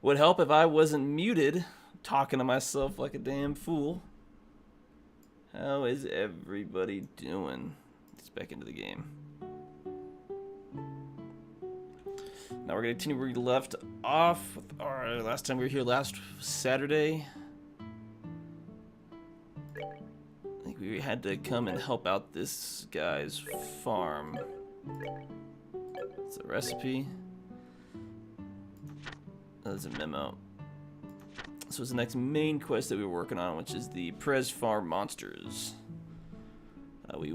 Would help if I wasn't muted, talking to myself like a damn fool. How is everybody doing? Let's back into the game. Now we're going to continue where we left off with our last time we were here last Saturday. I think we had to come and help out this guy's farm. It's a recipe. There's a memo. This was the next main quest that we were working on, which is the Prez Farm Monsters. We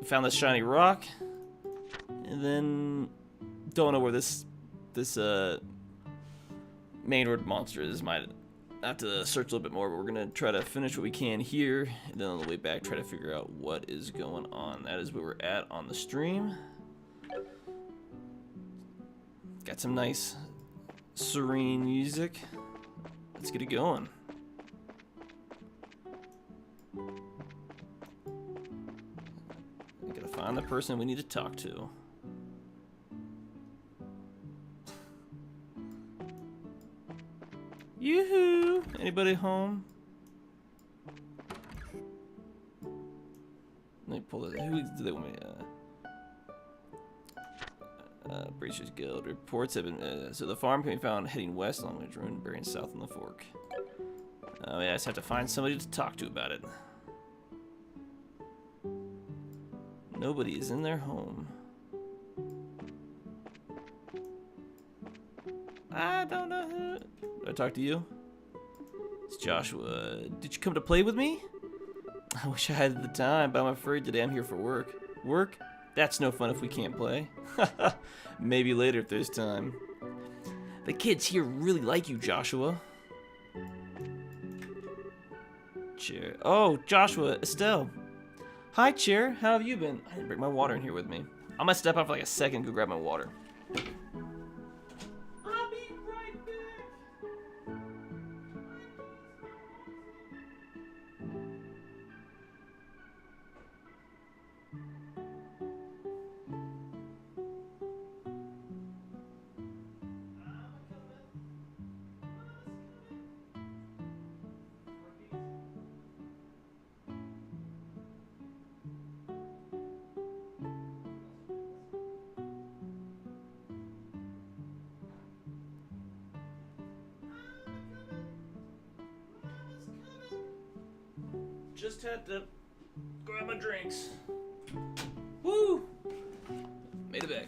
found this shiny rock, and then don't know where this main road monster is. Might have to search a little bit more, but we're gonna try to finish what we can here, and then on the way back try to figure out what is going on. That is where we're at on the stream. Got some nice serene music. Let's get it going. We gotta find the person we need to talk to. Yoo-hoo! Anybody home? Let me pull this. Who do they want me to... Bracers Guild reports have been so the farm can be found heading west along the Druin, bearing south on the fork. Yeah, I just have to find somebody to talk to about it. Nobody is in their home. I don't know who. Do I talk to you? It's Joshua. Did you come to play with me? I wish I had the time, but I'm afraid today I'm here for work. Work? That's no fun if we can't play. Maybe later if there's time. The kids here really like you, Joshua. Chair. Oh, Joshua, Estelle. Hi, Chair. How have you been? I didn't bring my water in here with me. I'm gonna step out for like a second and go grab my water. I'll be right back. Just had to grab my drinks. Woo! Made it back.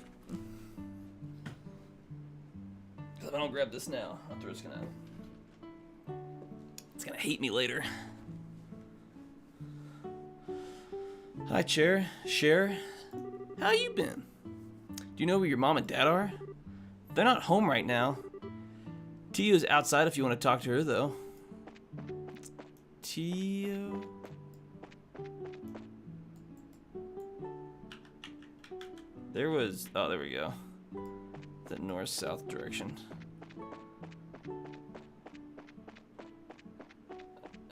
If I don't grab this now, it's gonna hate me later. Hi, Cher. How you been? Do you know where your mom and dad are? They're not home right now. Tio's outside if you want to talk to her, though. Tio. There was, oh, there we go. The north-south direction.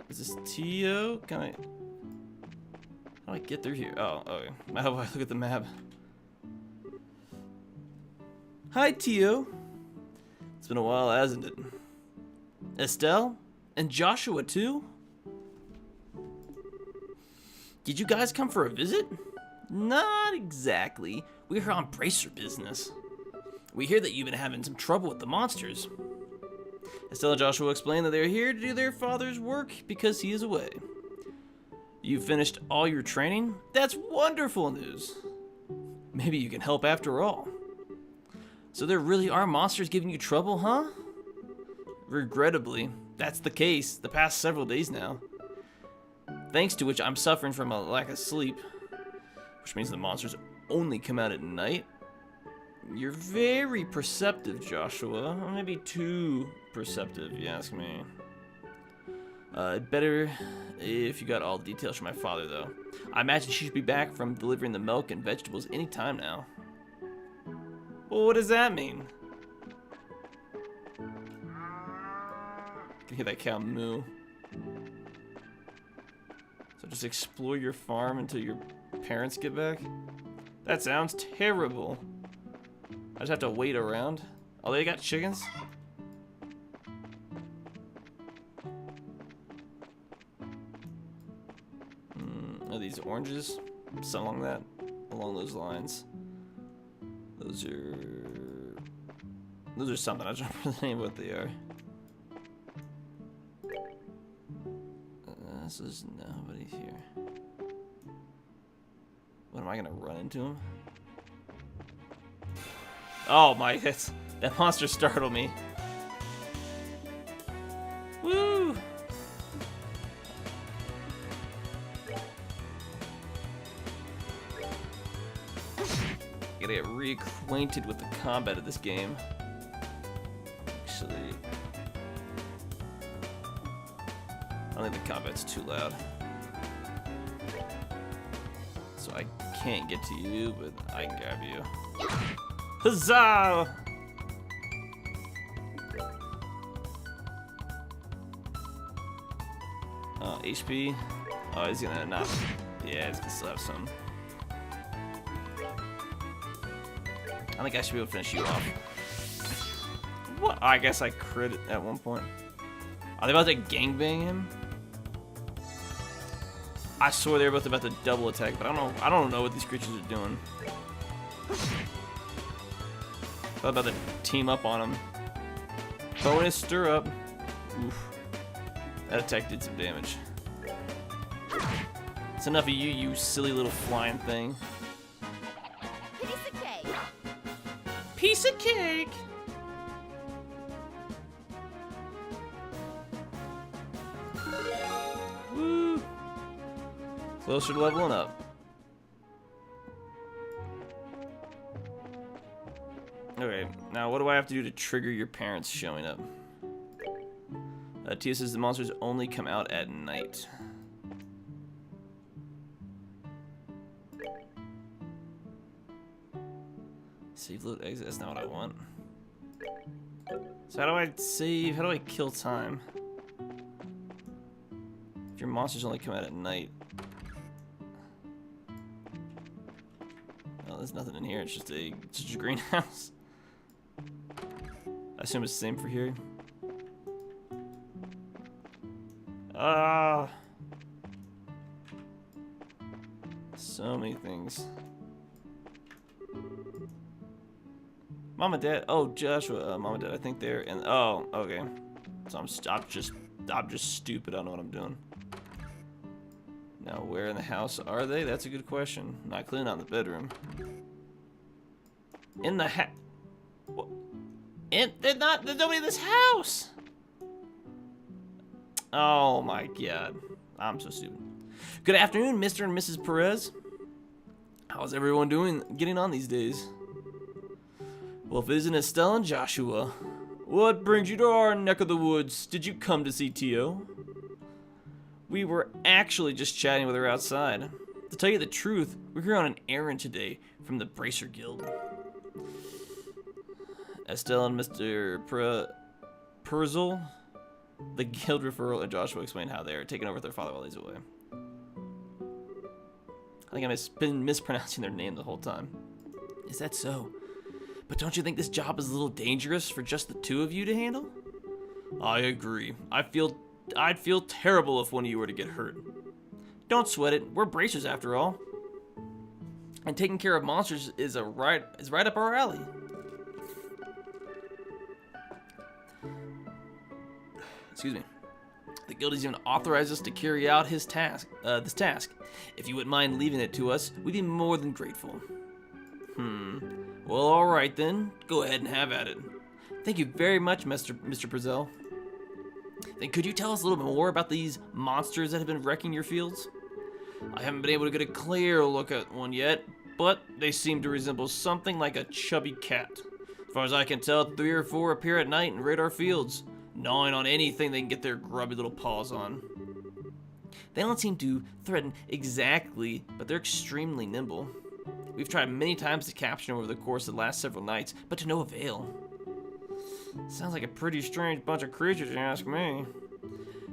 Is this Tio? Can I, how do I get through here? Oh, okay. How do I look at the map? Hi, Tio. It's been a while, hasn't it? Estelle? And Joshua, too? Did you guys come for a visit? Not exactly. We're here on bracer business. We hear that you've been having some trouble with the monsters. Estelle and Joshua explain that they're here to do their father's work because he is away. You finished all your training? That's wonderful news. Maybe you can help after all. So there really are monsters giving you trouble, huh? Regrettably, that's the case the past several days now. Thanks to which I'm suffering from a lack of sleep, which means the monsters only come out at night. You're very perceptive, Joshua. Maybe too perceptive, if you ask me. Better if you got all the details from my father, though. I imagine she should be back from delivering the milk and vegetables any time now. Well, what does that mean? You can hear that cow moo. So just explore your farm until your parents get back? That sounds terrible. I just have to wait around. Oh, they got chickens? Are these oranges? Something along those lines. Those are something. I don't remember the name of what they are. This is nobody's here. What am I gonna run into him? Oh my! That monster startled me. Woo! Gotta get reacquainted with the combat of this game. Actually, I think the combat's too loud. So I can't get to you, but I can grab you. Huzzah! HP. Oh, he's gonna not. Yeah, he's gonna still have some. I think I should be able to finish you off. What? I guess I crit it at one point. Are they about to gangbang him? I swore they were both about to double attack, but I don't know what these creatures are doing. I'm about to team up on him. Bonus stir up. Oof. That attack did some damage. It's enough of you, you silly little flying thing. Piece of cake. Piece of cake. Woo. Closer to leveling up. Okay, now what do I have to do to trigger your parents showing up? Tia says the monsters only come out at night. Save, load, exit. That's not what I want. So how do I save? How do I kill time? If your monsters only come out at night. Oh, there's nothing in here. It's just a greenhouse. I assume it's the same for here. Ah, so many things. Mom and Dad. Oh, Joshua. Mom and Dad. I think they're in. Oh, okay. So I'm just stupid. I don't know what I'm doing. Now, where in the house are they? That's a good question. Not clearly not in the bedroom. In the what? They're not. There's nobody in this house. Oh my god. I'm so stupid. Good afternoon, Mr. and Mrs. Perez. How's everyone doing, getting on these days? Well, if it isn't Estelle and Joshua, what brings you to our neck of the woods? Did you come to see Tio? We were actually just chatting with her outside. To tell you the truth, we're here on an errand today from the Bracer Guild. Estelle and Mr. Perzel, the guild referral, and Joshua explained how they're taking over with their father while he's away. I think I've been mispronouncing their name the whole time. Is that so? But don't you think this job is a little dangerous for just the two of you to handle? I agree. I'd feel terrible if one of you were to get hurt. Don't sweat it. We're bracers after all. And taking care of monsters is right up our alley. Excuse me. The guild has even authorized us to carry out this task. If you wouldn't mind leaving it to us, we'd be more than grateful. Well, all right then. Go ahead and have at it. Thank you very much, Mr. Brazel. Then could you tell us a little bit more about these monsters that have been wrecking your fields? I haven't been able to get a clear look at one yet, but they seem to resemble something like a chubby cat. As far as I can tell, 3 or 4 appear at night and raid our fields, gnawing on anything they can get their grubby little paws on. They don't seem to threaten exactly, but they're extremely nimble. We've tried many times to capture them over the course of the last several nights, but to no avail. Sounds like a pretty strange bunch of creatures, you ask me.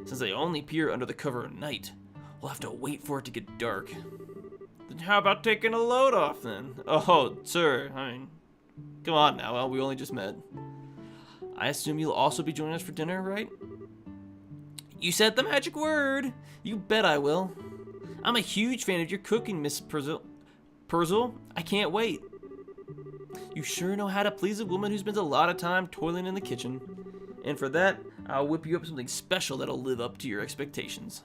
Since they only appear under the cover of night, we'll have to wait for it to get dark. Then how about taking a load off, then? Oh, sir, I mean, come on now, well, we only just met. I assume you'll also be joining us for dinner, right? You said the magic word! You bet I will. I'm a huge fan of your cooking, Miss Purzel. I can't wait. You sure know how to please a woman who spends a lot of time toiling in the kitchen. And for that, I'll whip you up something special that'll live up to your expectations.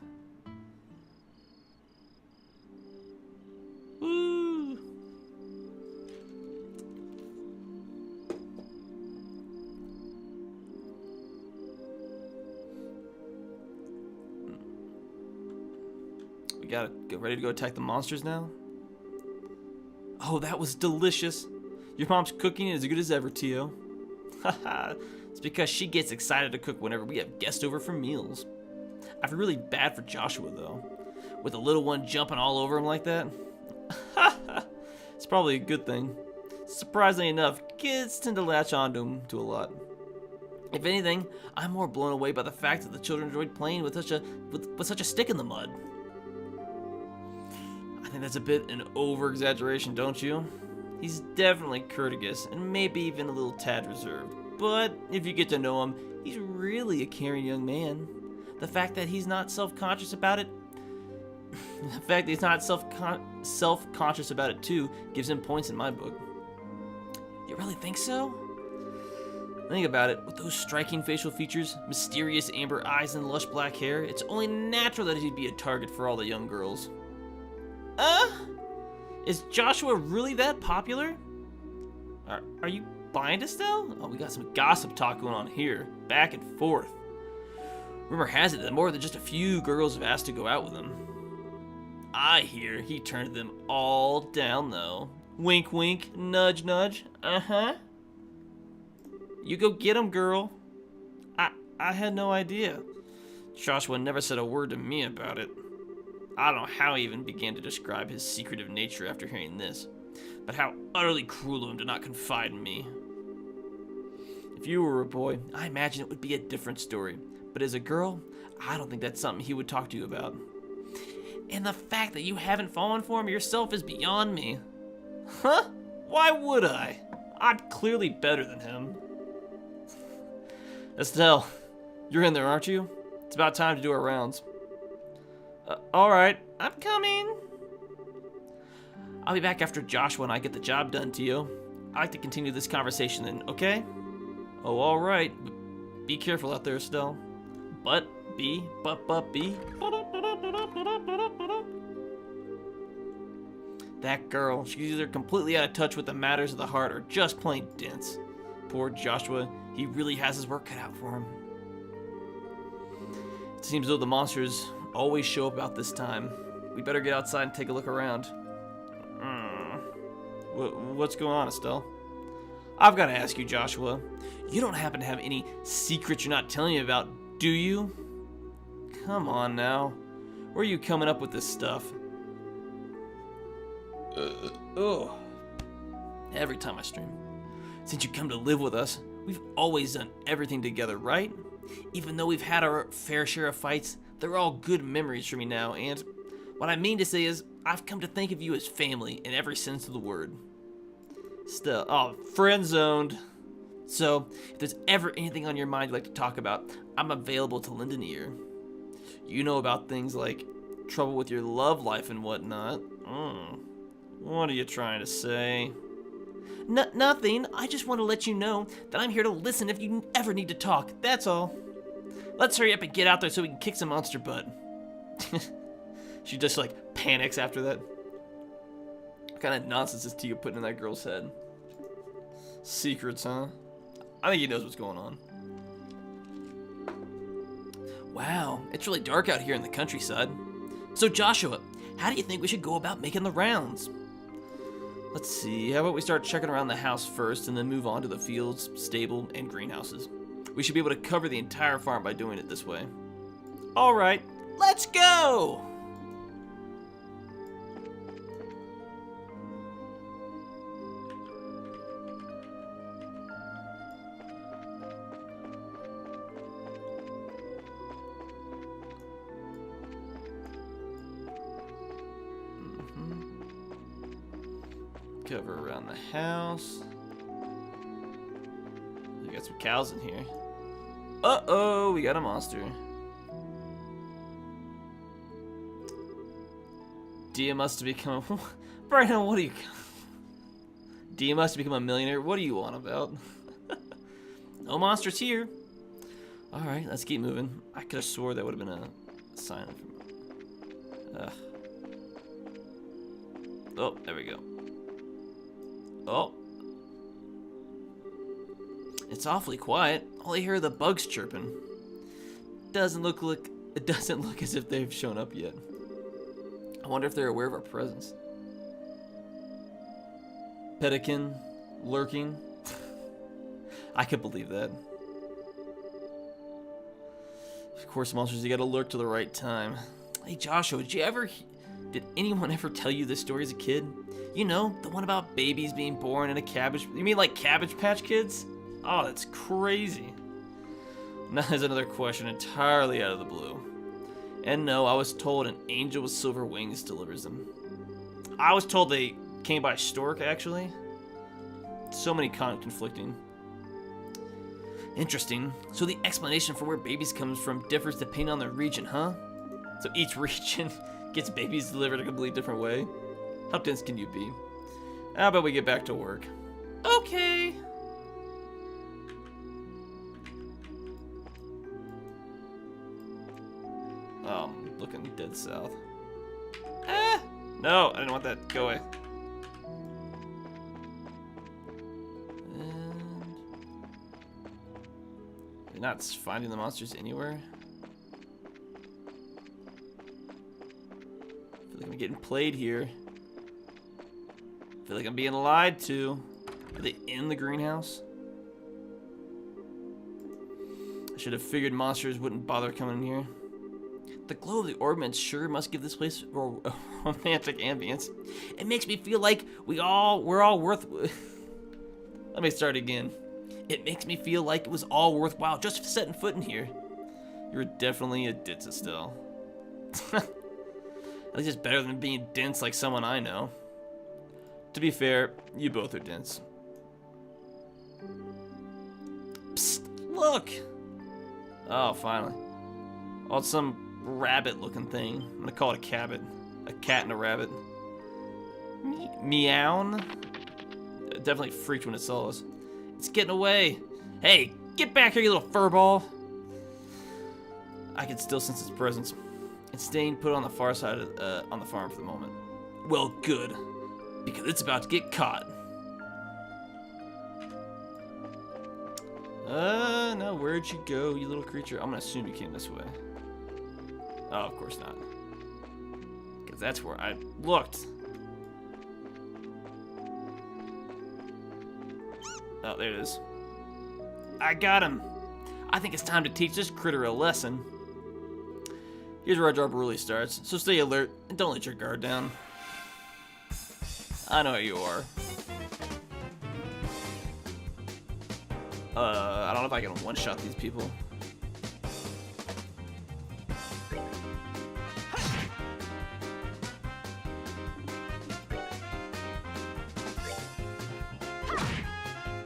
Woo! We gotta get ready to go attack the monsters now? Oh, that was delicious. Your mom's cooking is as good as ever, Tio. Haha, it's because she gets excited to cook whenever we have guests over for meals. I feel really bad for Joshua, though. With the little one jumping all over him like that. It's probably a good thing. Surprisingly enough, kids tend to latch onto him a lot. If anything, I'm more blown away by the fact that the children enjoyed playing with such a stick in the mud. I think that's a bit an over-exaggeration, don't you? He's definitely courteous and maybe even a little tad reserved. But if you get to know him, he's really a caring young man. The fact that he's not self-conscious about it, self-conscious about it too, gives him points in my book. You really think so? Think about it. With those striking facial features, mysterious amber eyes, and lush black hair, it's only natural that he'd be a target for all the young girls. Is Joshua really that popular? Are you buying, Estelle? Oh, we got some gossip talk going on here, back and forth. Rumor has it that more than just a few girls have asked to go out with him. I hear he turned them all down, though. Wink, wink, nudge, nudge. Uh-huh. You go get him, girl. I had no idea. Joshua never said a word to me about it. I don't know how he even began to describe his secretive nature after hearing this, but how utterly cruel of him to not confide in me. If you were a boy, I imagine it would be a different story, but as a girl, I don't think that's something he would talk to you about. And the fact that you haven't fallen for him yourself is beyond me. Huh? Why would I? I'm clearly better than him. Estelle, you're in there, aren't you? It's about time to do our rounds. Alright, I'm coming. I'll be back after Joshua and I get the job done, Tio. I'd like to continue this conversation then, okay? Oh, alright. Be careful out there, Estelle. But be. That girl, she's either completely out of touch with the matters of the heart or just plain dense. Poor Joshua, he really has his work cut out for him. It seems as though the monsters always show up about this time. We better get outside and take a look around. What's going on, Estelle? I've got to ask you, Joshua. You don't happen to have any secrets you're not telling me about, do you? Come on now. Where are you coming up with this stuff? Every time I stream. Since you come to live with us, we've always done everything together, right? Even though we've had our fair share of fights, they're all good memories for me now, and what I mean to say is, I've come to think of you as family in every sense of the word. Still, friend zoned. So, if there's ever anything on your mind you'd like to talk about, I'm available to lend an ear. You know about things like trouble with your love life and whatnot. What are you trying to say? Nothing. I just want to let you know that I'm here to listen if you ever need to talk. That's all. Let's hurry up and get out there so we can kick some monster butt. She just panics after that. What kind of nonsense is Tia putting in that girl's head? Secrets, huh? I think he knows what's going on. Wow, it's really dark out here in the countryside. So Joshua, how do you think we should go about making the rounds? Let's see, how about we start checking around the house first and then move on to the fields, stable, and greenhouses. We should be able to cover the entire farm by doing it this way. Alright, let's go! Cover around the house. We got some cows in here. Uh-oh, we got a monster. Dia must have become a... Brandon, what are you... Dia must have become a millionaire. What do you want about? No monsters here. Alright, let's keep moving. I could have swore that would have been a sign. Ugh. Oh, there we go. Oh. It's awfully quiet. All I hear are the bugs chirping. It doesn't look as if they've shown up yet. I wonder if they're aware of our presence. Pelican lurking. I could believe that. Of course, monsters, you gotta lurk to the right time. Hey, Joshua, did anyone ever tell you this story as a kid? You know, the one about babies being born in a cabbage... You mean like Cabbage Patch Kids? Oh, that's crazy. Now there's another question entirely out of the blue. And no, I was told an angel with silver wings delivers them. I was told they came by stork, actually. So many conflicting. Interesting. So the explanation for where babies comes from differs depending on the region, huh? So each region gets babies delivered a completely different way? How dense can you be? How about we get back to work? Okay. Looking dead south. Ah! No, I didn't want that. Go away. And... You're not finding the monsters anywhere? I feel like I'm getting played here. I feel like I'm being lied to. Are they in the greenhouse? I should have figured monsters wouldn't bother coming in here. The glow of the ornaments sure must give this place a romantic ambience. It makes me feel like we're all worth... Let me start again. It makes me feel like it was all worthwhile just setting foot in here. You're definitely a ditz, Estelle. At least it's better than being dense like someone I know. To be fair, you both are dense. Psst, look! Oh, finally. Oh, it's some rabbit-looking thing. I'm gonna call it a cabot. A cat and a rabbit. Meown? It definitely freaked when it saw us. It's getting away. Hey, get back here, you little furball. I can still sense its presence. It's staying put on the far side of, on the farm for the moment. Well, good, because it's about to get caught. No, where'd you go, you little creature? I'm gonna assume you came this way. Oh, of course not. Because that's where I looked. Oh, there it is. I got him. I think it's time to teach this critter a lesson. Here's where our job really starts, so stay alert and don't let your guard down. I know who you are. I don't know if I can one-shot these people.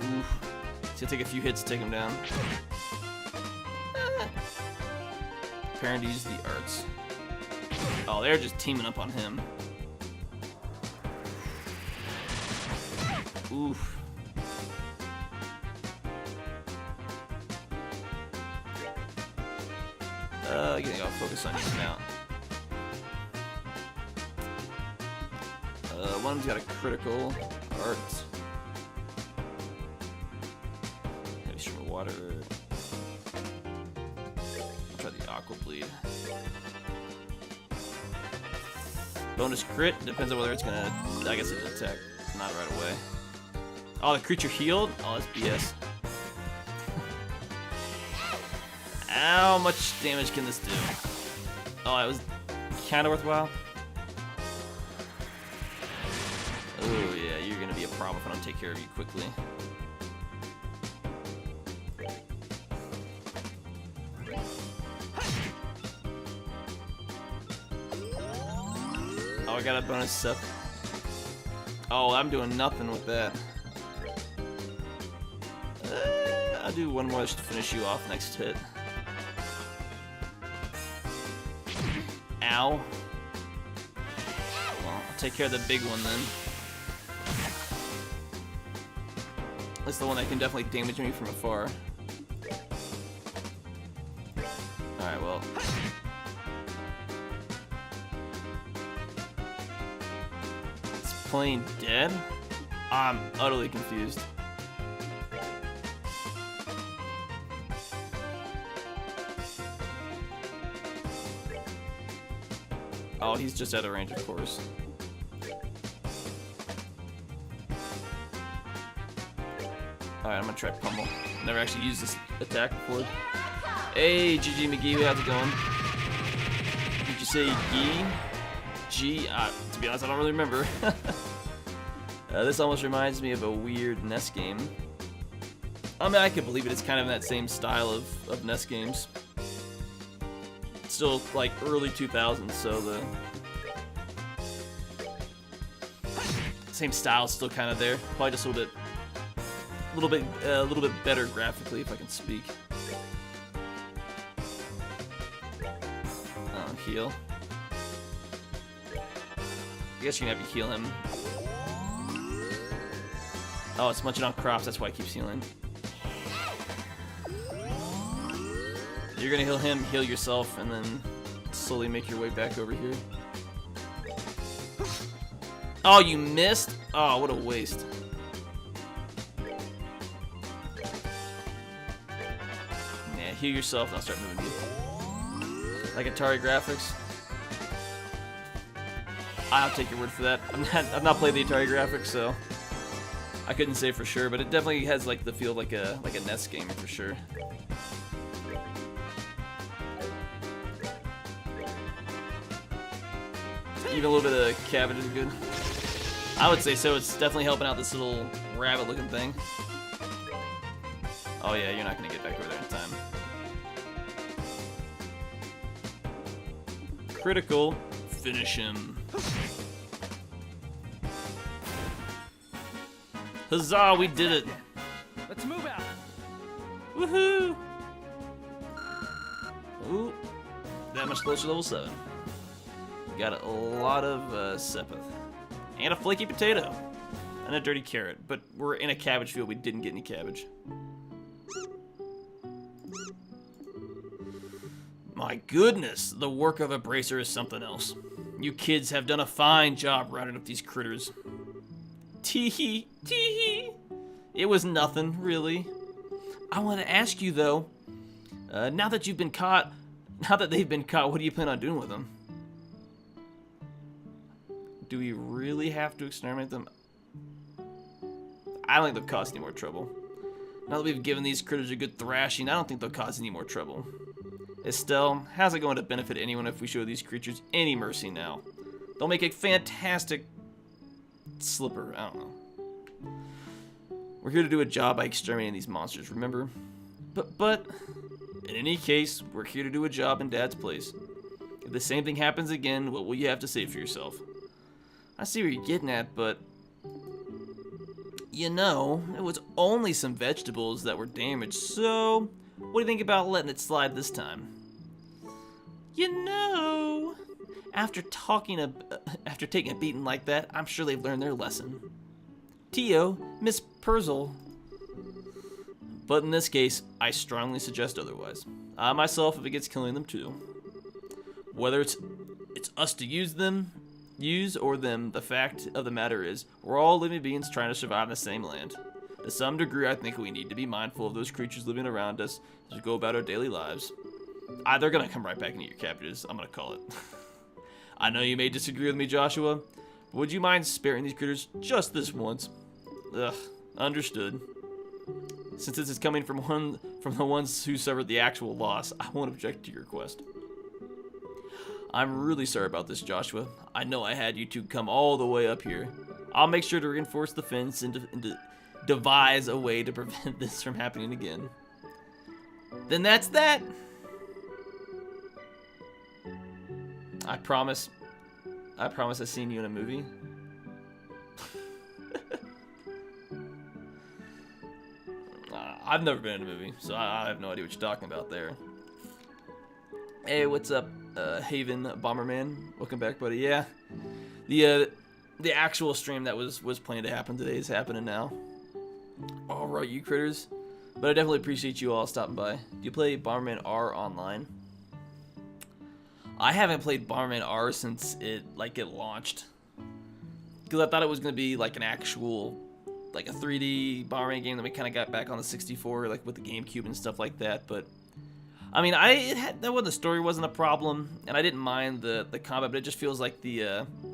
Oof. It's gonna take a few hits to take him down. Preparing to use the arts. Oh, they're just teaming up on him. Oof. I'll focus on using out. One of them's got a critical art. Heavy stream of water. I'll try the aqua bleed. Bonus crit depends on whether it's gonna. I guess it'll attack. Not right away. Oh, the creature healed? Oh, that's BS. How much damage can this do? Oh, it was kind of worthwhile. Oh, yeah, you're going to be a problem if I don't take care of you quickly. Oh, I got a bonus step. Oh, I'm doing nothing with that. I'll do one more just to finish you off next hit. Ow. take care of the big one then. That's the one that can definitely damage me from afar. Alright, well. It's plain dead? I'm utterly confused. Oh, he's just out of range, of course. Alright, I'm gonna try Pummel. Never actually used this attack before. Hey, GG McGee, how's it going? Did you say Gee? G? To be honest, I don't really remember. This almost reminds me of a weird NES game. I mean, I could believe it. It's kind of in that same style of NES games. It's still like early 2000s, so the same style is still kind of there. Probably just a little bit better graphically, if I can speak. Heal. I guess you can have to heal him. Oh, it's munching on crops, that's why it keeps healing. You're gonna heal him, heal yourself, and then slowly make your way back over here. Oh, you missed? Oh, what a waste. Yeah, heal yourself, and I'll start moving you. Like Atari graphics. I'll take your word for that. I've not played the Atari graphics, so I couldn't say for sure, but it definitely has like the feel of like a NES game for sure. Even a little bit of cabbage is good. I would say so. It's definitely helping out this little rabbit-looking thing. Oh yeah, you're not gonna get back over there in time. Critical. Finish him. Huzzah, we did it. Let's move out. Woohoo! Ooh, that much closer to level 7. We got a lot of Sepith. And a flaky potato. And a dirty carrot. But we're in a cabbage field, we didn't get any cabbage. My goodness, the work of a bracer is something else. You kids have done a fine job rounding up these critters. Tee-hee, tee-hee. It was nothing, really. I want to ask you, though, now that they've been caught, what do you plan on doing with them? Do we really have to exterminate them? I don't think they'll cause any more trouble. Now that we've given these critters a good thrashing, I don't think they'll cause any more trouble. Estelle, how's it going to benefit anyone if we show these creatures any mercy now? They'll make a fantastic slipper, I don't know. We're here to do a job by exterminating these monsters, remember? But, in any case, we're here to do a job in Dad's place. If the same thing happens again, what will you have to say for yourself? I see what you're getting at, but... You know, it was only some vegetables that were damaged, so... What do you think about letting it slide this time? You know, after taking a beating like that, I'm sure they've learned their lesson. Tio, Miss Purzel. But in this case, I strongly suggest otherwise. I myself, if it gets killing them too. Whether it's us to use or them, the fact of the matter is, we're all living beings trying to survive in the same land. To some degree, I think we need to be mindful of those creatures living around us as we go about our daily lives. They're gonna come right back and eat your cabbages. I'm gonna call it. I know you may disagree with me, Joshua, but would you mind sparing these critters just this once? Ugh, understood. Since this is coming from the ones who suffered the actual loss, I won't object to your request. I'm really sorry about this, Joshua. I know I had you two come all the way up here. I'll make sure to reinforce the fence and to devise a way to prevent this from happening again. Then that's that. I promise I've seen you in a movie. I've never been in a movie, so I have no idea what you're talking about there. Hey, what's up, Haven Bomberman? Welcome back, buddy. Yeah, the actual stream that was planned to happen today is happening now. All right, you critters. But I definitely appreciate you all stopping by. Do you play Bomberman R online? I haven't played Bomberman R since it launched. Because I thought it was going to be like an actual, like a 3D Bomberman game that we kind of got back on the 64, like with the GameCube and stuff like that. But I mean, the story wasn't a problem, and I didn't mind the combat, but it just feels like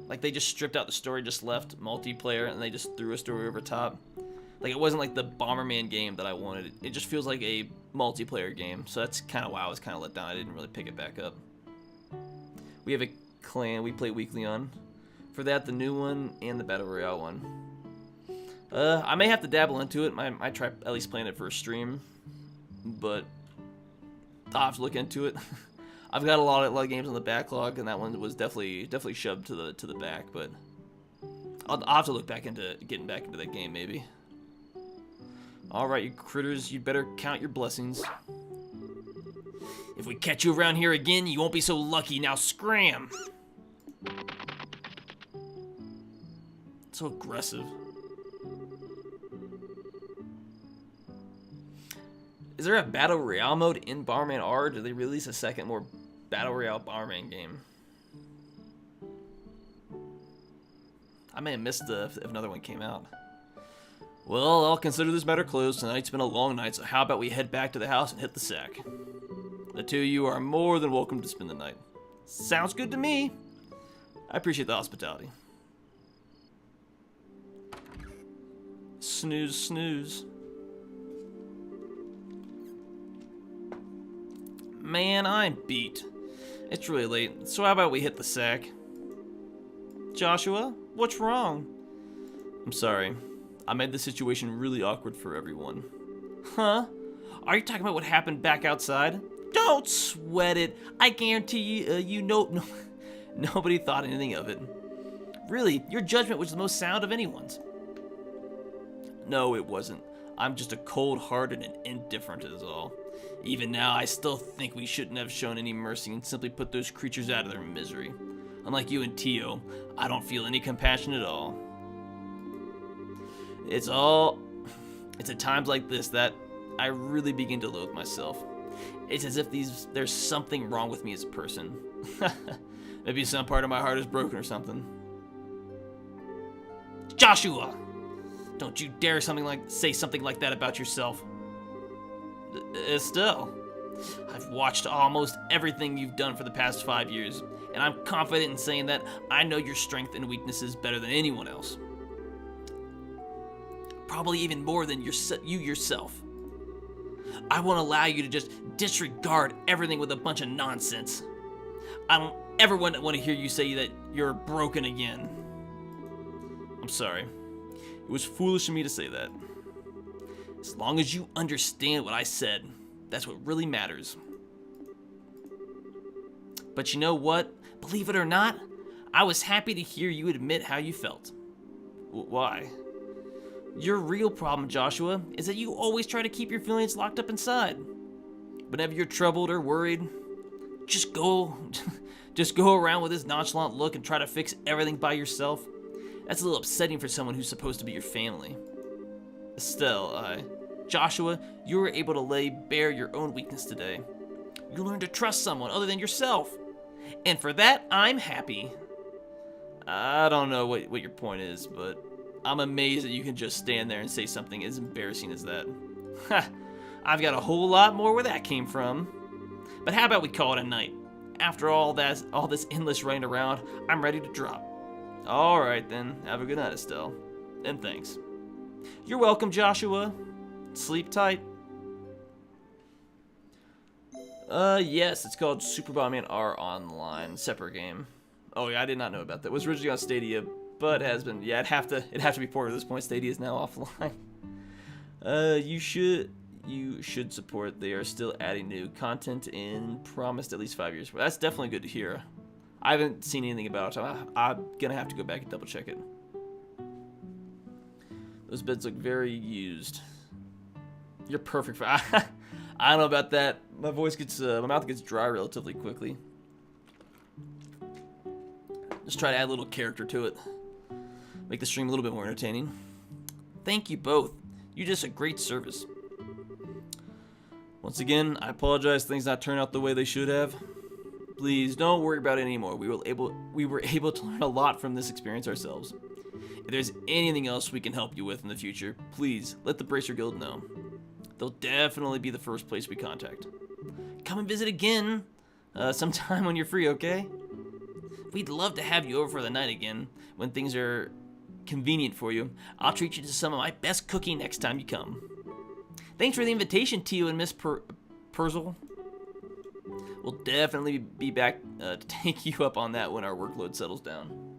like they just stripped out the story, just left multiplayer, and they just threw a story over top. Like, it wasn't like the Bomberman game that I wanted. It just feels like a multiplayer game, so that's kind of why I was kind of let down. I didn't really pick it back up. We have a clan we play weekly on. For that, the new one and the Battle Royale one. I may have to dabble into it. I might try at least playing it for a stream, but I'll have to look into it. I've got a lot of games on the backlog, and that one was definitely shoved to the back. But I'll have to look back into getting back into that game maybe. All right, you critters, you'd better count your blessings. If we catch you around here again, you won't be so lucky. Now scram! So aggressive. Is there a Battle Royale mode in Bomberman R, or did they release a second, more Battle Royale Bomberman game? I may have missed if another one came out. Well, I'll consider this matter closed. Tonight's been a long night, so how about we head back to the house and hit the sack? The two of you are more than welcome to spend the night. Sounds good to me. I appreciate the hospitality. Snooze, snooze. Man, I'm beat. It's really late, so how about we hit the sack? Joshua, what's wrong? I'm sorry. I made the situation really awkward for everyone. Huh? Are you talking about what happened back outside? Don't sweat it. I guarantee you, nobody thought anything of it. Really, your judgment was the most sound of anyone's. No, it wasn't. I'm just a cold-hearted and indifferent is all. Even now, I still think we shouldn't have shown any mercy and simply put those creatures out of their misery. Unlike you and Tio, I don't feel any compassion at all. It's at times like this that I really begin to loathe myself. It's as if there's something wrong with me as a person. Maybe some part of my heart is broken or something. Joshua! Don't you dare say something like that about yourself. Estelle, I've watched almost everything you've done for the past 5 years, and I'm confident in saying that I know your strengths and weaknesses better than anyone else. Probably even more than you yourself. I won't allow you to just disregard everything with a bunch of nonsense. I don't ever want to hear you say that you're broken again. I'm sorry. It was foolish of me to say that. As long as you understand what I said, that's what really matters. But you know what? Believe it or not, I was happy to hear you admit how you felt. Why? Your real problem, Joshua, is that you always try to keep your feelings locked up inside. Whenever you're troubled or worried, just go around with this nonchalant look and try to fix everything by yourself. That's a little upsetting for someone who's supposed to be your family. Estelle, Joshua, you were able to lay bare your own weakness today. You learned to trust someone other than yourself. And for that, I'm happy. I don't know what your point is, but I'm amazed that you can just stand there and say something as embarrassing as that. Ha! I've got a whole lot more where that came from. But how about we call it a night? After all this endless running around, I'm ready to drop. Alright then, have a good night, Estelle. And thanks. You're welcome, Joshua. Sleep tight. Yes, it's called Super Bomberman R Online. Separate game. Oh yeah, I did not know about that. It was originally on Stadia, but has been, yeah, it'd have to be ported at this point. Stadia is now offline. You should support. They are still adding new content and promised at least 5 years. That's definitely good to hear. I haven't seen anything about it. I'm gonna have to go back and double check it. Those beds look very used. You're perfect for. I don't know about that. My mouth gets dry relatively quickly. Just try to add a little character to it. make the stream a little bit more entertaining. Thank you both. You did us a great service. Once again, I apologize things not turned out the way they should have. Please don't worry about it anymore. We were able to learn a lot from this experience ourselves. If there's anything else we can help you with in the future, please let the Bracer Guild know. They'll definitely be the first place we contact. Come and visit again sometime when you're free, okay? We'd love to have you over for the night again when things are convenient for you. I'll treat you to some of my best cooking next time you come. Thanks for the invitation, Tio and Miss Perzel. We'll definitely be back to take you up on that when our workload settles down.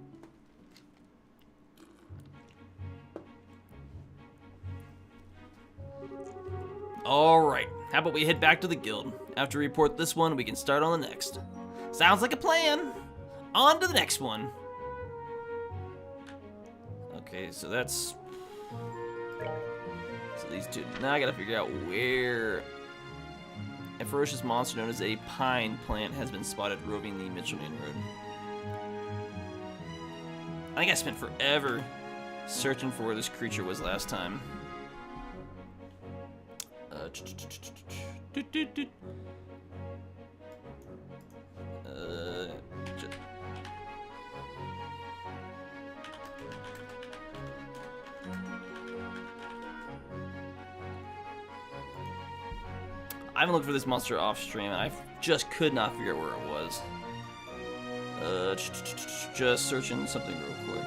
Alright, how about we head back to the guild? After we report this one, we can start on the next. Sounds like a plan! On to the next one! Okay, so that's... So these two. Now I gotta figure out where a ferocious monster known as a pine plant has been spotted roving the Mitchell-Main Road. I think I spent forever searching for where this creature was last time. I haven't looked for this monster off stream, and I just could not figure out where it was. Just searching something real quick.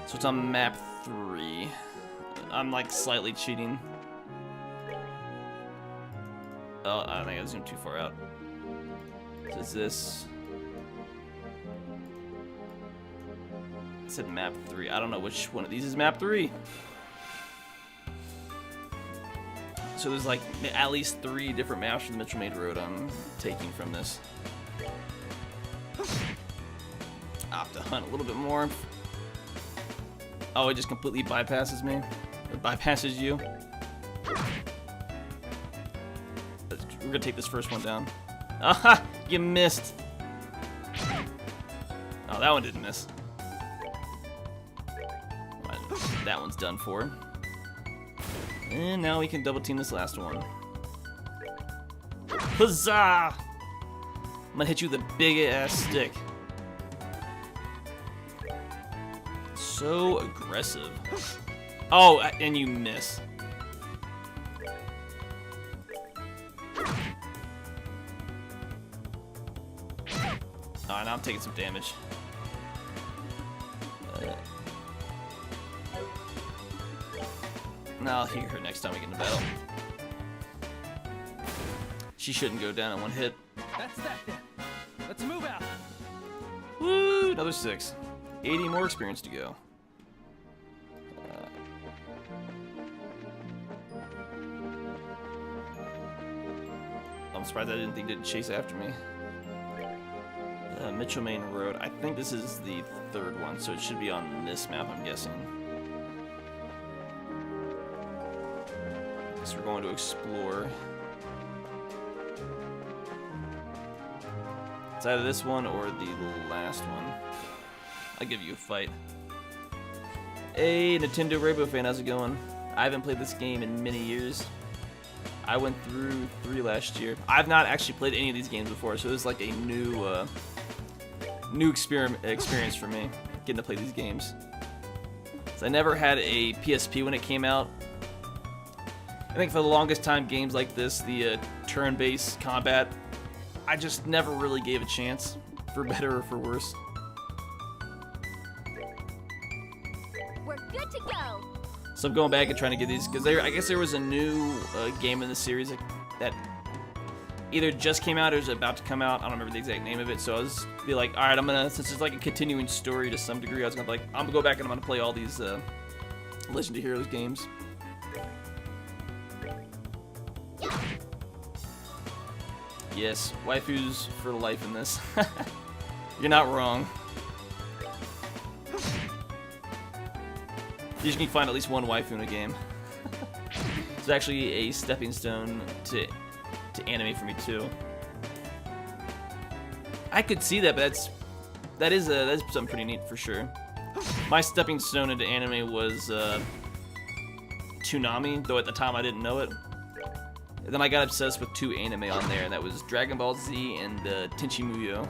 So it's on map 3. I'm like slightly cheating. Oh, I think I zoomed too far out. So is this? It said map 3. I don't know which one of these is map 3. So there's like at least 3 different maps for the Mitchell-Main Road I'm taking from this. I'll have to hunt a little bit more. Oh, it just completely bypasses me? Or bypasses you? We're gonna take this first one down. Aha! You missed! Oh, that one didn't miss. That one's done for. And now we can double team this last one. Huzzah! I'm gonna hit you with a big ass stick. So aggressive. Oh, and you miss. Oh, now I'm taking some damage. Now I'll hear her next time we get into battle. She shouldn't go down in one hit. That's that then. Let's move out. Woo! Another 6. 80 more experience to go. I'm surprised I didn't think they'd chase after me. Mitchell-Main Road. I think this is the 3rd one, so it should be on this map, I'm guessing. So we're going to explore. It's either this one or the last one. I'll give you a fight. Hey, Nintendo Rainbow fan, how's it going? I haven't played this game in many years. I went through 3 last year. I've not actually played any of these games before, so it was like a new experience for me, getting to play these games. So I never had a PSP when it came out. I think for the longest time, games like this, the turn-based combat, I just never really gave a chance, for better or for worse. We're good to go. So I'm going back and trying to get these, because I guess there was a new game in the series that either just came out or is about to come out. I don't remember the exact name of it, so I was be like, all right, I'm gonna, since it's like a continuing story to some degree, I was gonna be like, I'm gonna go back and I'm gonna play all these Legend of Heroes games. Yes, waifus for life in this. You're not wrong. You just need to find at least one waifu in a game. It's actually a stepping stone to anime for me too. I could see that, but that is something pretty neat for sure. My stepping stone into anime was Toonami, though at the time I didn't know it. And then I got obsessed with 2 anime on there, and that was Dragon Ball Z and Tenchi Muyo.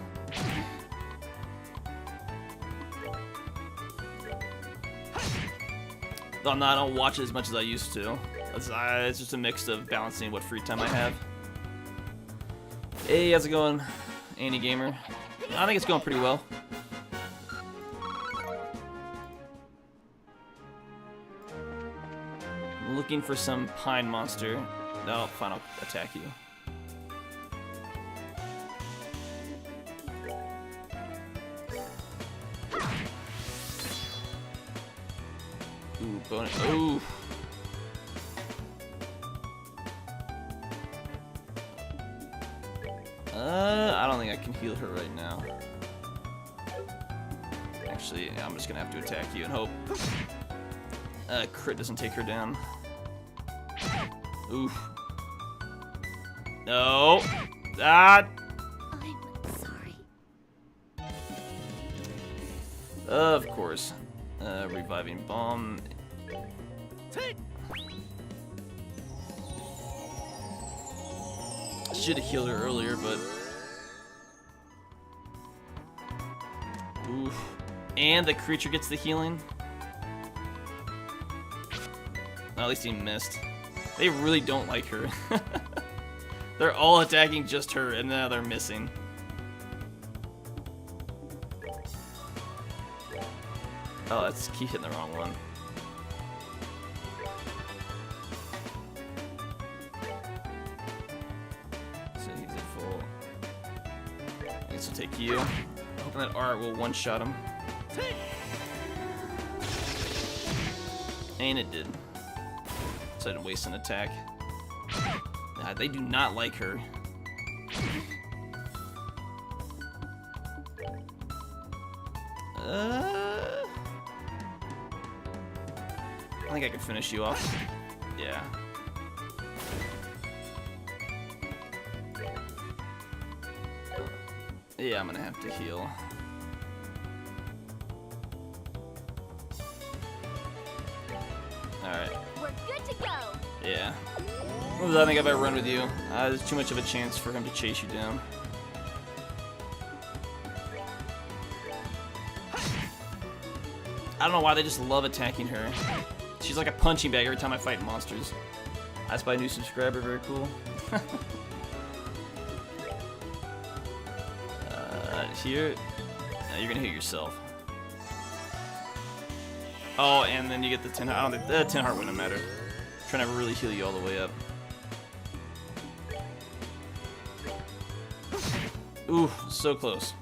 Though I don't watch it as much as I used to. It's just a mix of balancing what free time I have. Hey, how's it going, Andy Gamer? I think it's going pretty well. I'm looking for some pine monster. No, fine, I'll attack you. Ooh, bonus. Ooh. I don't think I can heal her right now. Actually, I'm just gonna have to attack you and hope crit doesn't take her down. Oof. No. Ah. I'm sorry. Of course. Reviving bomb. Should have healed her earlier, but oof. And the creature gets the healing. Well, at least he missed. They really don't like her. They're all attacking just her, and now they're missing. Oh, that's keep hitting the wrong one. So he's at full. I guess we'll take you. Hoping that art will one-shot him. And it did. So I didn't waste an attack. Nah, they do not like her. I think I can finish you off. Yeah. Yeah, I'm gonna have to heal. Alright. We're good to go. Yeah. I don't think I've ever run with you. There's too much of a chance for him to chase you down. I don't know why they just love attacking her. She's like a punching bag every time I fight monsters. I spy a new subscriber, very cool. Here, you're gonna hit yourself. Oh, and then you get the 10 heart. I don't think the 10 heart wouldn't matter. I'm trying to really heal you all the way up. Ooh, so close.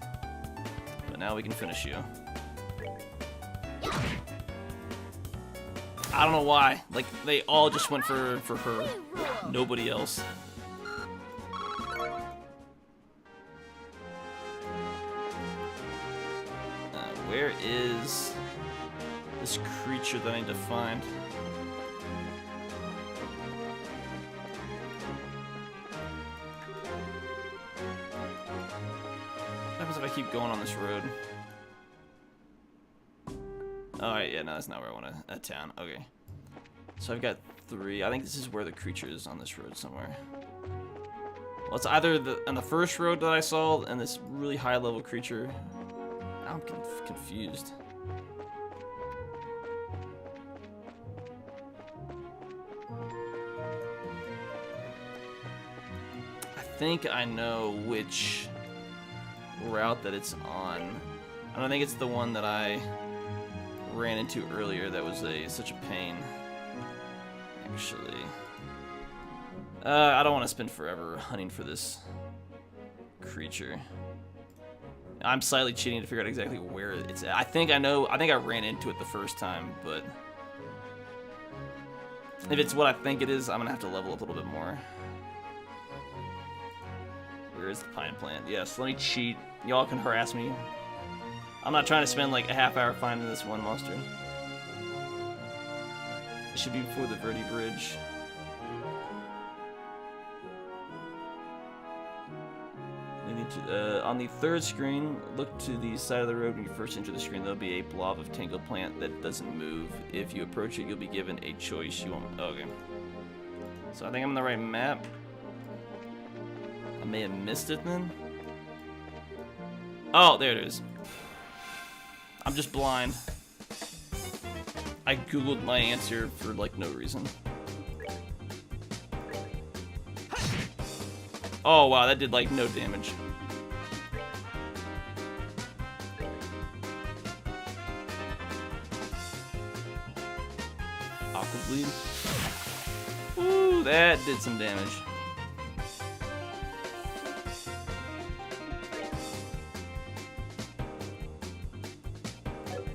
But now we can finish you. I don't know why. Like, they all just went for her. Nobody else. Where is this creature that I need to find? What happens if I keep going on this road? Alright, yeah, no, that's not where I want to. A town. Okay. So I've got 3. I think this is where the creature is on this road somewhere. Well, it's either on the first road that I saw and this really high level creature. I'm confused. I think I know which route that it's on. I don't think it's the one that I ran into earlier that was such a pain. Actually. I don't want to spend forever hunting for this creature. I'm slightly cheating to figure out exactly where it's at. I think I know. I think I ran into it the first time, but if it's what I think it is, I'm gonna have to level up a little bit more. Where is the pine plant? Yes, let me cheat. Y'all can harass me. I'm not trying to spend like a half hour finding this one monster. It should be before the Verde Bridge. Leading on the third screen, look to the side of the road when you first enter the screen. There'll be a blob of tangled plant that doesn't move. If you approach it, you'll be given a choice. You won't. Okay. So I think I'm on the right map. I may have missed it then. Oh, there it is. I'm just blind. I googled my answer for like no reason. Oh wow, that did like no damage. Aqua bleed. Ooh, that did some damage.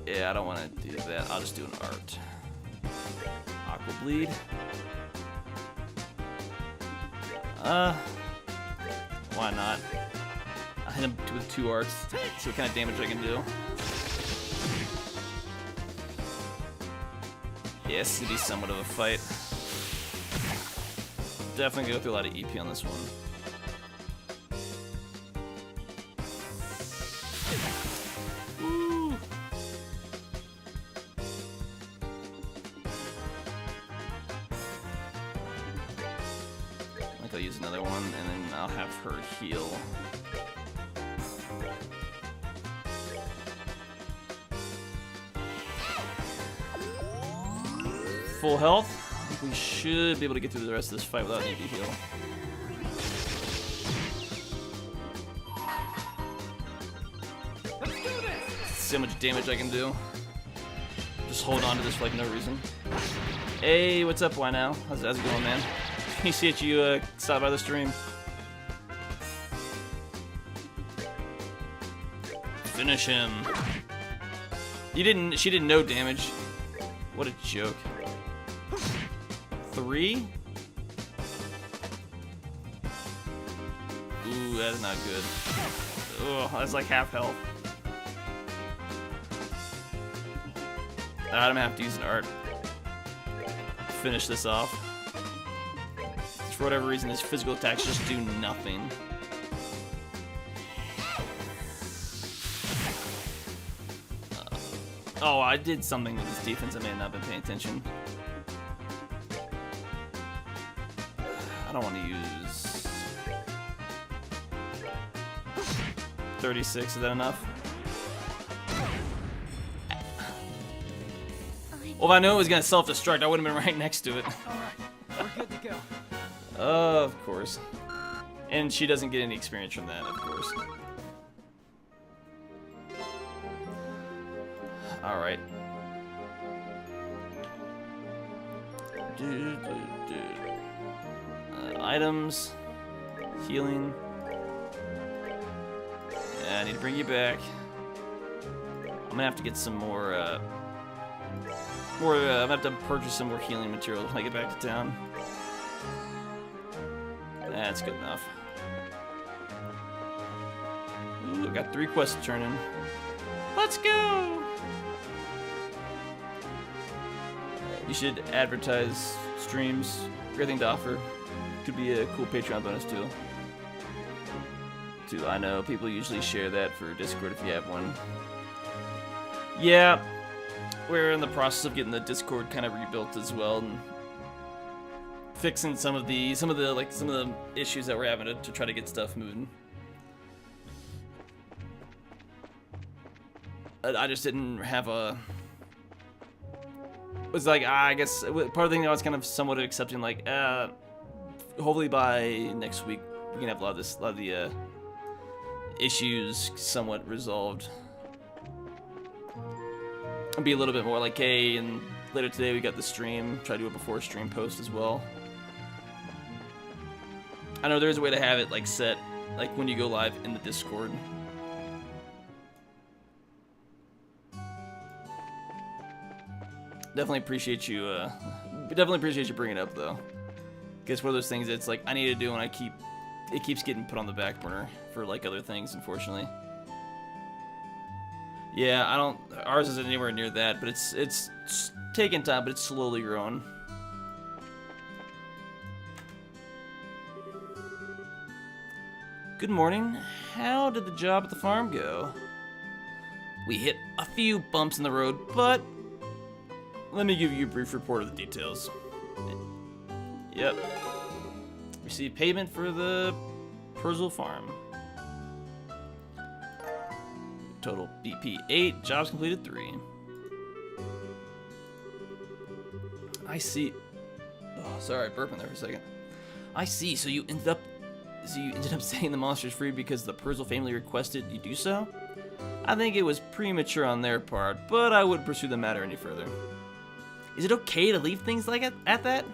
Yeah, I don't want to do that. I'll just do an art. Aqua bleed. Why not? I hit him with 2 arts. See what kind of damage I can do. Yeah, this is gonna be somewhat of a fight. Definitely go through a lot of EP on this one. Woo. I think I'll use another one, and then I'll have her heal. Full health. I think we should be able to get through the rest of this fight without needing to heal. Let's do this! See how much damage I can do. Just hold on to this for like no reason. Hey, what's up? Why now? How's it going, man? You see it? You stopped by the stream. Finish him. You didn't. She did no damage. What a joke. 3? Ooh, that's not good. Oh, that's like half health. I'm gonna have to use an art. Finish this off. For whatever reason, his physical attacks just do nothing. Oh, I did something with his defense. I may have not been paying attention. I don't want to use 36. Is that enough? Well, if I knew it was gonna self-destruct, I would have been right next to it. Alright, we're good to go. Of course. And she doesn't get any experience from that, of course. Alright. Items. Healing. Yeah, I need to bring you back. I'm gonna have to get some more, I'm gonna have to purchase some more healing materials when I get back to town. That's good enough. Ooh, I got 3 quests to turn in. Let's go! You should advertise streams. Great thing to offer. Could be a cool Patreon bonus too. I know people usually share that for Discord if you have one. Yeah, we're in the process of getting the Discord kind of rebuilt as well, and fixing some of the issues that we're having to try to get stuff moving. I just didn't have a. It was like I guess part of the thing that I was kind of somewhat accepting, like hopefully by next week we can have a lot of the issues somewhat resolved. I'll be a little bit more like, hey, and later today we got the stream. Try to do a before stream post as well. I know there's a way to have it like set, like when you go live in the Discord. Definitely appreciate you. Definitely appreciate you bringing it up though. Cause one of those things that's like I need to do, and it keeps getting put on the back burner for like other things, unfortunately. Yeah, ours isn't anywhere near that, but it's taking time, but it's slowly growing. Good morning. How did the job at the farm go? We hit a few bumps in the road, but let me give you a brief report of the details. Yep. Received payment for the Perzel farm. Total BP 8, jobs completed 3. I see. Oh, sorry, burping there for a second. I see. So you ended up setting the monsters free because the Perzel family requested you do so? I think it was premature on their part, but I wouldn't pursue the matter any further. Is it okay to leave things like at that?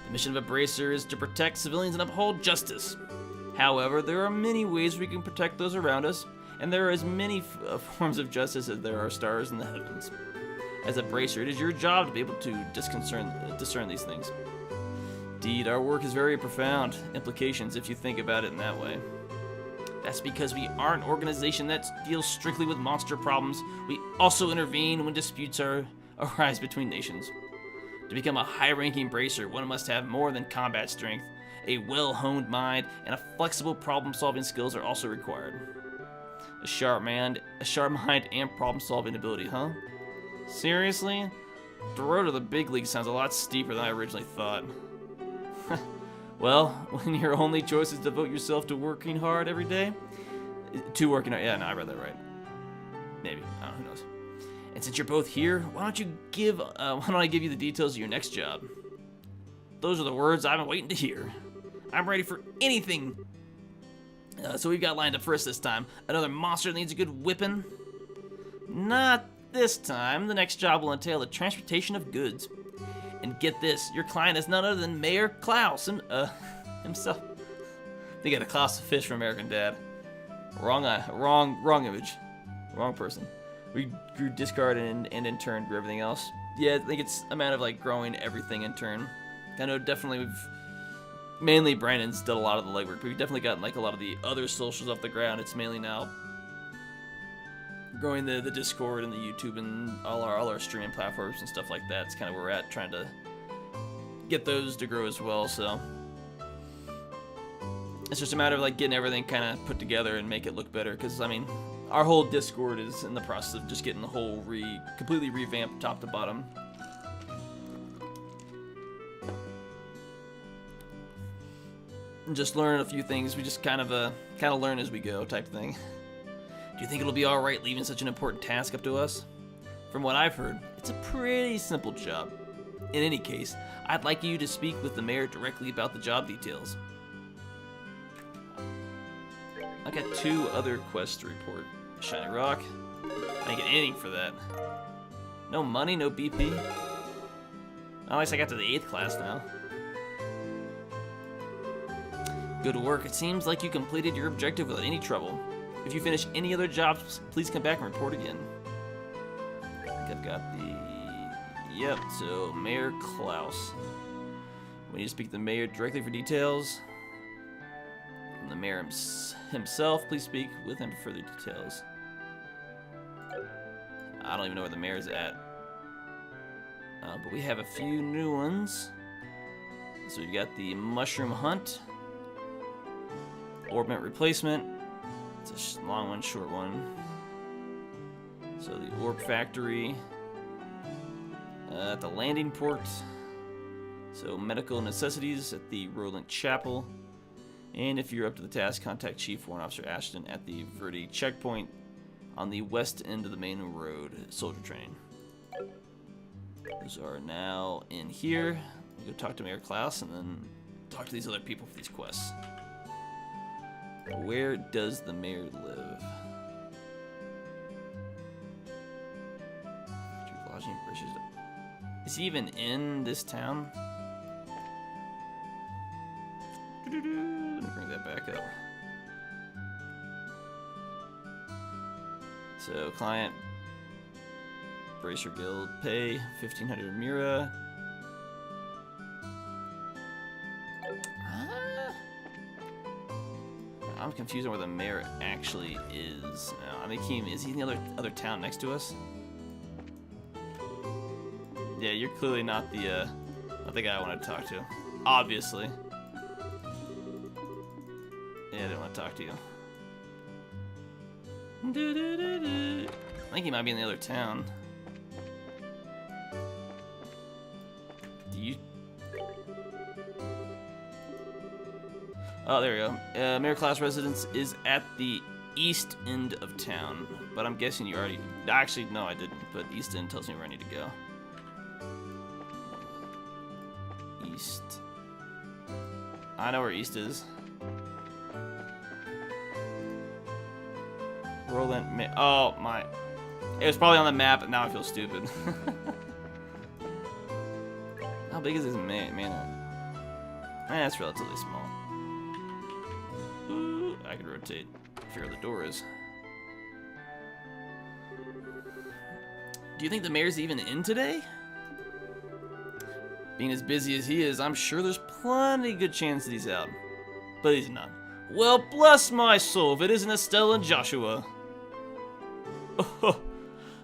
The mission of a bracer is to protect civilians and uphold justice. However, there are many ways we can protect those around us, and there are as many forms of justice as there are stars in the heavens. As a bracer, it is your job to be able to discern these things. Indeed, our work is very profound implications if you think about it in that way. That's because we are an organization that deals strictly with monster problems. We also intervene when disputes arise between nations. To become a high-ranking bracer, one must have more than combat strength. A well-honed mind and a flexible problem-solving skills are also required. A sharp mind and problem-solving ability, huh? Seriously? The road to the big league sounds a lot steeper than I originally thought. Well, when your only choice is to devote yourself to working hard every day, yeah, no, I read that right. Maybe, I don't know, who knows. And since you're both here, why don't I give you the details of your next job? Those are the words I've been waiting to hear. I'm ready for anything. So we've got lined up for us this time. Another monster that needs a good whipping? Not this time. The next job will entail the transportation of goods. And get this, your client is none other than Mayor Klaus himself. They got a Klaus the fish from American Dad. Wrong image. Wrong person. We grew discard and in turn grew everything else. Yeah, I think it's a matter of like growing everything in turn. I know definitely mainly Brandon's done a lot of the legwork, but we've definitely gotten like a lot of the other socials off the ground. It's mainly now growing the Discord and the YouTube and all our streaming platforms and stuff like that. It's kind of where we're at, trying to get those to grow as well. So it's just a matter of like getting everything kind of put together and make it look better. Because I mean, our whole Discord is in the process of just getting the whole completely revamped top to bottom. And just learn a few things. We just kind of learn as we go type thing. Do you think it'll be alright leaving such an important task up to us? From what I've heard, it's a pretty simple job. In any case, I'd like you to speak with the mayor directly about the job details. I got 2 other quests to report. Shiny Rock. I didn't get anything for that. No money, no BP. At least I got to the 8th class now. Good work. It seems like you completed your objective without any trouble. If you finish any other jobs, please come back and report again. I think I've got the... Yep, so Mayor Klaus. We need to speak to the mayor directly for details. From the mayor himself, please speak with him for further details. I don't even know where the mayor's at. But we have a few new ones. So we've got the Mushroom Hunt. Orbment Replacement. It's a long one, short one. So the Orb Factory. At the landing port. So medical necessities at the Roland Chapel. And if you're up to the task, contact Chief Warrant Officer Ashton at the Verde checkpoint on the west end of the main road, soldier training. Those are now in here. We go talk to Mayor Klaus and then talk to these other people for these quests. Where does the mayor live? Is he even in this town? Let me bring that back up. So, client, Bracer Guild, pay 1,500 Mira. I'm confused on where the mayor actually is. I mean, is he in the other town next to us? Yeah, you're clearly not the guy I want to talk to. Obviously. want to talk to you. I think he might be in the other town. Do you... Oh, there we go. Mayor Class residence is at the east end of town. But I'm guessing you already... Actually, no, I didn't. But east end tells me where I need to go. East. I know where east is. Roland... Oh, my... It was probably on the map, and now I feel stupid. How big is this mana? That's relatively small. Ooh, I can rotate. Figure where the door is. Do you think the mayor's even in today? Being as busy as he is, I'm sure there's plenty good chance that he's out. But he's not. Well, bless my soul if it isn't Estelle and Joshua. Oh,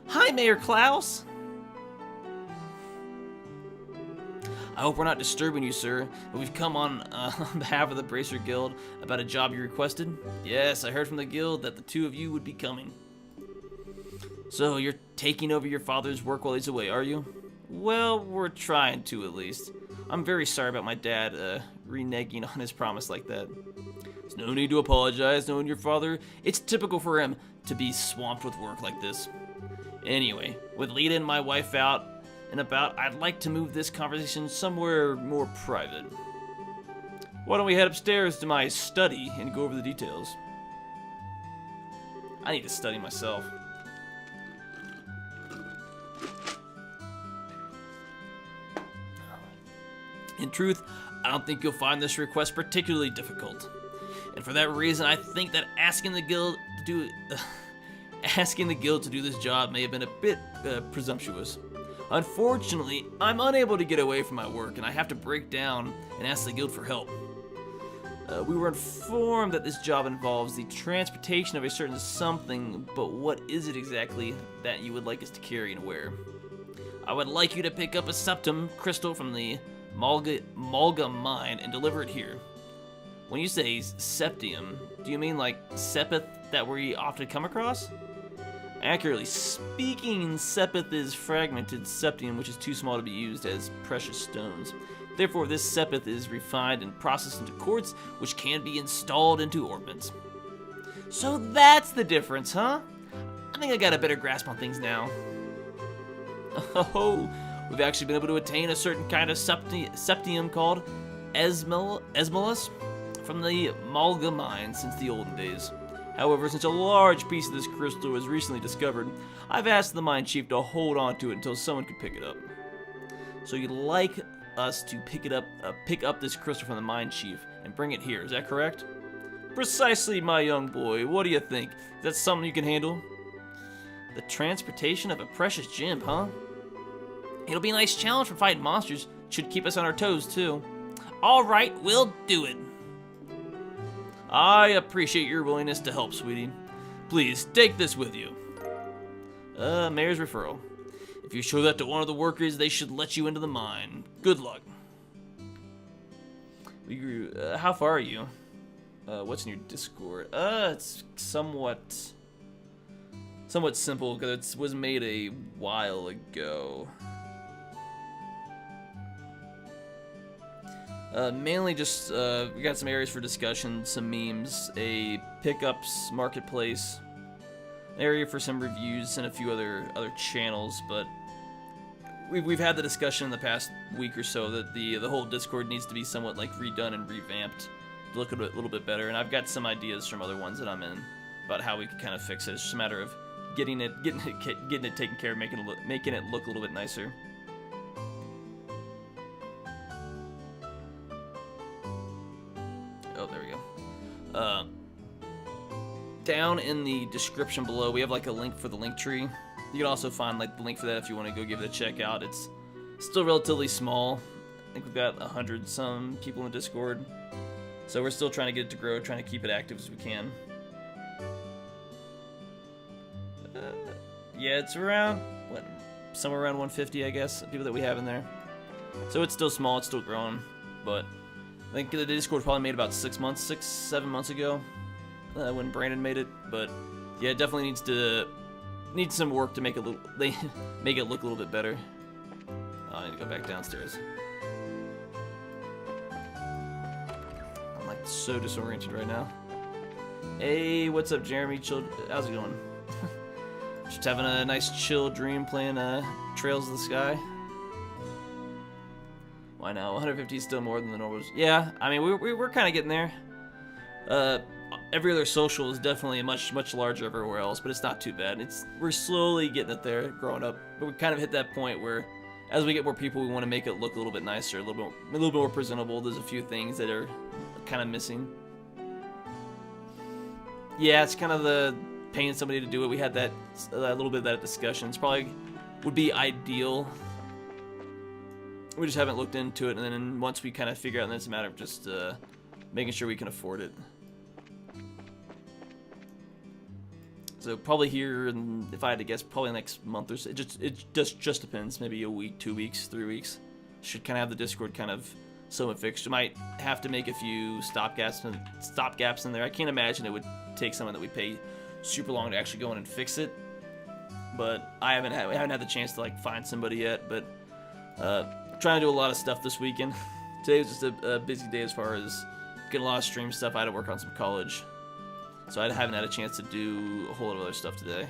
hi, Mayor Klaus. I hope we're not disturbing you, sir, but we've come on behalf of the Bracer Guild about a job you requested. Yes, I heard from the guild that the two of you would be coming. So, you're taking over your father's work while he's away, are you? Well, we're trying to, at least. I'm very sorry about my dad reneging on his promise like that. There's no need to apologize, knowing your father. It's typical for him to be swamped with work like this. Anyway, with Lita and my wife out and about, I'd like to move this conversation somewhere more private. Why don't we head upstairs to my study and go over the details? I need to study myself. In truth, I don't think you'll find this request particularly difficult. And for that reason, I think that asking the guild to do this job may have been a bit presumptuous. Unfortunately, I'm unable to get away from my work, and I have to break down and ask the guild for help. We were informed that this job involves the transportation of a certain something, but what is it exactly that you would like us to carry and where? I would like you to pick up a septum crystal from the Malga mine and deliver it here. When you say septium, do you mean like sepith that we often come across? Accurately speaking, sepith is fragmented septium, which is too small to be used as precious stones. Therefore, this sepith is refined and processed into quartz, which can be installed into orbits. So that's the difference, huh? I think I got a better grasp on things now. Oh, we've actually been able to attain a certain kind of septium called Esmolus from the Malga mine since the olden days. However, since a large piece of this crystal was recently discovered, I've asked the mine chief to hold on to it until someone could pick it up. So you'd like us to pick up this crystal from the mine chief and bring it here, is that correct? Precisely, my young boy. What do you think? Is that something you can handle? The transportation of a precious gem, huh? It'll be a nice challenge for fighting monsters. Should keep us on our toes, too. All right, we'll do it. I appreciate your willingness to help, sweetie. Please, take this with you. Mayor's referral. If you show that to one of the workers, they should let you into the mine. Good luck. How far are you? What's in your Discord? It's somewhat simple because it was made a while ago. Mainly just, we got some areas for discussion, some memes, a pickups marketplace, an area for some reviews, and a few other channels, but we've had the discussion in the past week or so that the whole Discord needs to be somewhat like redone and revamped to look a little bit better, and I've got some ideas from other ones that I'm in about how we could kind of fix it. It's just a matter of getting it taken care of, making it look a little bit nicer. Oh, there we go. Down in the description below, we have like a link for the Linktree. You can also find like the link for that if you want to go give it a check out. It's still relatively small. I think we've got 100 some people in Discord. So we're still trying to get it to grow, trying to keep it active as we can. Yeah, it's around, somewhere around 150, I guess, people that we have in there. So it's still small, it's still growing, but I think the Discord probably made about 6 months, 7 months ago. when Brandon made it, but yeah, it definitely needs some work to make it look make it look a little bit better. Oh, I need to go back downstairs. I'm like so disoriented right now. Hey, what's up, Jeremy? Chill. How's it going? Just having a nice chill dream playing Trails of the Sky. Why now? 150 is still more than the normals. Yeah, I mean we're kind of getting there. Every other social is definitely much larger everywhere else, but it's not too bad. We're slowly getting it there, growing up. But we kind of hit that point where, as we get more people, we want to make it look a little bit nicer, a little bit more presentable. There's a few things that are kind of missing. Yeah, it's kind of the paying somebody to do it. We had that a little bit of that discussion. It's probably would be ideal. We just haven't looked into it, and then once we kind of figure out, then it's a matter of just making sure we can afford it. So probably here, and if I had to guess, probably next month or so. It just depends. Maybe a week, 2 weeks, 3 weeks. Should kind of have the Discord kind of somewhat fixed. You might have to make a few stopgaps in there. I can't imagine it would take someone that we pay super long to actually go in and fix it. But I haven't had the chance to like find somebody yet. But trying to do a lot of stuff this weekend. Today was just a busy day as far as getting a lot of stream stuff. I had to work on some college, so I haven't had a chance to do a whole lot of other stuff today.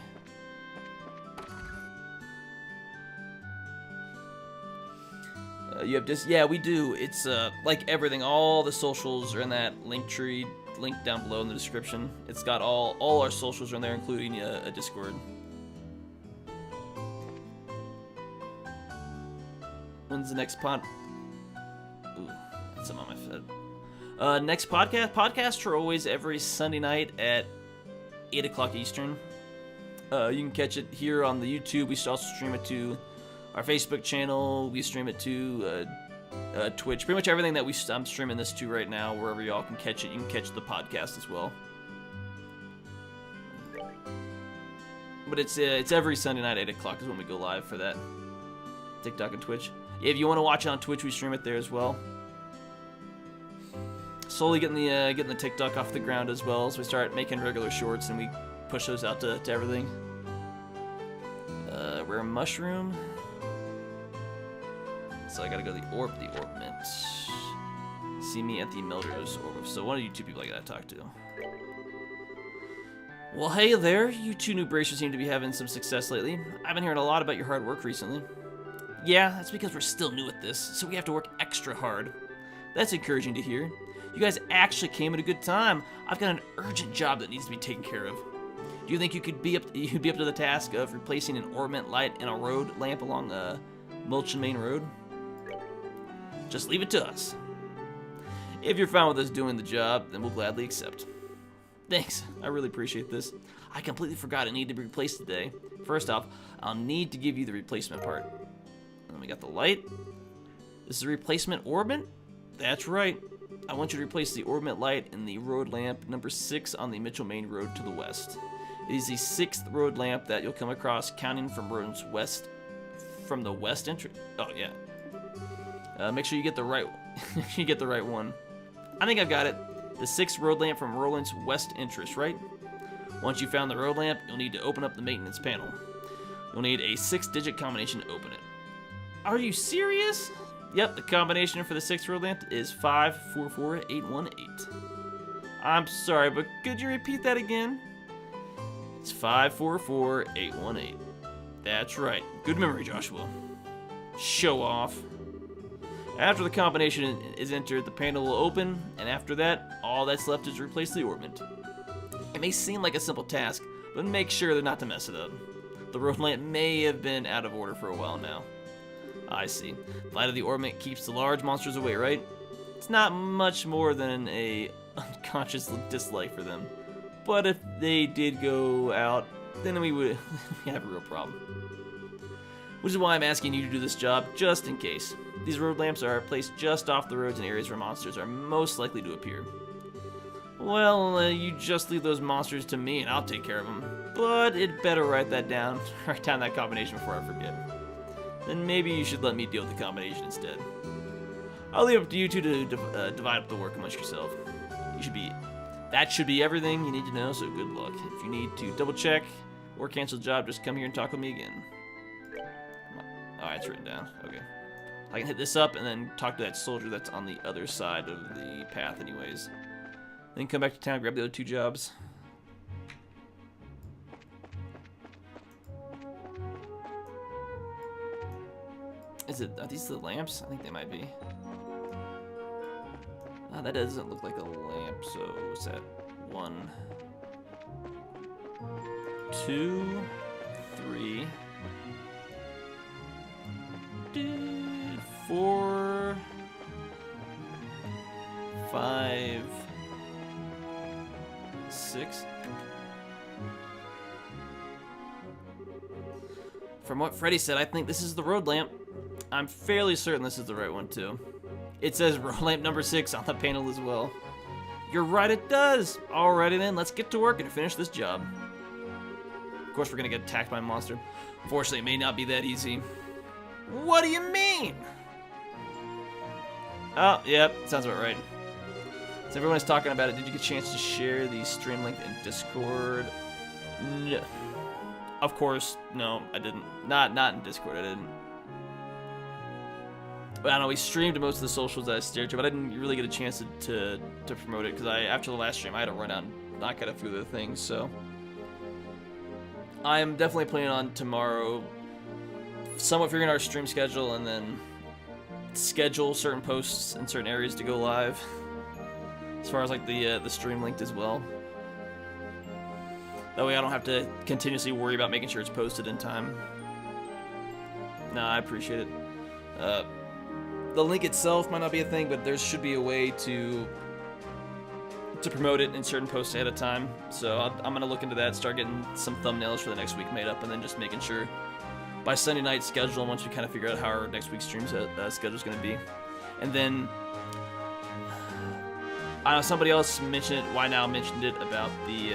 You have yeah, we do. It's like everything. All the socials are in that Linktree link down below in the description. It's got all our socials are in there, including a Discord. When's the next pod? Ooh, that's something on my feed. Next podcast. Podcasts are always every Sunday night at 8 o'clock Eastern. You can catch it here on the YouTube. We should also stream it to our Facebook channel. We stream it to Twitch. Pretty much everything that I'm streaming this to right now, wherever y'all can catch it, you can catch the podcast as well. But it's every Sunday night at 8 o'clock is when we go live for that. TikTok and Twitch. If you want to watch it on Twitch, we stream it there as well. Slowly getting the TikTok off the ground as well, so we start making regular shorts and we push those out to everything. Rare mushroom. So I gotta go to the orb mint. See me at the Melder's orb. So one of you two people I gotta talk to. Well, hey there, you two new bracers seem to be having some success lately. I've been hearing a lot about your hard work recently. Yeah, that's because we're still new at this, so we have to work extra hard. That's encouraging to hear. You guys actually came at a good time. I've got an urgent job that needs to be taken care of. Do you think you could be up to the task of replacing an ornament light in a road lamp along Mulchin Main Road? Just leave it to us. If you're fine with us doing the job, then we'll gladly accept. Thanks, I really appreciate this. I completely forgot it needed to be replaced today. First off, I'll need to give you the replacement part. And then we got the light. This is a replacement ornament? That's right. I want you to replace the ornament light in the road lamp number 6 on the Mitchell Main Road to the west. It is the 6th road lamp that you'll come across counting from roads west, from the west entrance. Oh yeah. Make sure you get the right one. I think I've got it. The 6th road lamp from Roland's west entrance, right? Once you've found the road lamp, you'll need to open up the maintenance panel. You'll need a 6-digit combination to open it. Are you serious? Yep, the combination for the 6th road lamp is 544818. I'm sorry, but could you repeat that again? It's 544818. That's right. Good memory, Joshua. Show off. After the combination is entered, the panel will open, and after that, all that's left is to replace the ornament. It may seem like a simple task, but make sure they're not to mess it up. The road lamp may have been out of order for a while now. I see. The light of the ornament keeps the large monsters away, right? It's not much more than a unconscious dislike for them. But if they did go out, then we would have a real problem. Which is why I'm asking you to do this job, just in case. These road lamps are placed just off the roads in areas where monsters are most likely to appear. Well, you just leave those monsters to me and I'll take care of them. But it better write that down. Write down that combination before I forget. Then maybe you should let me deal with the combination instead. I'll leave it up to you two to divide up the work amongst yourself. You should be that should be everything you need to know, so good luck. If you need to double check or cancel the job, just come here and talk with me again. Alright, it's written down. Okay. I can hit this up and then talk to that soldier that's on the other side of the path anyways. Then come back to town, grab the other 2 jobs. Are these the lamps? I think they might be. That doesn't look like a lamp, so what's that? 1, 2, 3, 4, 5, 6. From what Freddy said, I think this is the road lamp. I'm fairly certain this is the right one too. It says road lamp number 6 on the panel as well. You're right, it does. Alrighty then, let's get to work and finish this job. Of course, we're gonna get attacked by a monster. Fortunately, it may not be that easy. What do you mean? Oh, yep, sounds about right. So everyone is talking about it. Did you get a chance to share the stream link in Discord? No. Of course, no, I didn't. Not in Discord, I didn't. But I don't know, we streamed most of the socials that I steered to, but I didn't really get a chance to promote it, because after the last stream, I had to run out and knock out a few other things, so. I'm definitely planning on tomorrow, somewhat figuring out our stream schedule, and then schedule certain posts in certain areas to go live. As far as like the stream linked as well. That way I don't have to continuously worry about making sure it's posted in time. Nah, I appreciate it. The link itself might not be a thing, but there should be a way to promote it in certain posts ahead of time. So I'm gonna look into that, start getting some thumbnails for the next week made up, and then just making sure by Sunday night schedule, once we kind of figure out how our next week's stream schedule is gonna be. And then I know somebody else mentioned it. Why now mentioned it about the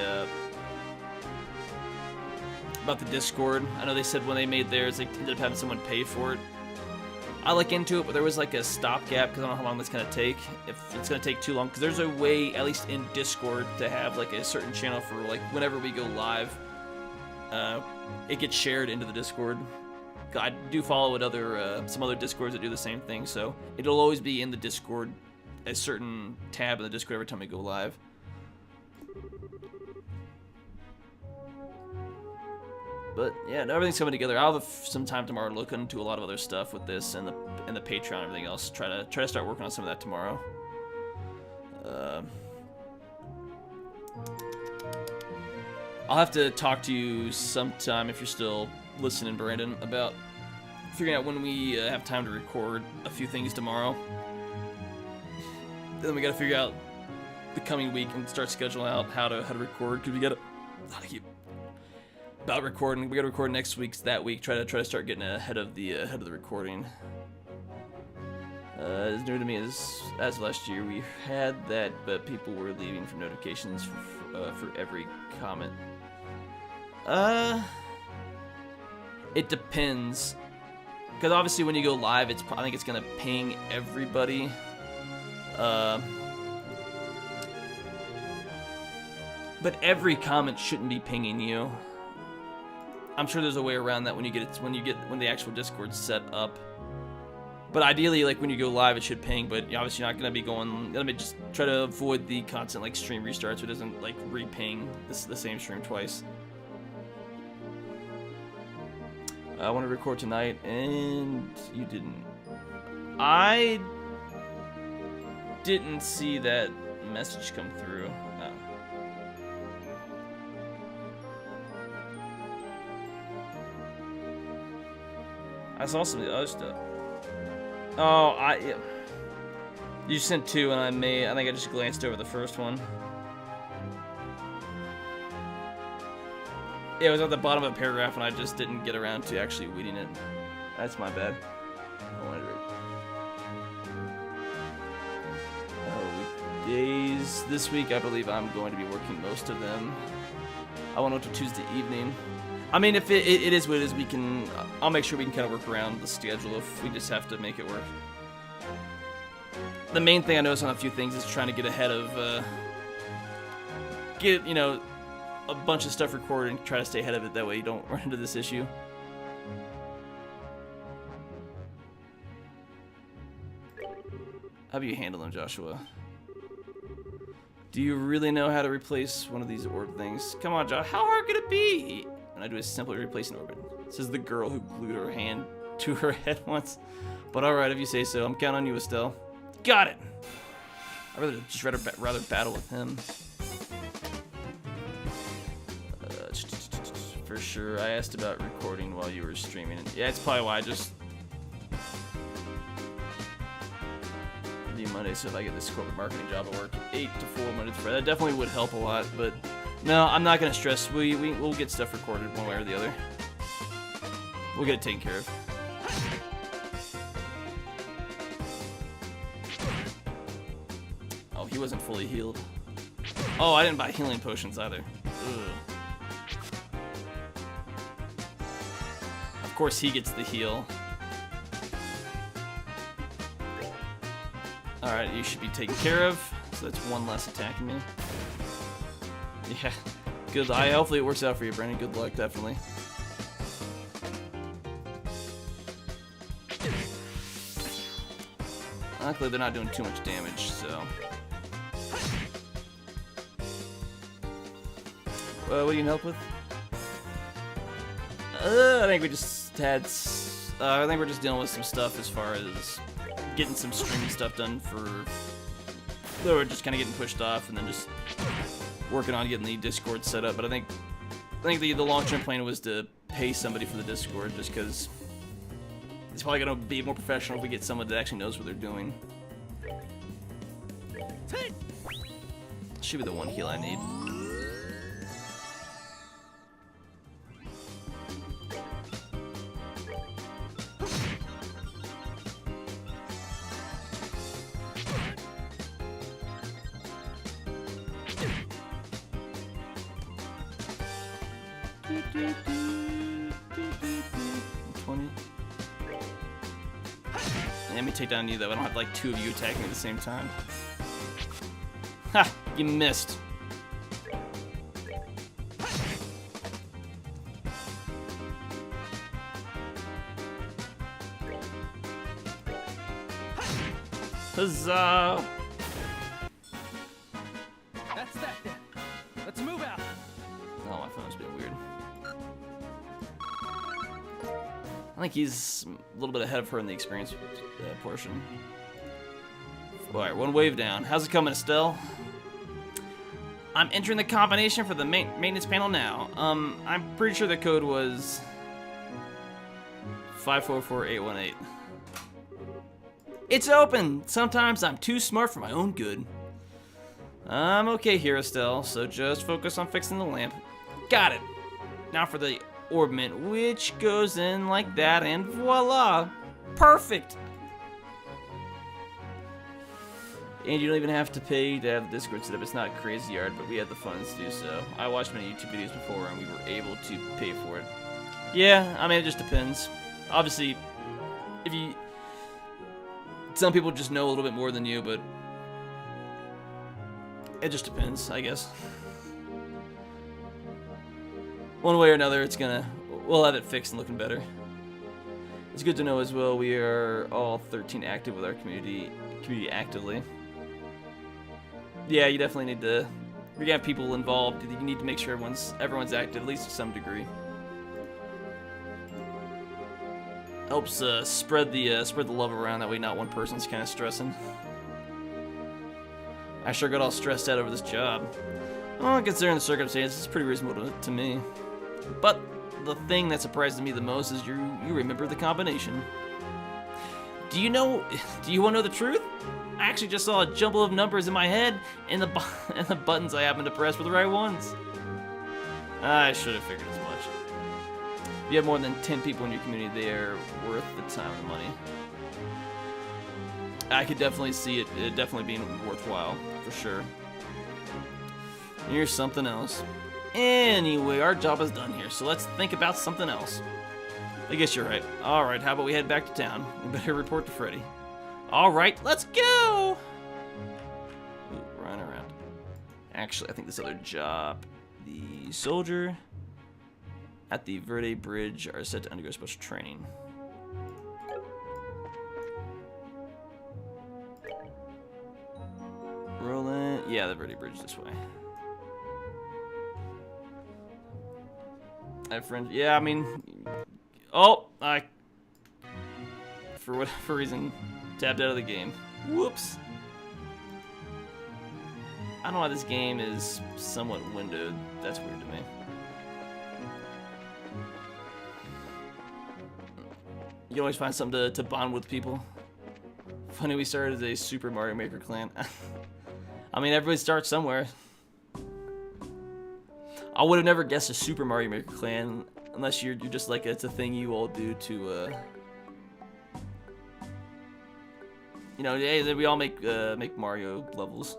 Discord. I know they said when they made theirs, they ended up having someone pay for it. I look into it, but there was like a stopgap because I don't know how long that's gonna take. If it's gonna take too long, because there's a way, at least in Discord, to have like a certain channel for like whenever we go live, it gets shared into the Discord. I do follow some other Discords that do the same thing, so it'll always be in the Discord, a certain tab in the Discord every time we go live. But yeah, everything's coming together. I'll have some time tomorrow to look into a lot of other stuff with this and the Patreon and everything else. Try to start working on some of that tomorrow. I'll have to talk to you sometime if you're still listening, Brandon, about figuring out when we have time to record a few things tomorrow. Then we got to figure out the coming week and start scheduling out how to record, because we got to about recording. We got to record next week's that week. Try to start getting ahead of the recording. As new to me as last year, we had that, but people were leaving for notifications for every comment. It depends, because obviously when you go live, I think it's gonna ping everybody. But every comment shouldn't be pinging you. I'm sure there's a way around that when the actual Discord's set up. But ideally, like when you go live, it should ping. But you're obviously not gonna be going. Let me just try to avoid the constant like stream restarts, so it doesn't like re-ping the same stream twice. I want to record tonight, and you didn't. I didn't see that message come through. No. I saw some of the other stuff. Oh, yeah. You sent two, and I think I just glanced over the first one. Yeah, it was at the bottom of a paragraph, and I just didn't get around to actually reading it. That's my bad. I wanted to read. Weekdays. This week, I believe I'm going to be working most of them. I went out to Tuesday evening. I mean, if it is what it is, I'll make sure we can kind of work around the schedule if we just have to make it work. The main thing I noticed on a few things is trying to get ahead of get, you know, a bunch of stuff recorded and try to stay ahead of it. That way you don't run into this issue. How do you handle them, Joshua? Do you really know how to replace one of these orb things? Come on, Josh. How hard could it be? And I do is simply replace an orbit. Says the girl who glued her hand to her head once. But alright, if you say so. I'm counting on you, Estelle. Got it! I'd rather battle with him. For sure. I asked about recording while you were streaming. Yeah, it's probably why I just... Monday, so if I get this corporate marketing job at work, 8 to 4 Monday to Friday, that definitely would help a lot. But no, I'm not gonna stress. We'll get stuff recorded one way or the other. We'll get it taken care of. Oh, he wasn't fully healed. Oh, I didn't buy healing potions either. Ugh. Of course, he gets the heal. Alright, you should be taken care of. So that's one less attacking me. Yeah. Good. Hopefully it works out for you, Brandon. Good luck, definitely. Luckily, they're not doing too much damage, so... what do you need help with? I think we just had... I think we're just dealing with some stuff as far as... getting some streaming stuff done for... So we're just kind of getting pushed off and then just working on getting the Discord set up. But I think the long-term plan was to pay somebody for the Discord just because it's probably going to be more professional if we get someone that actually knows what they're doing. Should be the one heal I need. Let me take down you though. I don't have like two of you attacking me at the same time. Ha! You missed. Huzzah! That's that then. Let's move out. Oh, my phone's being weird. I think he's a little bit ahead of her in the experience portion. Alright, one wave down. How's it coming, Estelle? I'm entering the combination for the maintenance panel now. I'm pretty sure the code was 544818. It's open! Sometimes I'm too smart for my own good. I'm okay here, Estelle, so just focus on fixing the lamp. Got it! Now for the orbment, which goes in like that, and voila! Perfect! And you don't even have to pay to have the Discord set up. It's not crazy hard, but we had the funds to do so. I watched many YouTube videos before, and we were able to pay for it. Yeah, I mean, it just depends. Obviously, if you... Some people just know a little bit more than you, but... It just depends, I guess. One way or another, it's gonna... We'll have it fixed and looking better. It's good to know as well, we are all 13 active with our community actively. Yeah, you definitely need to... If you have people involved, you need to make sure everyone's active, at least to some degree. Helps spread the love around, that way not one person's kind of stressing. I sure got all stressed out over this job. Well, considering the circumstances, it's pretty reasonable to me. But the thing that surprises me the most is you remember the combination. Do you want to know the truth? I actually just saw a jumble of numbers in my head, and the buttons I happened to press were the right ones. I should have figured as much. If you have more than 10 people in your community, they are worth the time and the money. I could definitely see it definitely being worthwhile, for sure. Here's something else. Anyway, our job is done here, so let's think about something else. I guess you're right. Alright, how about we head back to town? We better report to Freddy. Alright, let's go! Ooh, run around. Actually, I think this other job, the soldier at the Verde Bridge are set to undergo special training. Rolling, yeah, the Verde Bridge this way. I have friends, yeah, I mean, oh, I, for whatever reason, tapped out of the game. Whoops. I don't know why this game is somewhat windowed. That's weird to me. You can always find something to bond with people. Funny we started as a Super Mario Maker clan. I mean, everybody starts somewhere. I would have never guessed a Super Mario Maker clan unless you're just like, it's a thing you all do to, you know, hey, we all make Mario levels.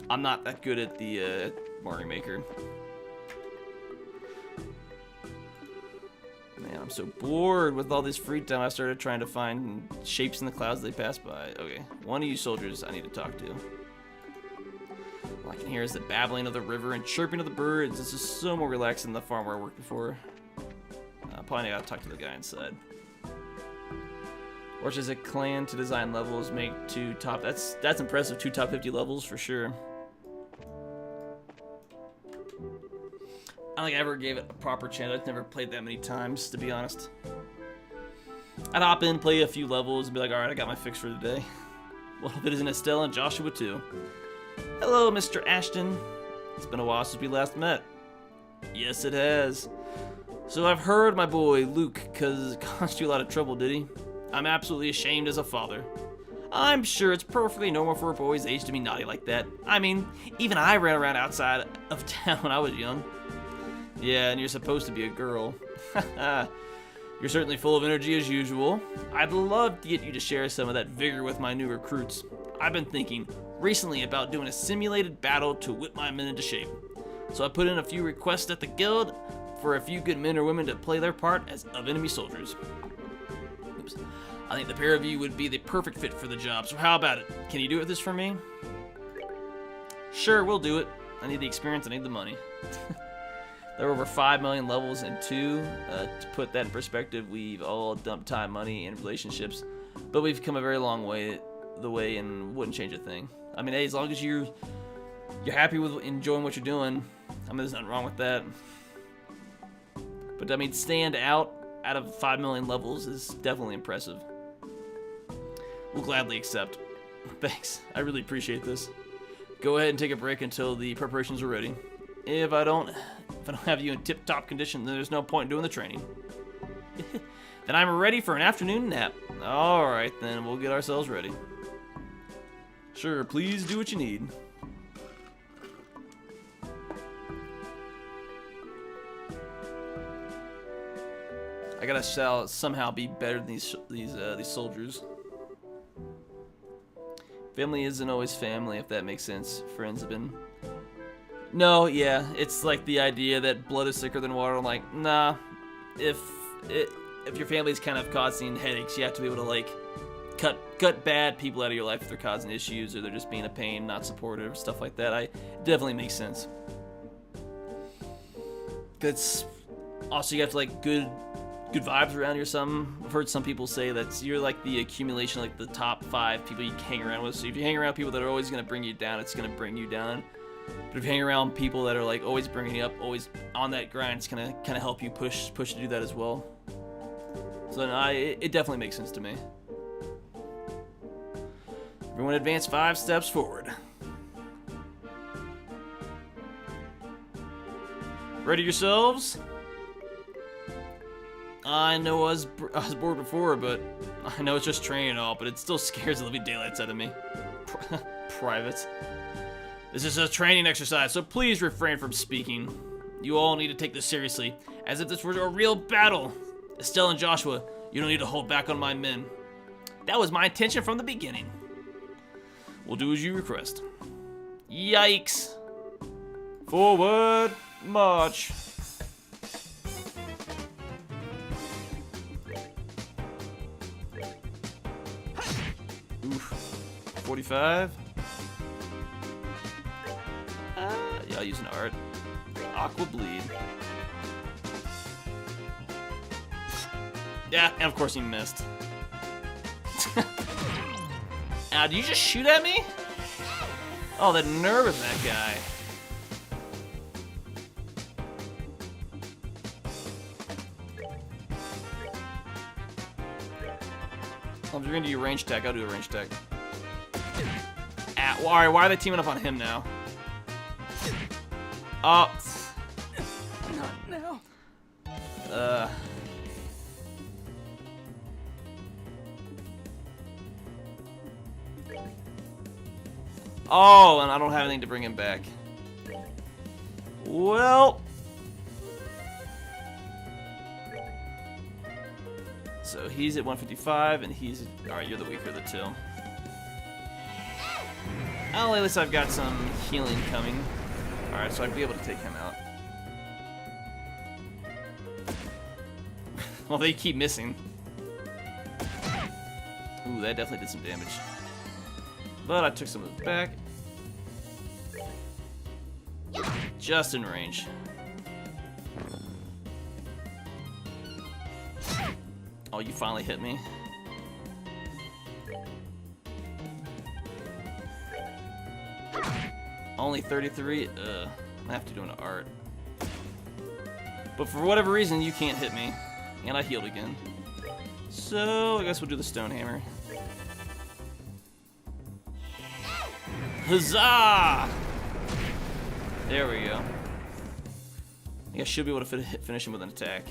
I'm not that good at the Mario Maker. Man, I'm so bored with all this free time. I started trying to find shapes in the clouds they pass by. Okay, one of you soldiers I need to talk to. All I can hear is the babbling of the river and chirping of the birds. This is so more relaxing than the farm where I worked before. Probably gotta talk to the guy inside. Or as a clan to design levels, make 2 top. That's impressive. 2 top 50 levels for sure. I don't think I ever gave it a proper chance. I've never played that many times, to be honest. I'd hop in, play a few levels, and be like, alright, I got my fix for today. Well, if it isn't Estelle and Joshua too. Hello, Mr. Ashton. It's been a while since we last met. Yes, it has. So I've heard my boy, Luke, caused you a lot of trouble, did he? I'm absolutely ashamed as a father. I'm sure it's perfectly normal for a boy's age to be naughty like that. I mean, even I ran around outside of town when I was young. Yeah, and you're supposed to be a girl. You're certainly full of energy as usual. I'd love to get you to share some of that vigor with my new recruits. I've been thinking recently about doing a simulated battle to whip my men into shape. So I put in a few requests at the guild for a few good men or women to play their part as of enemy soldiers. Oops. I think the pair of you would be the perfect fit for the job, so how about it? Can you do this for me? Sure, we'll do it. I need the experience, I need the money. There are over 5 million levels in 2. To put that in perspective, we've all dumped time, money, and relationships, but we've come a very long way, and wouldn't change a thing. I mean, hey, as long as you're happy with enjoying what you're doing, I mean, there's nothing wrong with that. But I mean, stand out of 5 million levels is definitely impressive. We'll gladly accept. Thanks, I really appreciate this. Go ahead and take a break until the preparations are ready. If I don't have you in tip-top condition, then there's no point in doing the training. Then I'm ready for an afternoon nap. Alright, then we'll get ourselves ready. Sure, please do what you need. I gotta somehow be better than these soldiers. Family isn't always family, if that makes sense. Friends have been... No, yeah, it's like the idea that blood is thicker than water. I'm like, nah. If your family's kind of causing headaches, you have to be able to like cut bad people out of your life if they're causing issues or they're just being a pain, not supportive, stuff like that. Definitely makes sense. That's also, you have to like good vibes around you or something. I've heard some people say that you're like the accumulation, like the top 5 people you can hang around with. So if you hang around people that are always going to bring you down, it's going to bring you down. But if you hang around people that are like always bringing you up, always on that grind, it's gonna kind of help you push to do that as well. So it definitely makes sense to me. Everyone advance 5 steps forward. Ready yourselves? I know I was bored before, but I know it's just training and all, but it still scares the living daylights out of me. Privates. This is a training exercise, so please refrain from speaking. You all need to take this seriously, as if this were a real battle. Estelle and Joshua, you don't need to hold back on my men. That was my intention from the beginning. We'll do as you request. Yikes. Forward march. Oof. 45. I'll use an art. Aqua Bleed. Yeah, and of course he missed. Now, did you just shoot at me? Oh, the nerve of that guy. Well, if you're gonna do your range attack, I'll do a range attack. Ah, well, alright, why are they teaming up on him now? Oh. Not now. Oh, and I don't have anything to bring him back. Well. So he's at 155, and he's... Alright, you're the weaker of the two. Oh, at least I've got some healing coming. Alright, so I'd be able to take him out. Well, they keep missing. Ooh, that definitely did some damage. But I took some of it back. Just in range. Oh, you finally hit me. Only 33? I have to do an art. But for whatever reason, you can't hit me. And I healed again. So, I guess we'll do the stone hammer. Huzzah! There we go. I think I should be able to finish him with an attack.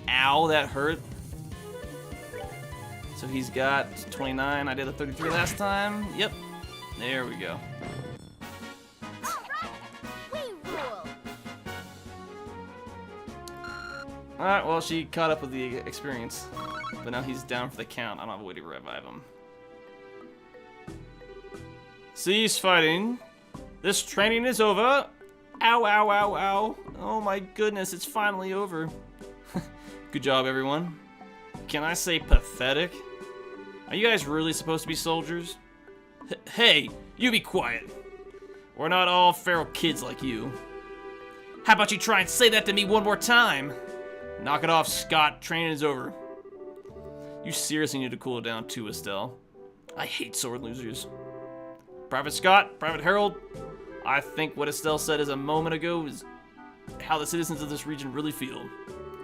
Ow, that hurt. So he's got 29. I did a 33 last time. Yep. There we go. We rule. Alright, well, she caught up with the experience. But now he's down for the count. I don't have a way to revive him. Cease fighting. This training is over. Ow, ow, ow, ow. Oh my goodness, it's finally over. Good job, everyone. Can I say pathetic? Are you guys really supposed to be soldiers? Hey, you be quiet. We're not all feral kids like you. How about you try and say that to me one more time? Knock it off, Scott. Training is over. You seriously need to cool it down too, Estelle. I hate sword losers. Private Scott, Private Harold, I think what Estelle said a moment ago is how the citizens of this region really feel.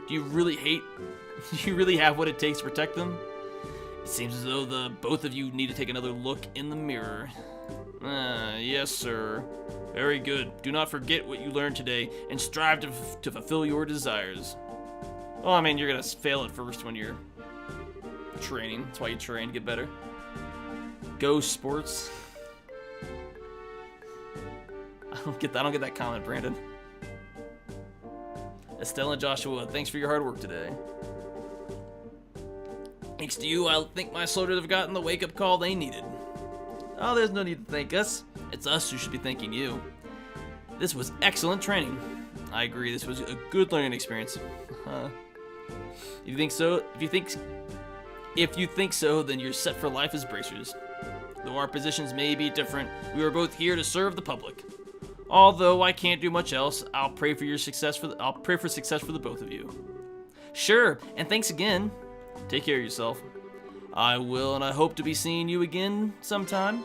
Do you really hate? Do you really have what it takes to protect them? It seems as though the both of you need to take another look in the mirror. Yes, sir. Very good. Do not forget what you learned today and strive to fulfill your desires. Well, I mean, you're gonna fail at first when you're training. That's why you train to get better. Go sports. I don't get that comment, Brandon. Estelle and Joshua, thanks for your hard work today. Thanks to you, I think my soldiers have gotten the wake-up call they needed. Oh, there's no need to thank us. It's us who should be thanking you. This was excellent training. I agree, this was a good learning experience. If you think so, then you're set for life as bracers. Though our positions may be different, we are both here to serve the public. Although I can't do much else, I'll pray for success for the both of you. Sure, and thanks again. Take care of yourself. I will, and I hope to be seeing you again sometime.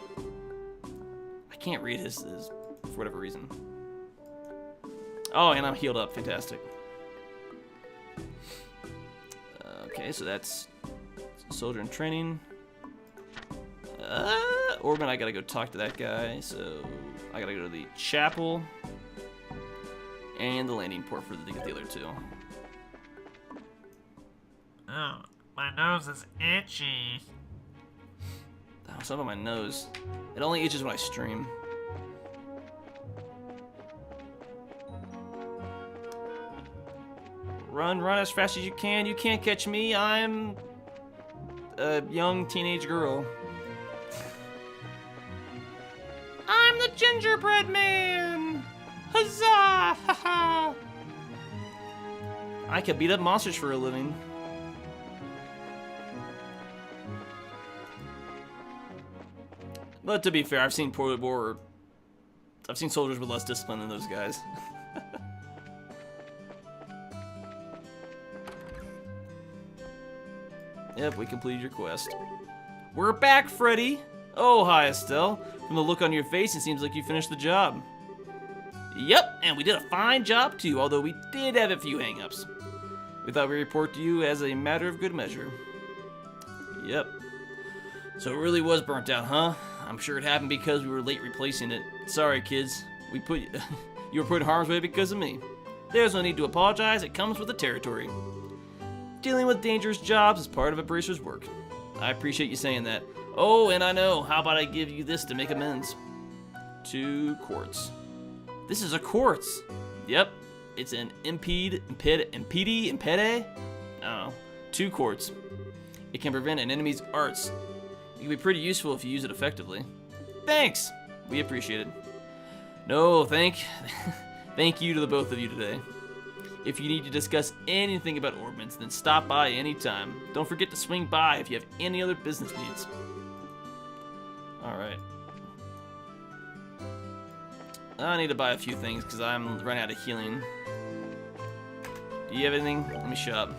I can't read his for whatever reason. Oh, and I'm healed up. Fantastic. Okay, so that's soldier in training. Orban, I gotta go talk to that guy, so I gotta go to the chapel and the landing port to get the other two. Oh, my nose is itchy. Oh, something on my nose. It only itches when I stream. Run as fast as you can. You can't catch me. I'm a young teenage girl. I'm the gingerbread man! Huzzah! Ha ha! I can beat up monsters for a living. But to be fair, I've seen Toilet Boar I've seen soldiers with less discipline than those guys. Yep, we completed your quest. We're back, Freddy! Oh, hi, Estelle. From the look on your face, it seems like you finished the job. Yep, and we did a fine job too, although we did have a few hang-ups. We thought we'd report to you as a matter of good measure. Yep. So it really was burnt out, huh? I'm sure it happened because we were late replacing it. Sorry, kids. We put you were put in harm's way because of me. There's no need to apologize. It comes with the territory. Dealing with dangerous jobs is part of a bracer's work. I appreciate you saying that. Oh, and I know. How about I give you this to make amends? 2 quartz. This is a quartz. Yep. It's an impede. I don't know. 2 quartz. It can prevent an enemy's arts. It can be pretty useful if you use it effectively. Thanks! We appreciate it. No, thank you to the both of you today. If you need to discuss anything about orbments, then stop by anytime. Don't forget to swing by if you have any other business needs. Alright. I need to buy a few things because I'm running out of healing. Do you have anything? Let me shop.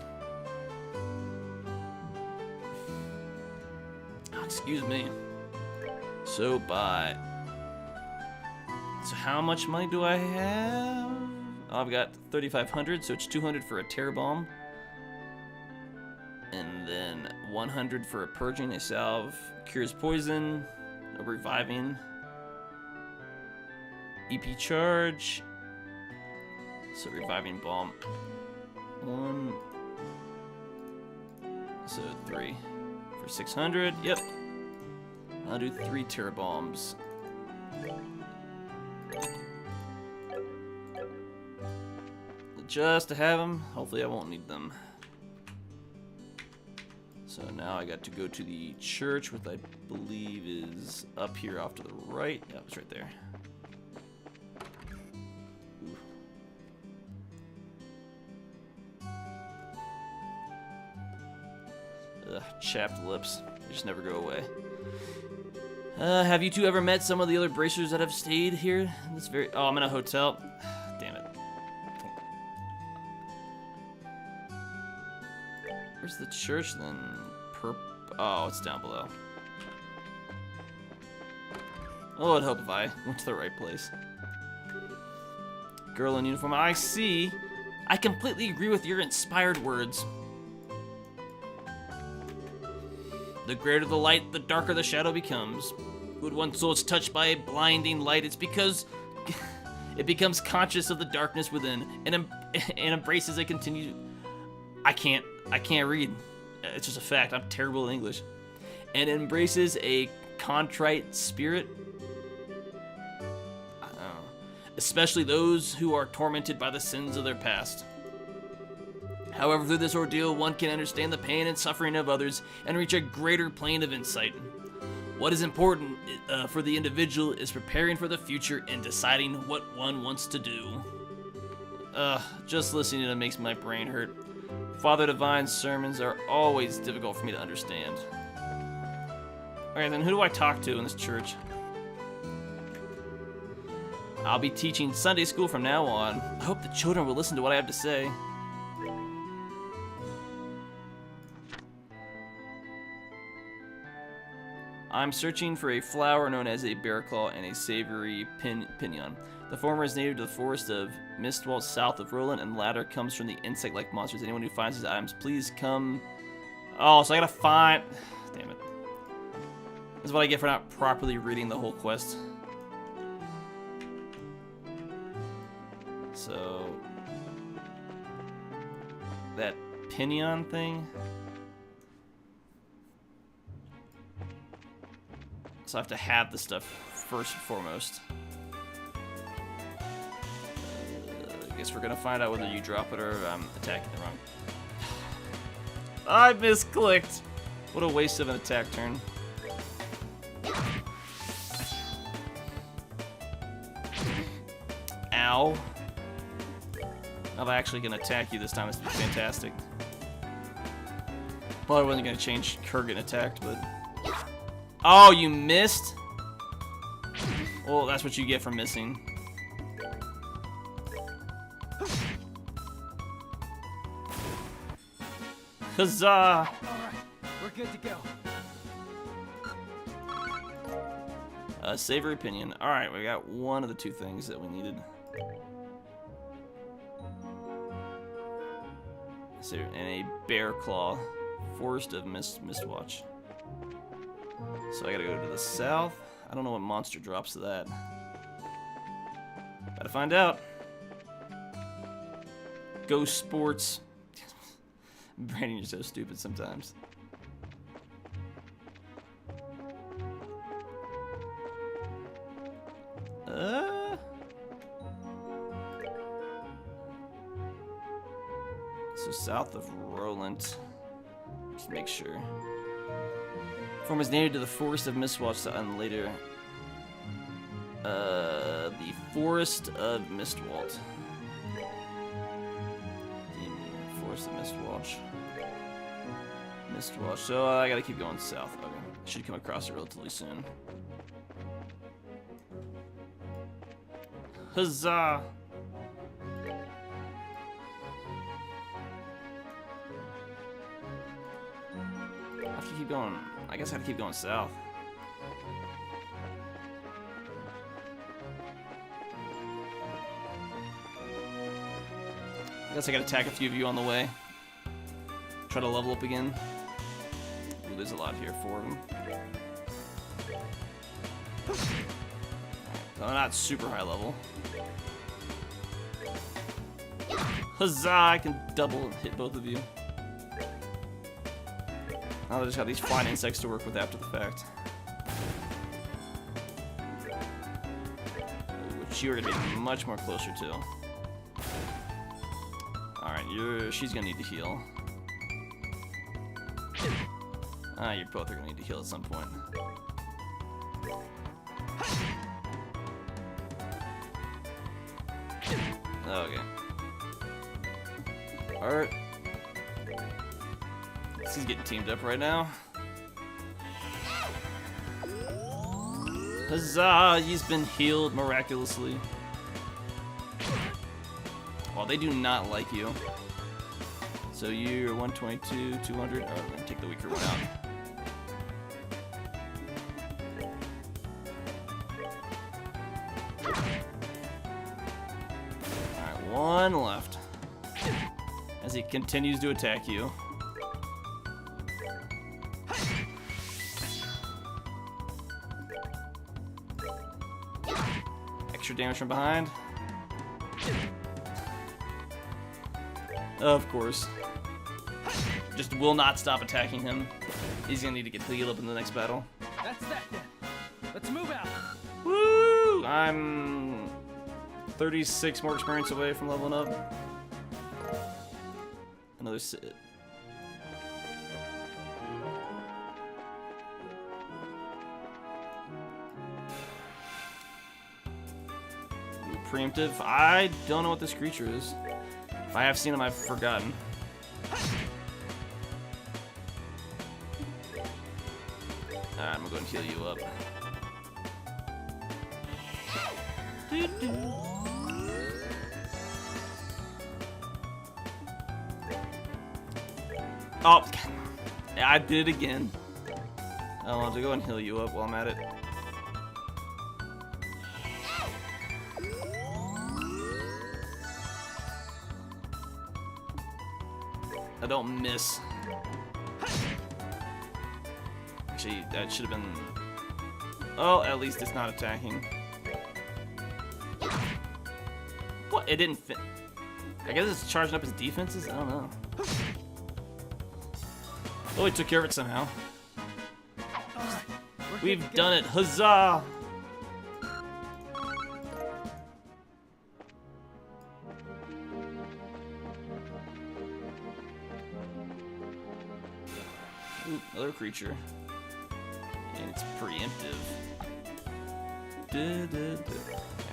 Oh, excuse me. So buy. So how much money do I have? Oh, I've got 3,500, so it's 200 for a terror bomb. And then 100 for a purging, a salve, cures poison, a reviving, EP charge, so reviving bomb. 1, so 3 for 600. Yep. I'll do 3 terror bombs. Just to have them. Hopefully I won't need them. So now I got to go to the church, which I believe is up here off to the right. Yeah, it's right there. Ugh, chapped lips. They just never go away. Have you two ever met some of the other bracers that have stayed here? Oh, I'm in a hotel. Damn it. Where's the church then? Oh, it's down below. Oh, I'd hope if I went to the right place. Girl in uniform. I see. I completely agree with your inspired words. The greater the light, the darker the shadow becomes. When one soul is touched by a blinding light, it's because it becomes conscious of the darkness within and embraces a continued. I can't read. It's just a fact. I'm terrible at English. And embraces a contrite spirit. I don't know. Especially those who are tormented by the sins of their past. However, through this ordeal, one can understand the pain and suffering of others and reach a greater plane of insight. What is important for the individual is preparing for the future and deciding what one wants to do. Just listening to it makes my brain hurt. Father Divine's sermons are always difficult for me to understand. Alright, then who do I talk to in this church? I'll be teaching Sunday school from now on. I hope the children will listen to what I have to say. I'm searching for a flower known as a bear claw and a savory pinion. The former is native to the forest of Mistwall south of Roland, and the latter comes from the insect-like monsters. Anyone who finds these items, please come. Oh, so I gotta find. Damn it. This is what I get for not properly reading the whole quest. So. That pinion thing. So I have to have the stuff first and foremost. I guess we're gonna find out whether you drop it or I'm attacking the wrong. I misclicked. What a waste of an attack turn. Ow. I'm actually gonna attack you this time. This would be fantastic. Well, I wasn't gonna change Kerr getting attacked, but. Oh, you missed? Well, that's what you get for missing. Huzzah! Alright, we're good to go. Savory opinion. Alright, we got one of the two things that we needed. And a bear claw. Forest of Mistwatch. So I gotta go to the south. I don't know what monster drops to that. Gotta find out. Ghost Sports. Brandon, you're so stupid sometimes. So south of Roland. Just make sure. Form is native to the Forest of Mistwatch and later. The Forest of Mistwalt. Forest of Mistwatch. Mistwatch. So I gotta keep going south. Okay. Should come across it relatively soon. Huzzah! I have to keep going. I guess I have to keep going south. I guess I gotta attack a few of you on the way. Try to level up again. Ooh, there's a lot here for them. Well, not super high level. Huzzah! I can double hit both of you. Now I just got these flying insects to work with after the fact. Which you're gonna be much more closer to. Alright, she's gonna need to heal. You both are gonna need to heal at some point. Okay. Alright. He's getting teamed up right now. Huzzah! He's been healed miraculously. Well, they do not like you. So you're 122, 200. Oh, we're gonna take the weaker one out. Alright, one left. As he continues to attack you. Extra damage from behind. Of course. Just will not stop attacking him. He's gonna need to get healed up in the next battle. That's that then. Let's move out. Woo! I'm 36 more experience away from leveling up. Another sit. Preemptive. I don't know what this creature is. If I have seen him, I've forgotten. Alright, I'm gonna go and heal you up. Oh, yeah, I did it again. I'll have to go and heal you up while I'm at it. I don't miss. Actually, that should have been... Oh, at least it's not attacking. What? It didn't fit. I guess it's charging up his defenses? I don't know. Oh, we took care of it somehow. Alright, We've done it. Huzzah! Ooh, another creature. And it's preemptive.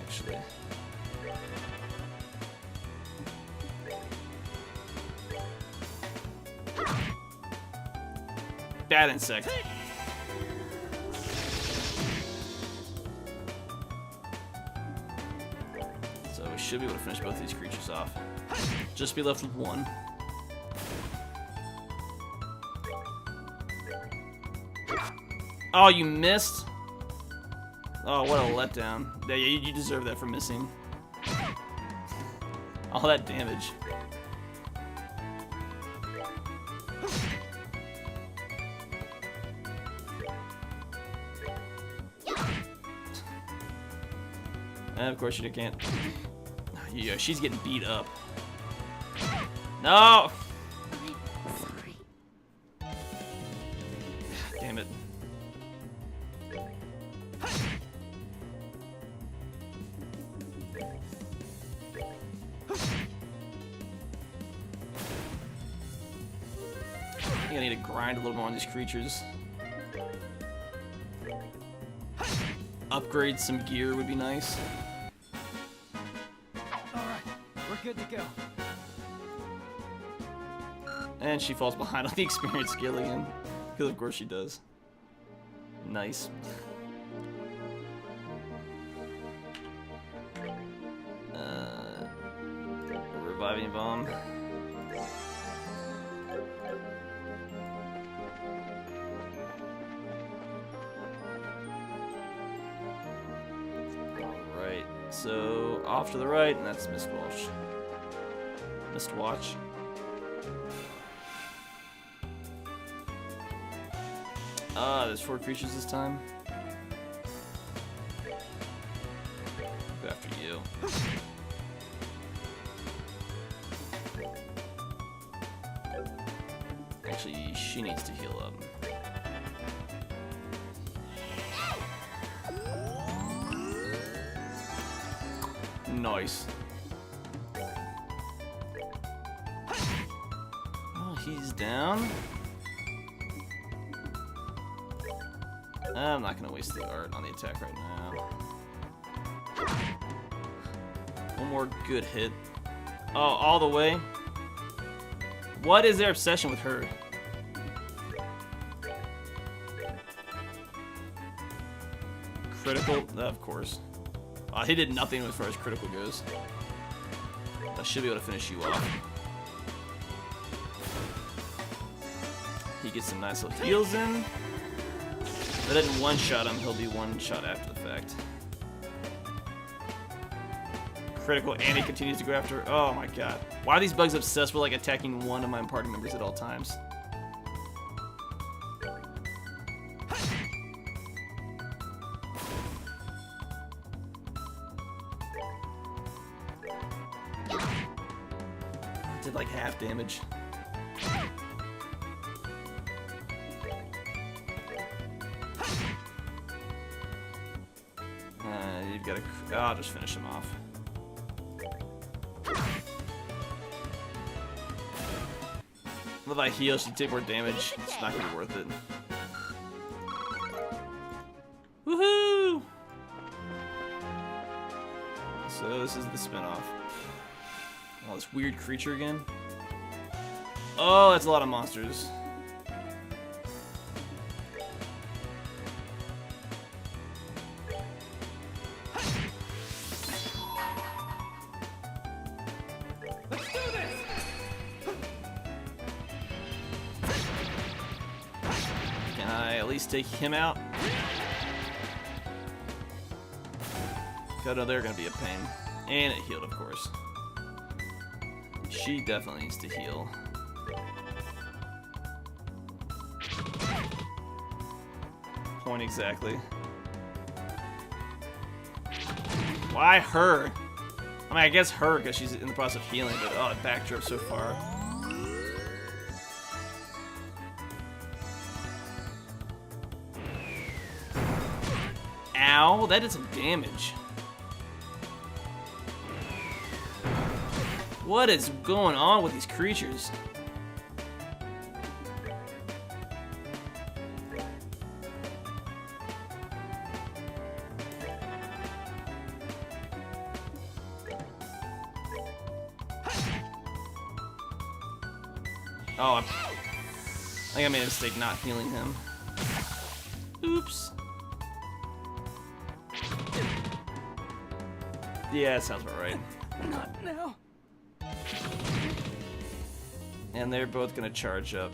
Actually. Bad insect. should be able to finish both these creatures off. Just be left with one. Oh, you missed? Oh, what a letdown. Yeah, you deserve that for missing. All that damage. And of course you can't. Yeah, she's getting beat up. No! Sorry. Damn it. I think I need to grind a little more on these creatures. Upgrade some gear would be nice. Alright, we're good to go. And she falls behind on the experience skill again. Because of course she does. Nice. Reviving bomb. Alright, so off to the right, and that's Mistwatch. Mistwatch. There's 4 creatures this time. Go after you. Actually, she needs to heal up. Nice. Oh, he's down. I'm not gonna waste the art on the attack right now. One more good hit. Oh, all the way? What is their obsession with her? Critical? Of course. He did nothing as far as critical goes. I should be able to finish you off. He gets some nice little heals in. If I didn't one-shot him, he'll be one-shot after the fact. Critical, and he continues to go after. Oh my god. Why are these bugs obsessed with like attacking one of my party members at all times? Did like half damage. You've got to. I'll just finish him off. If I heal, she'd take more damage. It's not gonna be worth it. Woohoo! So this is the spinoff. Oh, this weird creature again. Oh, that's a lot of monsters. Can I at least take him out? God, no, they're gonna be a pain. And it healed, of course. She definitely needs to heal. Point exactly. Why her? I mean, I guess her because she's in the process of healing, but oh, it backed her up so far. Ow, that did some damage. What is going on with these creatures? Oh, I think I made a mistake not healing him. Oops. Yeah, that sounds about right. Not now. And they're both gonna charge up.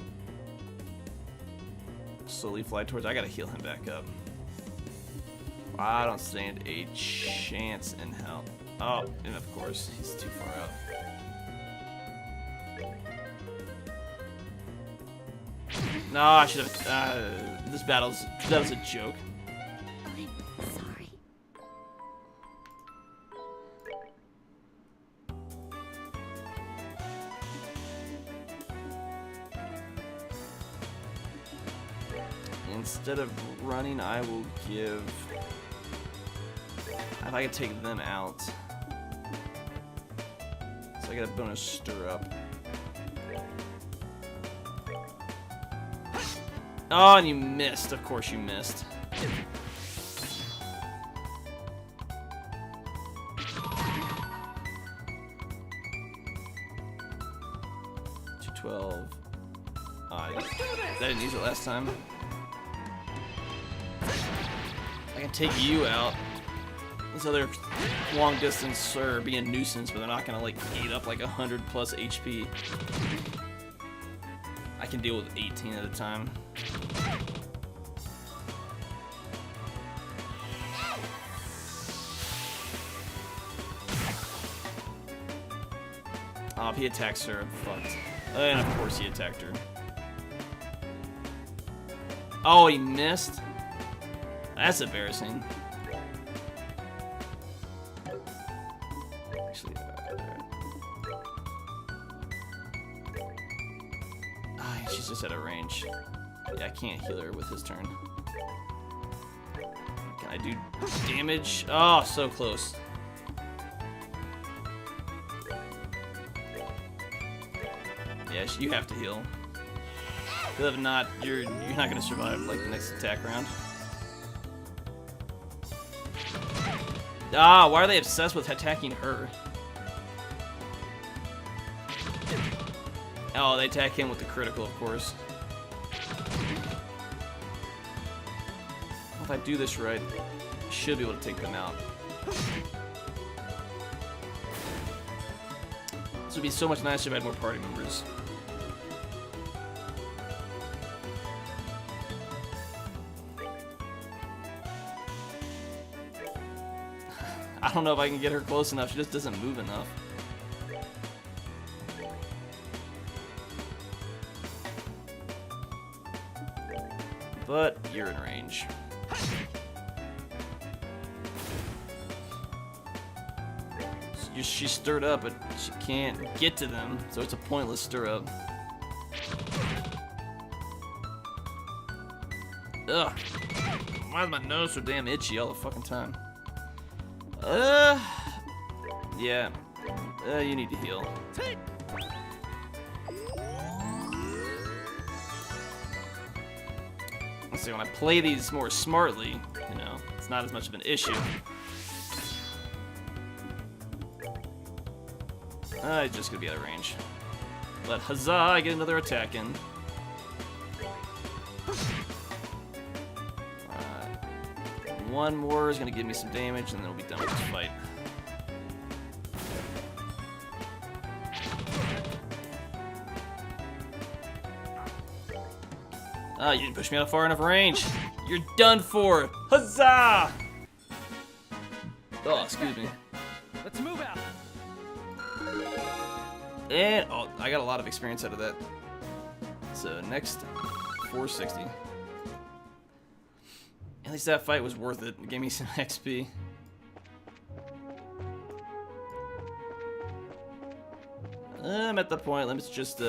Slowly fly towards. I gotta heal him back up. I don't stand a chance in hell. Oh, and of course, he's too far out. No, I should have. That was a joke. I'm sorry. Instead of running, I will give. If I could take them out. So I get a bonus stir up. Oh, and you missed. Of course you missed. $212. I didn't use it last time. I can take you out. This other long distance are being a nuisance, but they're not gonna like eat up like 100 plus HP. I can deal with 18 at a time. Oh, if he attacks her, I'm fucked. And of course he attacked her. Oh, he missed? That's embarrassing. Actually, she's just out of range. Yeah, I can't heal her with his turn. Can I do damage? Oh, so close. Yeah, you have to heal. Because if not, you're not gonna survive like the next attack round. Ah, why are they obsessed with attacking her? Oh, they attack him with the critical, of course. If I do this right, I should be able to take them out. This would be so much nicer if I had more party members. I don't know if I can get her close enough. She just doesn't move enough. But you're in range. She stirred up, but she can't get to them, so it's a pointless stir up. Ugh. Why is my nose so damn itchy all the fucking time? Yeah. You need to heal. Let's see, when I play these more smartly, you know, it's not as much of an issue. He's just gonna be out of range. But huzzah, I get another attack in. One more is gonna give me some damage, and then we'll be done with this fight. Ah, you didn't push me out far enough range. You're done for. Huzzah! Oh, excuse me. Let's move out. And oh, I got a lot of experience out of that. So next, 460. At least that fight was worth it. It gave me some XP. I'm at the point. Let me just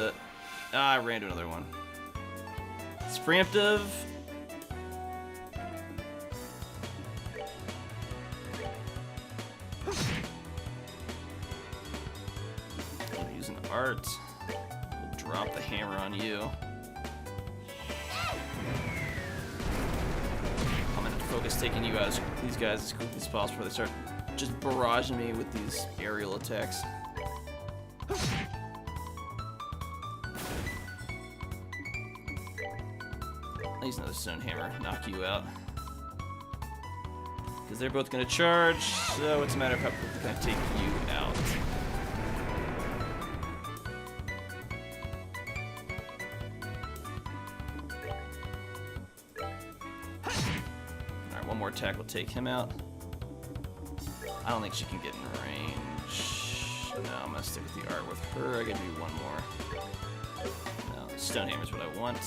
I ran to another one. It's preemptive. I'm using art. We'll drop the hammer on you. I'm gonna focus taking you out as these guys as quickly as possible before they start just barraging me with these aerial attacks. I'll use another stone hammer, knock you out. Because they're both gonna charge, so it's a matter of how quickly can I take you out. more attack will take him out. I don't think she can get in range. No, I'm gonna stick with the art with her. I gotta do one more. No, Stonehammer's what I want.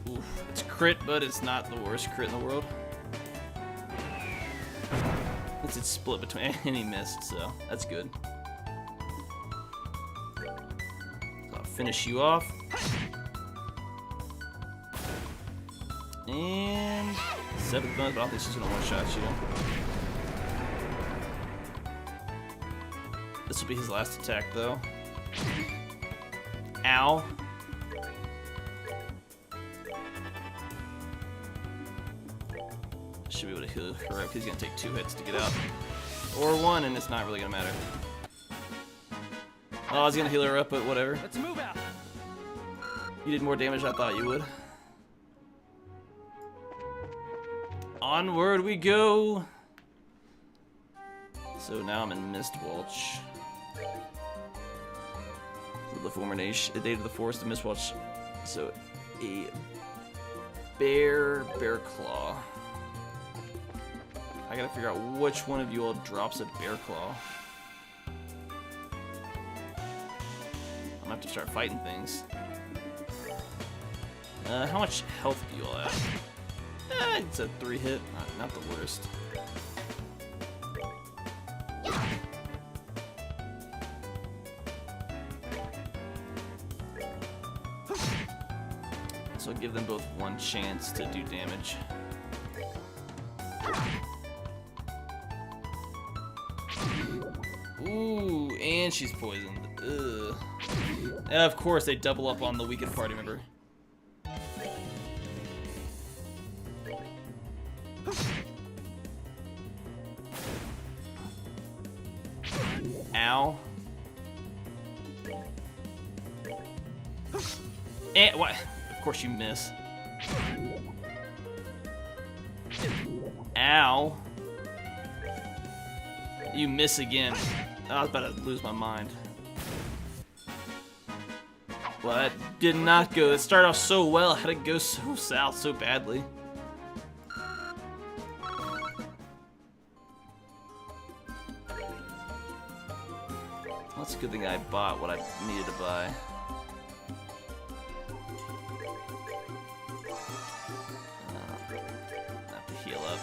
Oof, it's crit, but it's not the worst crit in the world. It's split between, and he missed, so that's good. So I'll finish you off. And 7th bonus, but I don't think she's gonna one-shot you. This will be his last attack, though. Ow. Should be able to heal her up because he's gonna take 2 hits to get out. Or 1, and it's not really gonna matter. Oh, I was gonna heal her up, but whatever. Let's move out. You did more damage than I thought you would. Onward we go! So now I'm in Mistwatch. The formation, a Day to the Forest, the Mistwatch. So a bear claw. I gotta figure out which one of you all drops a bear claw. I'm gonna have to start fighting things. How much health do you all have? It's a 3 hit, not the worst. So I'll give them both 1 chance to do damage. Ooh, and she's poisoned. Ugh. And of course, they double up on the weakened party member. Ow. And what? Of course you miss. Ow. You miss again. I was about to lose my mind. Well, that did not go. It started off so well. How did it go so south so badly? Well, it's a good thing I bought what I needed to buy. I have to heal up.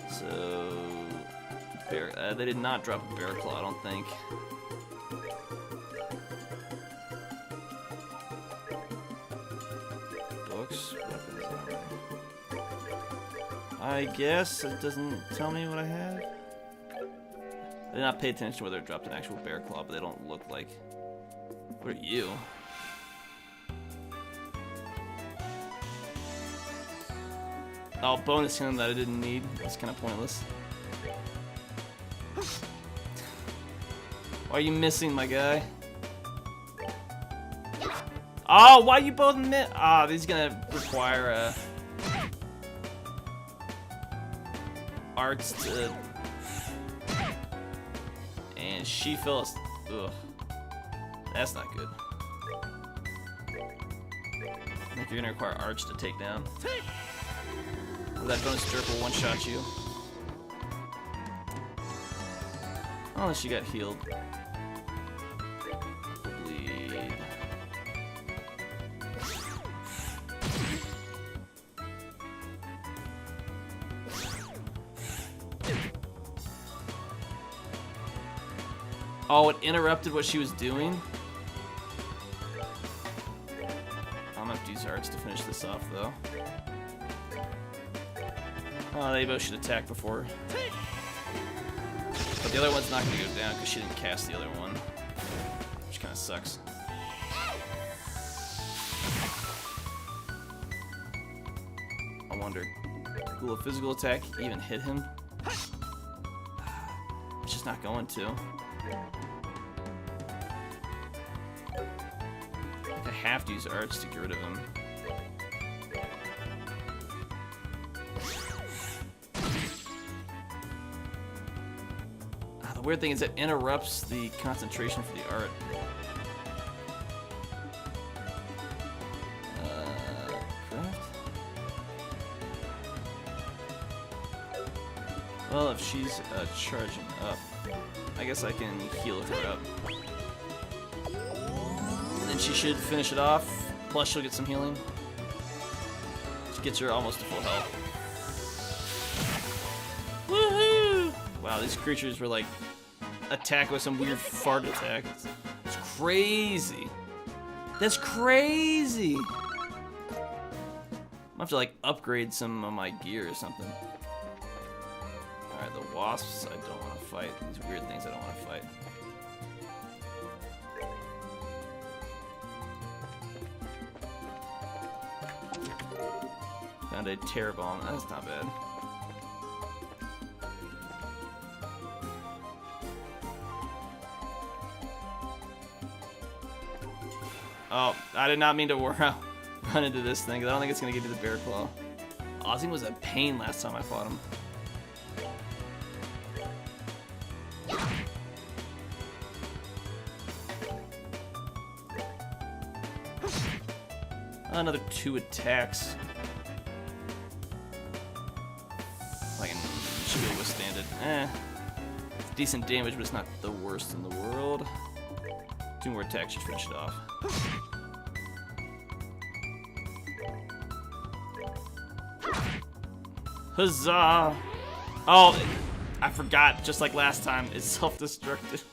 So, they did not drop a bear claw, I don't think. Books, weapons. I guess it doesn't tell me what I have. I did not pay attention to whether it dropped an actual bear claw, but they don't look like. What are you? Oh, bonus him that I didn't need. That's kind of pointless. Why are you missing, my guy? Oh, why you both miss? Ah, this is gonna require arts to. And she fell. Ugh, that's not good. I think you're gonna require arch to take down. That bonus jerk will one-shot you. Unless you got healed. Bleed. Oh, it interrupted what she was doing? I'm gonna have to use arts to finish this off, though. Oh, they both should attack before. But the other one's not going to go down because she didn't cast the other one. Which kind of sucks. I wonder, will a physical attack even hit him? It's just not going to. I have to use arts to get rid of him. The weird thing is it interrupts the concentration for the art. Well, if she's charging up, I guess I can heal her up. And then she should finish it off. Plus, she'll get some healing. Which gets her almost to full health. Woohoo! Wow, these creatures were like attacked with some weird fart attack. It's crazy. That's crazy. I'm gonna have to like upgrade some of my gear or something. Alright, the wasps I don't want to fight. These weird things I don't want to fight. Found a terror bomb. That's not bad. Oh, I did not mean to run into this thing, 'cause I don't think it's going to get to the bear claw. Ozzy was a pain last time I fought him. Another 2 attacks. I should be able to withstand it. It's decent damage, but it's not the worst in the world. 2 more attacks should finish it off. Huzzah! Oh, I forgot, just like last time, it's self-destructed.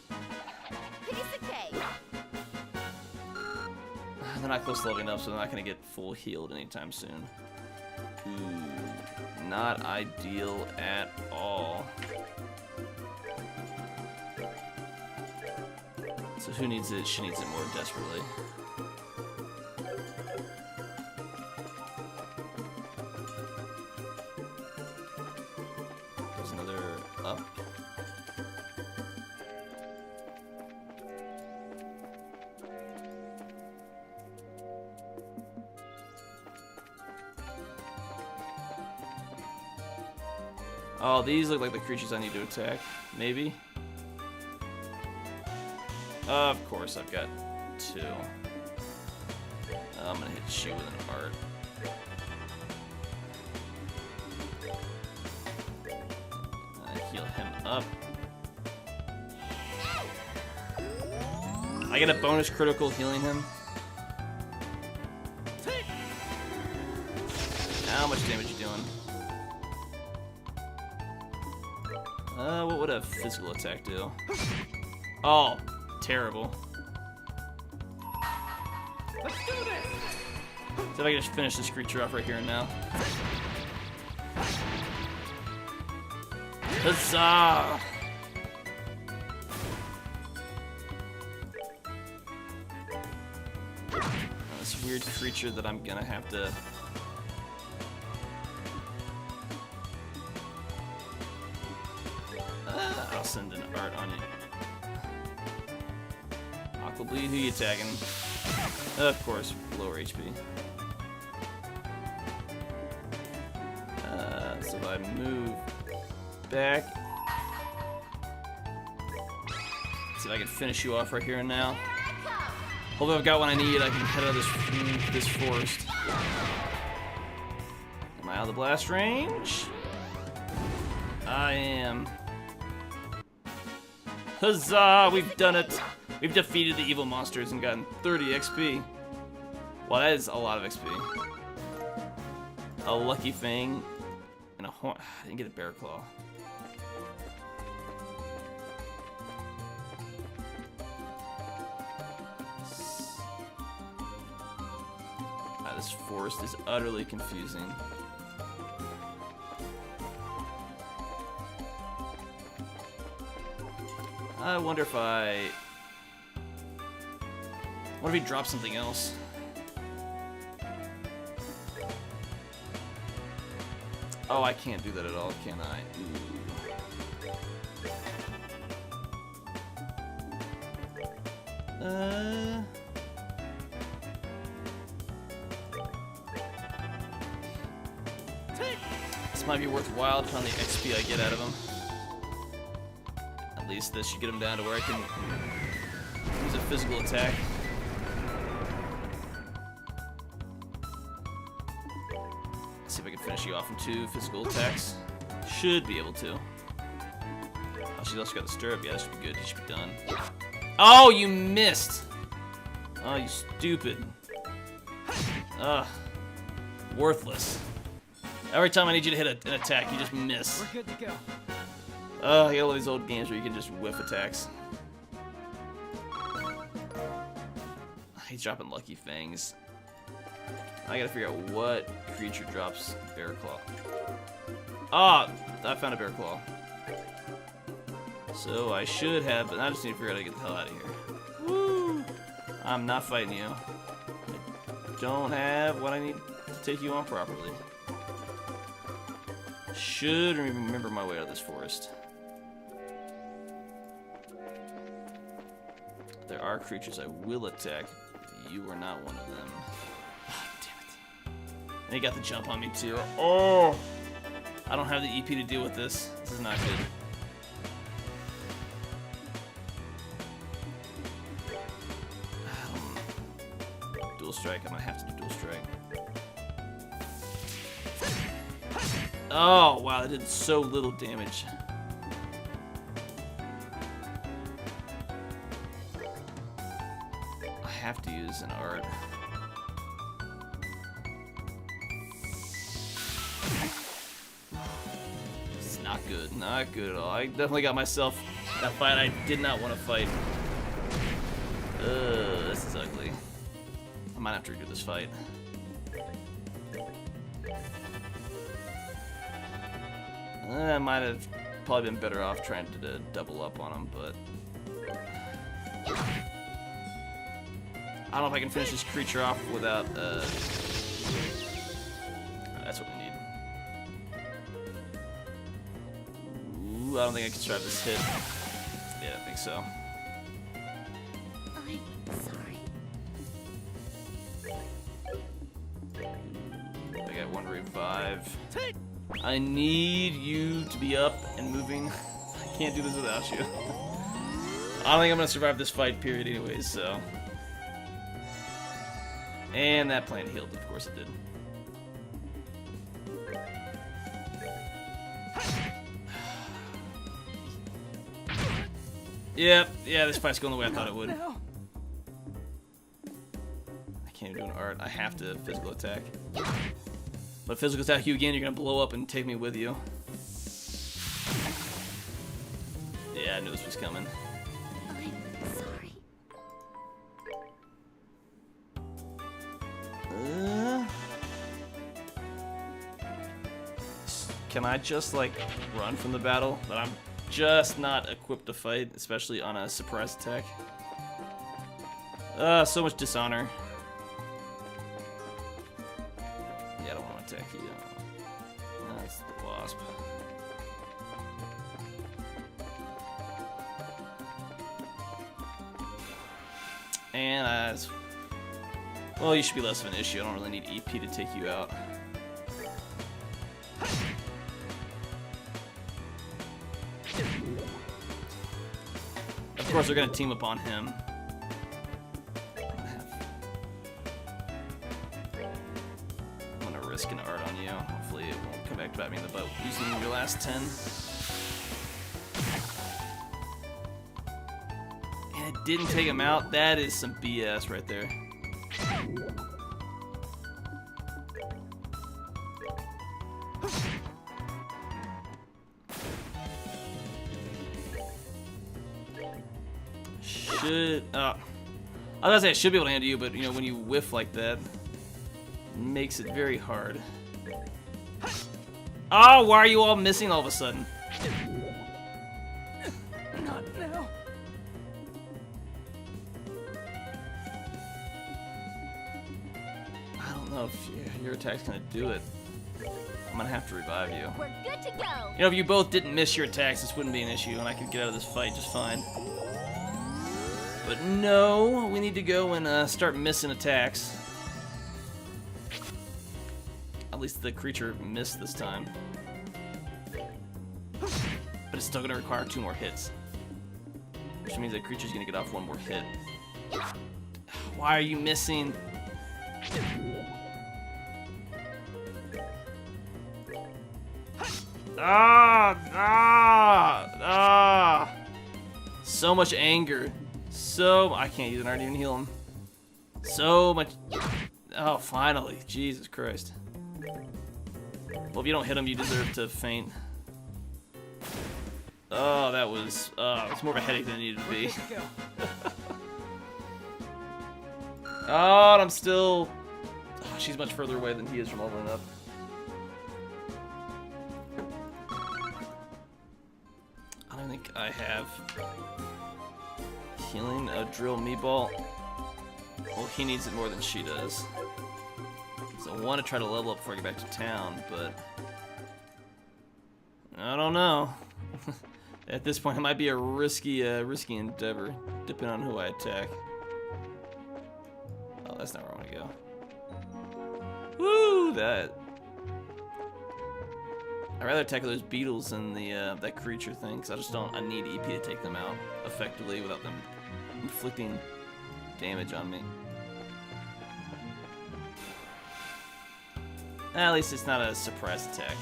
They're not close to leveling up, so they're not going to get full healed anytime soon. Ooh, not ideal at all. So who needs it? She needs it more desperately. There's another up. Oh, these look like the creatures I need to attack. Maybe? Of course, I've got 2. I'm gonna hit you with an art. Heal him up. I get a bonus critical healing him. How much damage you doing? What would a physical attack do? Oh, terrible. Let's do this! See if I can just finish this creature off right here and now. Huzzah! This weird creature that I'm gonna have to... I'll send an art on you. Aqua Bleed, who you attacking? Of course, lower HP. So if I move back, see if I can finish you off right here and now. Hopefully I've got what I need. I can head out of this forest. Am I out of the blast range? I am. Huzzah! We've done it! We've defeated the evil monsters and gotten 30 XP. Well, that is a lot of XP. A lucky fang and a horn. I didn't get a bear claw. This forest is utterly confusing. I wonder if what if he drops something else? Oh, I can't do that at all, can I? Ooh. This might be worthwhile on the XP I get out of him. At least this should get him down to where I can use a physical attack. Let's see if I can finish you off in 2 physical attacks. Should be able to. Oh, she's also got the stirrup. Yeah, that should be good. She should be done. Oh, you missed! Oh, you stupid. Ugh. Worthless. Every time I need you to hit an attack, you just miss. We're good to go. I got all these old games where you can just whiff attacks. He's dropping Lucky Fangs. I gotta figure out what creature drops Bear Claw. Ah, I found a Bear Claw. So I should have, but I just need to figure out how to get the hell out of here. Woo! I'm not fighting you. I don't have what I need to take you on properly. Should remember my way out of this forest. There are creatures I will attack. You are not one of them. Oh, damn it. And he got the jump on me too. Oh! I don't have the EP to deal with this. This is not good. Dual strike. I'm gonna have to do dual strike. Oh, wow, that did so little damage. I have to use an art. It's not good. Not good at all. I definitely got myself that fight I did not want to fight. This is ugly. I might have to redo this fight. I might have probably been better off trying to double up on him, but I don't know if I can finish this creature off without, that's what we need. Ooh, I don't think I can survive this hit. Yeah, I think so. I'm sorry. I got one revive. I need you to be up and moving. I can't do this without you. I don't think I'm gonna survive this fight, period, anyways, so. And that plant healed, of course it did. Yep, yeah, this fight's going the way I thought it would. I can't even do an art. I have to physical attack. But physical attack you again, you're gonna blow up and take me with you. Yeah, I knew this was coming. I'm sorry. Can I just, like, run from the battle? But I'm just not equipped to fight, especially on a surprise attack. So much dishonor. Yeah, I don't want to attack you. That's the wasp. And well, you should be less of an issue. I don't really need EP to take you out. Of course, they're gonna team up on him. I'm gonna risk an art on you. Hopefully, it won't come back to bite me in the butt using your last 10. And it didn't take him out. That is some BS right there. I was gonna say I should be able to handle you, but you know, when you whiff like that, it makes it very hard. Oh, why are you all missing all of a sudden? Not now. I don't know if your attack's gonna do it. I'm gonna have to revive you. We're good to go. You know, if you both didn't miss your attacks, this wouldn't be an issue, and I could get out of this fight just fine. But no, we need to go and start missing attacks. At least the creature missed this time. But it's still gonna require 2 more hits. Which means that creature's gonna get off 1 more hit. Why are you missing? Ah! Ah! Ah! So much anger. I can't use an art to even heal him. So much. Oh, finally. Jesus Christ. Well, if you don't hit him, you deserve to faint. Oh, that was. It's more of a headache than it needed to be. Oh, and I'm still. Oh, she's much further away than he is from leveling up. I don't think I have healing. Drill meatball. Well, he needs it more than she does. So I want to try to level up before I get back to town, but I don't know. At this point, it might be a risky endeavor, depending on who I attack. Oh, that's not where I want to go. Woo! That. I'd rather attack those beetles than the that creature thing, because I just don't. I need EP to take them out effectively without them inflicting damage on me. At least it's not a surprise attack.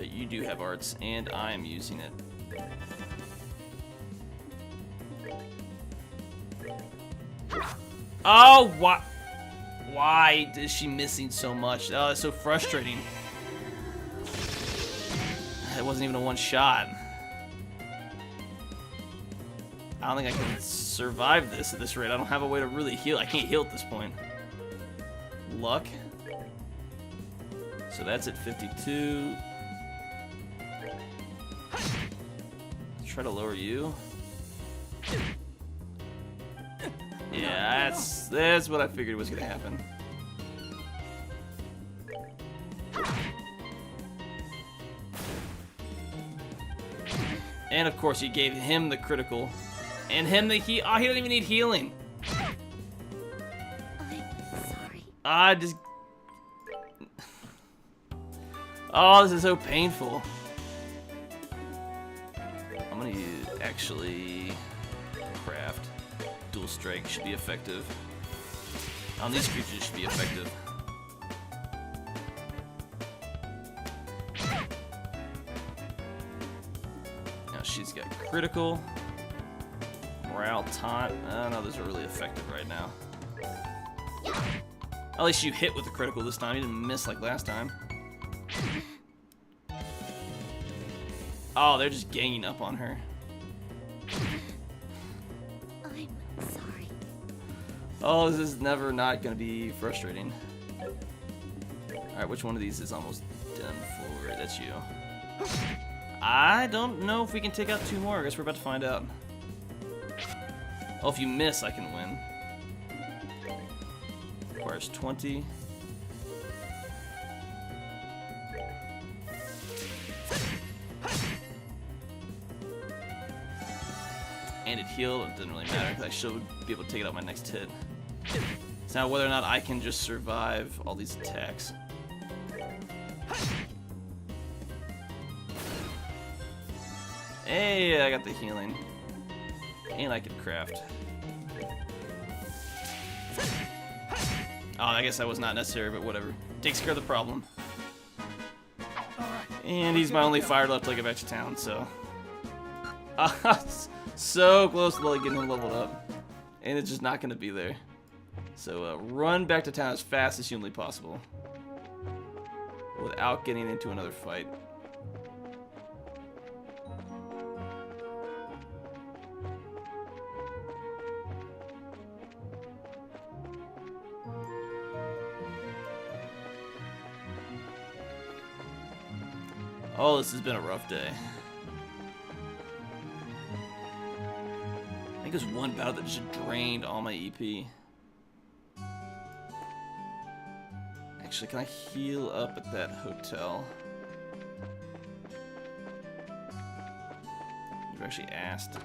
You do have arts, and I am using it. Oh, why is she missing so much? Oh, that's so frustrating. It wasn't even a one shot. I don't think I can survive this at this rate. I don't have a way to really heal. I can't heal at this point. Luck. So that's at 52. Let's try to lower you. Yeah, that's what I figured was gonna happen. And of course, you gave him the critical, and him the he. Oh, he doesn't even need healing. I'm sorry. I just. Oh, this is so painful. I'm gonna use actually craft. Dual strike should be effective. On these creatures should be effective. Now she's got critical. Morale taunt. No, those are really effective right now. At least you hit with the critical this time. You didn't miss like last time. Oh, they're just ganging up on her. I'm sorry. Oh, this is never not gonna be frustrating. Alright, which one of these is almost done for? That's you. I don't know if we can take out two more. I guess we're about to find out. Oh, if you miss, I can win. Requires 20. And it healed. It didn't really matter because I should be able to take it out my next hit. It's now whether or not I can just survive all these attacks. Hey, I got the healing. And I can craft. Oh, I guess that was not necessary, but whatever. Takes care of the problem. And he's my only fire left till I get back to town, so. So close to getting him leveled up. And it's just not going to be there. So run back to town as fast as humanly possible. Without getting into another fight. Oh, this has been a rough day. I think there's one battle that just drained all my EP. Actually, can I heal up at that hotel? You actually asked.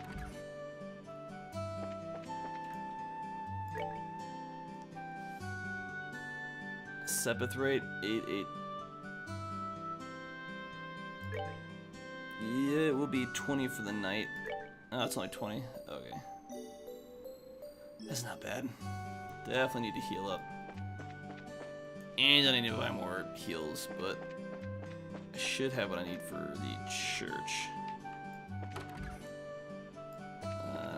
Sepith rate 88. Yeah, it will be 20 for the night. Oh, it's only 20. Okay. That's not bad. Definitely need to heal up. And I need to buy more heals, but I should have what I need for the church.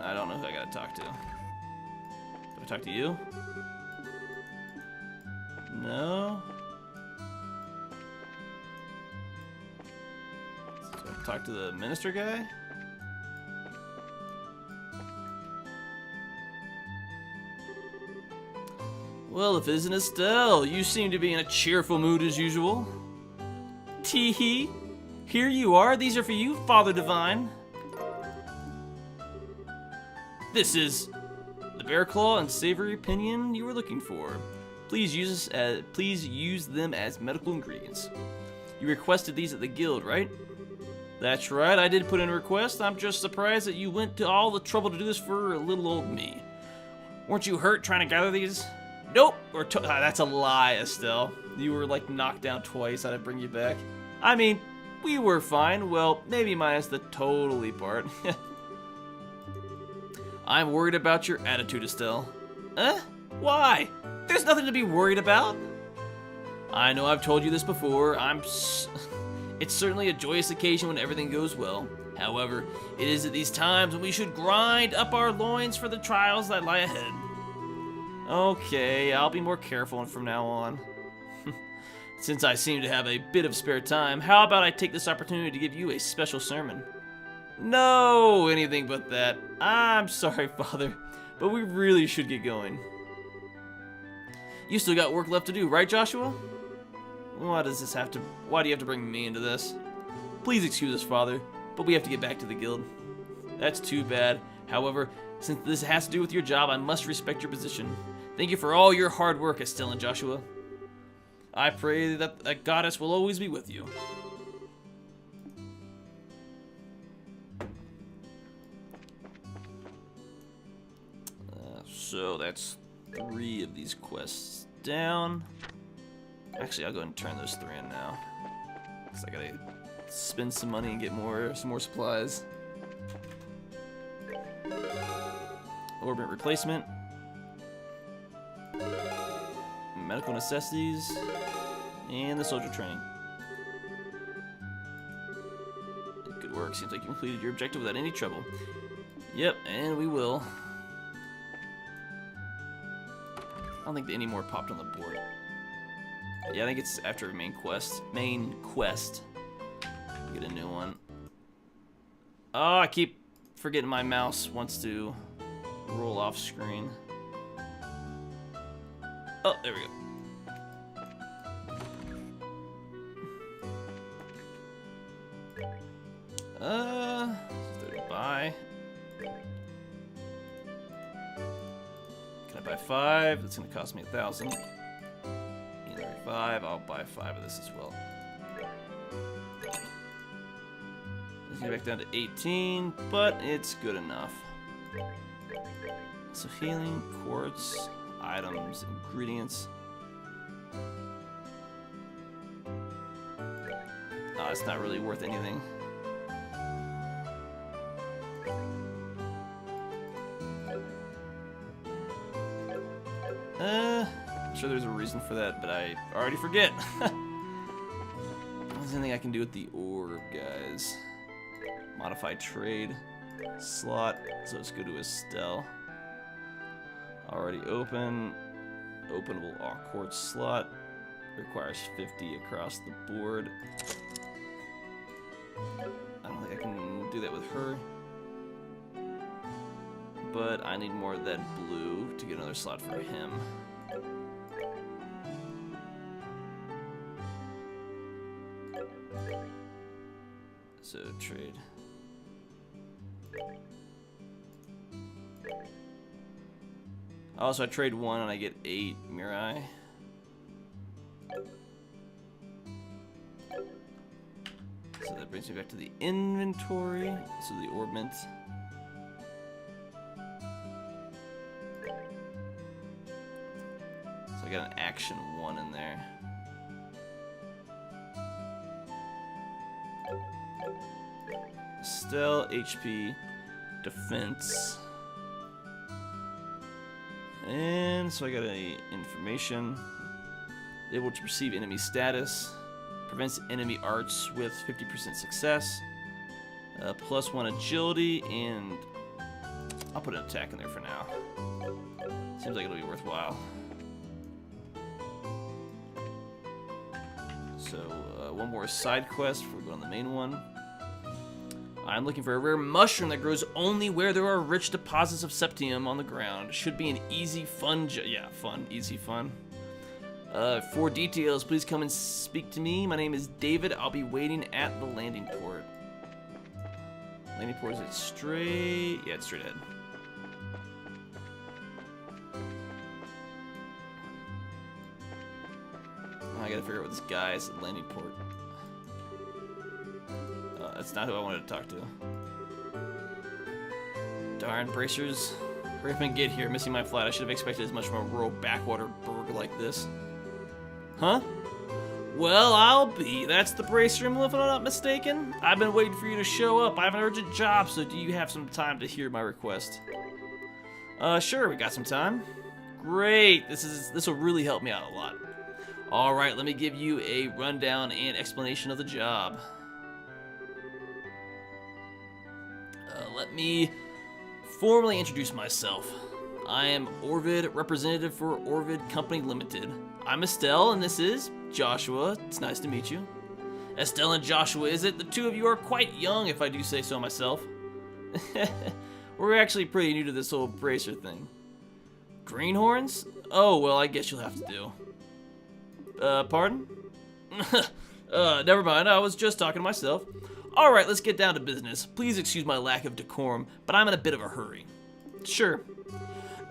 I don't know who I gotta talk to. Do I talk to you? No? So I talk to the minister guy? Well, if it isn't Estelle, you seem to be in a cheerful mood as usual. Tee-hee. Here you are. These are for you, Father Divine. This is the bear claw and savory pinion you were looking for. Please use them as medical ingredients. You requested these at the guild, right? That's right, I did put in a request. I'm just surprised that you went to all the trouble to do this for little old me. Weren't you hurt trying to gather these? Nope. That's a lie, Estelle. You were like knocked down twice. I'd bring you back. I mean, we were fine. Well, maybe minus the totally part. I'm worried about your attitude, Estelle. Why? There's nothing to be worried about. I know I've told you this before. It's certainly a joyous occasion when everything goes well. However, it is at these times when we should grind up our loins for the trials that lie ahead. Okay, I'll be more careful from now on. Since I seem to have a bit of spare time, how about I take this opportunity to give you a special sermon? No, anything but that. I'm sorry, Father, but we really should get going. You still got work left to do, right, Joshua? Why do you have to bring me into this? Please excuse us, Father, but we have to get back to the guild. That's too bad. However, since this has to do with your job, I must respect your position. Thank you for all your hard work, Estelle and Joshua. I pray that the goddess will always be with you. So that's 3 of these quests down. Actually, I'll go ahead and turn those 3 in now. Because I gotta spend some money and get some more supplies. Orbit replacement. Medical necessities. And the soldier training. Good work. Seems like you completed your objective without any trouble. Yep, and we will. I don't think any more popped on the board. Yeah, I think it's after a main quest. Get a new one. Oh, I keep forgetting my mouse wants to roll off screen. Oh, there we go. Buy. Can I buy 5? That's gonna cost me 1,000. 5. I'll buy 5 of this as well. Let's get back down to 18, but it's good enough. So healing, quartz, items, ingredients. Oh, it's not really worth anything. I'm sure there's a reason for that, but I already forget. There's anything I can do with the orb, guys. Modify trade. Slot. So let's go to Estelle. Already open. Openable quartz slot. Requires 50 across the board. I don't think I can do that with her. But I need more of that blue to get another slot for him. So trade. Also, I trade 1 and I get 8 Mirai. So that brings me back to the inventory. So the orbment. So I got an action 1 in there. Estelle, HP, defense. And so I got a information. Able to perceive enemy status. Prevents enemy arts with 50% success. +1 agility, and I'll put an attack in there for now. Seems like it'll be worthwhile. So, one more side quest before we go on the main one. I'm looking for a rare mushroom that grows only where there are rich deposits of septium on the ground. Should be an easy, fun easy fun. For details, please come and speak to me. My name is David. I'll be waiting at the landing port. Landing port, is it straight? Yeah, it's straight ahead. I gotta figure out what this guy is at the landing port. That's not who I wanted to talk to. Darn, bracers. Hurry up and get here. Missing my flight. I should have expected as much from a rural backwater burg like this. Huh? Well, I'll be. That's the bracer room, if I'm not mistaken. I've been waiting for you to show up. I have an urgent job, so do you have some time to hear my request? Sure, we got some time. Great. This will really help me out a lot. All right, let me give you a rundown and explanation of the job. Let me formally introduce myself. I am Orvid, representative for Orvid Company Limited. I'm Estelle, and this is Joshua. It's nice to meet you. Estelle and Joshua, is it? The two of you are quite young, if I do say so myself. We're actually pretty new to this whole bracer thing. Greenhorns? Oh, well, I guess you'll have to do. Pardon? Never mind, I was just talking to myself. Alright, let's get down to business. Please excuse my lack of decorum, but I'm in a bit of a hurry. Sure.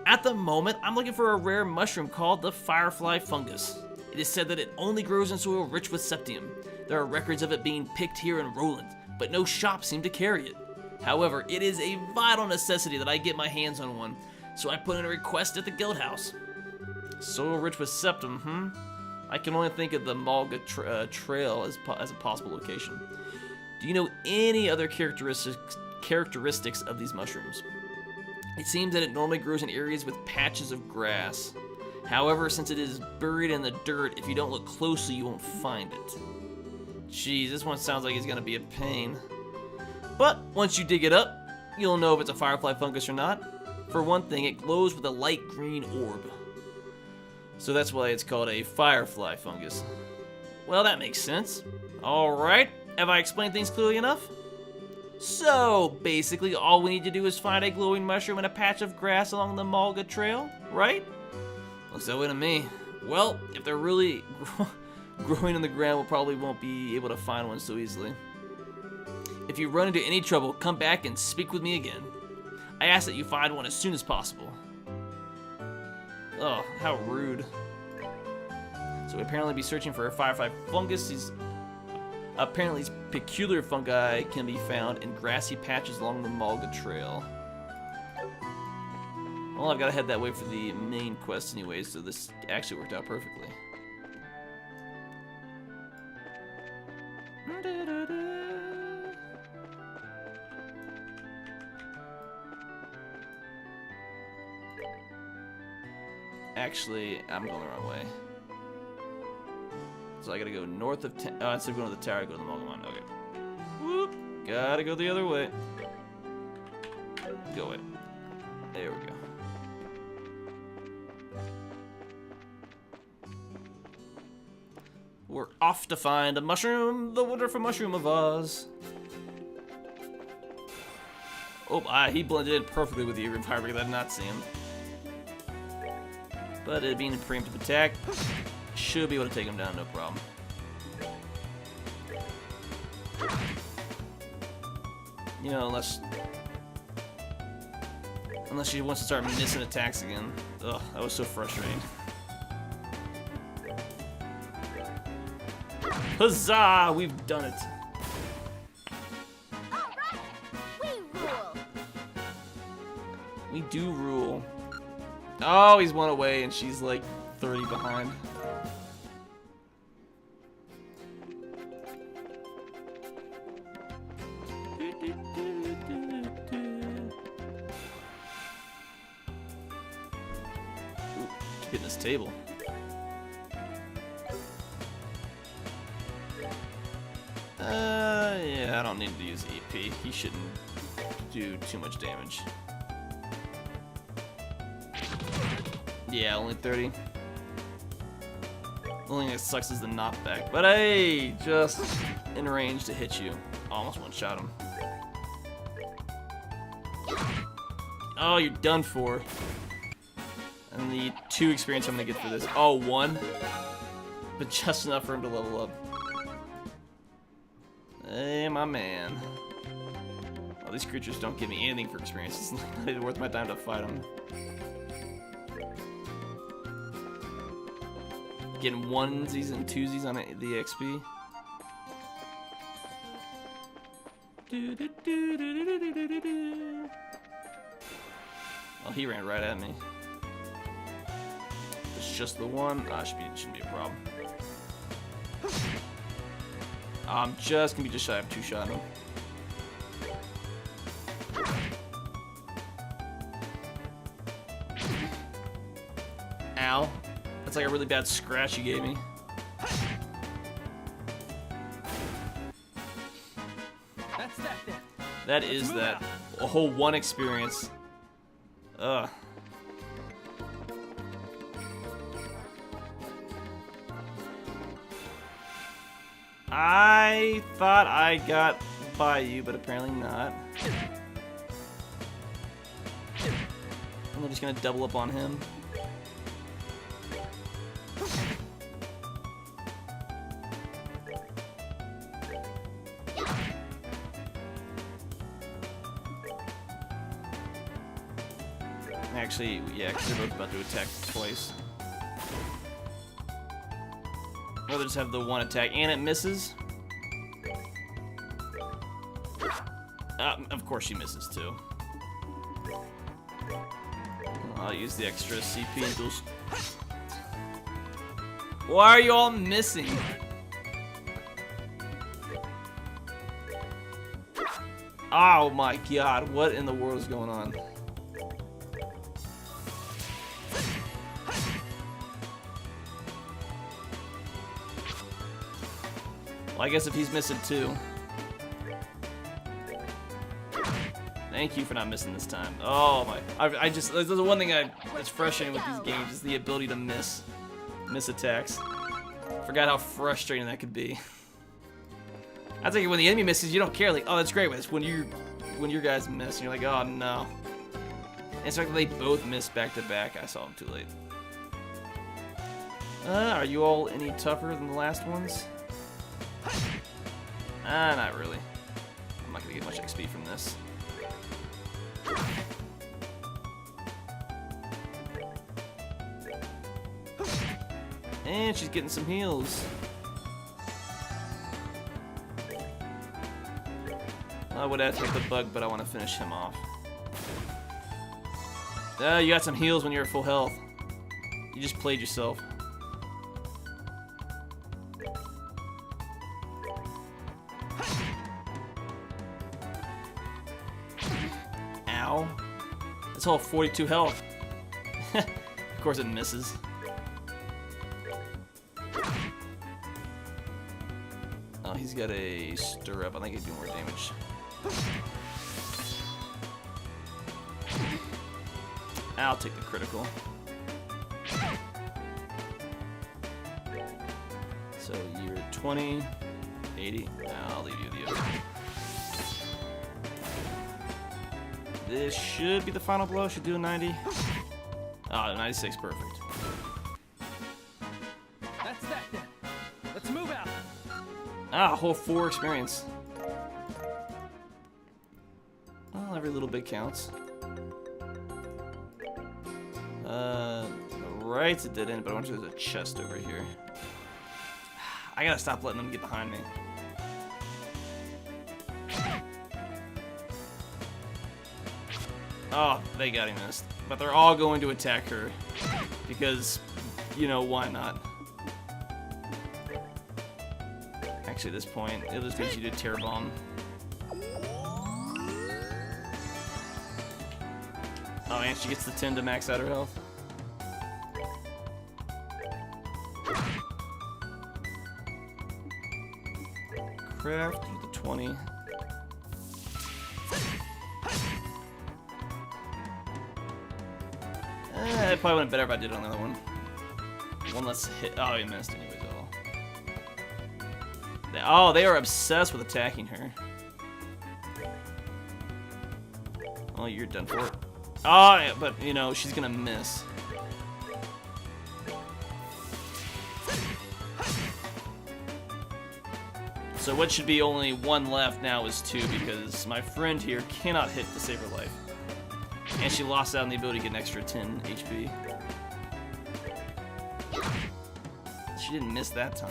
At the moment, I'm looking for a rare mushroom called the firefly fungus. It is said that it only grows in soil rich with septium. There are records of it being picked here in Roland, but no shops seem to carry it. However, it is a vital necessity that I get my hands on one, so I put in a request at the guild house. Soil rich with septium, I can only think of the Malga Trail as a possible location. Do you know any other characteristics of these mushrooms? It seems that it normally grows in areas with patches of grass. However, since it is buried in the dirt, if you don't look closely, you won't find it. Jeez, this one sounds like it's gonna be a pain. But once you dig it up, you'll know if it's a firefly fungus or not. For one thing, it glows with a light green orb. So that's why it's called a firefly fungus. Well, that makes sense. Alright, have I explained things clearly enough? So, basically, all we need to do is find a glowing mushroom in a patch of grass along the Malga Trail, right? Looks that way to me. Well, if they're really growing in the ground, we probably won't be able to find one so easily. If you run into any trouble, come back and speak with me again. I ask that you find one as soon as possible. Oh, how rude. So we apparently be searching for a firefly fungus. Apparently these peculiar fungi can be found in grassy patches along the Malga Trail. Well, I've got to head that way for the main quest anyway, so this actually worked out perfectly. Actually, I'm going the wrong way. So I gotta go north of instead of going to the tower, I go to the Malga Mine. Okay. Whoop! Gotta go the other way. Go away. There we go. We're off to find a mushroom, the wonderful mushroom of Oz. Oh, he blended in perfectly with the Vampire because I did not see him. But it being a preemptive attack, should be able to take him down, no problem. You know, unless she wants to start missing attacks again. Ugh, that was so frustrating. Huzzah! We've done it. All right, we rule. We do rule. Oh, he's one away and she's like 30 behind. Ooh, getting this table. Yeah, I don't need to use EP. He shouldn't do too much damage. Yeah, only 30. The only thing that sucks is the knockback. But hey, just in range to hit you. Almost one-shot him. Oh, you're done for. And the 2 experience I'm gonna get for this. Oh, 1. But just enough for him to level up. Hey, my man. Well, these creatures don't give me anything for experience. It's not even worth my time to fight them. Getting onesies and twosies on the XP. Well, he ran right at me. It's just the one. Shouldn't be a problem. I'm just gonna be just shy of 2-shotting him. Ow. That's like a really bad scratch you gave me. That's that then. That is that. A whole 1 experience. Ugh. I thought I got by you, but apparently not. I'm just gonna double up on him. Actually, yeah, because they're both about to attack twice. Or they just have the 1 attack and it misses. Of course she misses too. I'll use the extra CP until Why are you all missing? Oh my god, what in the world is going on? Well, I guess if he's missing 2. Thank you for not missing this time. Oh my, I just, there's the one thing that's frustrating with these games is the ability to miss attacks. Forgot how frustrating that could be. I think when the enemy misses, you don't care. Like, oh, that's great. But it's when your guys miss, and you're like, oh no. And it's like they both missed back to back. I saw them too late. Are you all any tougher than the last ones? Not really. I'm not gonna get much XP from this. And she's getting some heals. I would add with the bug, but I want to finish him off. You got some heals when you're at full health. You just played yourself. Ow. It's all 42 health. Of course it misses. Oh, he's got a stir up. I think he'd do more damage. I'll take the critical. So you're 20, 80. I'll leave you the other. This should be the final blow. Should do a 90. Oh, 96, perfect. That's that then. Let's move out. Ah, a whole 4 experience. Well, every little bit counts. Right's a dead end, but I wonder if there's a chest over here. I gotta stop letting them get behind me. Oh, they got him missed. But they're all going to attack her. Because, you know, why not? Actually, at this point, it'll just get you to Terror Bomb. Oh, and she gets the 10 to max out her health. Craft, do the 20. It probably went better if I did it on the other one. One less hit. Oh, he missed anyways. Oh, they are obsessed with attacking her. Oh, you're done for it. Oh, yeah, but you know, she's gonna miss. So what should be only one left now is 2 because my friend here cannot hit to save her life. And she lost out on the ability to get an extra 10 HP. She didn't miss that time.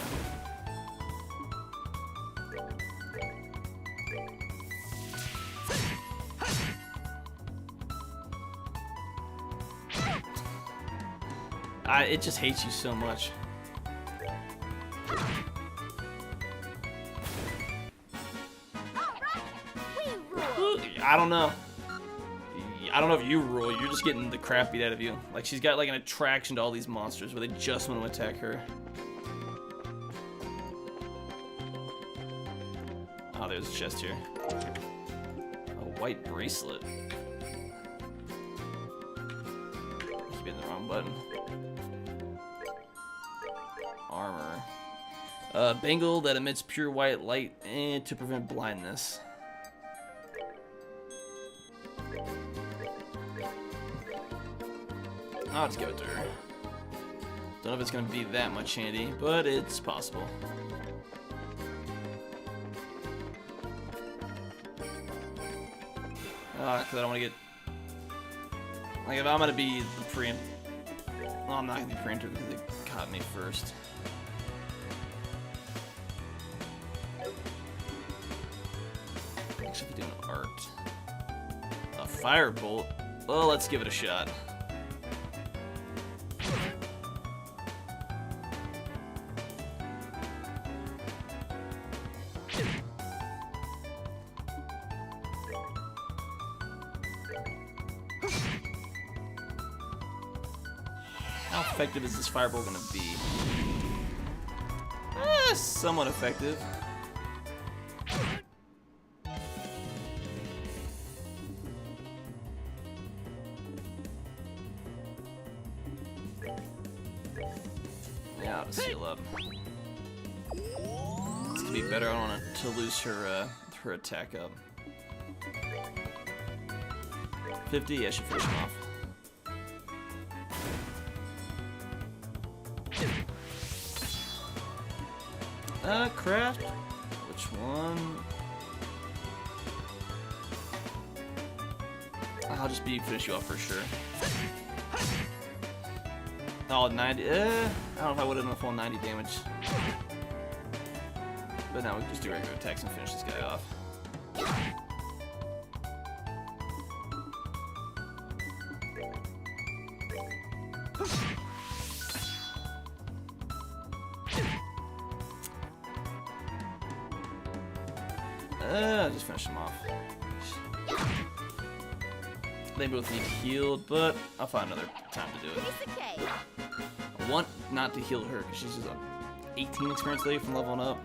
It just hates you so much. I don't know. I don't know if you rule. You're just getting the crap beat out of you. Like, she's got like an attraction to all these monsters where they just want to attack her. Oh, there's a chest here. A white bracelet. Keep hitting the wrong button. Armor. Bangle that emits pure white light and to prevent blindness. I'll just give it to her. Don't know if it's gonna be that much handy, but it's possible. Because I don't want to get... Like, if I'm gonna be the preempt... Well, I'm not gonna be preemptive because they caught me first. Actually, doing art. A firebolt? Well, let's give it a shot. How effective is this fireball gonna be? Somewhat effective. Yeah, I'll seal up. This could be better. I don't want to lose her her attack up. 50. Yeah, she finish him off. Craft. Which one? I'll just finish you off for sure. Oh, 90. I don't know if I would have done a full 90 damage. But now we can just do regular attacks and finish this guy off. Just finish him off. They both need healed, but I'll find another time to do it. I want not to heal her because she's just 18 experience away from leveling up.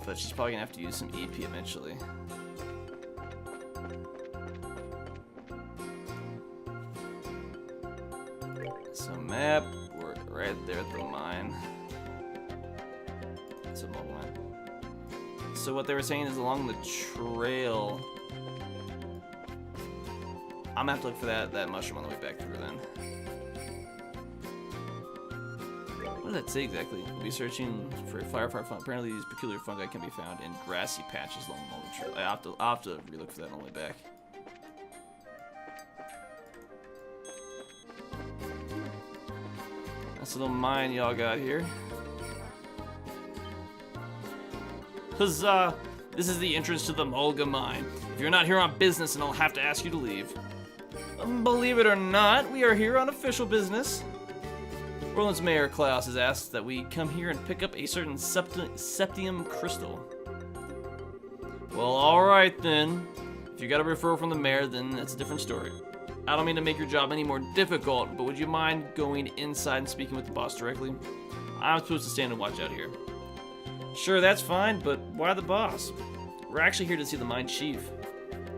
But she's probably gonna have to use some EP eventually. So map, we're right there at the mine. It's a mobile mine. So what they were saying is along the trail. I'm gonna have to look for that mushroom on the way back through then. What does that say exactly? We'll be searching for firefly fungi. Apparently these peculiar fungi can be found in grassy patches along the trail. I'll have to relook for that on the way back. That's a little mine y'all got here. Huzzah! This is the entrance to the Mulga mine. If you're not here on business, then I'll have to ask you to leave. Believe it or not, we are here on official business. Orland's Mayor Klaus has asked that we come here and pick up a certain septium crystal. Well, alright then. If you got a referral from the mayor, then that's a different story. I don't mean to make your job any more difficult, but would you mind going inside and speaking with the boss directly? I'm supposed to stand and watch out here. Sure, that's fine, but why the boss? We're actually here to see the mine chief.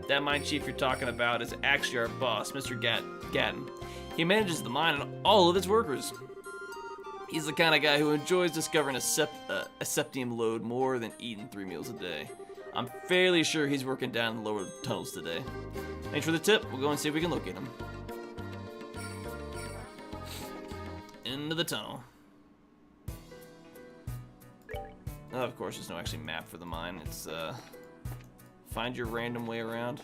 That mine chief you're talking about is actually our boss, Mr. Gatton. He manages the mine and all of its workers. He's the kind of guy who enjoys discovering a septium load more than eating 3 meals a day. I'm fairly sure he's working down in the lower tunnels today. Thanks for the tip. We'll go and see if we can locate him. Into the tunnel. Oh, of course, there's no actually map for the mine. It's find your random way around.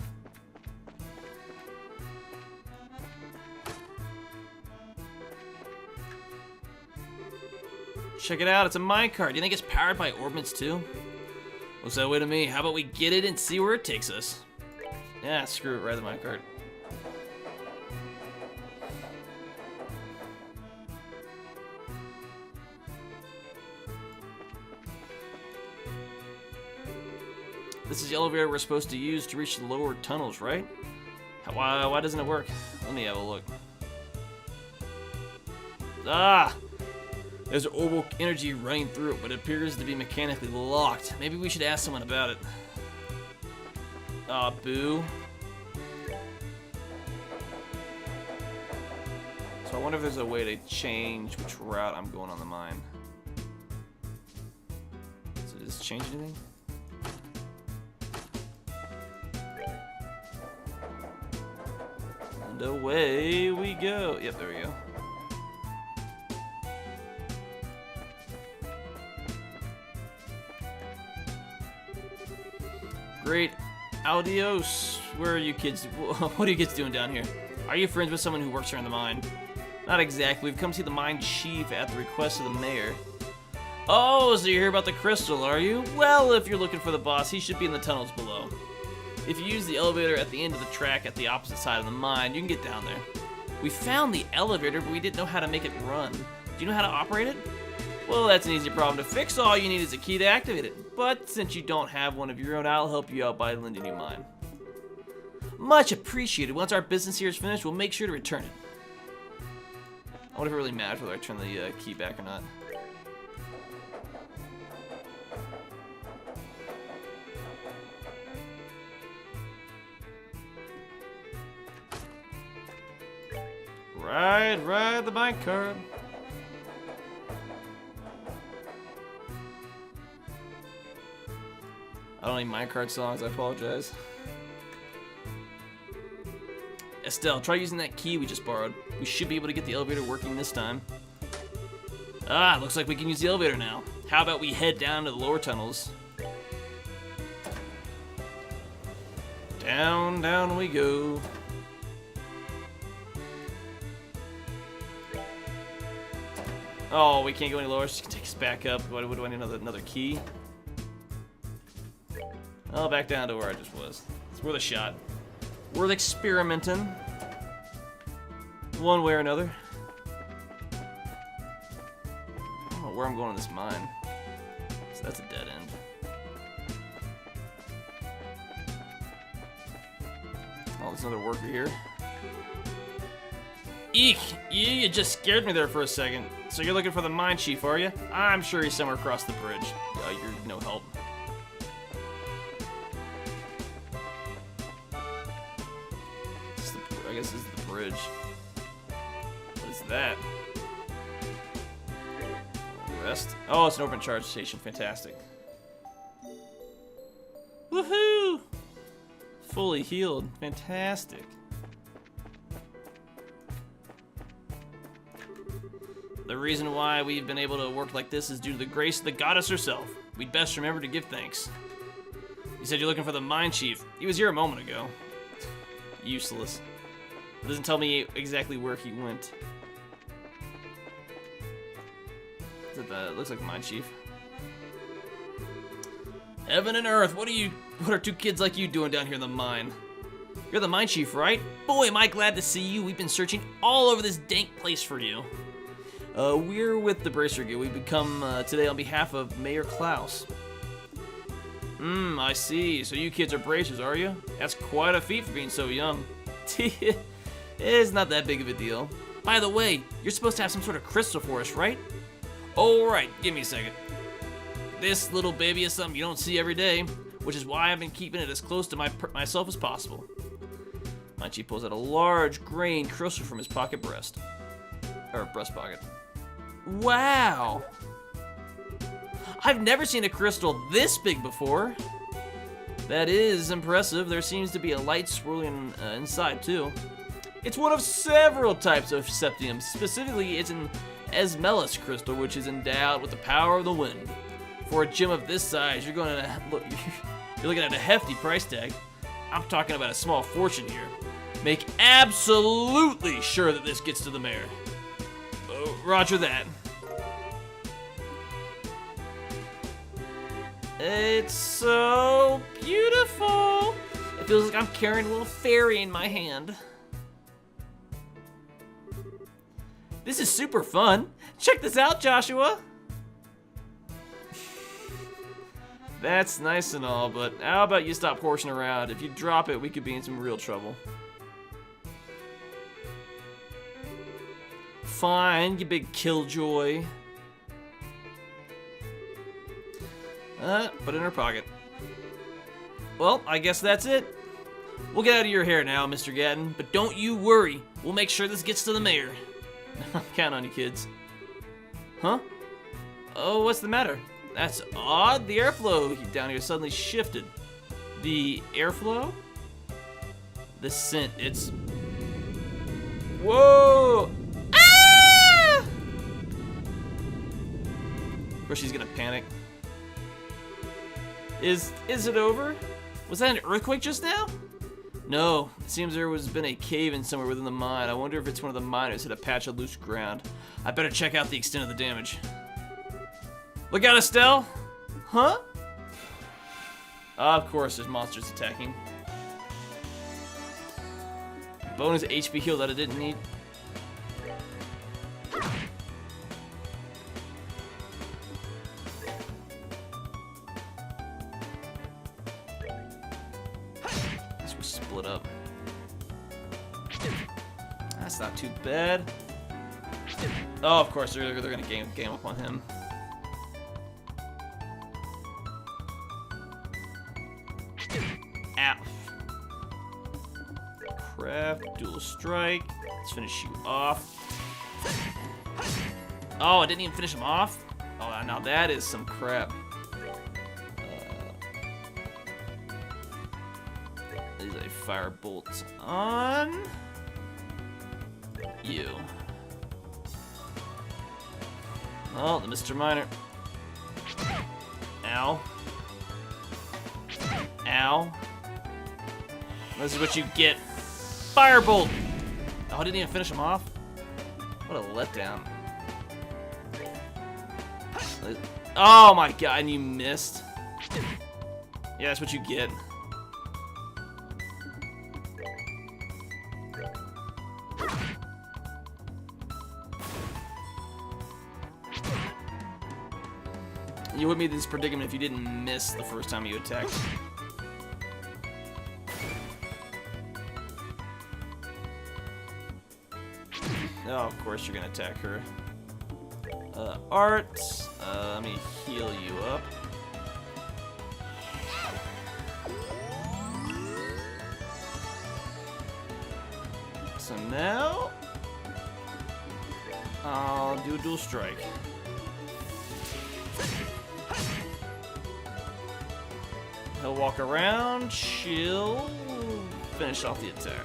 Check it out, it's a minecart. Do you think it's powered by orbits too? Looks that way to me. How about we get it and see where it takes us? Yeah, screw it, ride the minecart. This is the elevator we're supposed to use to reach the lower tunnels, right? Why doesn't it work? Let me have a look. Ah! There's orbital energy running through it, but it appears to be mechanically locked. Maybe we should ask someone about it. Aw, boo. So I wonder if there's a way to change which route I'm going on the mine. So does this change anything? And away we go. Yep, there we go. Great. Adios. Where are you kids? What are you kids doing down here? Are you friends with someone who works here in the mine? Not exactly. We've come to see the mine chief at the request of the mayor. Oh, so you're here about the crystal, are you? Well, if you're looking for the boss, he should be in the tunnels below. If you use the elevator at the end of the track at the opposite side of the mine, you can get down there. We found the elevator, but we didn't know how to make it run. Do you know how to operate it? Well, that's an easy problem to fix. All you need is a key to activate it. But since you don't have one of your own, I'll help you out by lending you mine. Much appreciated. Once our business here is finished, we'll make sure to return it. I wonder if it really matters whether I turn the key back or not. Ride the minecart. I don't need minecart songs, I apologize. Estelle, try using that key we just borrowed. We should be able to get the elevator working this time. Ah, looks like we can use the elevator now. How about we head down to the lower tunnels? Down we go. Oh, we can't go any lower, so you can take us back up. What do I need, another key? Oh, back down to where I just was. It's worth a shot. Worth experimenting. One way or another. I don't know where I'm going in this mine. So that's a dead end. Oh, there's another worker here. Eek! You just scared me there for a second. So you're looking for the mine chief, are you? I'm sure he's somewhere across the bridge. You're no help. I guess this is the bridge. What is that? Rest? Oh, it's an open charge station. Fantastic. Woohoo! Fully healed. Fantastic. The reason why we've been able to work like this is due to the grace of the goddess herself. We'd best remember to give thanks. You said you're looking for the mine chief. He was here a moment ago. Useless. It doesn't tell me exactly where he went. It looks like the mine chief. Heaven and earth, what are two kids like you doing down here in the mine? You're the mine chief, right? Boy, am I glad to see you. We've been searching all over this dank place for you. We're with the Bracer Guild. We've come today on behalf of Mayor Klaus. I see. So you kids are bracers, are you? That's quite a feat for being so young. It's not that big of a deal. By the way, you're supposed to have some sort of crystal for us, right? Oh, right. Give me a second. This little baby is something you don't see every day, which is why I've been keeping it as close to myself as possible. Munchie pulls out a large grain crystal from his breast pocket. Wow! I've never seen a crystal this big before. That is impressive. There seems to be a light swirling inside too. It's one of several types of septium. Specifically, it's an Esmelus crystal, which is endowed with the power of the wind. For a gem of this size, you're looking at a hefty price tag. I'm talking about a small fortune here. Make absolutely sure that this gets to the mayor. Roger that. It's so beautiful. It feels like I'm carrying a little fairy in my hand. This is super fun. Check this out, Joshua. That's nice and all, but how about you stop horsing around? If you drop it, we could be in some real trouble. Fine, you big killjoy. Put it in her pocket. Well, I guess that's it. We'll get out of your hair now, Mr. Gatton, but don't you worry. We'll make sure this gets to the mayor. Count on you, kids. Huh? Oh, what's the matter? That's odd. The airflow down here suddenly shifted. The airflow? The scent, it's... Whoa! Ah! Of course she's gonna panic. Is it over? Was that an earthquake just now? No, it seems there has been a cave-in somewhere within the mine. I wonder if it's one of the miners hit a patch of loose ground. I better check out the extent of the damage. Look out, Estelle! Huh? Of course, there's monsters attacking. Bonus HP heal that I didn't need. Guess we're split up. That's not too bad. Oh, of course, they're gonna game up on him. Ow. Craft, dual strike. Let's finish you off. Oh, I didn't even finish him off? Oh, now that is some crap. These are fire bolts on you. Oh, the Mr. Miner. Ow. Ow. This is what you get. Firebolt! Oh, I didn't even finish him off? What a letdown. Oh my god, and you missed. Yeah, that's what you get. You wouldn't be in this predicament if you didn't miss the first time you attacked. Oh, of course you're gonna attack her. Art, let me heal you up. So now, I'll do a dual strike. He'll walk around, chill, finish off the attack.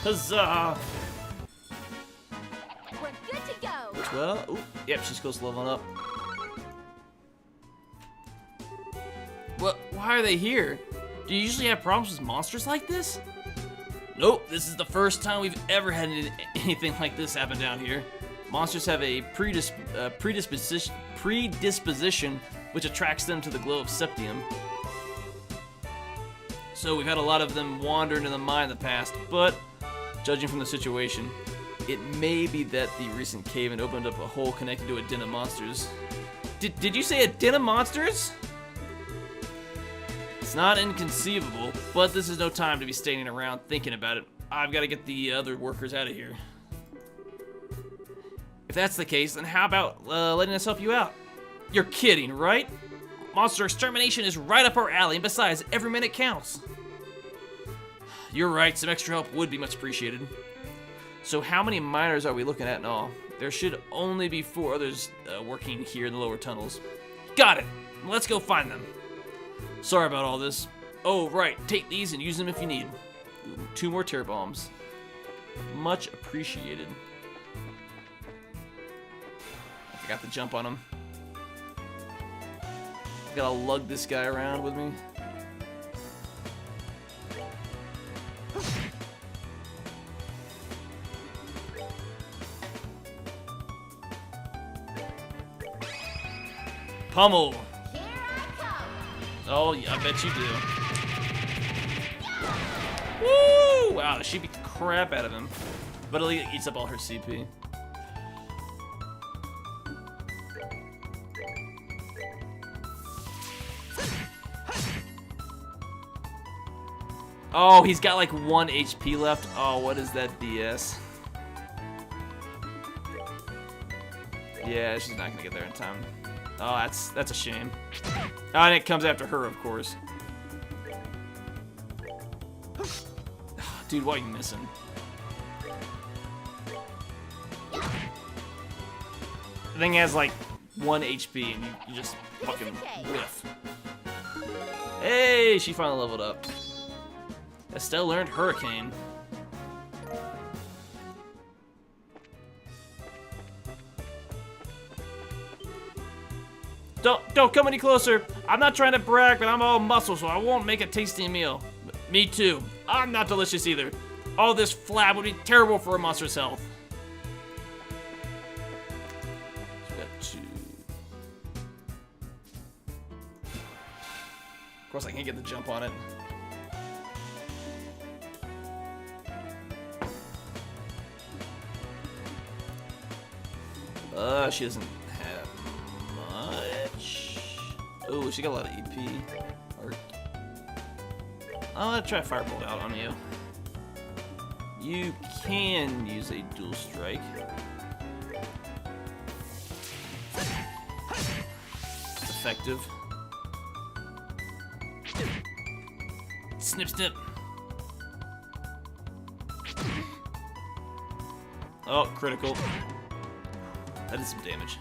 Huzzah! We're good to go. Which well, ooh, yep, she's close to leveling up. What? Why are they here? Do you usually have problems with monsters like this? Nope, this is the first time we've ever had anything like this happen down here. Monsters have a predisposition which attracts them to the glow of septium. So we've had a lot of them wander into the mine in the past, but judging from the situation, it may be that the recent cave-in opened up a hole connected to a den of monsters. Did you say a den of monsters? It's not inconceivable, but this is no time to be standing around thinking about it. I've got to get the other workers out of here. If that's the case, then how about letting us help you out? You're kidding, right? Monster extermination is right up our alley, and besides, every minute counts. You're right, some extra help would be much appreciated. So how many miners are we looking at in all? There should only be 4 others working here in the lower tunnels. Got it! Let's go find them. Sorry about all this. Oh, right, take these and use them if you need. Ooh, 2 more tear bombs. Much appreciated. I forgot to jump on him. I gotta lug this guy around with me. Pummel. Here I come. Oh, yeah, I bet you do. Woo! Wow, she beat the crap out of him. But at least it eats up all her CP. Oh, he's got like 1 HP left. Oh, what is that DS? Yeah, she's not gonna get there in time. Oh, that's a shame. Oh, and it comes after her, of course. Dude, what are you missing? The thing has like 1 HP and you just fucking whiff. Hey, she finally leveled up. Estelle learned Hurricane. Don't come any closer. I'm not trying to brag, but I'm all muscle, so I won't make a tasty meal. Me too. I'm not delicious either. All this flab would be terrible for a monster's health. So we got 2. Of course, I can't get the jump on it. She doesn't have much. Oh, she got a lot of EP. I'm gonna try Firebolt out on you. You can use a dual strike. It's effective. Snip, snip. Oh, critical. That did some damage.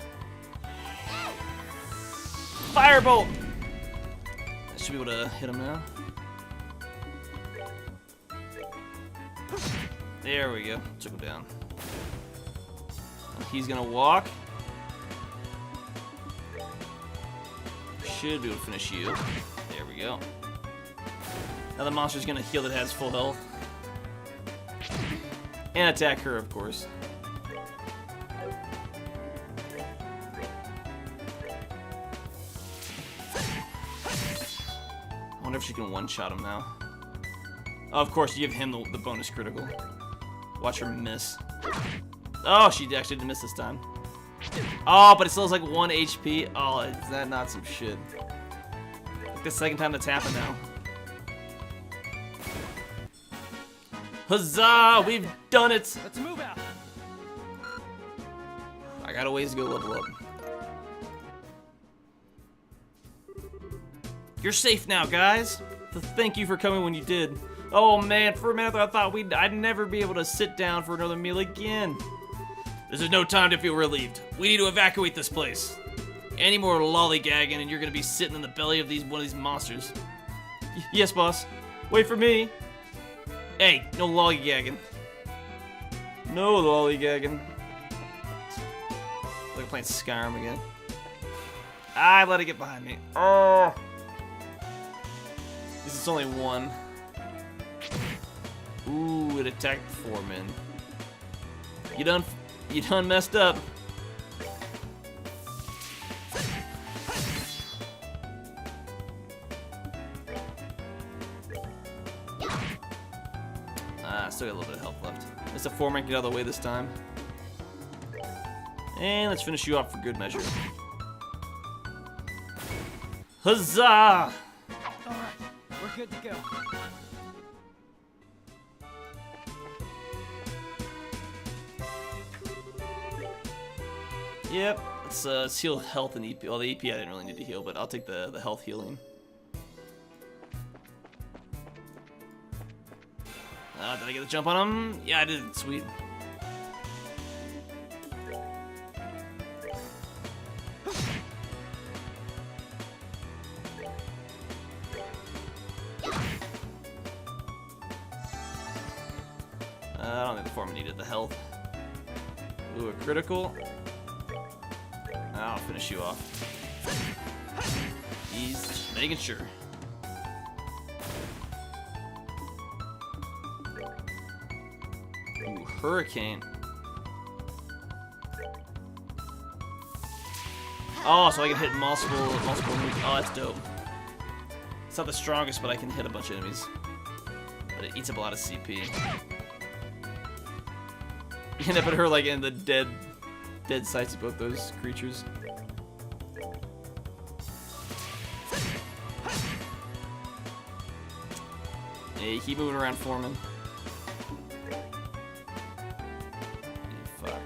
Firebolt! I should be able to hit him now. There we go. Took him down. He's gonna walk. Should be able to finish you. There we go. Now the monster's gonna heal that has full health. And attack her, of course. I wonder if she can one-shot him now. Oh, of course, you give him the bonus critical. Watch her miss. Oh, she actually didn't miss this time. Oh, but it still has like 1 HP. Oh, is that not some shit? Like the second time that's happened now. Huzzah! We've done it! Let's move out. I got a ways to go level up. You're safe now, guys. Thank you for coming when you did. Oh man, for a minute I thought I'd never be able to sit down for another meal again. This is no time to feel relieved. We need to evacuate this place. Any more lollygagging and you're gonna be sitting in the belly of one of these monsters. Yes, boss. Wait for me. Hey, no lollygagging. No lollygagging. Like playing Skyrim again. I let it get behind me. Oh. This is only 1. Ooh, it attacked 4 men. You done messed up. Still got a little bit of health left. It's a 4 man, get out of the way this time. And let's finish you off for good measure. Huzzah! All right, we're good to go. Yep. Let's heal health and EP. Well, the EP I didn't really need to heal, but I'll take the health healing. Did I get the jump on him? Yeah, I did. Sweet. I don't think the form needed the health. Ooh, a critical. I'll finish you off. He's just making sure. Ooh, hurricane. Oh, so I can hit multiple moves. Oh, that's dope. It's not the strongest, but I can hit a bunch of enemies. But it eats up a lot of CP. You end up at her like in the dead sights of both those creatures. Hey, keep moving around, Foreman.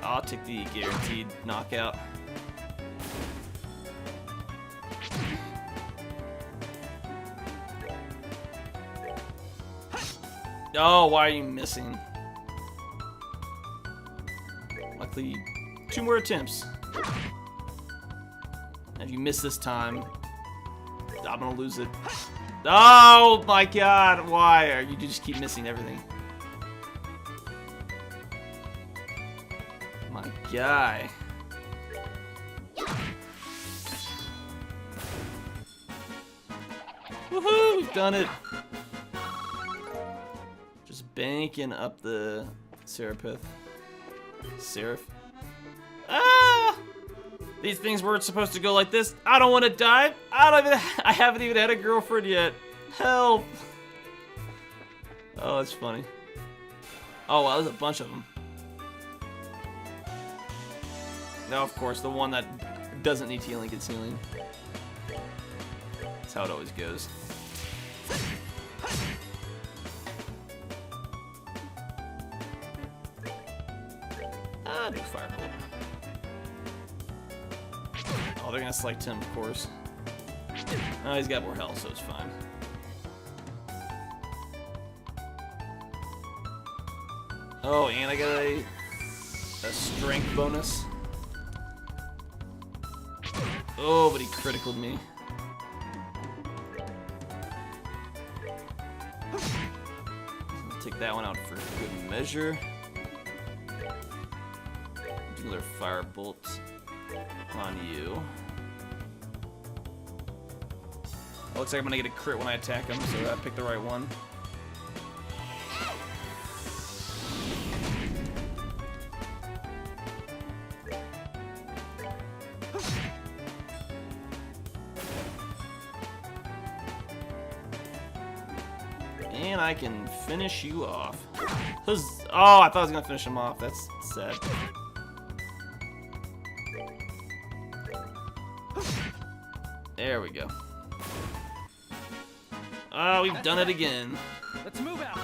I'll take the guaranteed knockout. Oh, why are you missing? Luckily, 2 more attempts. And if you miss this time, I'm gonna lose it. Oh my god, why are you just keep missing everything? My guy. Woohoo, we've done it. Just banking up the Serapith. Seraph. Ah! These things weren't supposed to go like this. I don't want to die. I haven't even had a girlfriend yet. Help. Oh, that's funny. Oh, wow, there's a bunch of them. No, of course, the one that doesn't need healing gets healing. That's how it always goes. Do Firebolt. Oh, they're gonna select him, of course. Oh, he's got more health, so it's fine. Oh, and I got a strength bonus. Oh, but he criticaled me. I'll take that one out for good measure. Another firebolt on you. Oh, looks like I'm gonna get a crit when I attack him, so I picked the right one. And I can finish you off. Oh, I thought I was gonna finish him off. That's sad. There we go. Oh, we've done it again. Let's move out.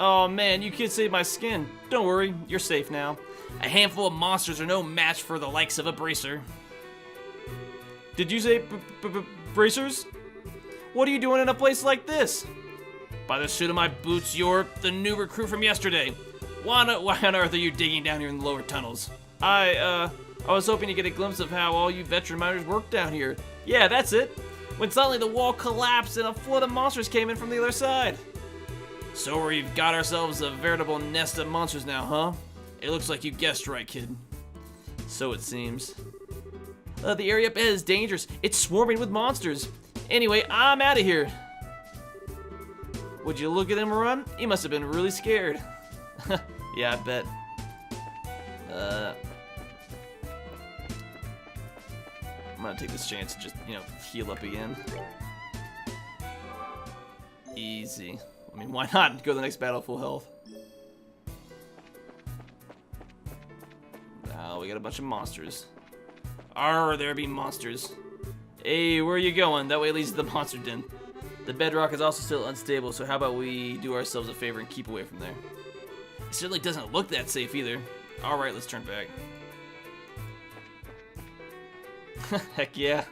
Oh man, you kids saved my skin. Don't worry, you're safe now. A handful of monsters are no match for the likes of a bracer. Did you say bracers? What are you doing in a place like this? By the suit of my boots, you're the new recruit from yesterday. Why on earth are you digging down here in the lower tunnels? I was hoping to get a glimpse of how all you veteran miners work down here. Yeah, that's it. When suddenly the wall collapsed and a flood of monsters came in from the other side. So we've got ourselves a veritable nest of monsters now, huh? It looks like you guessed right, kid. So it seems. The area up ahead is dangerous. It's swarming with monsters. Anyway, I'm out of here. Would you look at him run? He must have been really scared. Yeah, I bet. I'm gonna take this chance to just, heal up again. Easy. I mean, why not go to the next battle full health? Now we got a bunch of monsters. Arr, there be monsters. Hey, where are you going? That way leads to the monster den. The bedrock is also still unstable, so how about we do ourselves a favor and keep away from there? It certainly doesn't look that safe either. Alright, let's turn back. Heck yeah.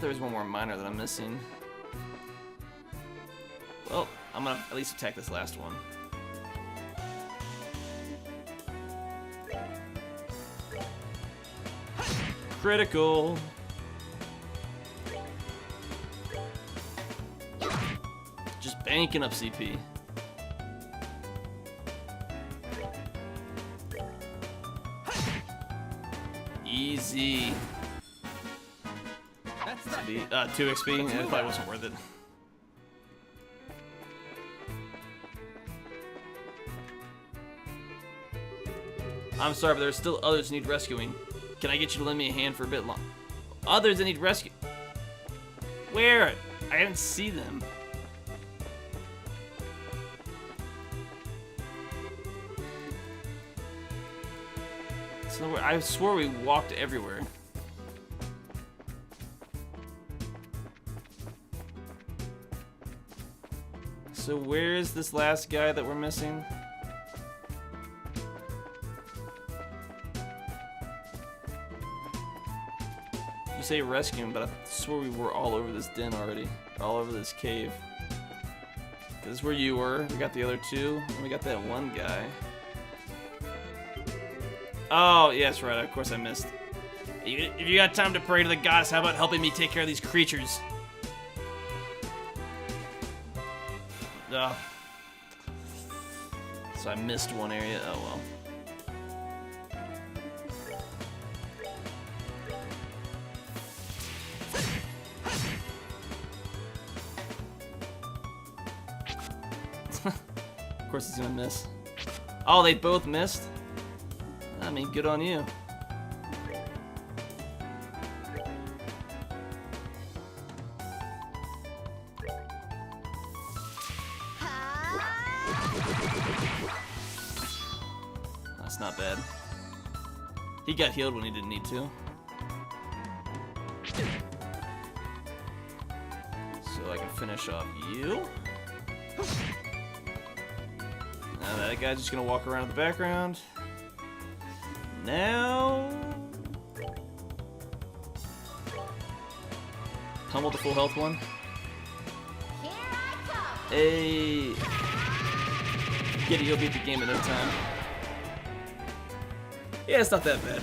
There's one more miner that I'm missing. Well, I'm gonna at least attack this last one. Critical. Just banking up CP. Easy. That's that. 2 XP. Yeah, it probably wasn't worth it. I'm sorry, but there's still others who need rescuing. Can I get you to lend me a hand for a bit long? Others that need rescue. Where? I didn't see them. So I swore we walked everywhere. So where is this last guy that we're missing? You say rescue him, but I swore we were all over this den already. All over this cave. Cause this is where you were. We got the other two, and we got that one guy. Oh, yeah, that's right. Of course I missed. If you got time to pray to the goddess, how about helping me take care of these creatures? Ugh. So I missed one area. Oh well. Of course he's gonna miss. Oh, they both missed? I mean, good on you. That's not bad. He got healed when he didn't need to. So I can finish off you. Now that guy's just gonna walk around in the background. Now... Pummel the full health one. Here I come. Hey! Get it, you'll beat the game in no time. Yeah, it's not that bad.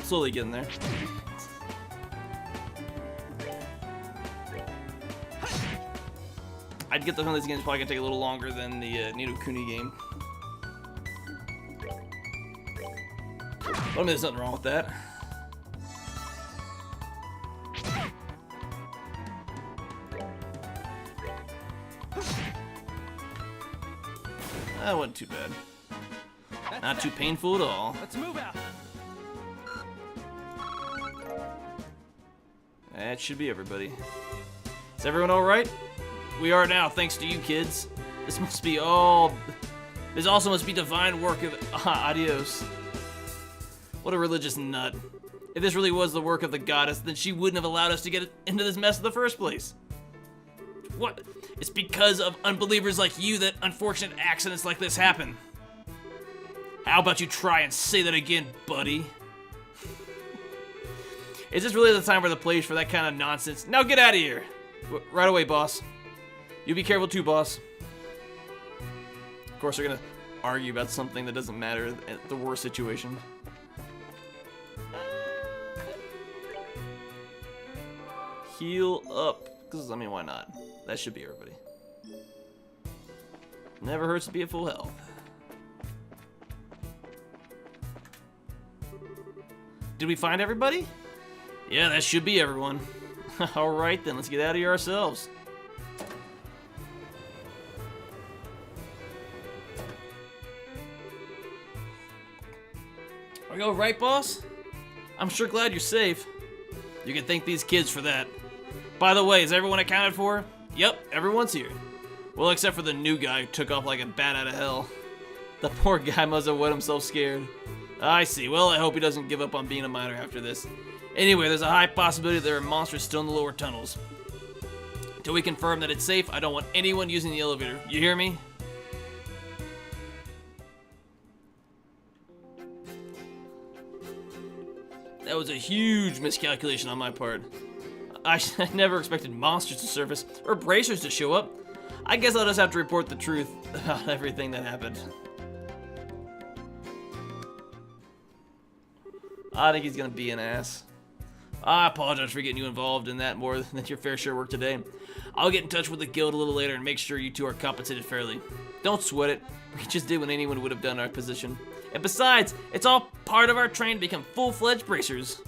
Slowly getting there. I'd get the feeling this game's probably gonna take a little longer than the Nino Kuni game. But I mean, there's nothing wrong with that. That wasn't too bad. Not too painful at all. Let's move out. That should be everybody. Is everyone alright? We are now, thanks to you kids. This must be all... This also must be divine work of... Adios. What a religious nut. If this really was the work of the goddess, then she wouldn't have allowed us to get into this mess in the first place. What? It's because of unbelievers like you that unfortunate accidents like this happen. How about you try and say that again, buddy? Is this really the time or the place for that kind of nonsense? Now get out of here! Right away, boss. You be careful too, boss. Of course, they're gonna argue about something that doesn't matter at the worst situation. Heal up. Because, I mean, why not? That should be everybody. Never hurts to be at full health. Did we find everybody? Yeah, that should be everyone. Alright then, let's get out of here ourselves. Are you alright, boss? I'm sure glad you're safe. You can thank these kids for that. By the way, is everyone accounted for? Yep, everyone's here. Well, except for the new guy who took off like a bat out of hell. The poor guy must have wet himself scared. I see. Well, I hope he doesn't give up on being a miner after this. Anyway, there's a high possibility there are monsters still in the lower tunnels. Till we confirm that it's safe, I don't want anyone using the elevator. You hear me? That was a huge miscalculation on my part. I never expected monsters to surface or bracers to show up. I guess I'll just have to report the truth about everything that happened. I think he's gonna be an ass. I apologize for getting you involved in that more than your fair share of work today. I'll get in touch with the guild a little later and make sure you two are compensated fairly. Don't sweat it. We just did what anyone would have done in our position. And besides, it's all part of our training to become full-fledged bracers.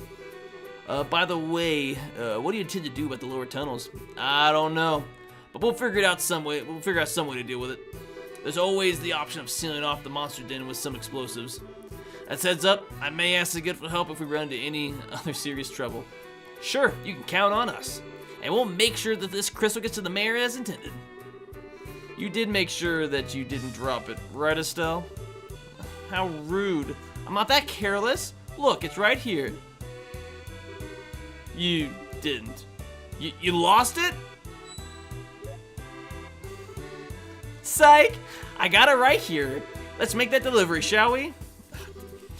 By the way, what do you intend to do about the lower tunnels? I don't know, but we'll figure it out some way. We'll figure out some way to deal with it. There's always the option of sealing off the monster den with some explosives. As heads up, I may ask the guild for help if we run into any other serious trouble. Sure, you can count on us, and we'll make sure that this crystal gets to the mayor as intended. You did make sure that you didn't drop it, right, Estelle? How rude. I'm not that careless. Look, it's right here. You didn't. You lost it? Psych! I got it right here. Let's make that delivery, shall we?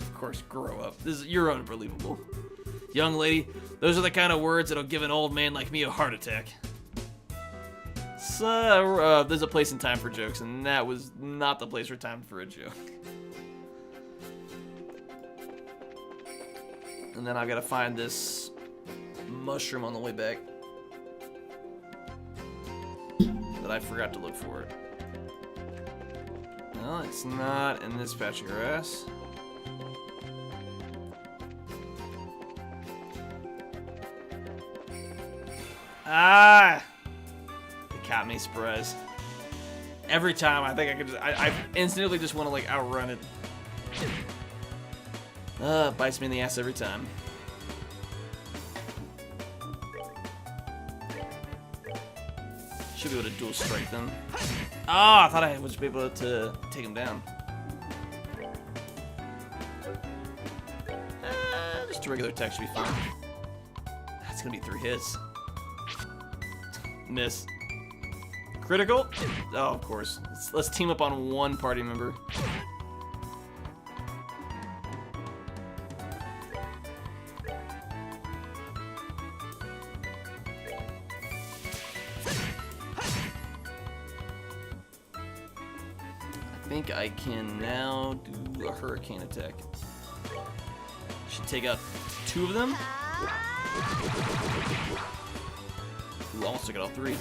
Of course, grow up. You're unbelievable. Young lady, those are the kind of words that'll give an old man like me a heart attack. So, there's a place and time for jokes, and that was not the place or time for a joke. And then I've got to find this mushroom on the way back that I forgot to look for it. No, it's not in this patch of grass. Ah! It caught me surprise. Every time I think I could just, I instantly just want to like outrun it. Bites me in the ass every time. Should be able to dual strike them. Oh, I thought I would be able to take him down. Just a regular attack should be fine. That's gonna be 3 hits. Miss. Critical? Oh, of course. Let's team up on one party member. I think I can now do a hurricane attack. Should take out 2 of them. Ooh, almost took out all 3.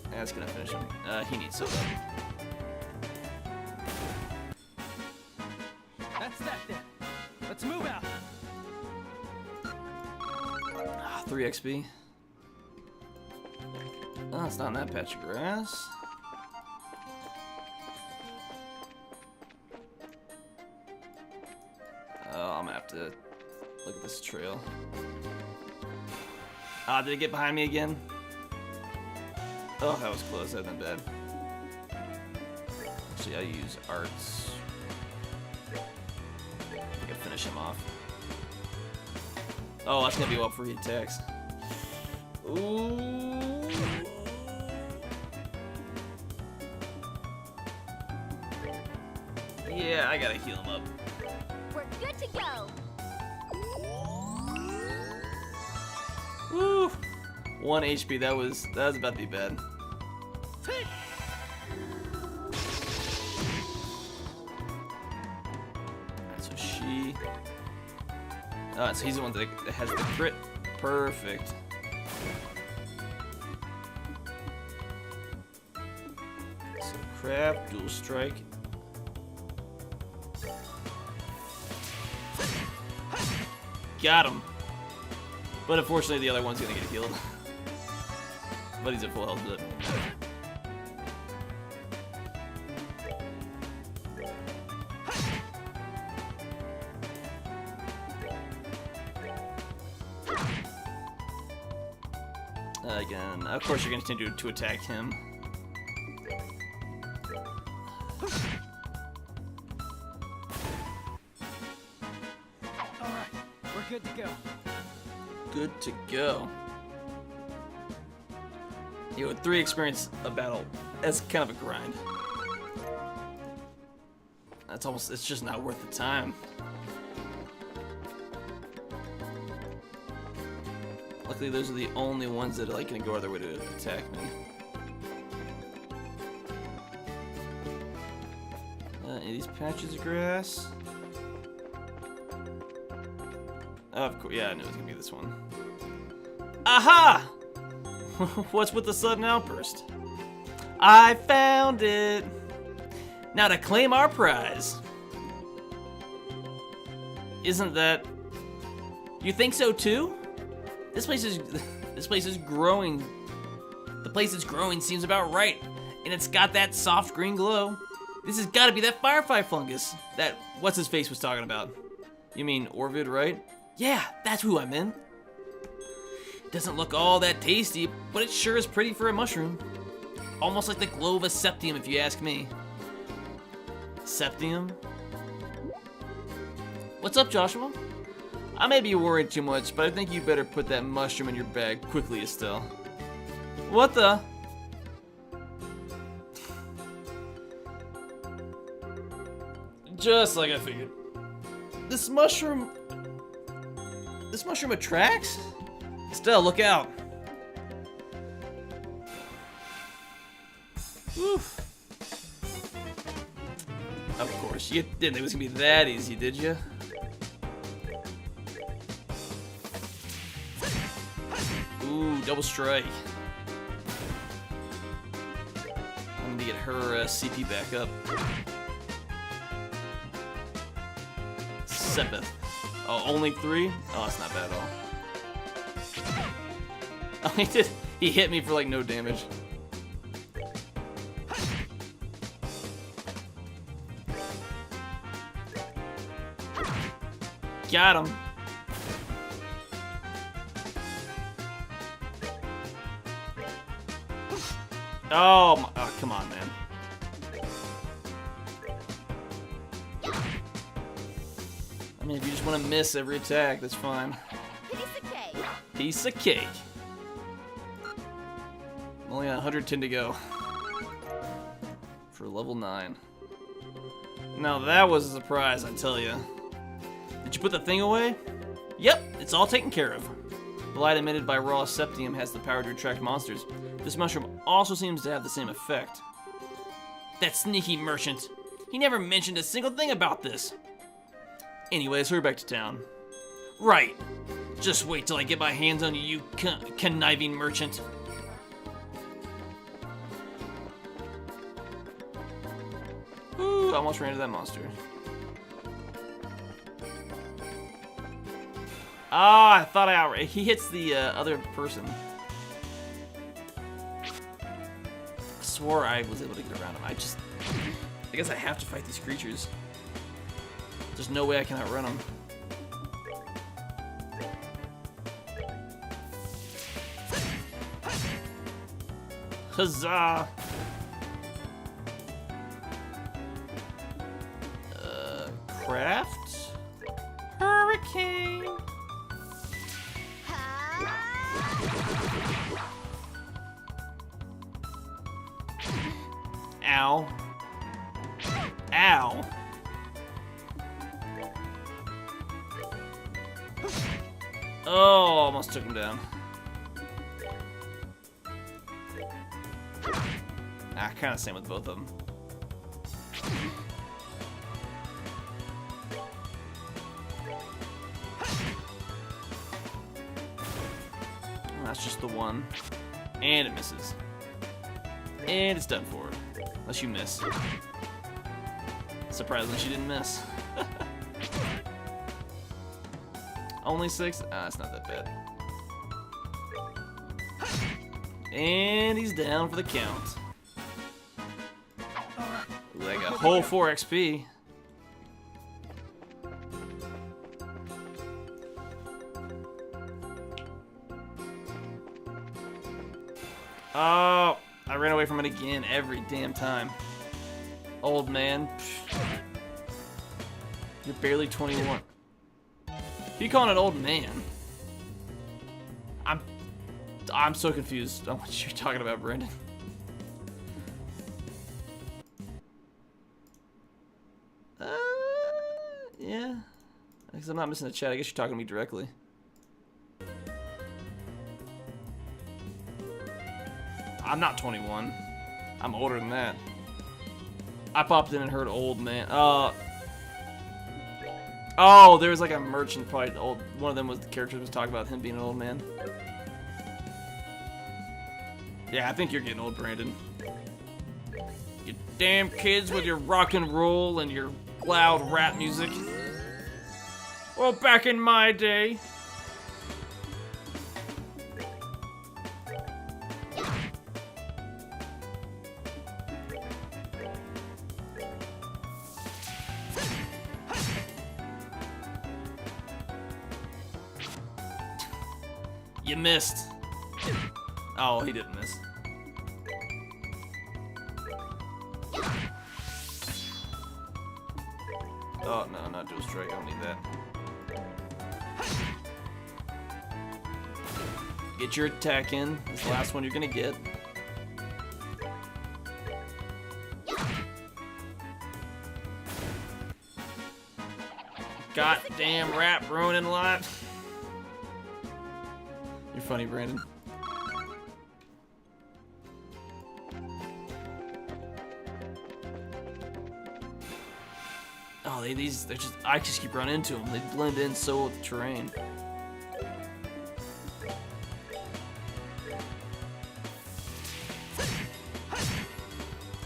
That's gonna finish him. He needs soda. That's that then. Let's move out. 3 XP. Oh, it's not in that patch of grass. Oh, I'm gonna have to look at this trail. Ah, did it get behind me again? Oh, that was close. That would have been bad. Actually, I'll use arts. I can finish him off. Oh, that's gonna be up for he attacks. Ooh. Yeah, I gotta heal him up. We're good to go. Woo! 1 HP. That was about to be bad. Alright, so she. Oh, so he's the one that has the crit. Perfect. So crab, dual strike. Got him. But unfortunately, the other one's gonna get healed. But he's at full health. But again, of course, you're gonna continue to attack him. All right, we're Good to go. You with 3 experience a battle, that's kind of a grind. That's almost, it's just not worth the time. Luckily, those are the only ones that are like gonna go out of their way to attack me. Any of these patches of grass? Oh, of course, yeah, I knew it was gonna be this one. Aha! What's with the sudden outburst? I found it! Now to claim our prize. Isn't that... You think so too? This place is growing. The place is growing seems about right. And it's got that soft green glow. This has gotta be that firefly fungus that what's-his-face was talking about. You mean Orvid, right? Yeah, that's who I'm in. It doesn't look all that tasty, but it sure is pretty for a mushroom. Almost like the glow of a septium, if you ask me. Septium? What's up, Joshua? I may be worried too much, but I think you better put that mushroom in your bag quickly, Estelle. What the? Just like I figured. This mushroom attracts? Estelle, look out. Oof. Of course, you didn't think it was gonna be that easy, did you? Ooh, double strike. I'm gonna get her CP back up. 7th. Oh, only 3? Oh, that's not bad at all. Oh, he hit me for like no damage. Got him. Oh, come on, man. I mean, if you just want to miss every attack, that's fine. Piece of cake. Piece of cake. Only 110 to go. For level 9. Now that was a surprise, I tell you. Did you put the thing away? Yep, it's all taken care of. The light emitted by raw septium has the power to attract monsters. This mushroom also seems to have the same effect. That sneaky merchant. He never mentioned a single thing about this. Anyways, hurry back to town. Right. Just wait till I get my hands on you, you conniving merchant. Ooh, almost ran into that monster. Ah, I thought he hits the other person. I swore I was able to get around him. I guess I have to fight these creatures. There's no way I can outrun them. Huzzah! Craft? Hurricane! Ow. Ow. Oh, almost took him down. Ah, kind of same with both of them. That's just the one. And it misses. And it's done for. Unless you miss. Surprisingly, she didn't miss. Only 6? Ah, that's not that bad. And he's down for the count. Ooh, I got a whole 4 XP. Oh, I ran away from it again every damn time. Old man. You're barely 21. Who you calling an old man? I'm so confused on what you're talking about, Brandon. Yeah. Because I'm not missing a chat. I guess you're talking to me directly. I'm not 21. I'm older than that. I popped in and heard old man. Oh, there was like a merchant, probably old. One of them was the character was talking about him being an old man. Yeah, I think you're getting old, Brandon. You damn kids with your rock and roll and your loud rap music. Well, back in my day. You missed. Oh, he didn't miss. Oh, no, not dual strike. I don't need that. Get your attack in. This is the last one you're gonna get. Goddamn rap ruining life. You're funny, Brandon. Oh, they're just, I just keep running into them. They blend in so with the terrain.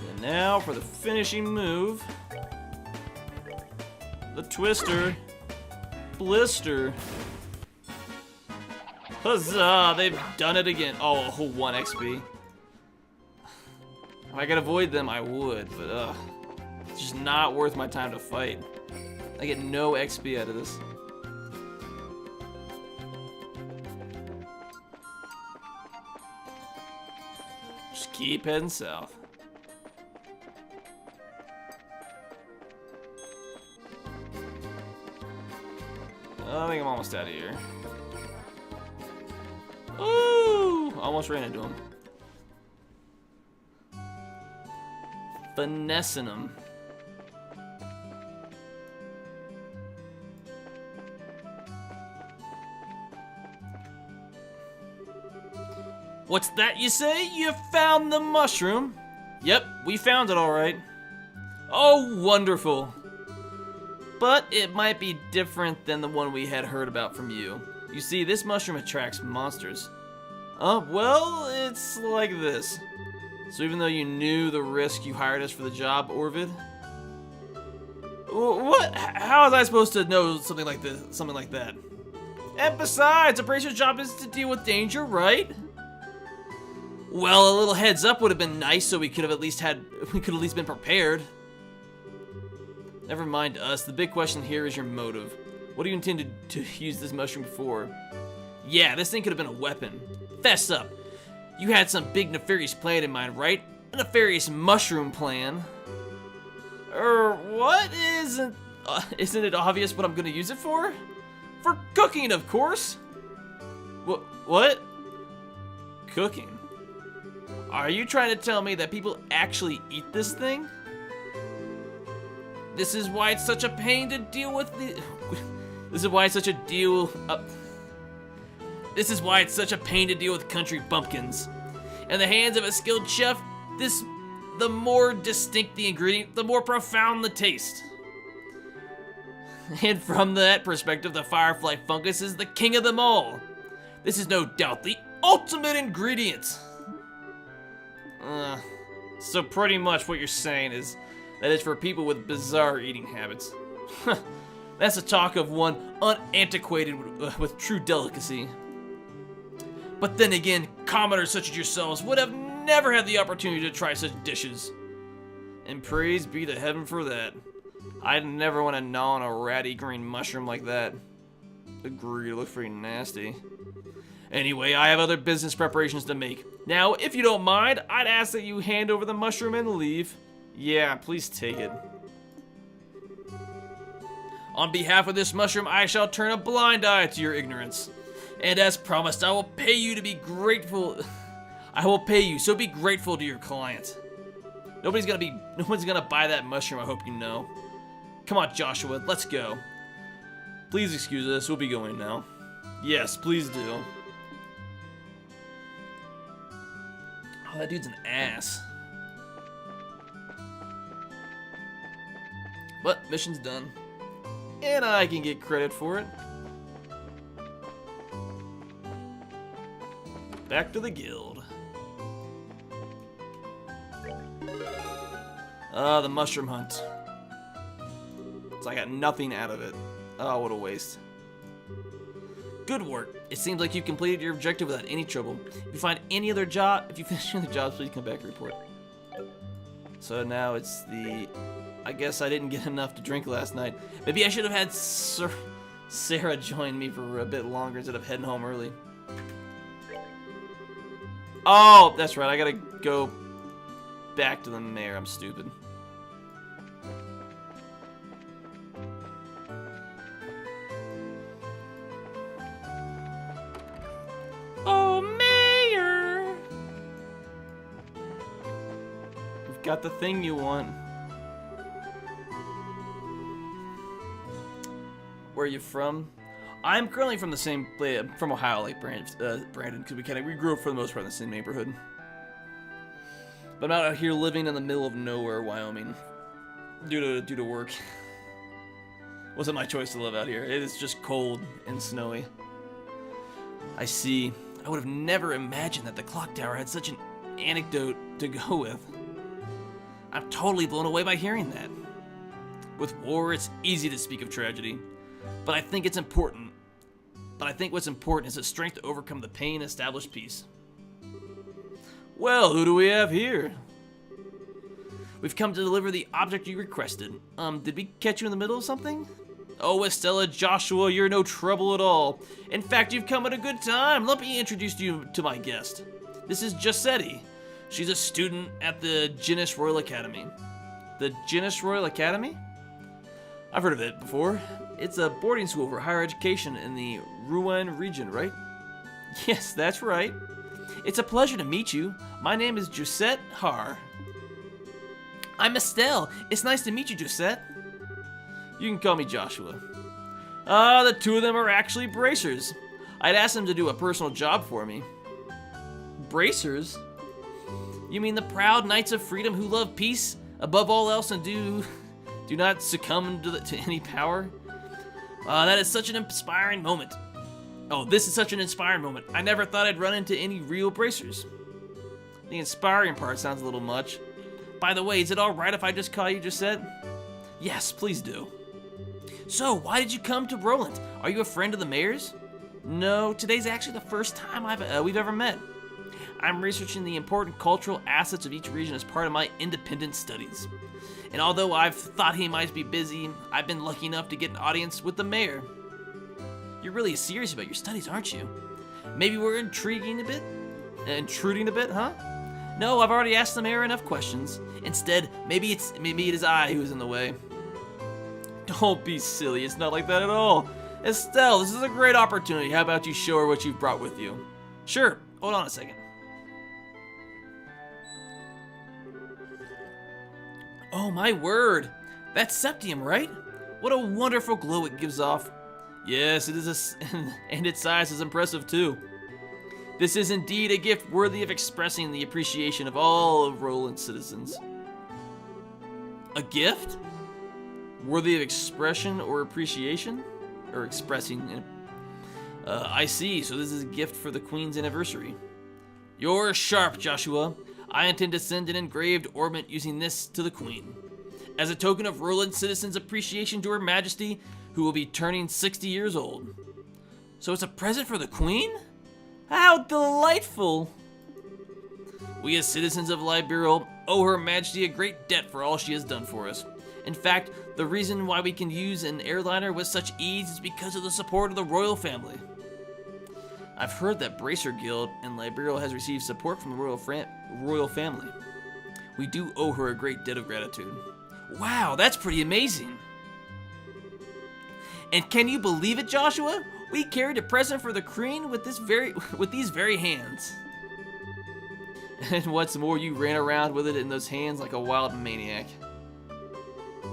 And now for the finishing move. The twister. Blister. Huzzah! They've done it again. Oh, a whole 1 XP. If I could avoid them, I would, but it's just not worth my time to fight. I get no XP out of this. Just keep heading south. I think I'm almost out of here. Ooh! Almost ran into him. Finessing him. What's that you say? You found the mushroom? Yep, we found it all right. Oh, wonderful. But it might be different than the one we had heard about from you. You see, this mushroom attracts monsters. Well, it's like this. So even though you knew the risk, you hired us for the job, Orvid? What? How was I supposed to know something like this? Something like that? And besides, a bracer's job is to deal with danger, right? Well, a little heads up would have been nice, so we could have at least been prepared. Never mind us. The big question here is your motive. What do you intend to use this mushroom for? Yeah, this thing could have been a weapon. Fess up. You had some big nefarious plan in mind, right? A nefarious mushroom plan. What? Isn't it obvious what I'm gonna use it for? For cooking, of course. What? Cooking? Are you trying to tell me that people actually eat this thing? This is why it's such a pain to deal with This is why it's such a pain to deal with country bumpkins. In the hands of a skilled chef, the more distinct the ingredient, the more profound the taste. And from that perspective, the firefly fungus is the king of them all. This is no doubt the ultimate ingredient. So pretty much what you're saying is that it's for people with bizarre eating habits. That's the talk of one unantiquated with true delicacy. But then again, commoners such as yourselves would have never had the opportunity to try such dishes. And praise be to heaven for that. I'd never want to gnaw on a ratty green mushroom like that. Agreed, it looks pretty nasty. Anyway, I have other business preparations to make. Now, if you don't mind, I'd ask that you hand over the mushroom and leave. Yeah, please take it. On behalf of this mushroom, I shall turn a blind eye to your ignorance. And as promised, I will pay you to be grateful. I will pay you, so be grateful to your client. No one's gonna buy that mushroom, I hope you know. Come on, Joshua, let's go. Please excuse us, we'll be going now. Yes, please do. Oh, that dude's an ass. But mission's done. And I can get credit for it. Back to the guild. The mushroom hunt. So I got nothing out of it. Oh, what a waste. Good work. It seems like you completed your objective without any trouble. If you finish any other jobs, please come back and report. So now it's the... I guess I didn't get enough to drink last night. Maybe I should have had Sarah join me for a bit longer instead of heading home early. Oh, that's right. I gotta go back to the mayor. I'm stupid. Oh, mayor! We've got the thing you want. Where are you from? I'm currently from the same place, from Ohio, like Brandon, because we grew up for the most part in the same neighborhood. But I'm out here living in the middle of nowhere, Wyoming, due to work. Wasn't my choice to live out here. It is just cold and snowy. I see. I would have never imagined that the clock tower had such an anecdote to go with. I'm totally blown away by hearing that. With war, it's easy to speak of tragedy. But I think what's important is the strength to overcome the pain and establish peace. Well, who do we have here? We've come to deliver the object you requested. Did we catch you in the middle of something? Oh, Estella, Joshua, you're no trouble at all. In fact, you've come at a good time. Let me introduce you to my guest. This is Giuseppe. She's a student at the Jitters Royal Academy. The Jitters Royal Academy? I've heard of it before. It's a boarding school for higher education in the Rouen region, right? Yes, that's right. It's a pleasure to meet you. My name is Giuseppe Har. I'm Estelle. It's nice to meet you, Giuseppe. You can call me Joshua. The two of them are actually bracers. I'd asked them to do a personal job for me. Bracers? You mean the proud knights of freedom who love peace above all else and do not succumb to any power? That is such an inspiring moment. Oh, this is such an inspiring moment. I never thought I'd run into any real bracers. The inspiring part sounds a little much. By the way, is it alright if I just call you Giuseppe? Yes, please do. So, why did you come to Roland? Are you a friend of the mayor's? No, today's actually the first time we've ever met. I'm researching the important cultural assets of each region as part of my independent studies. And although I've thought he might be busy, I've been lucky enough to get an audience with the mayor. You're really serious about your studies, aren't you? Maybe we're intruding a bit, huh? No, I've already asked the mayor enough questions. Instead, maybe it is I who's in the way. Don't be silly, it's not like that at all. Estelle, this is a great opportunity. How about you show her what you've brought with you? Sure, hold on a second. Oh my word! That's septium, right? What a wonderful glow it gives off. Yes, it is, and its size is impressive too. This is indeed a gift worthy of expressing the appreciation of all of Roland's citizens. A gift? Worthy of expression or appreciation? Or expressing... I see, so this is a gift for the Queen's anniversary. You're sharp, Joshua. I intend to send an engraved ornament using this to the Queen. As a token of Roland citizens' appreciation to Her Majesty, who will be turning 60 years old. So it's a present for the Queen? How delightful! We as citizens of Liberia owe Her Majesty a great debt for all she has done for us. In fact, the reason why we can use an airliner with such ease is because of the support of the royal family. I've heard that Bracer Guild in Liberia has received support from the royal family. We do owe her a great debt of gratitude. Wow, that's pretty amazing. And can you believe it, Joshua? We carried a present for the queen with these very hands. And what's more, you ran around with it in those hands like a wild maniac.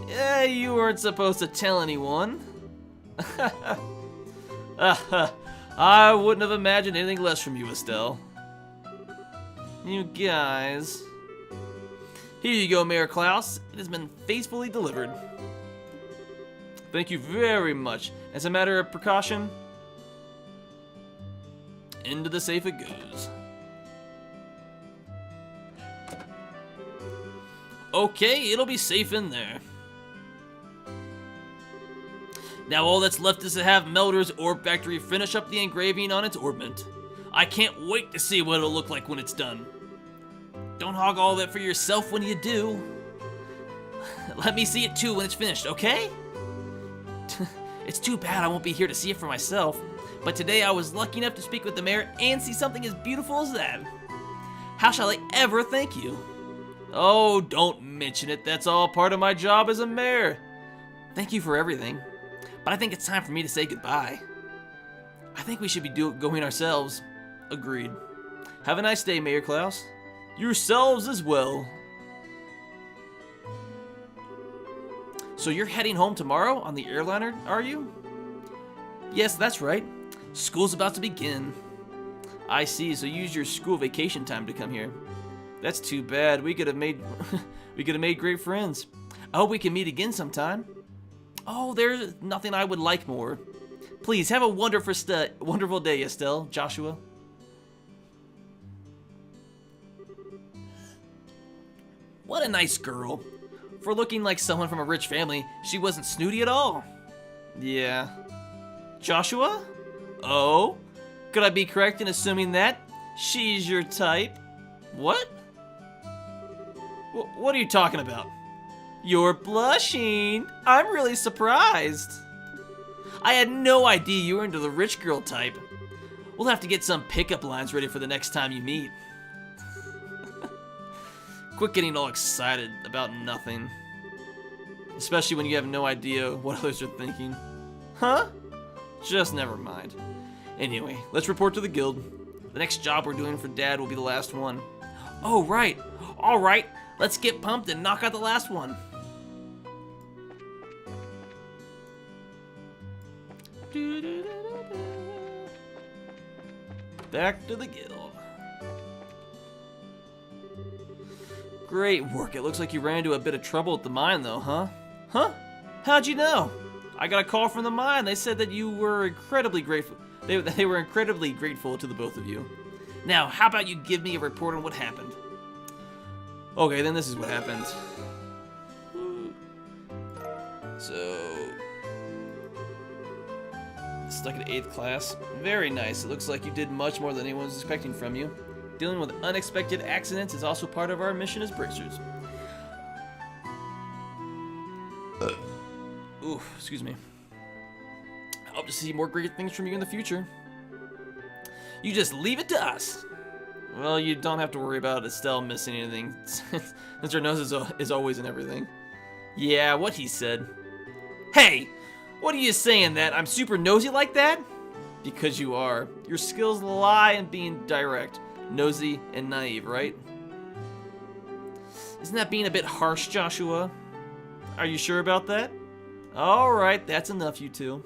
Yeah, you weren't supposed to tell anyone. I wouldn't have imagined anything less from you, Estelle. You guys. Here you go, Mayor Klaus. It has been faithfully delivered. Thank you very much. As a matter of precaution, into the safe it goes. Okay, it'll be safe in there. Now all that's left is to have Melder's Orb Factory finish up the engraving on its orbment. I can't wait to see what it'll look like when it's done. Don't hog all of it for yourself when you do. Let me see it too when it's finished, okay? It's too bad I won't be here to see it for myself, but today I was lucky enough to speak with the mayor and see something as beautiful as that. How shall I ever thank you? Oh, don't mention it. That's all part of my job as a mayor. Thank you for everything, but I think it's time for me to say goodbye. I think we should be going ourselves. Agreed. Have a nice day, Mayor Klaus. Yourselves as well. So you're heading home tomorrow on the airliner, are you? Yes, that's right. School's about to begin. I see, so you use your school vacation time to come here. That's too bad. We could have made great friends. I hope we can meet again sometime. Oh, there's nothing I would like more. Please have a wonderful day, Estelle, Joshua. What a nice girl. For looking like someone from a rich family, she wasn't snooty at all. Yeah. Joshua? Oh? Could I be correct in assuming that? She's your type? What? What are you talking about? You're blushing. I'm really surprised. I had no idea you were into the rich girl type. We'll have to get some pickup lines ready for the next time you meet. Quit getting all excited about nothing. Especially when you have no idea what others are thinking. Huh? Just never mind. Anyway, let's report to the guild. The next job we're doing for Dad will be the last one. Oh, right. All right. Let's get pumped and knock out the last one. Back to the guild. Great work. It looks like you ran into a bit of trouble at the mine, though, huh? Huh? How'd you know? I got a call from the mine. They said that you were incredibly grateful. They were incredibly grateful to the both of you. Now, how about you give me a report on what happened? Okay, then this is what happened. So, stuck in 8th class. Very nice. It looks like you did much more than anyone was expecting from you. Dealing with unexpected accidents is also part of our mission as bracers. Ooh, excuse me. I hope to see more great things from you in the future. You just leave it to us. Well, you don't have to worry about Estelle missing anything, since her nose is always in everything. Yeah, what he said. Hey, what are you saying, that I'm super nosy like that? Because you are. Your skills lie in being direct, nosy, and naive, right? Isn't that being a bit harsh, Joshua? Are you sure about that? Alright, that's enough, you two.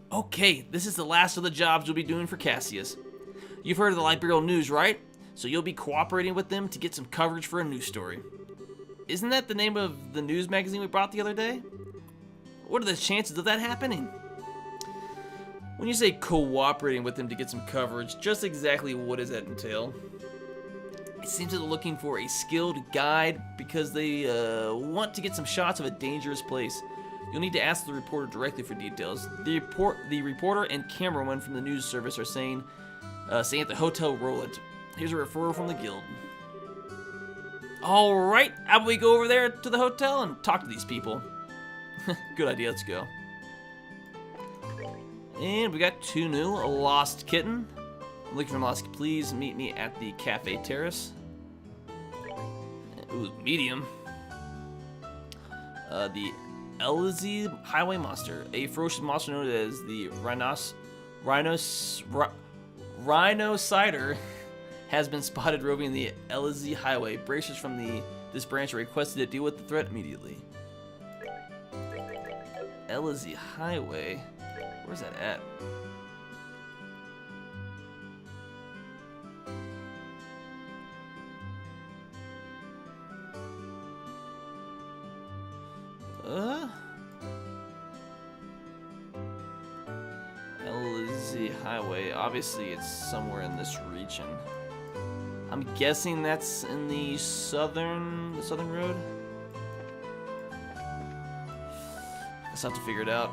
Okay, this is the last of the jobs you'll be doing for Cassius. You've heard of the Liberial News, right? So you'll be cooperating with them to get some coverage for a news story. Isn't that the name of the news magazine we bought the other day? What are the chances of that happening? When you say cooperating with them to get some coverage, just exactly what does that entail? It seems that they're looking for a skilled guide because they want to get some shots of a dangerous place. You'll need to ask the reporter directly for details. The reporter and cameraman from the news service are saying at the Hotel Roland. Here's a referral from the guild. All right, how about we go over there to the hotel and talk to these people? Good idea, let's go. And we got 2 new. A lost kitten. I'm looking for Lost. Please meet me at the Cafe Terrace. Ooh, medium. The Ellzi highway monster, a ferocious monster known as the Rhinocider, has been spotted roving the Ellzi highway. Bracers from this branch are requested to deal with the threat immediately. Ellzi highway? Where's that at? Ellzi highway. Obviously, it's somewhere in this region. I'm guessing that's in the southern road. Let's have to figure it out.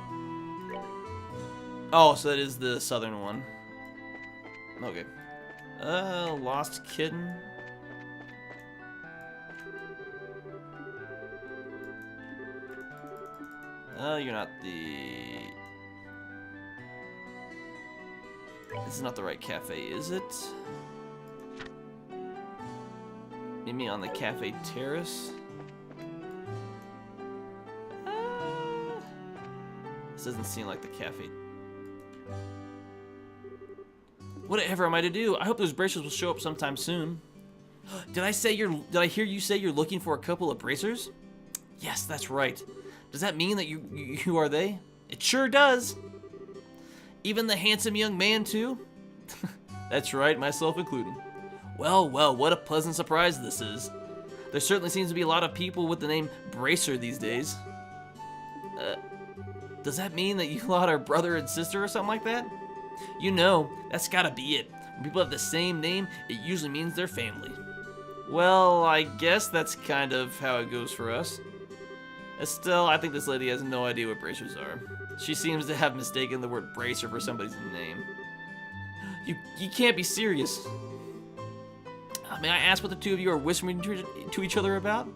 Oh, so that is the southern one. Okay. Lost kitten. You're not the... This is not the right cafe, is it? Maybe on the cafe terrace? This doesn't seem like the cafe. Whatever am I to do? I hope those bracers will show up sometime soon. Did I hear you say you're looking for a couple of bracers? Yes, that's right. Does that mean that you are they? It sure does. Even the handsome young man too? That's right, myself included. Well, what a pleasant surprise this is. There certainly seems to be a lot of people with the name Bracer these days. Does that mean that you lot are brother and sister or something like that? You know, that's gotta be it. When people have the same name, it usually means they're family. Well, I guess that's kind of how it goes for us. Still, I think this lady has no idea what bracers are. She seems to have mistaken the word bracer for somebody's name. You can't be serious. May I ask what the two of you are whispering to each other about?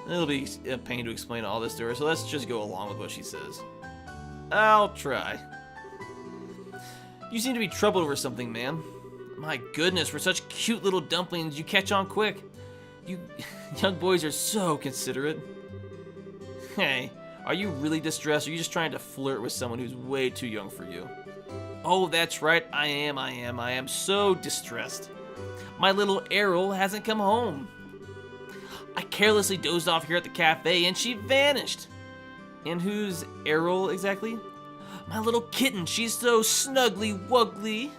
It'll be a pain to explain all this to her, so let's just go along with what she says. I'll try. You seem to be troubled over something, ma'am. My goodness, for such cute little dumplings, you catch on quick. You young boys are so considerate. Hey, are you really distressed, or are you just trying to flirt with someone who's way too young for you? Oh, that's right, I am so distressed. My little Errol hasn't come home. I carelessly dozed off here at the cafe, and she vanished. And who's Errol exactly? My little kitten, she's so snuggly wuggly.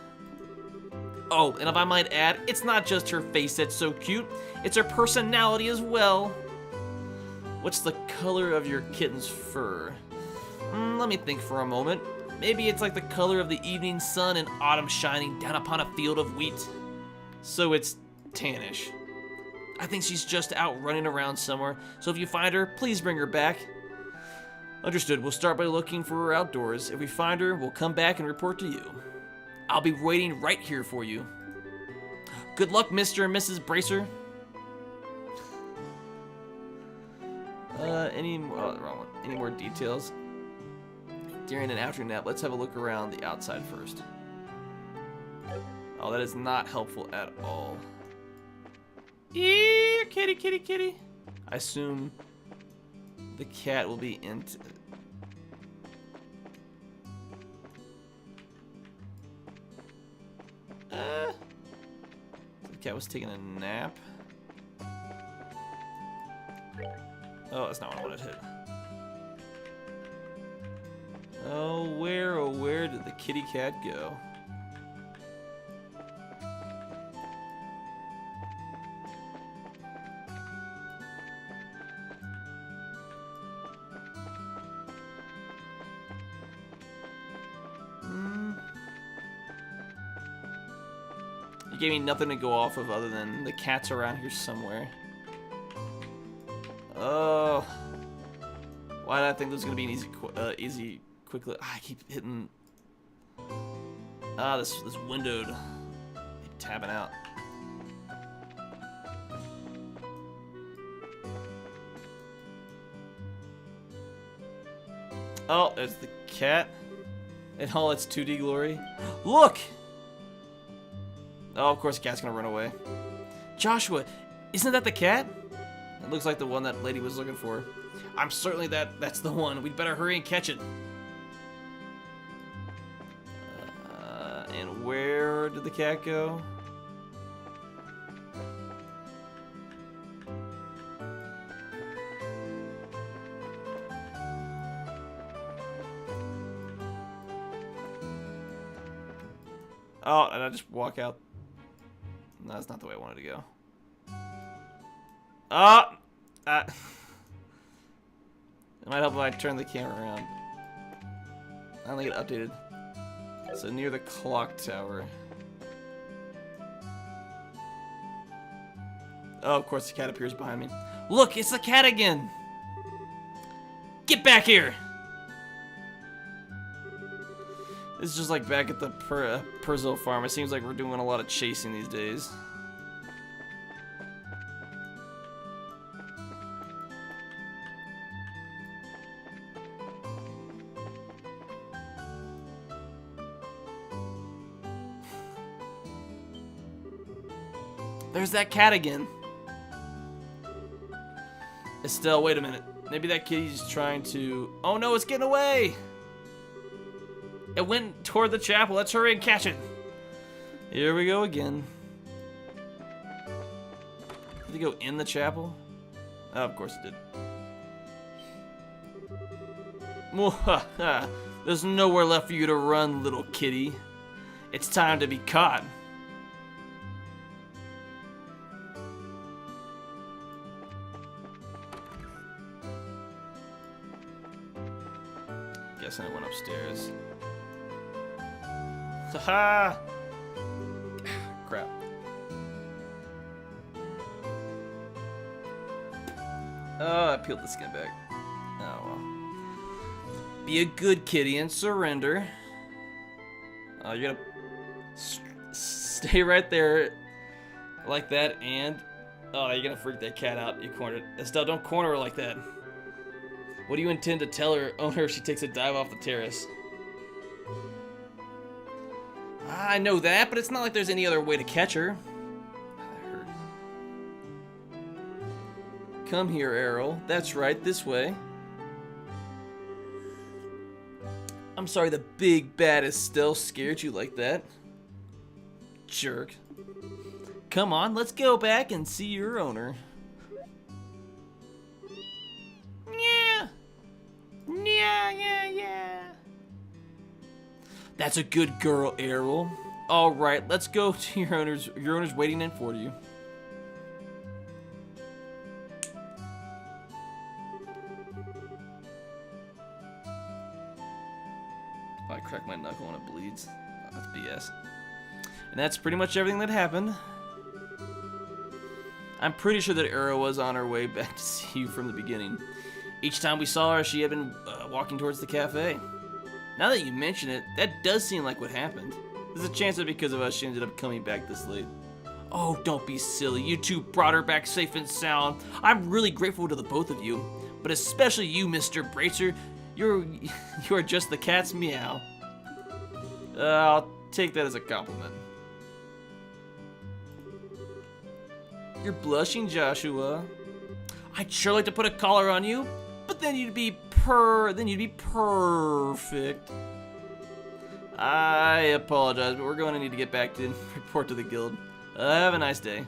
Oh, and if I might add, it's not just her face that's so cute, it's her personality as well. What's the color of your kitten's fur? Let me think for a moment. Maybe it's like the color of the evening sun in autumn shining down upon a field of wheat. So it's tannish. I think she's just out running around somewhere, so if you find her, please bring her back. Understood, we'll start by looking for her outdoors. If we find her, we'll come back and report to you. I'll be waiting right here for you. Good luck, Mr. and Mrs. Bracer. Any more details? During an afternoon nap, let's have a look around the outside first. Oh, that is not helpful at all. Eee, kitty, kitty, kitty. I assume the cat will be into... The cat was taking a nap. Oh, that's not what I wanted to hit. Oh, where did the kitty cat go? You gave me nothing to go off of other than the cat's around here somewhere. Oh, why did I think this was gonna be an easy, quick? I keep hitting. This windowed. Keep tabbing out. Oh, there's the cat in all its 2D glory. Look! Oh, of course the cat's gonna run away. Joshua, isn't that the cat? It looks like the one that lady was looking for. I'm certainly that's the one. We'd better hurry and catch it. And where did the cat go? Oh, and I just walk out. No, that's not the way I wanted to go. Oh! It might help if I turn the camera around. I don't think it updated. So near the clock tower. Oh, of course the cat appears behind me. Look, it's the cat again! Get back here! This is just like back at the Persil farm. It seems like we're doing a lot of chasing these days. There's that cat again. Estelle, wait a minute. Maybe that kitty's trying to... Oh no, it's getting away! It went toward the chapel. Let's hurry and catch it. Here we go again. Did it go in the chapel? Oh, of course it did. There's nowhere left for you to run, little kitty. It's time to be caught. Guessing it went upstairs. Haha! Crap. Oh, I peeled the skin back. Oh well. Be a good kitty and surrender. Oh, you're gonna stay right there like that, and oh, you're gonna freak that cat out. You cornered it. Estelle, don't corner her like that. What do you intend to tell her owner if she takes a dive off the terrace? I know that, but it's not like there's any other way to catch her. That hurt. Come here, Errol. That's right, this way. I'm sorry the big bad Estelle scared you like that. Jerk. Come on, let's go back and see your owner. Yeah. That's a good girl, Errol. All right, let's go to your owner's. Your owner's waiting in for you. I crack my knuckle and it bleeds. Oh, that's BS. And that's pretty much everything that happened. I'm pretty sure that Errol was on her way back to see you from the beginning. Each time we saw her, she had been walking towards the cafe. Now that you mention it, that does seem like what happened. There's a chance that because of us, she ended up coming back this late. Oh, don't be silly. You two brought her back safe and sound. I'm really grateful to the both of you, but especially you, Mr. Bracer. You are just the cat's meow. I'll take that as a compliment. You're blushing, Joshua. I'd sure like to put a collar on you, but then you'd be perfect. I apologize, but we're going to need to get back to report to the guild. Have a nice day.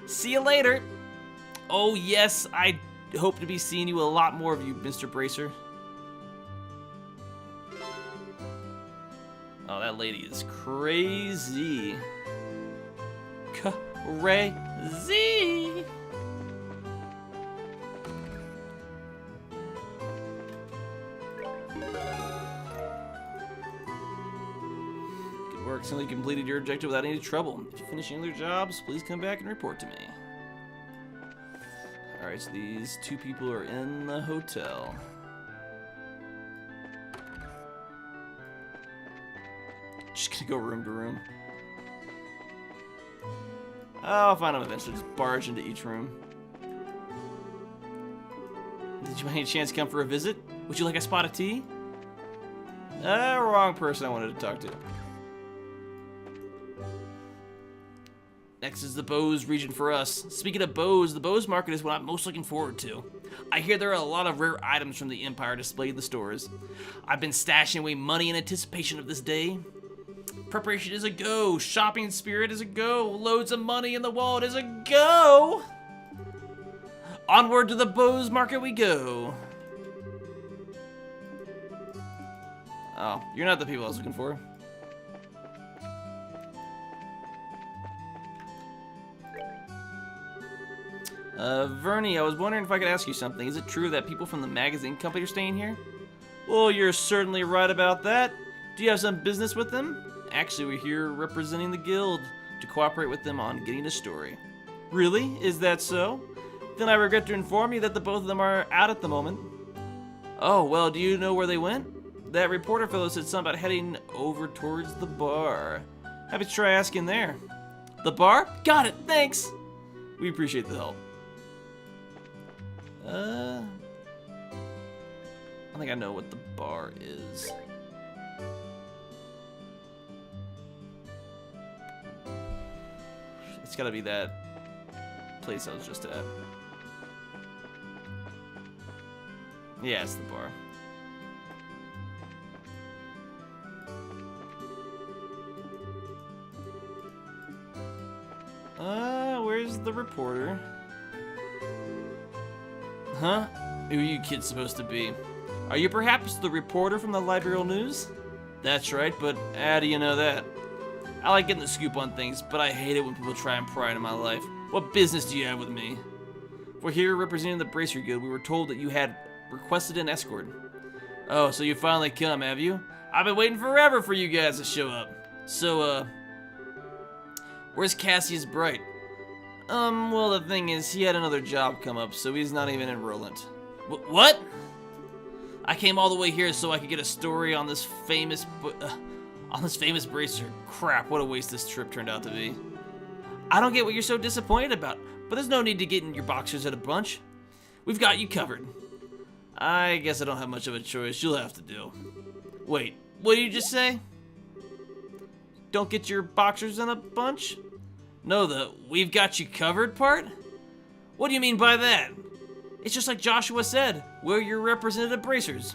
See you later. Oh yes, I hope to be seeing you a lot more of you, Mr. Bracer. Oh, that lady is crazy. Crazy. Good work. Simply completed your objective without any trouble. If you finish any other jobs, please come back and report to me. Alright, so these two people are in the hotel. Just gonna go room to room. I'll find them eventually. Just barge into each room. Did you by any chance come for a visit? Would you like a spot of tea? Wrong person I wanted to talk to. Next is the Bose region for us. Speaking of Bose, the Bose market is what I'm most looking forward to. I hear there are a lot of rare items from the Empire displayed in the stores. I've been stashing away money in anticipation of this day. Preparation is a go. Shopping spirit is a go. Loads of money in the wallet is a go. Onward to the Bose market we go. Oh, you're not the people I was looking for. Vernie, I was wondering if I could ask you something. Is it true that people from the magazine company are staying here? Well, you're certainly right about that. Do you have some business with them? Actually, we're here representing the guild to cooperate with them on getting a story. Really? Is that so? Then I regret to inform you that the both of them are out at the moment. Oh, well, do you know where they went? That reporter fellow said something about heading over towards the bar. Happy to try asking there. The bar? Got it, thanks! We appreciate the help. I think I know what the bar is. It's gotta be that place I was just at. Yeah, it's the bar. Where's the reporter? Huh? Who are you kids supposed to be? Are you perhaps the reporter from the Liberal News? That's right, but how do you know that? I like getting the scoop on things, but I hate it when people try and pry into my life. What business do you have with me? We're here representing the Bracer Guild. We were told that you had requested an escort. Oh, so you finally come, have you? I've been waiting forever for you guys to show up. So, where's Cassius Bright? Well, the thing is, he had another job come up, so he's not even in Roland. What? I came all the way here so I could get a story on this famous bracer. Crap, what a waste this trip turned out to be. I don't get what you're so disappointed about, but there's no need to get in your boxers at a bunch. We've got you covered. I guess I don't have much of a choice. You'll have to do. Wait, what did you just say? Don't get your boxers in a bunch? No, the "we've got you covered" part? What do you mean by that? It's just like Joshua said, we're your representative bracers.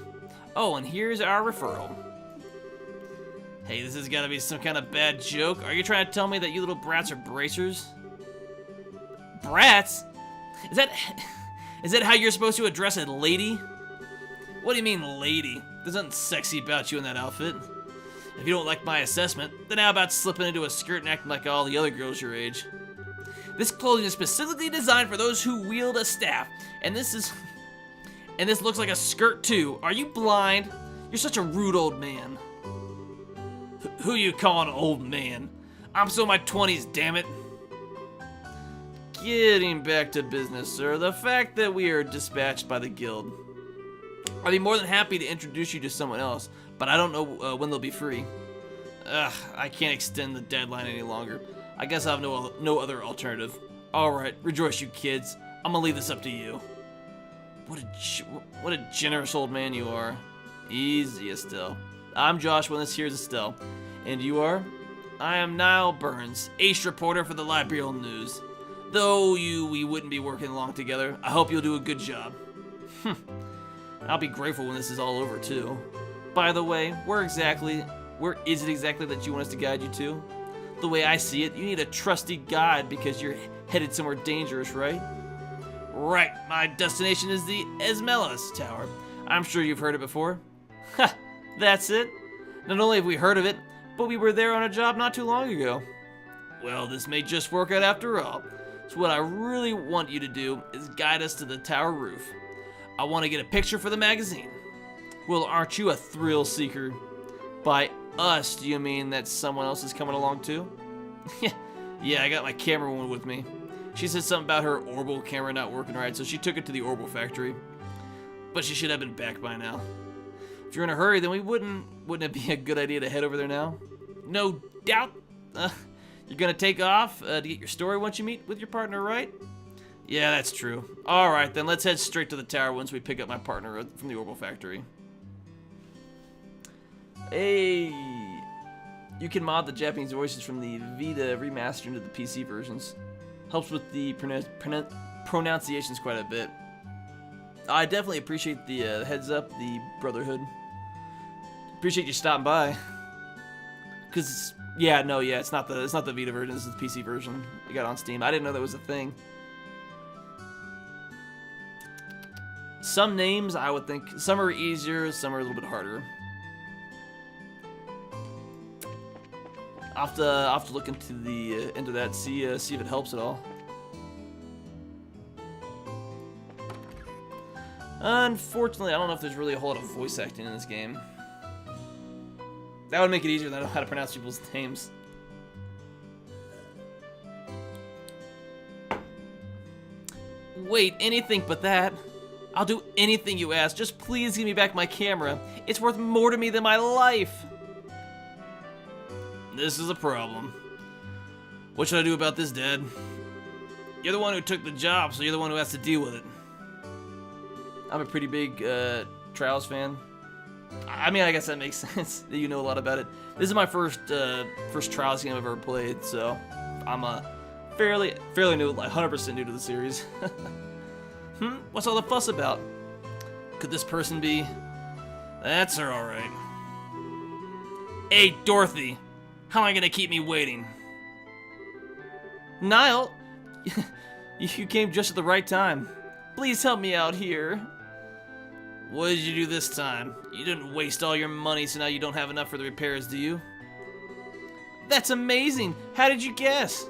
Oh, and here's our referral. Hey, this has gotta be some kind of bad joke. Are you trying to tell me that you little brats are bracers? Brats? Is that how you're supposed to address a lady? What do you mean, lady? There's nothing sexy about you in that outfit. If you don't like my assessment, then how about slipping into a skirt and acting like all the other girls your age? This clothing is specifically designed for those who wield a staff, and this looks like a skirt too. Are you blind? You're such a rude old man. Who you calling old man? I'm still in my 20s, damn it. Getting back to business, sir. The fact that we are dispatched by the guild. I'd be more than happy to introduce you to someone else, but I don't know when they'll be free. Ugh, I can't extend the deadline any longer. I guess I have no other alternative. Alright, rejoice you kids. I'm gonna leave this up to you. What a generous old man you are. Easy, Estelle. I'm Joshua, and this here is Estelle. And you are? I am Niall Burns, ace reporter for the Liberal News. Though we wouldn't be working long together, I hope you'll do a good job. I'll be grateful when this is all over, too. By the way, where is it exactly that you want us to guide you to? The way I see it, you need a trusty guide because you're headed somewhere dangerous, right? Right, my destination is the Esmelas Tower. I'm sure you've heard it before. Ha, that's it. Not only have we heard of it, but we were there on a job not too long ago. Well, this may just work out after all. So what I really want you to do is guide us to the tower roof. I want to get a picture for the magazine. Well, aren't you a thrill seeker? By us, do you mean that someone else is coming along too? Yeah, I got my camera woman with me. She said something about her Orbital camera not working right, so she took it to the Orbital factory. But she should have been back by now. If you're in a hurry, then wouldn't it be a good idea to head over there now? No doubt. You're gonna take off to get your story once you meet with your partner, right? Yeah, that's true. Alright, then let's head straight to the tower once we pick up my partner from the Orbital factory. Hey. You can mod the Japanese voices from the Vita remaster into the PC versions. Helps with the pronunciations quite a bit. I definitely appreciate the heads up, the brotherhood. Appreciate you stopping by. Cause yeah, no, yeah, it's not the Vita version. This is the PC version you got on Steam. I didn't know that was a thing. Some names I would think some are easier, some are a little bit harder. I'll have to look into the into that, see if it helps at all. Unfortunately, I don't know if there's really a whole lot of voice acting in this game. That would make it easier than I know how to pronounce people's names. Wait, anything but that. I'll do anything you ask. Just please give me back my camera. It's worth more to me than my life. This is a problem. What should I do about this, Dad? You're the one who took the job, so you're the one who has to deal with it. I'm a pretty big Trials fan. I mean, I guess that makes sense that you know a lot about it. This is my first Trials game I've ever played, so I'm fairly new, like 100% new to the series. What's all the fuss about? Could this person be? That's her, all right. Hey, Dorothy, how am I gonna keep me waiting? Niall, you came just at the right time. Please help me out here. What did you do this time? You didn't waste all your money, so now you don't have enough for the repairs, do you? That's amazing! How did you guess?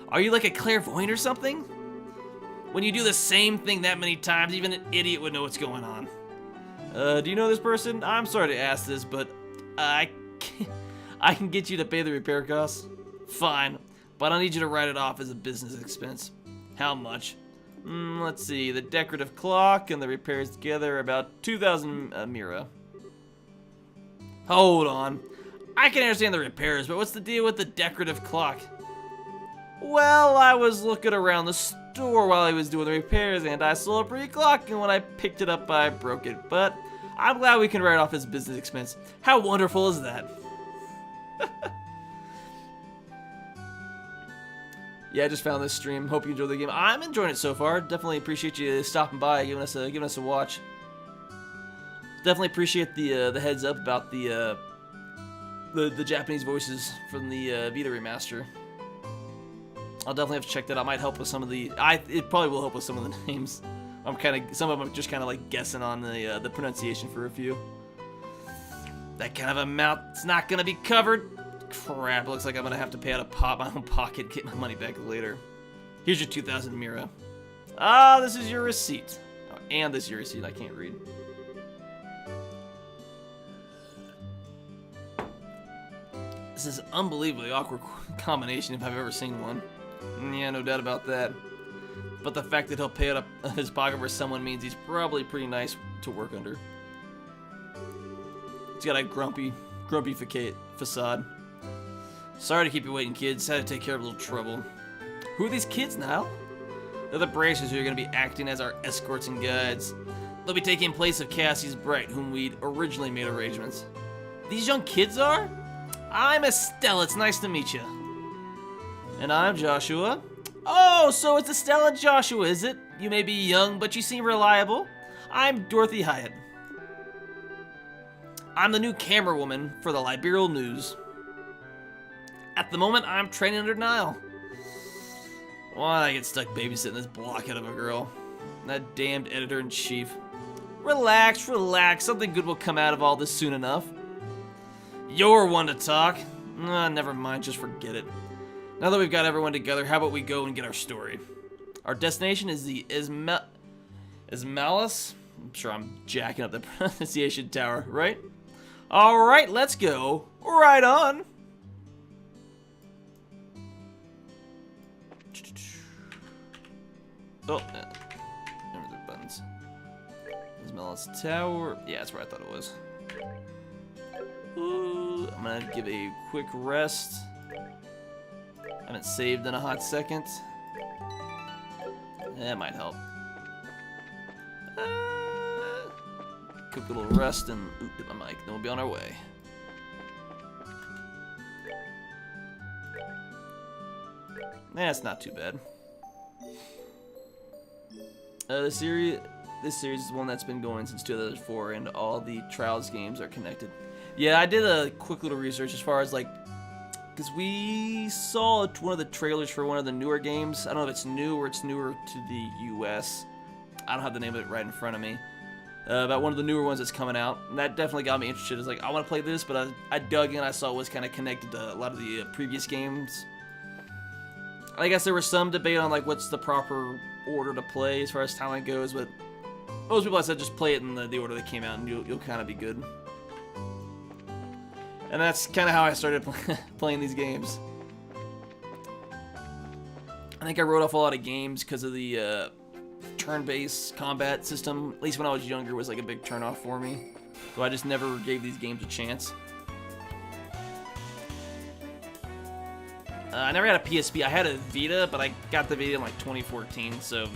Are you like a clairvoyant or something? When you do the same thing that many times, even an idiot would know what's going on. Do you know this person? I'm sorry to ask this, but I can get you to pay the repair costs. Fine, but I need you to write it off as a business expense. How much? Let's see, the decorative clock and the repairs together are about 2,000 mira. Hold on. I can understand the repairs, but what's the deal with the decorative clock? Well, I was looking around the store while I was doing the repairs, and I saw a pretty clock, and when I picked it up, I broke it. But I'm glad we can write it off as a business expense. How wonderful is that? Yeah, I just found this stream. Hope you enjoy the game. I'm enjoying it so far. Definitely appreciate you stopping by, giving us a watch. Definitely appreciate the heads up about the Japanese voices from the Vita remaster. I'll definitely have to check that out. Might help with some of the. It probably will help with some of the names. Some of them I'm just kind of like guessing on the pronunciation for a few. That kind of amount's not gonna be covered. Crap, looks like I'm gonna have to pay out of my own pocket, get my money back later. Here's your 2,000 mira. This is your receipt. Oh, and this is your receipt, I can't read. This is an unbelievably awkward combination if I've ever seen one. Yeah, no doubt about that. But the fact that he'll pay out of his pocket for someone means he's probably pretty nice to work under. He's got a grumpy facade. Sorry to keep you waiting, kids. Had to take care of a little trouble. Who are these kids now? They're the bracers who are going to be acting as our escorts and guides. They'll be taking place of Cassie's Bright, whom we'd originally made arrangements. These young kids are? I'm Estelle. It's nice to meet you. And I'm Joshua. Oh, so it's Estelle and Joshua, is it? You may be young, but you seem reliable. I'm Dorothy Hyatt. I'm the new camera woman for the Liberal News. At the moment, I'm training under Niall. Why'd I get stuck babysitting this blockhead of a girl? That damned editor-in-chief. Relax, relax. Something good will come out of all this soon enough. You're one to talk. Never mind, just forget it. Now that we've got everyone together, how about we go and get our story? Our destination is the Ismalis? I'm sure I'm jacking up the pronunciation tower, right? Alright, let's go. Right on. Oh, remember the buttons. Ismalis Tower. Yeah, that's where I thought it was. Ooh, I'm gonna give a quick rest. I haven't saved in a hot second. That might help. Quick little rest and hit my mic, then we'll be on our way. That's not too bad. This series is one that's been going since 2004, and all the Trials games are connected. Yeah, I did a quick little research as far as like, because we saw one of the trailers for one of the newer games. I don't know if it's new or it's newer to the US. I don't have the name of it right in front of me. About one of the newer ones that's coming out. And that definitely got me interested. It's like, I want to play this, but I dug in. I saw it was kind of connected to a lot of the previous games. I guess there was some debate on like what's the proper order to play as far as timeline goes, but most people I said just play it in the order that came out and you'll kind of be good. And that's kind of how I started playing these games. I think I wrote off a lot of games because of the turn-based combat system. At least when I was younger, was like a big turn-off for me. So I just never gave these games a chance. I never had a PSP. I had a Vita, but I got the Vita in like 2014, so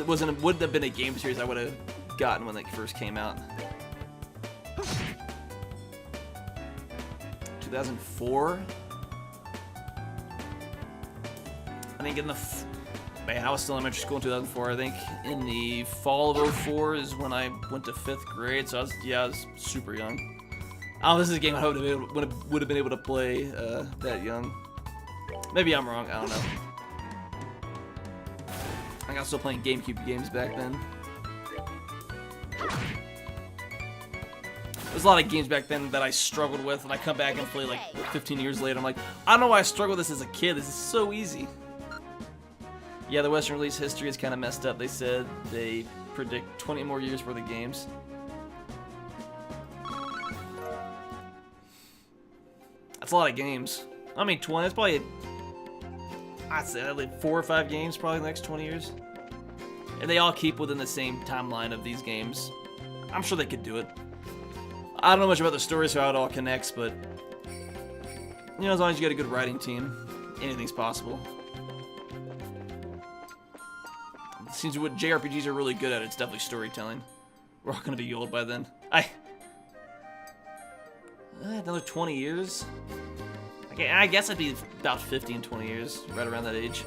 wouldn't have been a game series I would have gotten when it first came out. 2004. I think man, I was still in elementary school in 2004. I think in the fall of 04 is when I went to 5th grade, so I was super young. Oh, this is a game I would have been able to play that young. Maybe I'm wrong. I don't know. I think I was still playing GameCube games back then. There's a lot of games back then that I struggled with, and I come back and play like 15 years later. I'm like, I don't know why I struggled with this as a kid. This is so easy. Yeah, the Western release history is kind of messed up. They said they predict 20 more years worth of games. That's a lot of games. I mean, 20, that's probably, I'd say like 4 or 5 games probably in the next 20 years. And they all keep within the same timeline of these games. I'm sure they could do it. I don't know much about the story, so how it all connects, but, you know, as long as you got a good writing team, anything's possible. It seems what JRPGs are really good at, it's definitely storytelling. We're all gonna be old by then. Another 20 years? Okay, I guess I'd be about 50 in 20 years, right around that age.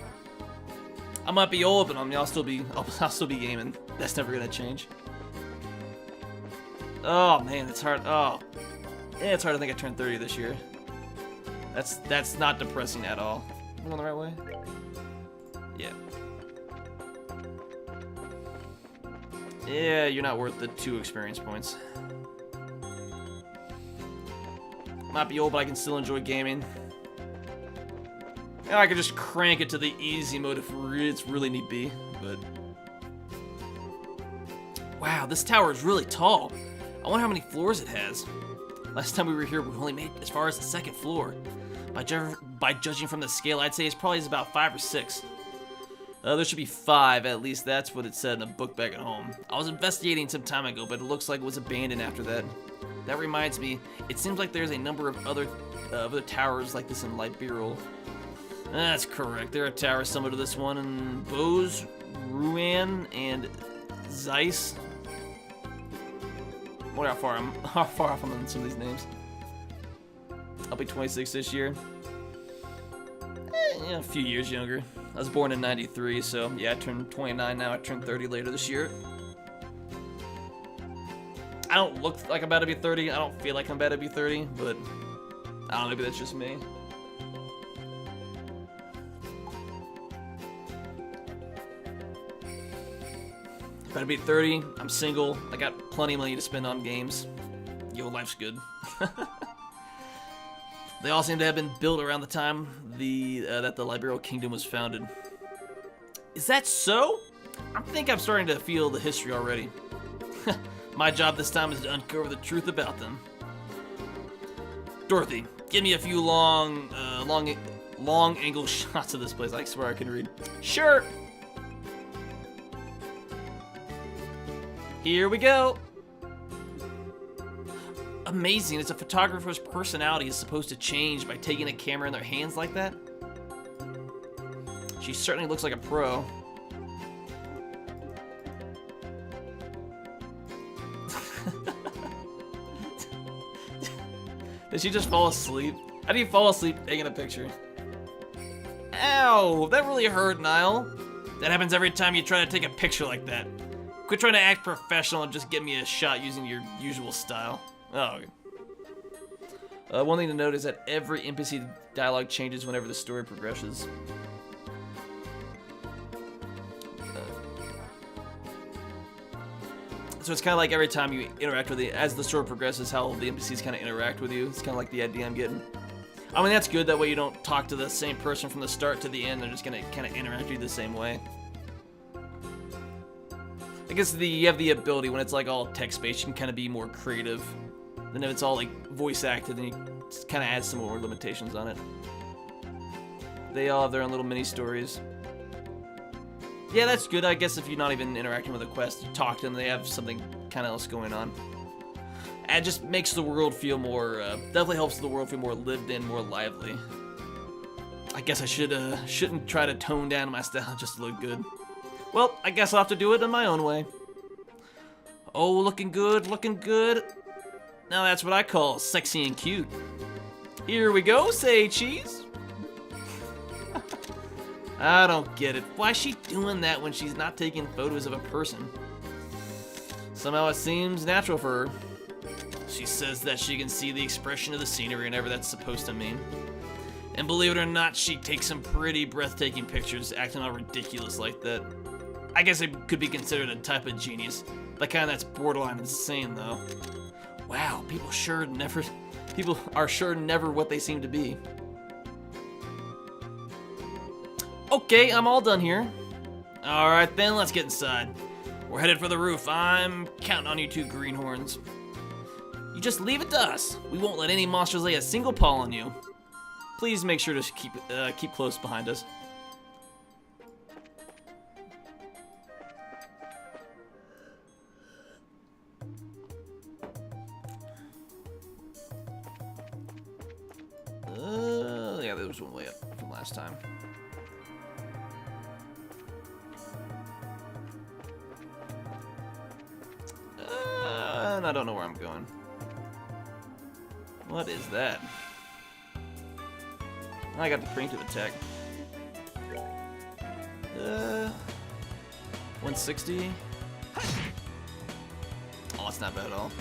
I might be old, but I'll still be gaming. That's never gonna change. Oh man, it's hard. Oh, yeah, it's hard to think I turned 30 this year. That's not depressing at all. Am I going the right way? Yeah. Yeah, you're not worth the 2 experience points. Might be old, but I can still enjoy gaming. And I could just crank it to the easy mode if it's really need be, but... Wow, this tower is really tall. I wonder how many floors it has. Last time we were here, we only made as far as the 2nd floor. By judging from the scale, I'd say it's probably about 5 or 6. There should be 5, at least that's what it said in a book back at home. I was investigating some time ago, but it looks like it was abandoned after that. That reminds me, it seems like there's a number of other towers like this in Liberal. That's correct, there are towers similar to this one in Bose, Rouen, and Zeiss. I wonder how far off I'm on some of these names. I'll be 26 this year. Yeah, a few years younger. I was born in 93, so yeah, I turned 29 now. I turned 30 later this year. I don't look like I'm about to be 30. I don't feel like I'm about to be 30, but I don't know, maybe that's just me. About to be 30. I'm single. I got plenty of money to spend on games. Yo, life's good. They all seem to have been built around the time that the Liberal Kingdom was founded. Is that so? I think I'm starting to feel the history already. My job this time is to uncover the truth about them. Dorothy, give me a few long angle shots of this place. I swear I can read. Sure. Here we go. Amazing, it's a photographer's personality is supposed to change by taking a camera in their hands like that. She certainly looks like a pro. Did she just fall asleep? How do you fall asleep taking a picture? Ow, that really hurt, Niall. That happens every time you try to take a picture like that. Quit trying to act professional and just get me a shot using your usual style. Oh, okay. One thing to note is that every NPC dialogue changes whenever the story progresses. So it's kind of like every time you interact with as the story progresses, how the NPCs kind of interact with you. It's kind of like the idea I'm getting. I mean, that's good. That way you don't talk to the same person from the start to the end. They're just going to kind of interact with you the same way. I guess you have the ability when it's like all text-based, you can kind of be more creative. Then if it's all like voice-acted, then you kind of add some more limitations on it. They all have their own little mini-stories. Yeah, that's good. I guess if you're not even interacting with a quest, you talk to them, they have something kind of else going on. And it just makes the world feel more, definitely helps the world feel more lived in, more lively. I guess I shouldn't try to tone down my style just to look good. Well, I guess I'll have to do it in my own way. Oh, looking good, looking good. Now that's what I call sexy and cute. Here we go, say cheese. I don't get it. Why is she doing that when she's not taking photos of a person? Somehow it seems natural for her. She says that she can see the expression of the scenery, whatever that's supposed to mean. And believe it or not, she takes some pretty breathtaking pictures acting all ridiculous like that. I guess it could be considered a type of genius. The kind that's borderline insane, though. Wow, people are sure never what they seem to be. Okay, I'm all done here. Alright then, let's get inside. We're headed for the roof. I'm counting on you two greenhorns. You just leave it to us. We won't let any monsters lay a single paw on you. Please make sure to keep close behind us. Yeah, there was one way up from last time. And I don't know where I'm going. What is that? I got the preemptive attack. 160. Oh, it's not bad at all.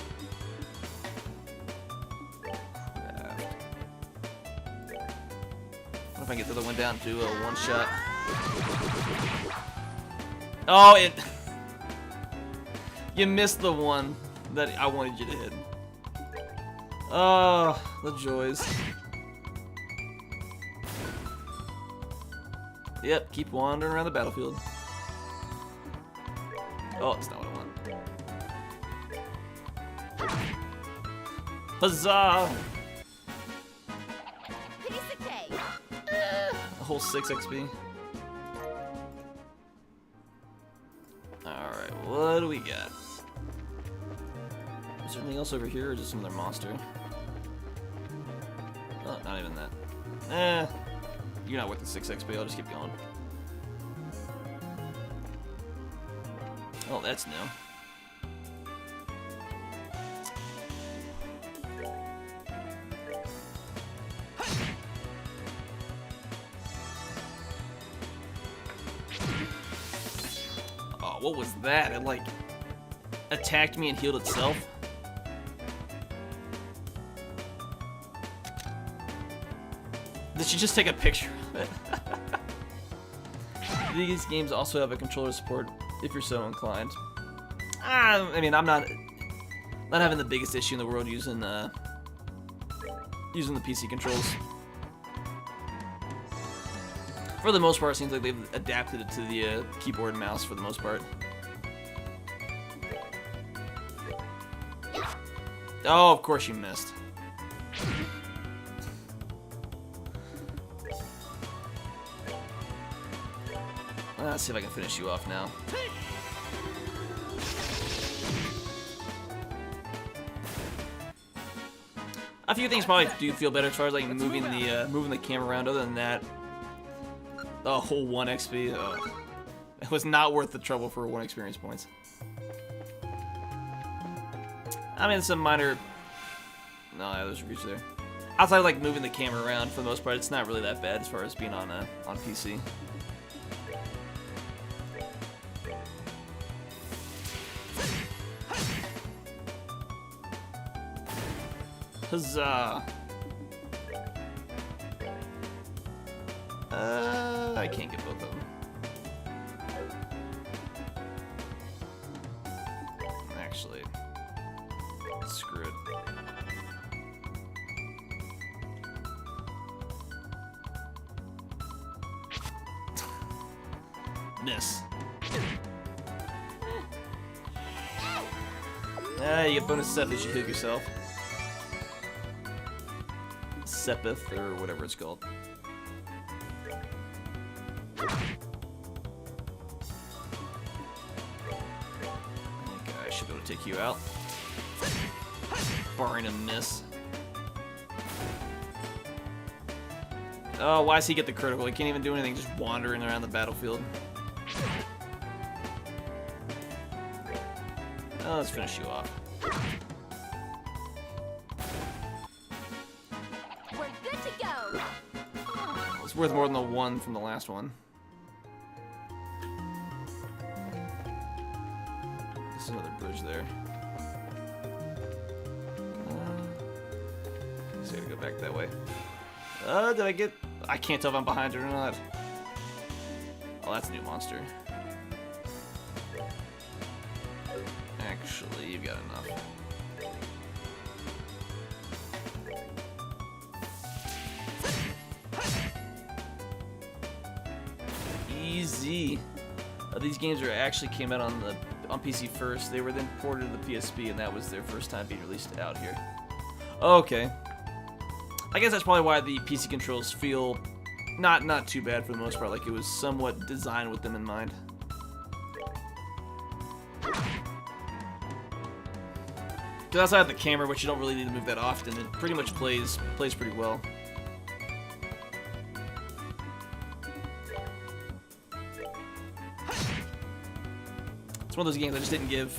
What if I get the other one down to a one shot? Oh, it. You missed the one that I wanted you to hit. Oh, the joys. Yep, keep wandering around the battlefield. Oh, it's not what I want. Huzzah! Piece of cake. A whole 6 XP. Alright, what do we got? Is there anything else over here, or just some other monster? Oh, not even that. You're not worth the 6 XP, I'll just keep going. Oh, that's new. Oh, what was that? It, like, attacked me and healed itself? Did she just take a picture of it? These games also have a controller support if you're so inclined. I mean, I'm not having the biggest issue in the world using the PC controls. For the most part, it seems like they've adapted it to the keyboard and mouse for the most part. Oh, of course you missed. Let's see if I can finish you off now. A few things probably do feel better as far as like moving the camera around. Other than that, the whole 1 XP, it was not worth the trouble for 1 experience points. I mean, some minor. No, yeah, there's a reach there. Outside of like moving the camera around, for the most part, it's not really that bad as far as being on PC. Huzzah! I can't get both of them. Actually, screw it. Miss. You get bonus Seth as you heal yourself. Sepith, or whatever it's called. I should be able to take you out. Barring a miss. Oh, why does he get the critical? He can't even do anything, just wandering around the battlefield. Oh, let's finish you off. We're good to go. It's worth more than the one from the last one. There's another bridge there. So I gotta go back that way. Did I get... I can't tell if I'm behind it or not. Oh, that's a new monster. Actually, you've got enough. Easy. These games actually came out on PC first. They were then ported to the PSP, and that was their first time being released out here. Okay. I guess that's probably why the PC controls feel not too bad for the most part. Like it was somewhat designed with them in mind. Because outside of the camera, which you don't really need to move that often, it pretty much plays pretty well. It's one of those games I just didn't give.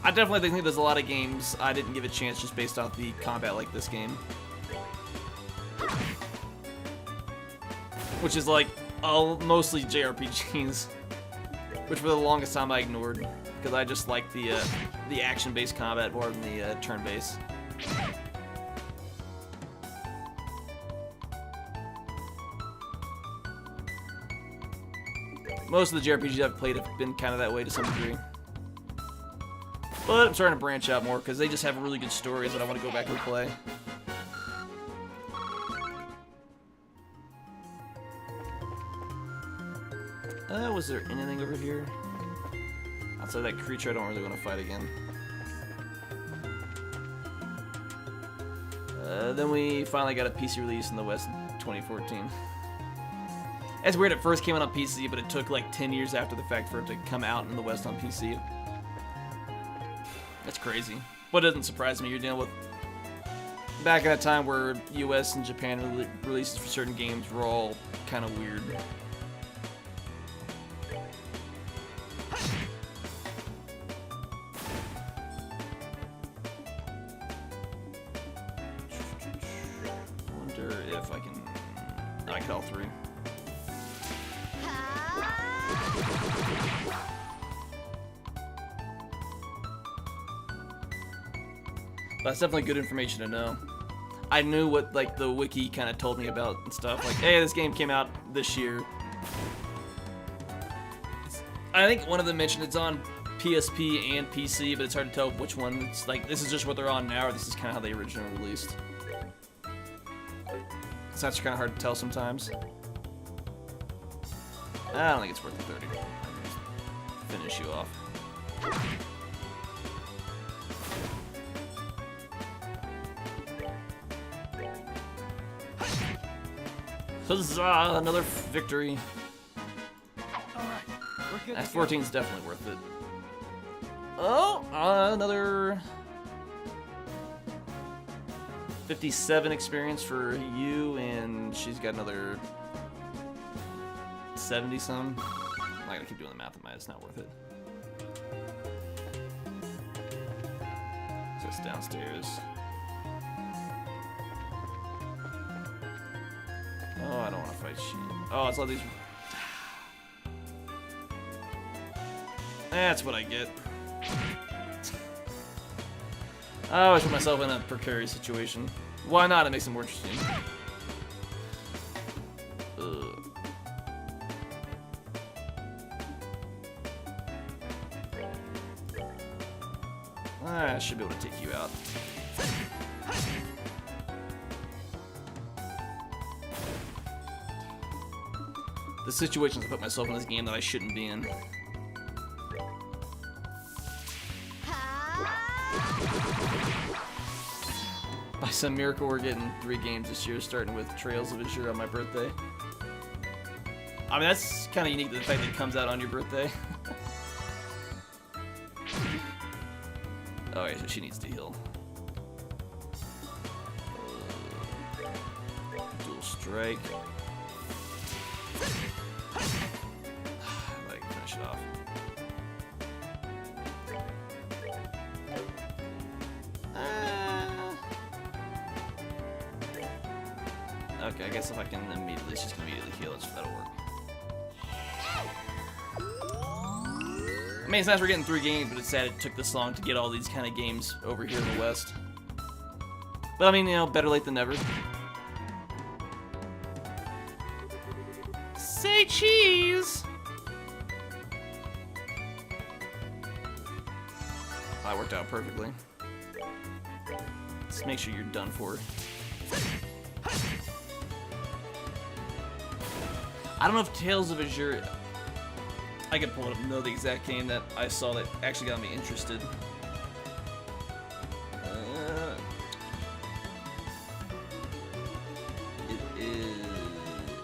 I definitely think there's a lot of games I didn't give a chance just based off the combat like this game. Which is like mostly JRPGs, which for the longest time I ignored because I just like the action-based combat more than the turn-based. Most of the JRPGs I've played have been kind of that way to some degree. But I'm starting to branch out more because they just have really good stories that I want to go back and play. Was there anything over here? Outside that creature I don't really want to fight again. Then we finally got a PC release in the West in 2014. It's weird, it first came out on PC, but it took like 10 years after the fact for it to come out in the West on PC. That's crazy. But it doesn't surprise me, you're dealing with... Back in a time where US and Japan releases for certain games were all kind of weird. I get all three. That's definitely good information to know. I knew what like the wiki kind of told me about and stuff. Like, hey, this game came out this year. I think one of them mentioned it's on PSP and PC, but it's hard to tell which one. It's like this is just what they're on now, or this is kind of how they originally released. So that's kind of hard to tell sometimes. I don't think it's worth the 30. Finish you off. Huzzah! Another victory. Alright, we're good. That 14 is definitely worth it. Oh, another 57 experience for you, and she's got another 70 some. I'm not gonna keep doing the math in my head, it's not worth it. So it's downstairs. Oh, I don't want to fight shit. Oh, it's all these. That's what I get. I always put myself in a precarious situation. Why not? It makes it more interesting. I should be able to take you out. The situations I put myself in this game that I shouldn't be in. By some miracle, we're getting 3 games this year, starting with Trails of Azure on my birthday. I mean, that's kind of unique, the fact that it comes out on your birthday. Oh, yeah, so she needs to heal. Dual strike. Like, finish it off. Okay, I guess if I can immediately, she's gonna immediately heal it, so that'll work. I mean, it's nice we're getting 3 games, but it's sad it took this long to get all these kind of games over here in the West. But I mean, you know, better late than never. Say cheese! That worked out perfectly. Let's make sure you're done for. I don't know if Tales of Azure... I could pull it up and know the exact game that I saw that actually got me interested.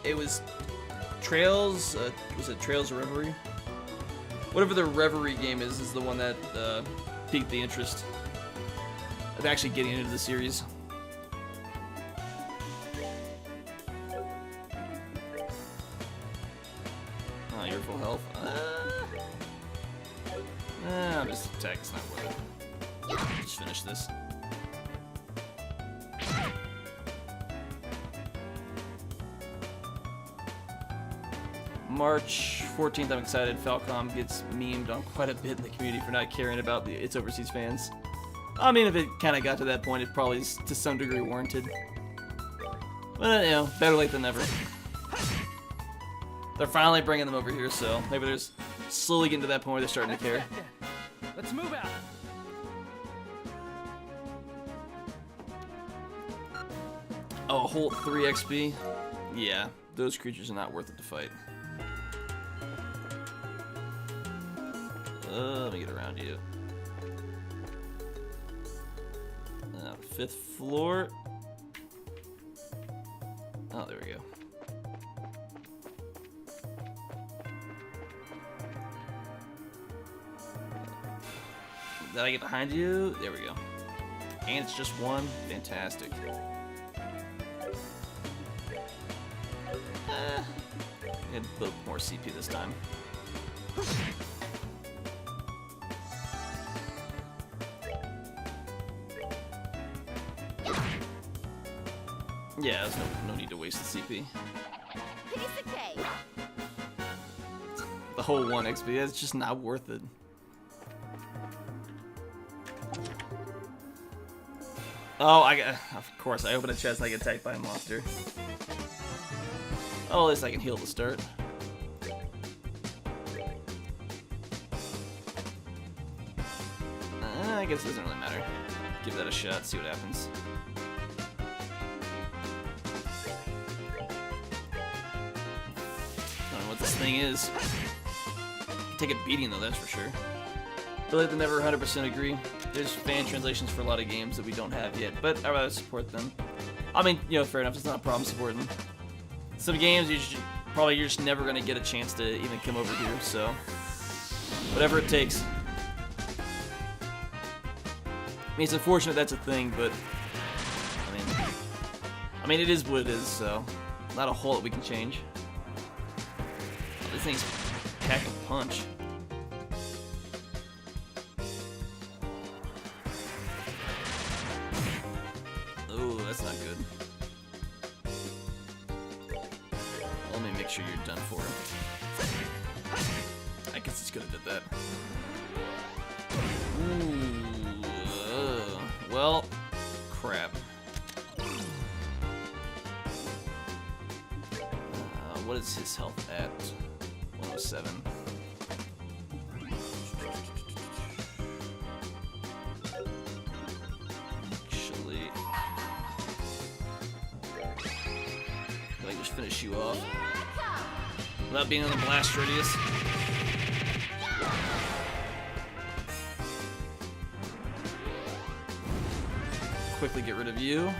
It was Trails, was it Trails of Reverie? Whatever the Reverie game is the one that piqued the interest of actually getting into the series. Oh, you're full health. I'm just attack, it's not worth it. Just finish this. March 14th, I'm excited. Falcom gets memed on quite a bit in the community for not caring about its overseas fans. I mean, if it kind of got to that point, it probably is to some degree warranted. But, you know, better late than never. They're finally bringing them over here, so maybe they're slowly getting to that point where they're starting to care. Let's move out. Oh, Holt 3 XP? Yeah, those creatures are not worth it to fight. Let me get around you. 5th floor. Oh, there we go. Did I get behind you? There we go. And it's just one. Fantastic. And a little more CP this time. Yeah, there's no need to waste the CP. Piece of cake. The whole 1 XP, it's just not worth it. Oh, of course, I open a chest and I get attacked by a monster. Oh, at least I can heal to start. I guess it doesn't really matter. Give that a shot, see what happens. I don't know what this thing is. Take a beating though, that's for sure. But like, they never 100% agree. There's fan translations for a lot of games that we don't have yet, but I'd rather support them. I mean, you know, fair enough, it's not a problem supporting them. Some games you're just never gonna get a chance to even come over here, so whatever it takes. I mean, it's unfortunate that's a thing, but I mean, it is what it is, so not a whole lot we can change. Oh, this thing's pack a punch. Oh, that's not good. make sure you're done for. I guess it's gonna do that. Ooh, well, crap. What is his health at? 107. Actually, let me just finish you off without being in the blast radius. Quickly get rid of you.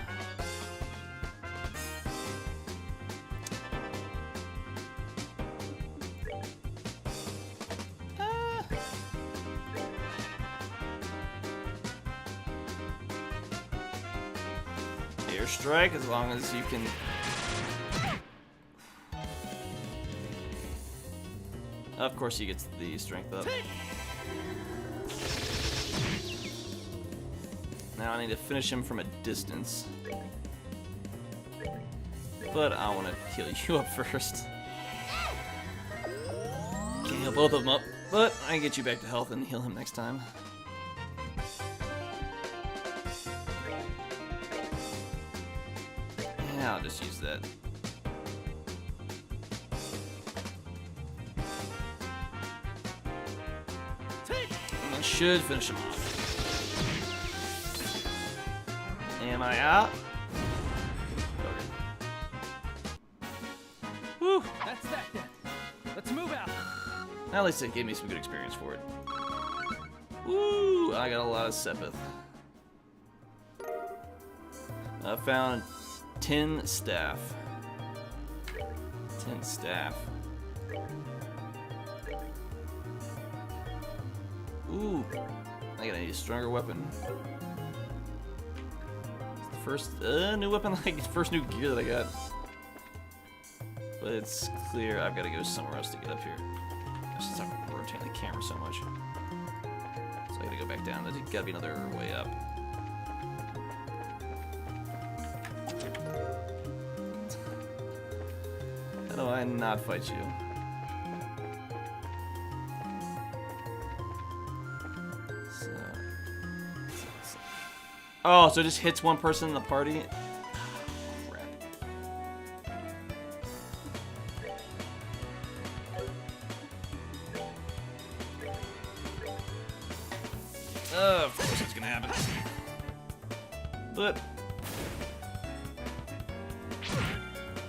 Airstrike, as long as you can. Of course, he gets the strength up. Now I need to finish him from a distance. But I want to heal you up first. Can't heal both of them up, but I can get you back to health and heal him next time. Yeah, I'll just use that. And that should finish him off. Am I out? Okay. Whew. That's that then. Let's move out. At least it gave me some good experience for it. Woo! I got a lot of Sepith. I found 10 staff. 10 staff. Ooh. I gotta need a stronger weapon. First new weapon, like first new gear that I got. But it's clear I've got to go somewhere else to get up here. Since I'm rotating the camera so much. So I gotta go back down. There's gotta be another way up. How do I not fight you? Oh, so it just hits one person in the party? Crap. Of course it's gonna happen. But...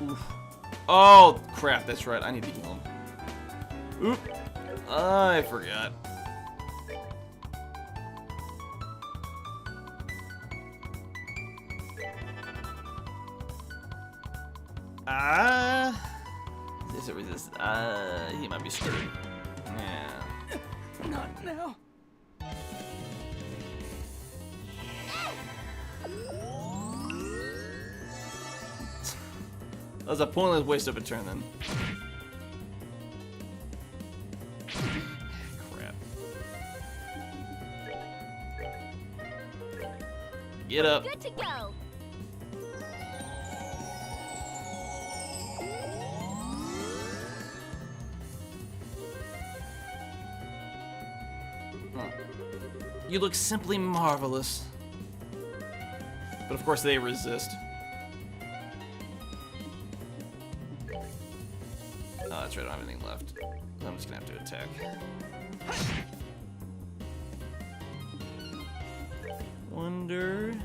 Oof. Oh, crap, that's right. I need to heal him. Oop. I forgot. Is it resist? He might be screwed. Yeah. Not now. That was a pointless waste of a turn then. Crap. Get up. Good to go. You look simply marvelous. But of course they resist. Oh, that's right, I don't have anything left. I'm just gonna have to attack. Wonder...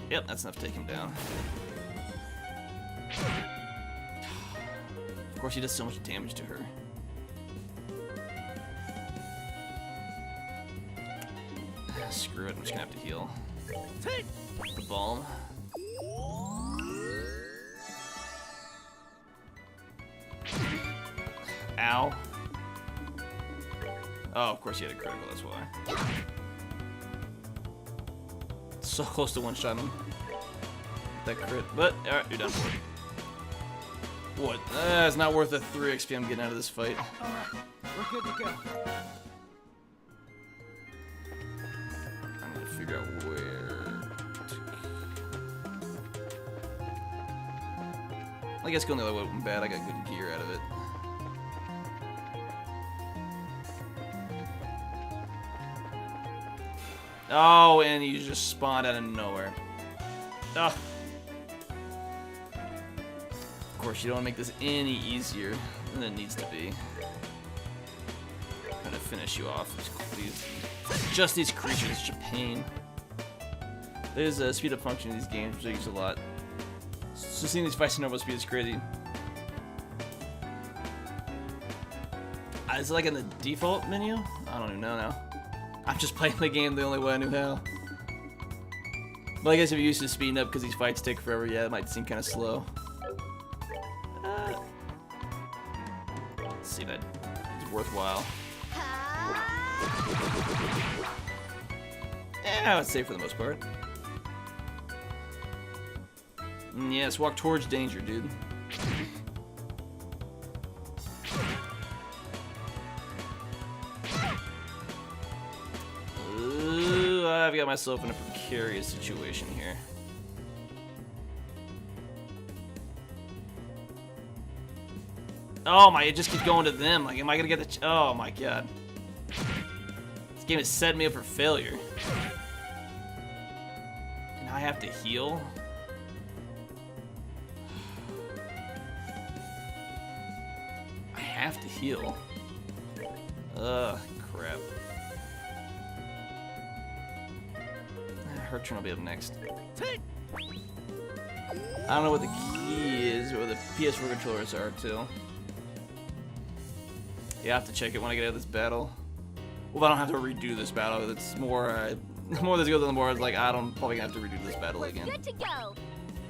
Yep, that's enough to take him down. Of course he does so much damage to her. Screw it, I'm just gonna have to heal. The balm. Ow. Oh, of course he had a critical, that's why. So close to one-shot him. That crit, but alright, you're done for it. What? It's not worth the 3 XP I'm getting out of this fight. Alright, we're good to go. I need to figure out where to... I guess going the other way wasn't bad. I got good gear out of it. Oh, and you just spawned out of nowhere. Ugh. Of course, you don't want to make this any easier than it needs to be. I'm gonna finish you off. Just these creatures, such a pain. There's a speed up function in these games, which I use a lot. So seeing these fights in normal speed is crazy. Is it like in the default menu? I don't even know now. I'm just playing the game the only way I knew how. But I guess if you're used to speeding up because these fights take forever, yeah, it might seem kind of slow. Let's see that it's worthwhile. Yeah, I would say for the most part. Yes, walk towards danger, dude. Ooh, I've got myself in a precarious situation here. Oh my, it just keeps going to them. Like, am I gonna get the oh my god. This game is setting me up for failure. And I have to heal? I have to heal. Ugh, crap. Her turn will be up next. I don't know what the key is or the PS4 controllers are too. Yeah, I have to check it when I get out of this battle. Well, I don't have to redo this battle. It's more, the more this goes on, the more it's like, I'm probably gonna have to redo this battle again. Good to go.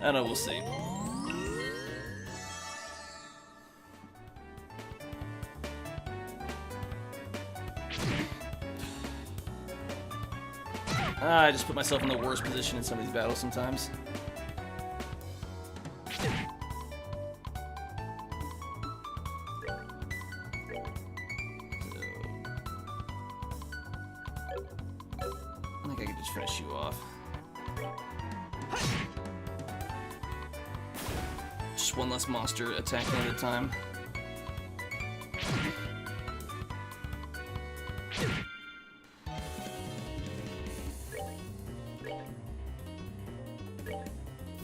I don't know, we'll see. I just put myself in the worst position in some of these battles sometimes. I think I can just finish you off. Just one less monster attacking at a time.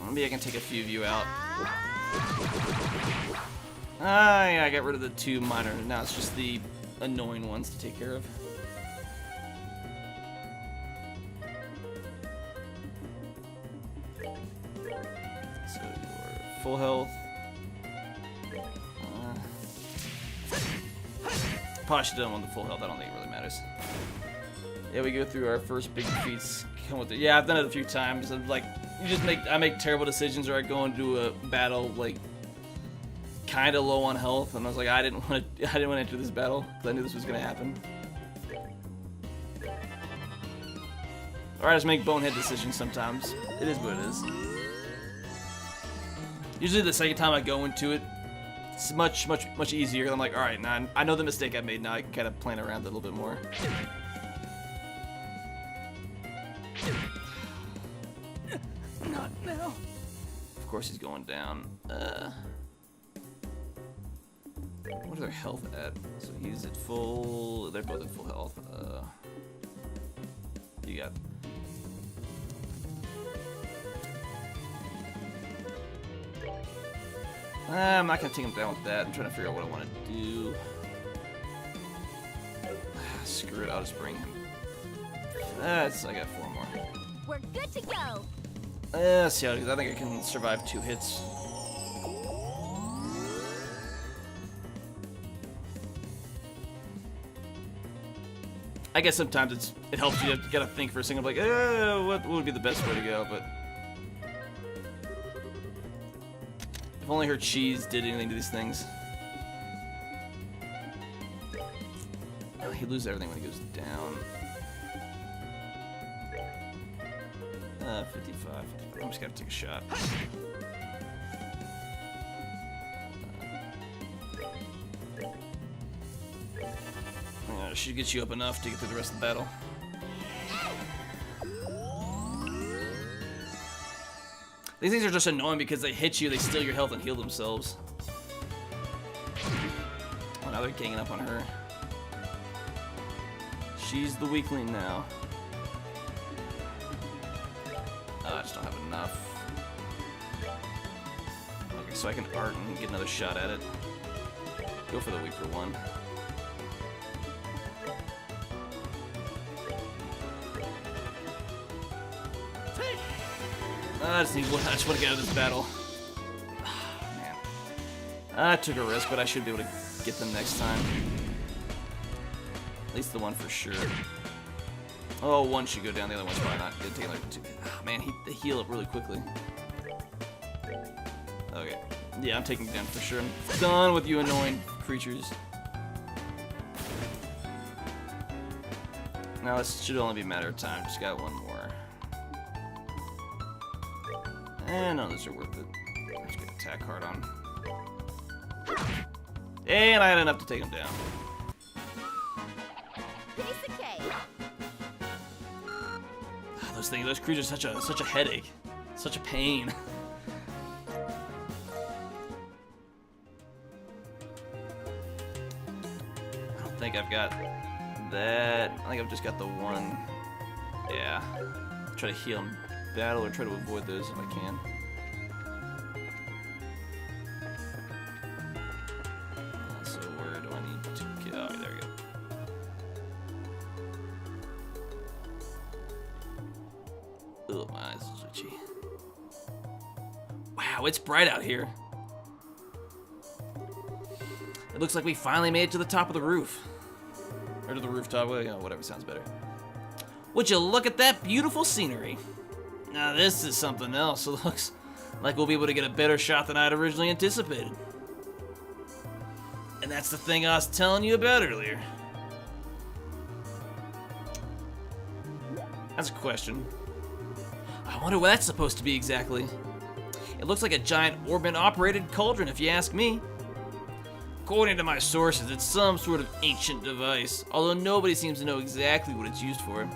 Maybe I can take a few of you out. Yeah, I got rid of the two minor. Now it's just the annoying ones to take care of. So you're full health. Probably should have done one with the full health. I don't think it really matters. Yeah, we go through our first big defeats. Come with it. Yeah, I've done it a few times. I'm like, I make terrible decisions, or I go into a battle like kind of low on health, and I was like, I didn't want to enter this battle because I knew this was gonna happen. Or I just make bonehead decisions sometimes. It is what it is. Usually the second time I go into it, it's much easier. I'm like, all right, now I know the mistake I made. Now I can kind of plan around it a little bit more. Not now. Of course he's going down. What are their health at? So he's at full. They're both at full health. You got. I'm not gonna take him down with that. I'm trying to figure out what I want to do. Screw it. I'll just bring him. I got 4 more. We're good to go. Let's see how it is. I think I can survive 2 hits. I guess sometimes it helps you. You gotta think for a second, like, what would be the best way to go? But if only her cheese did anything to these things. Oh, he loses everything when he goes down. 55. I'm just gonna take a shot. Should get you up enough to get through the rest of the battle. These things are just annoying because they hit you, they steal your health, and heal themselves. Oh, now they're ganging up on her. She's the weakling now. I just don't have enough. Okay, so I can art and get another shot at it. Go for the weaker one. I just want to get out of this battle. Man. I took a risk, but I should be able to get them next time. At least the one for sure. Oh, one should go down, the other one's probably not. It'll take another two. Oh, man, they heal up really quickly. Okay. Yeah, I'm taking it down for sure. I'm done with you annoying creatures. Now this should only be a matter of time. Just got one more. And none of those are worth it. I'm just gonna attack hard on. And I had enough to take him down. Piece of cake. Those creatures are such a headache, such a pain. I don't think I've got that. I think I've just got the one. Yeah. Try to heal him. Battle or try to avoid those if I can. So where do I need to get? Oh, there we go. Ugh, my eyes are itchy. Wow, it's bright out here. It looks like we finally made it to the top of the roof. Or to the rooftop, well, you know, whatever sounds better. Would you look at that beautiful scenery? Now this is something else. It looks like we'll be able to get a better shot than I'd originally anticipated. And that's the thing I was telling you about earlier. That's a question. I wonder what that's supposed to be exactly. It looks like a giant Orban-operated cauldron, if you ask me. According to my sources, it's some sort of ancient device, although nobody seems to know exactly what it's used for.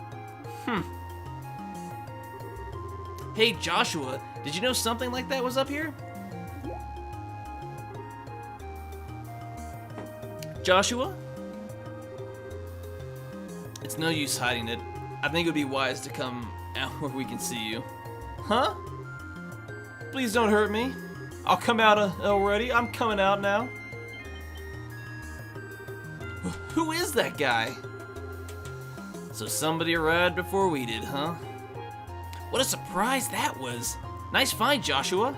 Hey, Joshua, did you know something like that was up here? Joshua? It's no use hiding it. I think it would be wise to come out where we can see you. Huh? Please don't hurt me. I'll come out already. I'm coming out now. Who is that guy? So somebody arrived before we did, huh? What a surprise that was. Nice find, Joshua.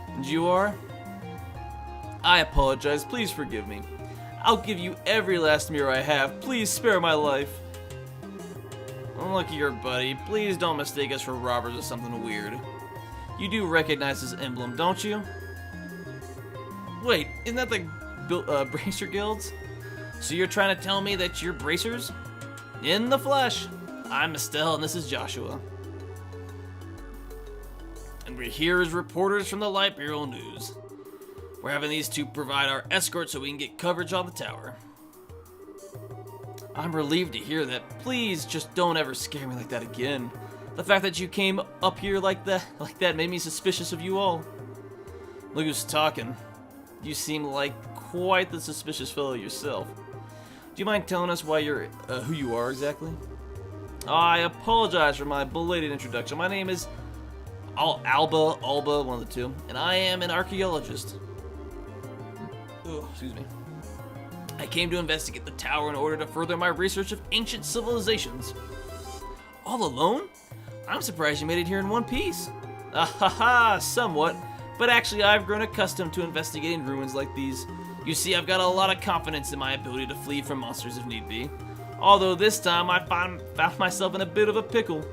And you are? I apologize. Please forgive me. I'll give you every last mirror I have. Please spare my life. Look here, buddy. Please don't mistake us for robbers or something weird. You do recognize this emblem, don't you? Wait, isn't that the Bracer Guilds? So you're trying to tell me that you're bracers? In the flesh. I'm Estelle and this is Joshua. And we're here as reporters from the Light Bureau News. We're having these two provide our escort so we can get coverage on the tower. I'm relieved to hear that. Please just don't ever scare me like that again. The fact that you came up here like that made me suspicious of you all. Look who's talking. You seem like quite the suspicious fellow yourself. Do you mind telling us why you're, who you are exactly? I apologize for my belated introduction. My name is Alba, one of the two, and I am an archaeologist. Oh, excuse me. I came to investigate the tower in order to further my research of ancient civilizations. All alone? I'm surprised you made it here in one piece. Ahaha, somewhat, but actually I've grown accustomed to investigating ruins like these. You see, I've got a lot of confidence in my ability to flee from monsters if need be. Although this time I found myself in a bit of a pickle.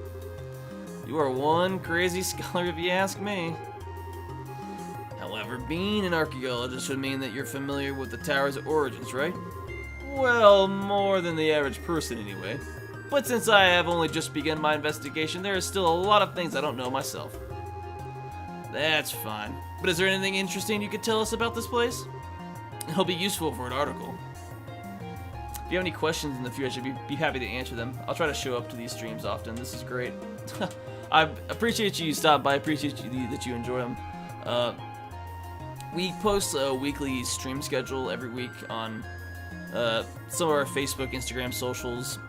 You are one crazy scholar if you ask me. However, being an archaeologist would mean that you're familiar with the tower's origins, right? Well, more than the average person anyway. But since I have only just begun my investigation, there is still a lot of things I don't know myself. That's fine. But is there anything interesting you could tell us about this place? It'll be useful for an article. If you have any questions in the future, I'd be happy to answer them. I'll try to show up to these streams often. This is great. I appreciate you stopping by. I appreciate you that you enjoy them. We post a weekly stream schedule every week on some of our Facebook, Instagram socials.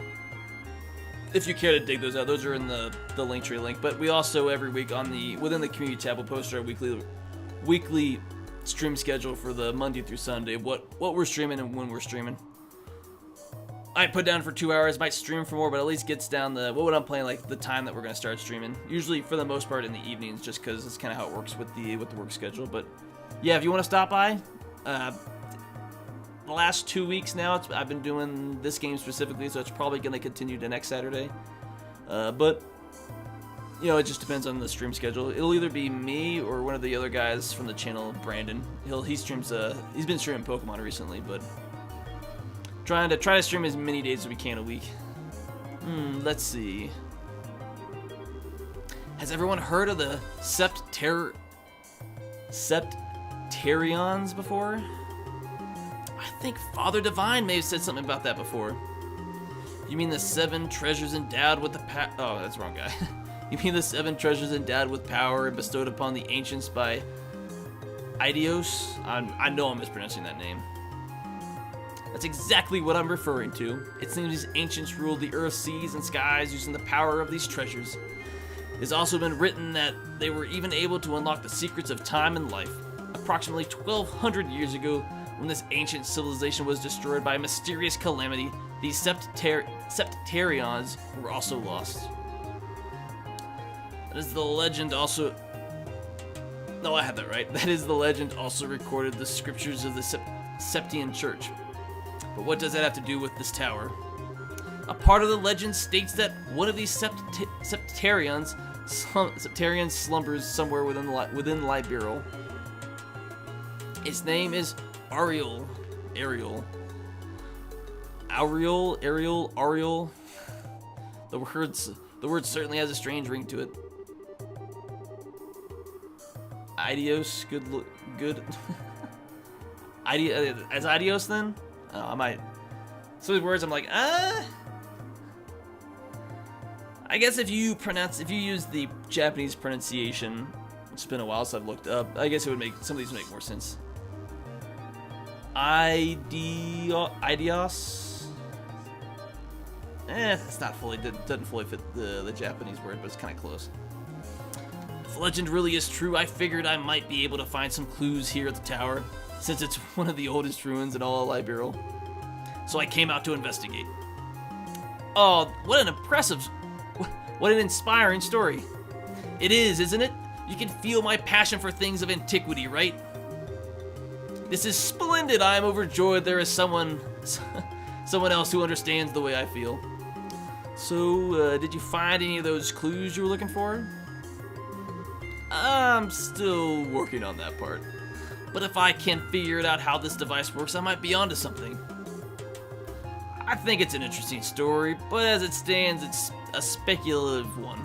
If you care to dig those out, those are in the Linktree link. But we also every week within the community tab, we'll post our weekly stream schedule for the Monday through Sunday. What we're streaming and when we're streaming. I put down for 2 hours, might stream for more, but at least gets down what I'm playing, like the time that we're gonna start streaming. Usually, for the most part, in the evenings, just because it's kind of how it works with the work schedule. But yeah, if you want to stop by, the last 2 weeks now, I've been doing this game specifically, so it's probably gonna continue to next Saturday. But you know, it just depends on the stream schedule. It'll either be me or one of the other guys from the channel, Brandon. He streams. He's been streaming Pokemon recently, but. Try to stream as many days as we can a week. Let's see. Has everyone heard of the Septarions before? I think Father Divine may have said something about that before. You mean the 7 treasures endowed with the oh, that's the wrong guy. You mean the 7 treasures endowed with power and bestowed upon the ancients by Eidos? I know I'm mispronouncing that name. That's exactly what I'm referring to. It seems these ancients ruled the earth, seas, and skies using the power of these treasures. It has also been written that they were even able to unlock the secrets of time and life. Approximately 1,200 years ago, when this ancient civilization was destroyed by a mysterious calamity, these Septarions were also lost. That is the legend also... No, I had that right. That is the legend also recorded the scriptures of the Septian Church. But what does that have to do with this tower? A part of the legend states that one of these Septarians slumbers somewhere within Liberal. Its name is Ariel. The word certainly has a strange ring to it. Adios, good. As adios then? I might. Some of these words I'm like, I guess if you use the Japanese pronunciation, it's been a while since I've looked up. I guess it would make some of these make more sense. Idios. It's not fully doesn't fully fit the Japanese word, but it's kind of close. If the legend really is true, I figured I might be able to find some clues here at the tower, since it's one of the oldest ruins in all of Liberal. So I came out to investigate. Oh, what an inspiring story. It is, isn't it? You can feel my passion for things of antiquity, right? This is splendid. I am overjoyed there is someone else who understands the way I feel. So, did you find any of those clues you were looking for? I'm still working on that part. But if I can figure out how this device works, I might be onto something. I think it's an interesting story, but as it stands, it's a speculative one.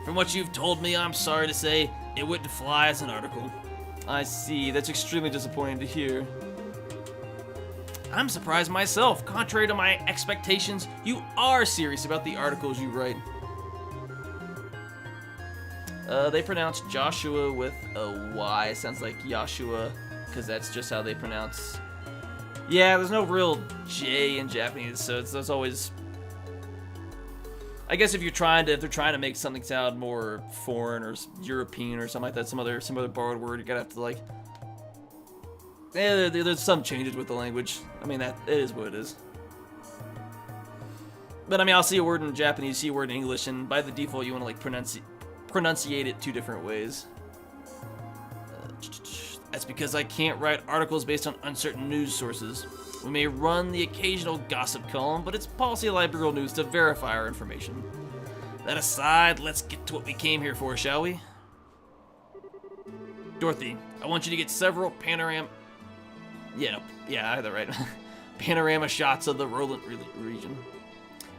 From what you've told me, I'm sorry to say, it wouldn't fly as an article. I see, that's extremely disappointing to hear. I'm surprised myself. Contrary to my expectations, you are serious about the articles you write. They pronounce Joshua with a Y. It sounds like Yashua, because that's just how they pronounce. Yeah, there's no real J in Japanese, so it's always. I guess if they're trying to make something sound more foreign or European or something like that, some other borrowed word, you gotta have to like. Yeah, there's some changes with the language. I mean, that it is what it is. But I mean, I'll see a word in Japanese, see a word in English, and by the default, you want to like pronunciate it 2 different ways. That's because I can't write articles based on uncertain news sources. We may run the occasional gossip column, but it's policy of Liberal News to verify our information. That aside, let's get to what we came here for, shall we? Dorothy, I want you to get several panorama shots of the Roland region.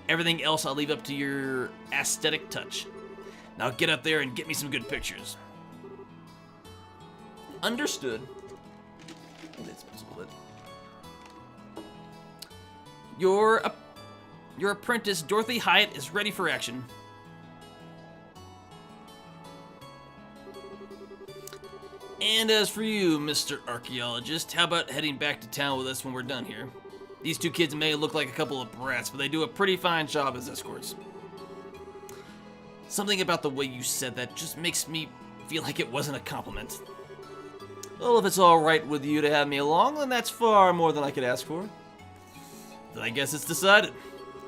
Everything else I'll leave up to your aesthetic touch. Now get up there and get me some good pictures. Understood. Your apprentice, Dorothy Hyatt, is ready for action. And as for you, Mr. Archaeologist, how about heading back to town with us when we're done here? These two kids may look like a couple of brats, but they do a pretty fine job as escorts. Something about the way you said that just makes me feel like it wasn't a compliment. Well, if it's alright with you to have me along, then that's far more than I could ask for. Then I guess it's decided.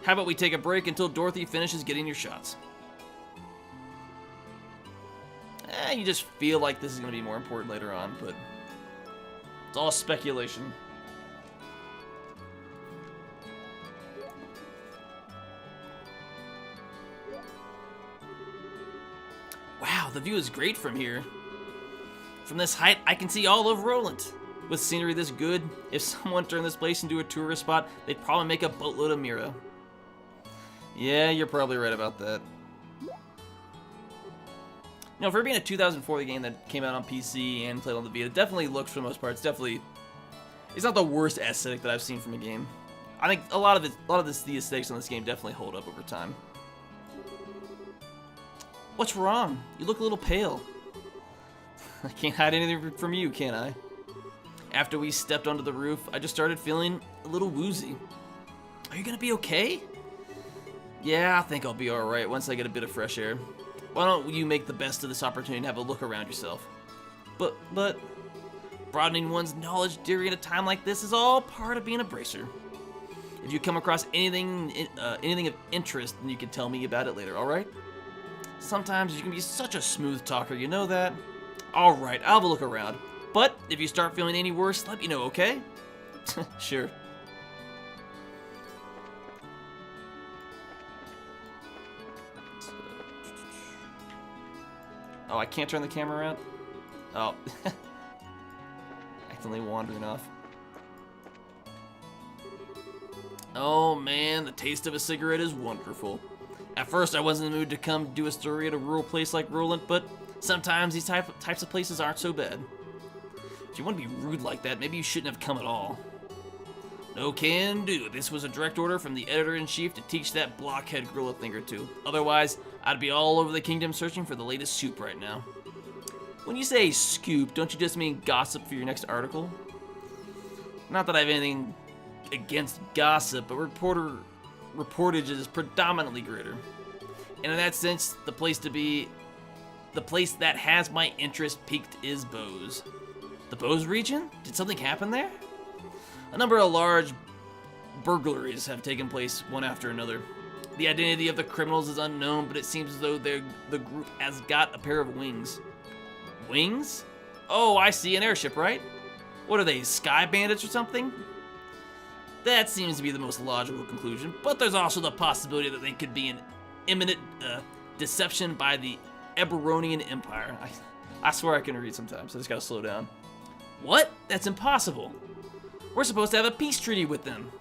How about we take a break until Dorothy finishes getting your shots? You just feel like this is going to be more important later on, but it's all speculation. Wow, the view is great from here. From this height, I can see all of Roland. With scenery this good, if someone turned this place into a tourist spot, they'd probably make a boatload of Mira. Yeah, you're probably right about that. You know, for being a 2004 game that came out on PC and played on the Vita, it definitely looks, for the most part, it's not the worst aesthetic that I've seen from a game. I think the aesthetics on this game definitely hold up over time. What's wrong? You look a little pale. I can't hide anything from you, can I? After we stepped onto the roof, I just started feeling a little woozy. Are you gonna be okay? Yeah, I think I'll be alright once I get a bit of fresh air. Why don't you make the best of this opportunity and have a look around yourself? But, broadening one's knowledge during a time like this is all part of being a bracer. If you come across anything of interest, then you can tell me about it later, alright? Sometimes you can be such a smooth talker, you know that? Alright, I'll have a look around. But if you start feeling any worse, let me know, okay? Sure. Oh, I can't turn the camera around? Oh. Accidentally wandering off. Oh man, the taste of a cigarette is wonderful. At first I wasn't in the mood to come do a story at a rural place like Roland, but sometimes these types of places aren't so bad. If you want to be rude like that, maybe you shouldn't have come at all. No can do. This was a direct order from the editor-in-chief to teach that blockhead girl a thing or two. Otherwise, I'd be all over the kingdom searching for the latest scoop right now. When you say scoop, don't you just mean gossip for your next article? Not that I have anything against gossip, but reportage is predominantly greater. And in that sense, the place that has my interest peaked is Bose. The Bose region? Did something happen there? A number of large burglaries have taken place one after another. The identity of the criminals is unknown, but it seems as though the group has got a pair of wings. Wings? Oh, I see, an airship, right? What are they, sky bandits or something? That seems to be the most logical conclusion, but there's also the possibility that they could be an imminent deception by the Eberonian Empire. I swear I can read sometimes, I just gotta slow down. What? That's impossible. We're supposed to have a peace treaty with them.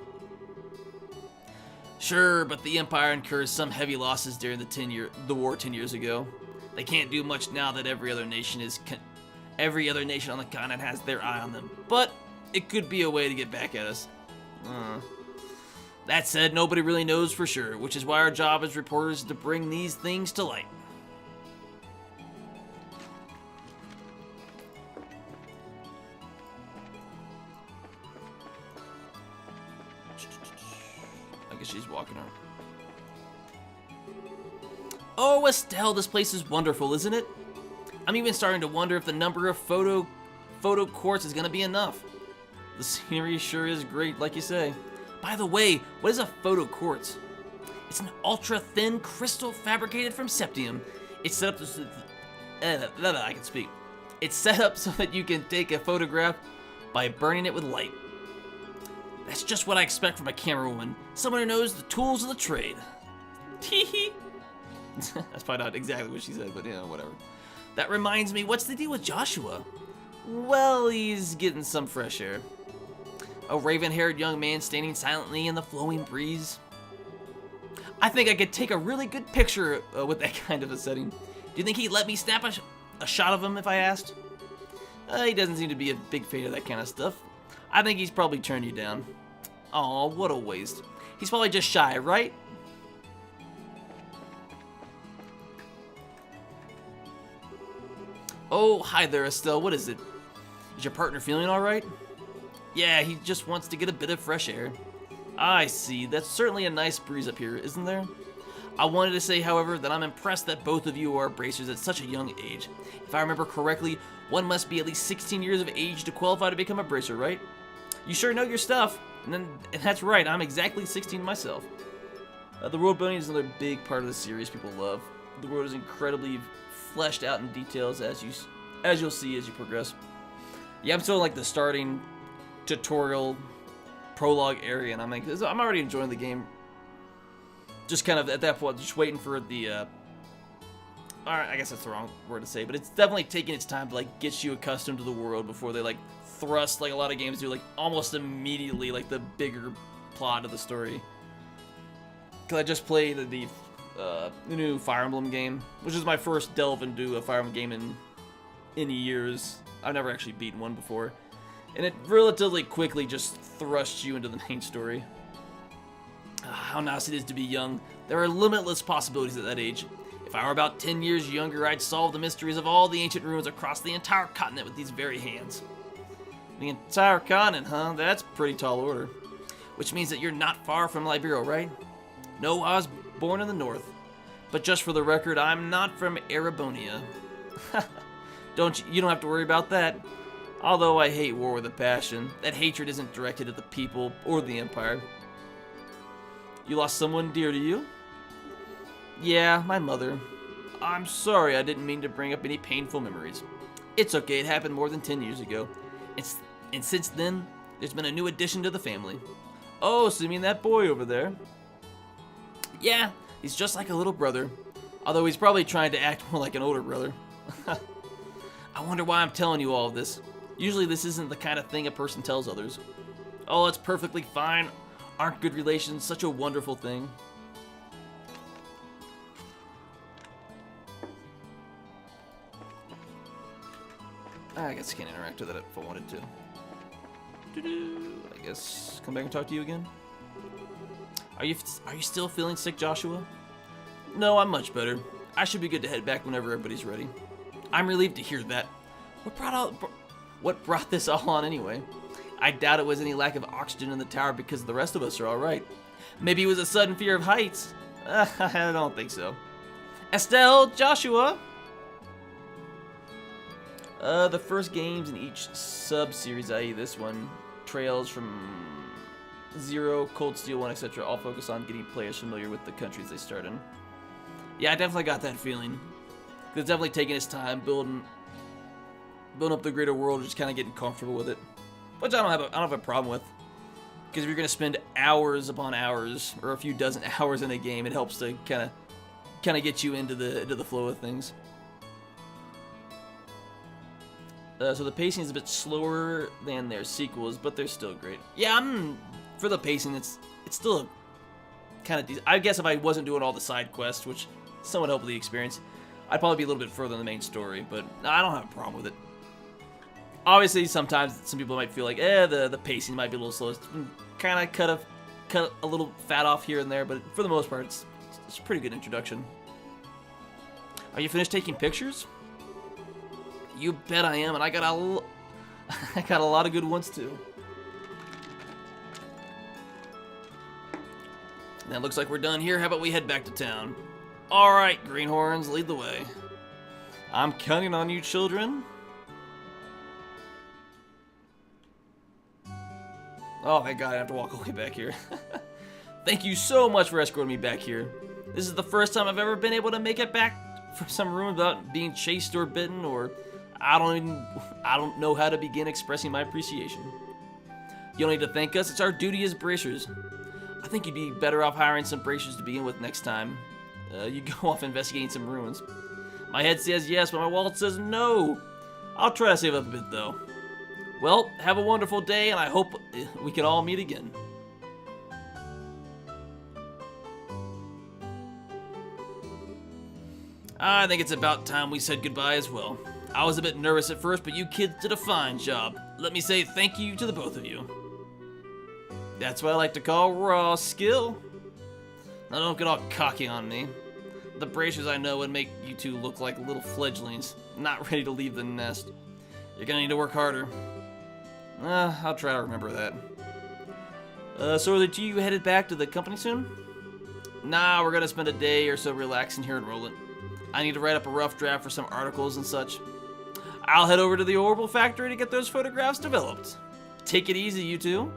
Sure, but the Empire incurs some heavy losses during the war 10 years ago. They can't do much now that every other nation on the continent has their eye on them. But it could be a way to get back at us. That said, nobody really knows for sure, which is why our job as reporters is to bring these things to light. I guess she's walking her. Oh, Estelle, this place is wonderful, isn't it? I'm even starting to wonder if the number of photo courts is gonna be enough. The scenery sure is great, like you say. By the way, what is a photo quartz? It's an ultra-thin crystal fabricated from septium. It's set up I can speak. It's set up so that you can take a photograph by burning it with light. That's just what I expect from a camera woman. Someone who knows the tools of the trade. Teehee. That's probably not exactly what she said, but you know, whatever. That reminds me, what's the deal with Joshua? Well, he's getting some fresh air. A raven-haired young man standing silently in the flowing breeze. I think I could take a really good picture with that kind of a setting. Do you think he'd let me snap a shot of him if I asked? He doesn't seem to be a big fan of that kind of stuff. I think he's probably turned you down. Aw, what a waste. He's probably just shy, right? Oh, hi there, Estelle. What is it? Is your partner feeling alright? Yeah, he just wants to get a bit of fresh air. I see. That's certainly a nice breeze up here, isn't there? I wanted to say, however, that I'm impressed that both of you are bracers at such a young age. If I remember correctly, one must be at least 16 years of age to qualify to become a bracer, right? You sure know your stuff. And that's right, I'm exactly 16 myself. The world building is another big part of the series people love. The world is incredibly fleshed out in details as you'll see as you progress. Yeah, I'm still like the starting tutorial prologue area, and I'm already enjoying the game. Just kind of at that point, just waiting for the. Alright, I guess that's the wrong word to say, but it's definitely taking its time to like get you accustomed to the world before they like thrust like a lot of games do, like almost immediately like the bigger plot of the story. Cause I just played the new Fire Emblem game, which is my first delve into a Fire Emblem game in years. I've never actually beaten one before, and it relatively quickly just thrusts you into the main story. How nice it is to be young. There are limitless possibilities at that age. If I were about 10 years younger, I'd solve the mysteries of all the ancient ruins across the entire continent with these very hands. The entire continent, huh? That's pretty tall order. Which means that you're not far from Liberia, right? No, I was born in the north. But just for the record, I'm not from Erebonia. You don't have to worry about that. Although I hate war with a passion, that hatred isn't directed at the people or the Empire. You lost someone dear to you? Yeah, my mother. I'm sorry, I didn't mean to bring up any painful memories. It's okay, it happened more than 10 years ago. And since then, there's been a new addition to the family. Oh, so you mean that boy over there? Yeah, he's just like a little brother. Although he's probably trying to act more like an older brother. I wonder why I'm telling you all of this. Usually this isn't the kind of thing a person tells others. Oh, it's perfectly fine. Aren't good relations such a wonderful thing? I guess I can't interact with it if I wanted to. I guess come back and talk to you again. Are you still feeling sick, Joshua? No, I'm much better. I should be good to head back whenever everybody's ready. I'm relieved to hear that. What brought this all on anyway? I doubt it was any lack of oxygen in the tower because the rest of us are alright. Maybe it was a sudden fear of heights. I don't think so. Estelle, Joshua! The first games in each sub-series, i.e. this one, Trails from Zero, Cold Steel 1, etc., all focus on getting players familiar with the countries they start in. Yeah, I definitely got that feeling. It's definitely taking its time building up the greater world, just kind of getting comfortable with it. Which I don't have a problem with. Because if you're going to spend hours upon hours, or a few dozen hours in a game, it helps to kind of get you into the flow of things. So the pacing is a bit slower than their sequels, but they're still great. Yeah, for the pacing, it's still kind of decent. I guess if I wasn't doing all the side quests, which somewhat helped the experience, I'd probably be a little bit further in the main story, but I don't have a problem with it. Obviously, sometimes some people might feel like, the pacing might be a little slow. Kind of cut a little fat off here and there, but for the most part, it's a pretty good introduction. Are you finished taking pictures? You bet I am, and I got a lot of good ones too. That looks like we're done here. How about we head back to town? All right, greenhorns, lead the way. I'm counting on you, children. Oh, thank God, I have to walk all the way back here. Thank you so much for escorting me back here. This is the first time I've ever been able to make it back from some ruin without being chased or bitten, or I don't know how to begin expressing my appreciation. You don't need to thank us. It's our duty as bracers. I think you'd be better off hiring some bracers to begin with next time. You go off investigating some ruins. My head says yes, but my wallet says no. I'll try to save up a bit, though. Well, have a wonderful day, and I hope we can all meet again. I think it's about time we said goodbye as well. I was a bit nervous at first, but you kids did a fine job. Let me say thank you to the both of you. That's what I like to call raw skill. Now don't get all cocky on me. The bracers I know would make you two look like little fledglings, not ready to leave the nest. You're gonna need to work harder. I'll try to remember that. So are the two you headed back to the company soon? Nah, we're gonna spend a day or so relaxing here in Roland. I need to write up a rough draft for some articles and such. I'll head over to the Orbital factory to get those photographs developed. Take it easy, you two.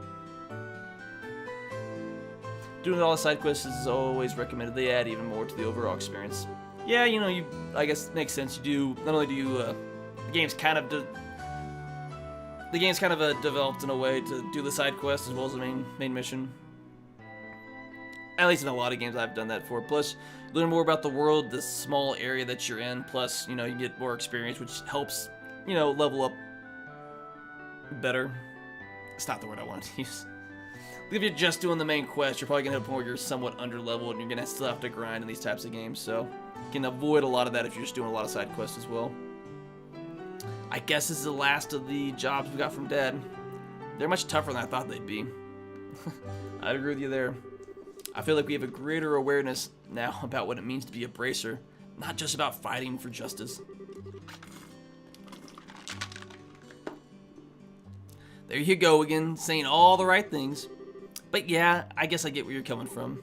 Doing all the side quests is always recommended. They add even more to the overall experience. Yeah, you know, I guess it makes sense. You do, not only do you, the game's kind of developed in a way to do the side quests as well as the main mission. At least in a lot of games I've done that for. Plus, learn more about the world, the small area that you're in. Plus, you know, you get more experience, which helps, you know, level up better. It's not the word I wanted to use. If you're just doing the main quest, you're probably going to hit a point where you're somewhat underleveled and you're going to still have to grind in these types of games. So, you can avoid a lot of that if you're just doing a lot of side quests as well. I guess this is the last of the jobs we got from Dad. They're much tougher than I thought they'd be. I agree with you there. I feel like we have a greater awareness now about what it means to be a bracer, not just about fighting for justice. There you go again, saying all the right things. But yeah, I guess I get where you're coming from.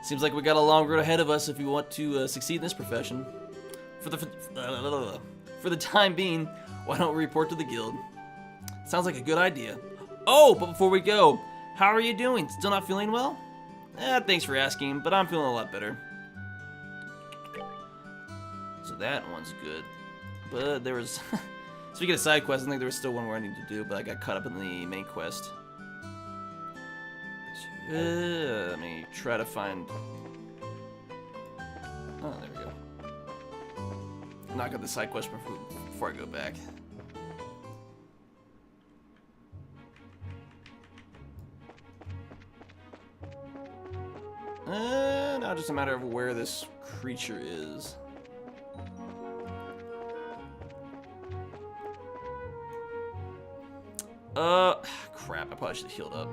Seems like we got a long road ahead of us if we want to succeed in this profession. For the time being, why don't we report to the guild? Sounds like a good idea. Oh, but before we go, how are you doing? Still not feeling well? Thanks for asking, but I'm feeling a lot better. So that one's good. But there was... Speaking of side quests, I think there was still one more I need to do, but I got caught up in the main quest. Let me try to find... Oh, there we go. Knock out the side quest before I go back. Now just a matter of where this creature is. Crap, I probably should have healed up.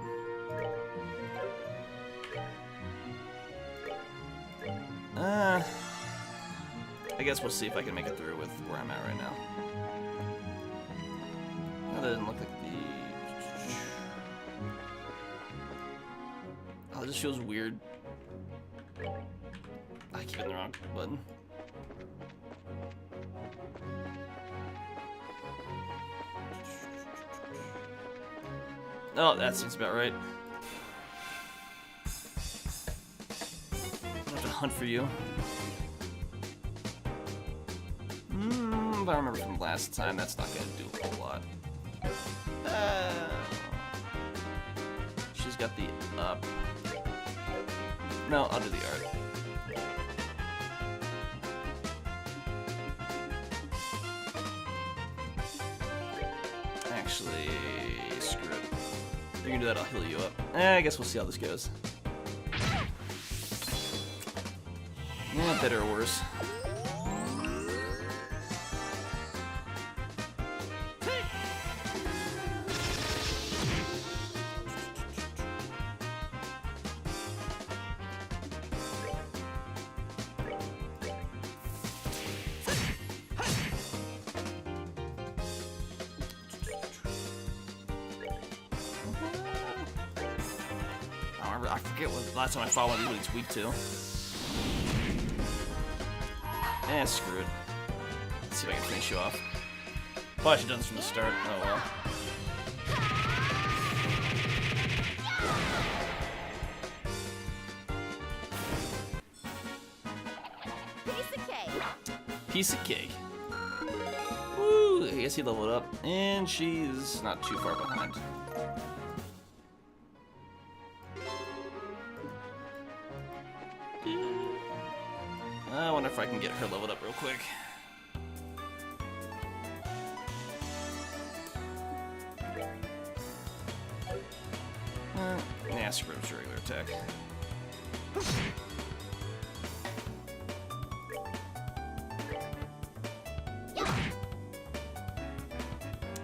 I guess we'll see if I can make it through with where I'm at right now. That doesn't look like the... Oh, this feels weird. I keep hitting the wrong button. Oh, that seems about right. I have to hunt for you. If I remember from last time, that's not gonna do a whole lot. She's got the up. No, I'll do the art. Actually, screw it. If you can do that, I'll heal you up. I guess we'll see how this goes. Yeah, better or worse. I forget what the last time I fought one of these it's weak to. Screw it. Let's see if I can finish you off. Probably should have done this from the start. Oh well. Piece of cake. Piece of cake. Woo! I guess he leveled up, and she's not too far behind. I wonder if I can get her leveled up real quick. Yeah, screw up regular attack.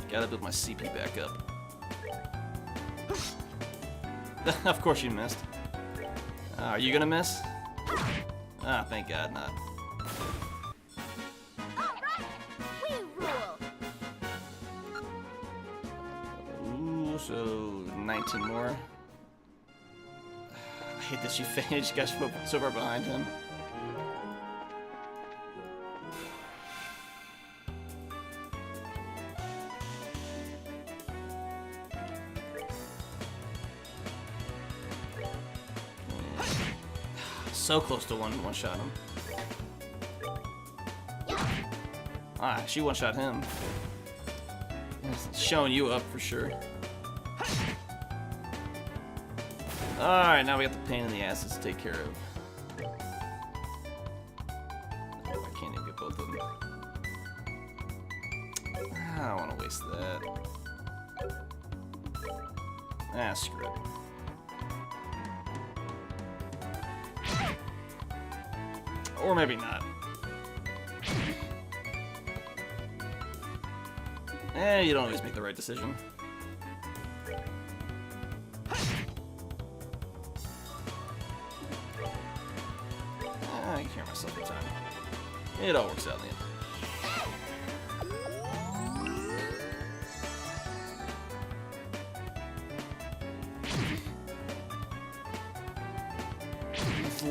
Gotta build my CP back up. Of course you missed. Are you gonna miss? Ah, thank God, not. All right, we rule. Ooh, so 19 more. I hate that she finished. Got so far behind him. So close to one-shot him. Ah, she one-shot him. Showing you up for sure. Alright, now we got the pain in the asses to take care of. Oh, I can't even get both of them. I don't want to waste that. Ah, screw it. Or maybe not. You don't always make the right decision. I can hear myself in time. It all works out in the end.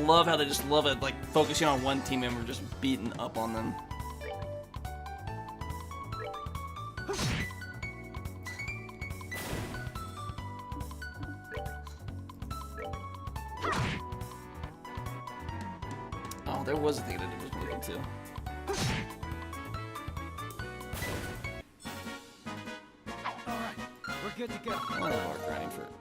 Love how they just love it, like focusing on one team member, just beating up on them. Oh, there was a thing that it was moving too. All right, we're good to go. Oh, we're grinding for it.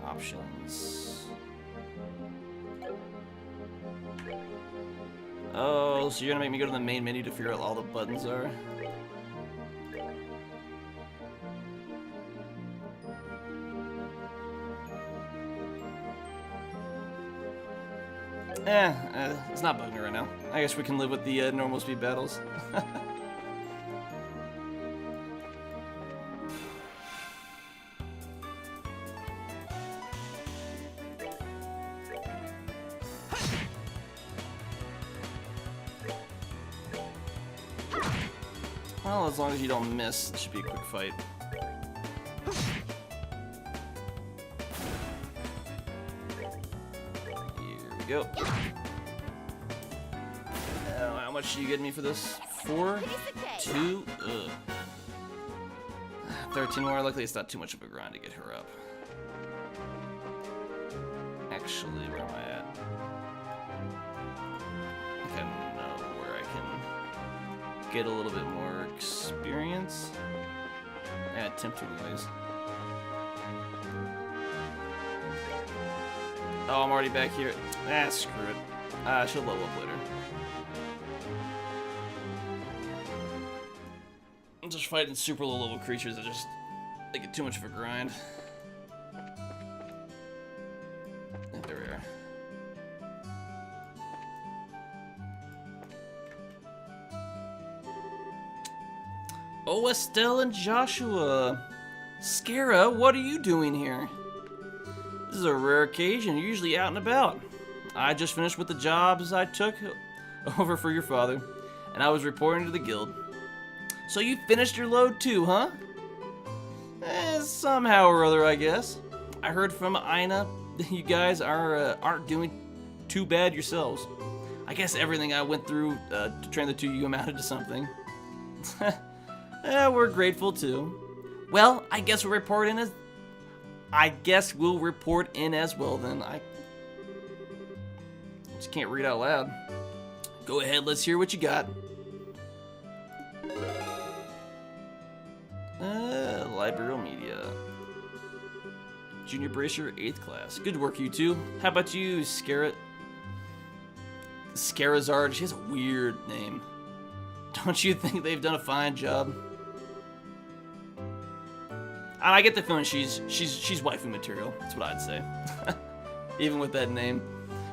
Options. Oh, so you're gonna make me go to the main menu to figure out all the buttons are? It's not bugging me right now. I guess we can live with the normal speed battles. Well, as long as you don't miss, it should be a quick fight. Here we go. How much are you getting me for this? 4? 2? Ugh. 13 more. Luckily, it's not too much of a grind to get her up. Actually, where am I at? I think I know where I can get a little bit more experience. Yeah, attempt to anyways. Oh, I'm already back here. Ah, screw it. She'll level up later. I'm just fighting super low level creatures that just make it too much of a grind. There we are. Oh, Estelle and Joshua. Scara, what are you doing here? This is a rare occasion. You're usually out and about. I just finished with the jobs I took over for your father, and I was reporting to the guild. So you finished your load too, huh? Somehow or other, I guess. I heard from Ina that you guys aren't doing too bad yourselves. I guess everything I went through to train the two of you amounted to something. We're grateful too. Well, I guess we'll report in as well then. I just can't read out loud. Go ahead, let's hear what you got. Library Media. Junior Bracer, 8th class. Good work, you two. How about you, Scarazard? She has a weird name. Don't you think they've done a fine job? I get the feeling she's waifu material. That's what I'd say. Even with that name.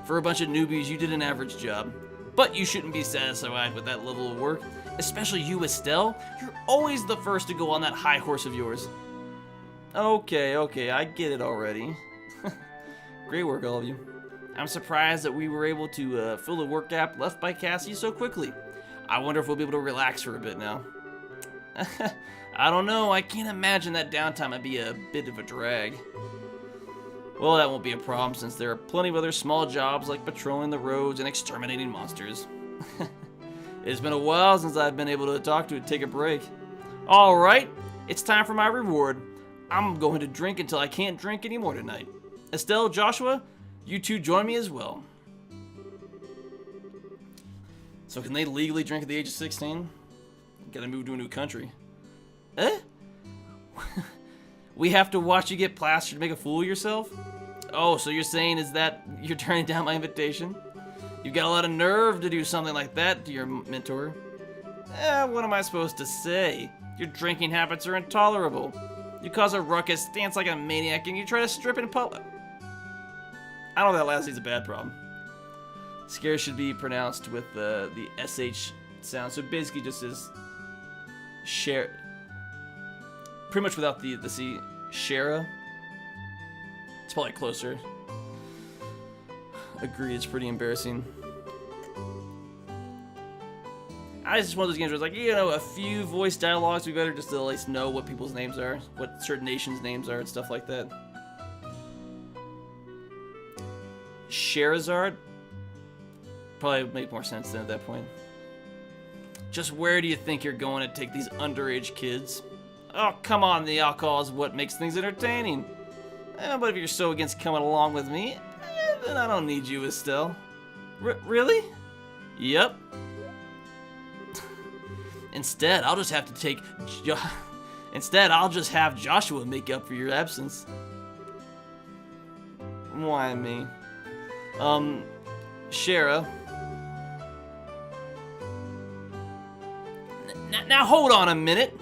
For a bunch of newbies, you did an average job. But you shouldn't be satisfied with that level of work. Especially you, Estelle. You're always the first to go on that high horse of yours. Okay, I get it already. Great work, all of you. I'm surprised that we were able to fill the work gap left by Cassie so quickly. I wonder if we'll be able to relax for a bit now. I don't know, I can't imagine that downtime would be a bit of a drag. Well, that won't be a problem since there are plenty of other small jobs like patrolling the roads and exterminating monsters. It's been a while since I've been able to talk to take a break. Alright, it's time for my reward. I'm going to drink until I can't drink anymore tonight. Estelle, Joshua, you two join me as well. So can they legally drink at the age of 16? Gotta move to a new country. Eh? We have to watch you get plastered to make a fool of yourself? Oh, so you're saying is that you're turning down my invitation? You've got a lot of nerve to do something like that to your mentor. What am I supposed to say? Your drinking habits are intolerable. You cause a ruckus, dance like a maniac, and you try to strip in public. I don't know if that last is a bad problem. Scare should be pronounced with the SH sound, so basically just as share, pretty much without the C, Shara. It's probably closer. Agree, it's pretty embarrassing. It's one of those games where it's like, you know, a few voice dialogues would be better just to at least know what people's names are, what certain nations' names are, and stuff like that. Sherazard? Probably would make more sense then at that point. Just where do you think you're going to take these underage kids? Oh, come on, the alcohol is what makes things entertaining. But if you're so against coming along with me, then I don't need you, Estelle. Really? Yep. Instead, I'll just have Joshua make up for your absence. Why me? Shara. Now hold on a minute.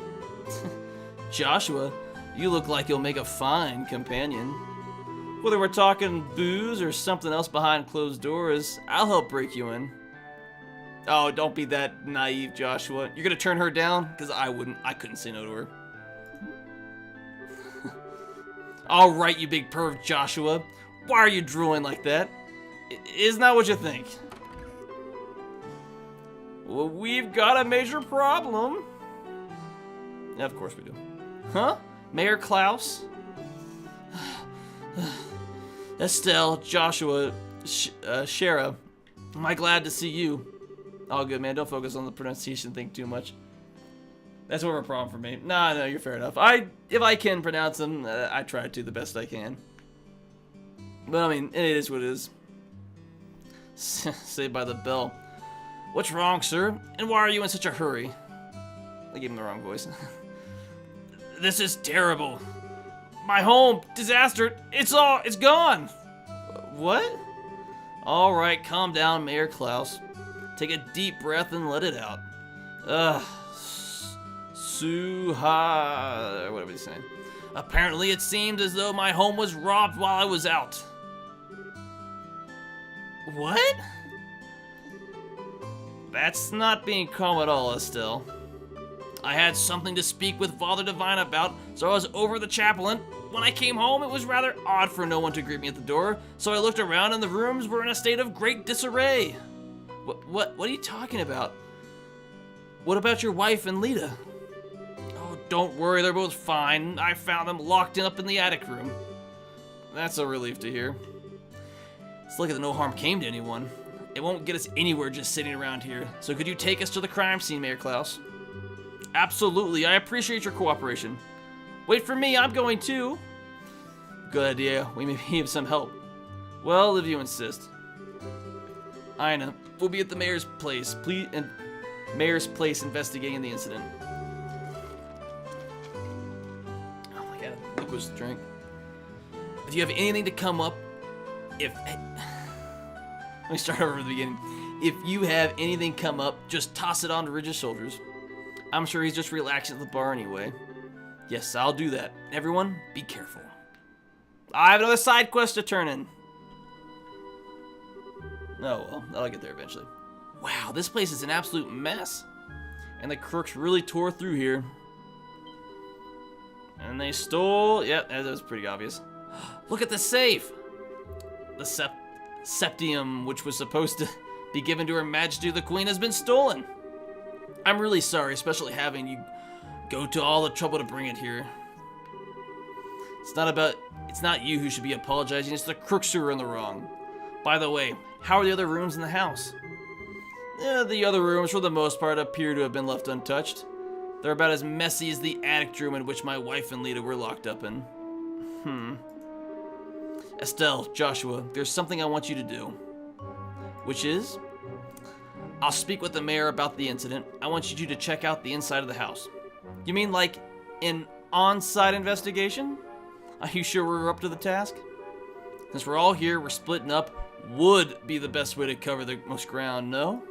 Joshua, you look like you'll make a fine companion. Whether we're talking booze or something else behind closed doors, I'll help break you in. Oh, don't be that naive, Joshua. You're gonna turn her down? Because I wouldn't. I couldn't say no to her. All right, you big perv, Joshua. Why are you drooling like that? Isn't that what you think? Well, we've got a major problem. Yeah, of course we do. Huh? Mayor Klaus? Estelle, Joshua, Shara. Am I glad to see you? All good, man. Don't focus on the pronunciation thing too much. That's more of a problem for me. Nah, no, you're fair enough. If I can pronounce them, I try to the best I can. But I mean, it is what it is. Saved by the bell. What's wrong, sir? And why are you in such a hurry? I gave him the wrong voice. This is terrible. My home, disaster. It's gone. What? All right, calm down, Mayor Klaus. Take a deep breath and let it out. Suha, whatever he's saying. Apparently, it seemed as though my home was robbed while I was out. What? That's not being calm at all, Estelle. I had something to speak with Father Divine about, so I was over the chapel, and when I came home, it was rather odd for no one to greet me at the door, so I looked around and the rooms were in a state of great disarray. What are you talking about? What about your wife and Lita? Oh, don't worry, they're both fine. I found them locked up in the attic room. That's a relief to hear. It's lucky that no harm came to anyone. It won't get us anywhere just sitting around here. So could you take us to the crime scene, Mayor Klaus? Absolutely, I appreciate your cooperation. Wait for me, I'm going too. Good idea, we may need some help. Well, if you insist. Ina, we'll be at the mayor's place. Mayor's place investigating the incident. Oh my god, look what's the drink. If you have anything to come up, let me start over at the beginning. If you have anything come up, just toss it on to Ridge's shoulders. I'm sure he's just relaxing at the bar anyway. Yes, I'll do that. Everyone, be careful. I have another side quest to turn in. Oh well, I'll get there eventually. Wow, this place is an absolute mess. And the crooks really tore through here. And they stole... Yep, that was pretty obvious. Look at the safe! The septium, which was supposed to be given to Her Majesty the Queen, has been stolen. I'm really sorry, especially having you go to all the trouble to bring it here. It's not you who should be apologizing, it's the crooks who are in the wrong. By the way, how are the other rooms in the house? The other rooms, for the most part, appear to have been left untouched. They're about as messy as the attic room in which my wife and Lita were locked up in. Estelle, Joshua, there's something I want you to do. Which is? I'll speak with the mayor about the incident. I want you to check out the inside of the house. You mean like an on-site investigation? Are you sure we're up to the task? Since we're all here, we're splitting up. Would be the best way to cover the most ground, no?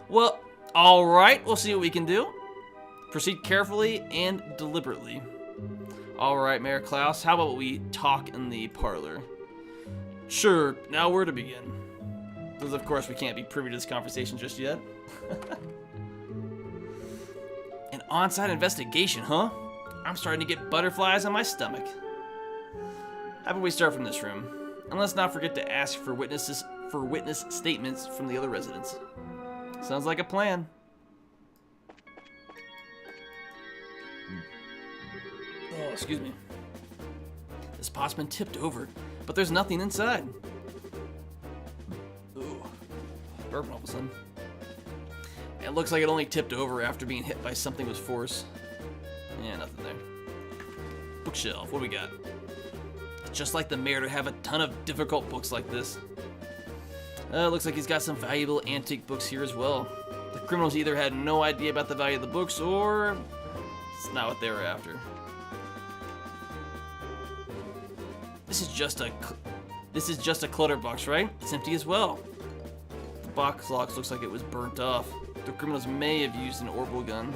Well, alright, we'll see what we can do. Proceed carefully and deliberately. Alright, Mayor Klaus, how about we talk in the parlor? Sure, now where to begin? Because of course we can't be privy to this conversation just yet. An on-site investigation, huh? I'm starting to get butterflies on my stomach. How about we start from this room? And let's not forget to ask for witness statements from the other residents. Sounds like a plan. Oh, excuse me. This pot's been tipped over, but there's nothing inside. Ooh, bourbon all of a sudden. It looks like it only tipped over after being hit by something with force. Yeah, nothing there. Bookshelf, what do we got? It's just like the mayor to have a ton of difficult books like this. Looks like he's got some valuable antique books here as well. The criminals either had no idea about the value of the books, or it's not what they were after. This is just a clutter box, right? It's empty as well. The box looks like it was burnt off. The criminals may have used an orbital gun.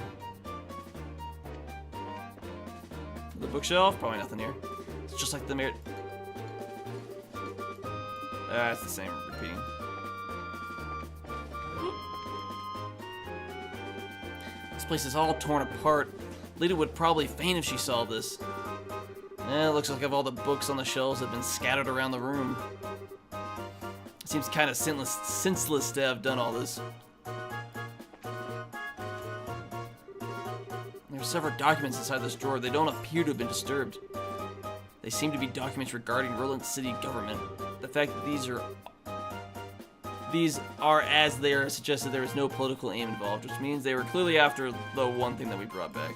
The bookshelf, probably nothing here. It's just like the mayor. It's the same, repeating. This place is all torn apart. Lita would probably faint if she saw this. It looks like all the books on the shelves have been scattered around the room. It seems kind of senseless to have done all this. There are several documents inside this drawer. They don't appear to have been disturbed. They seem to be documents regarding Roland City government. The fact that these are as they are suggested there is no political aim involved, which means they were clearly after the one thing that we brought back.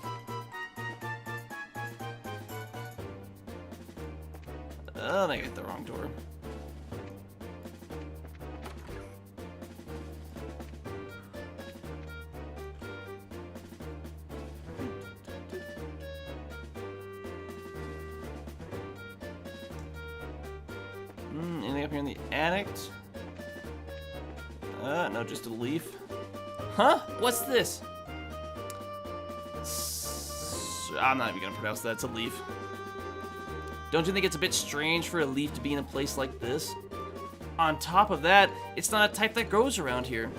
Oh, I hit the wrong door. Anything up here in the attic? No, just a leaf. Huh? What's this? I'm not even gonna pronounce that. It's a leaf. Don't you think it's a bit strange for a leaf to be in a place like this? On top of that, it's not a type that grows around here.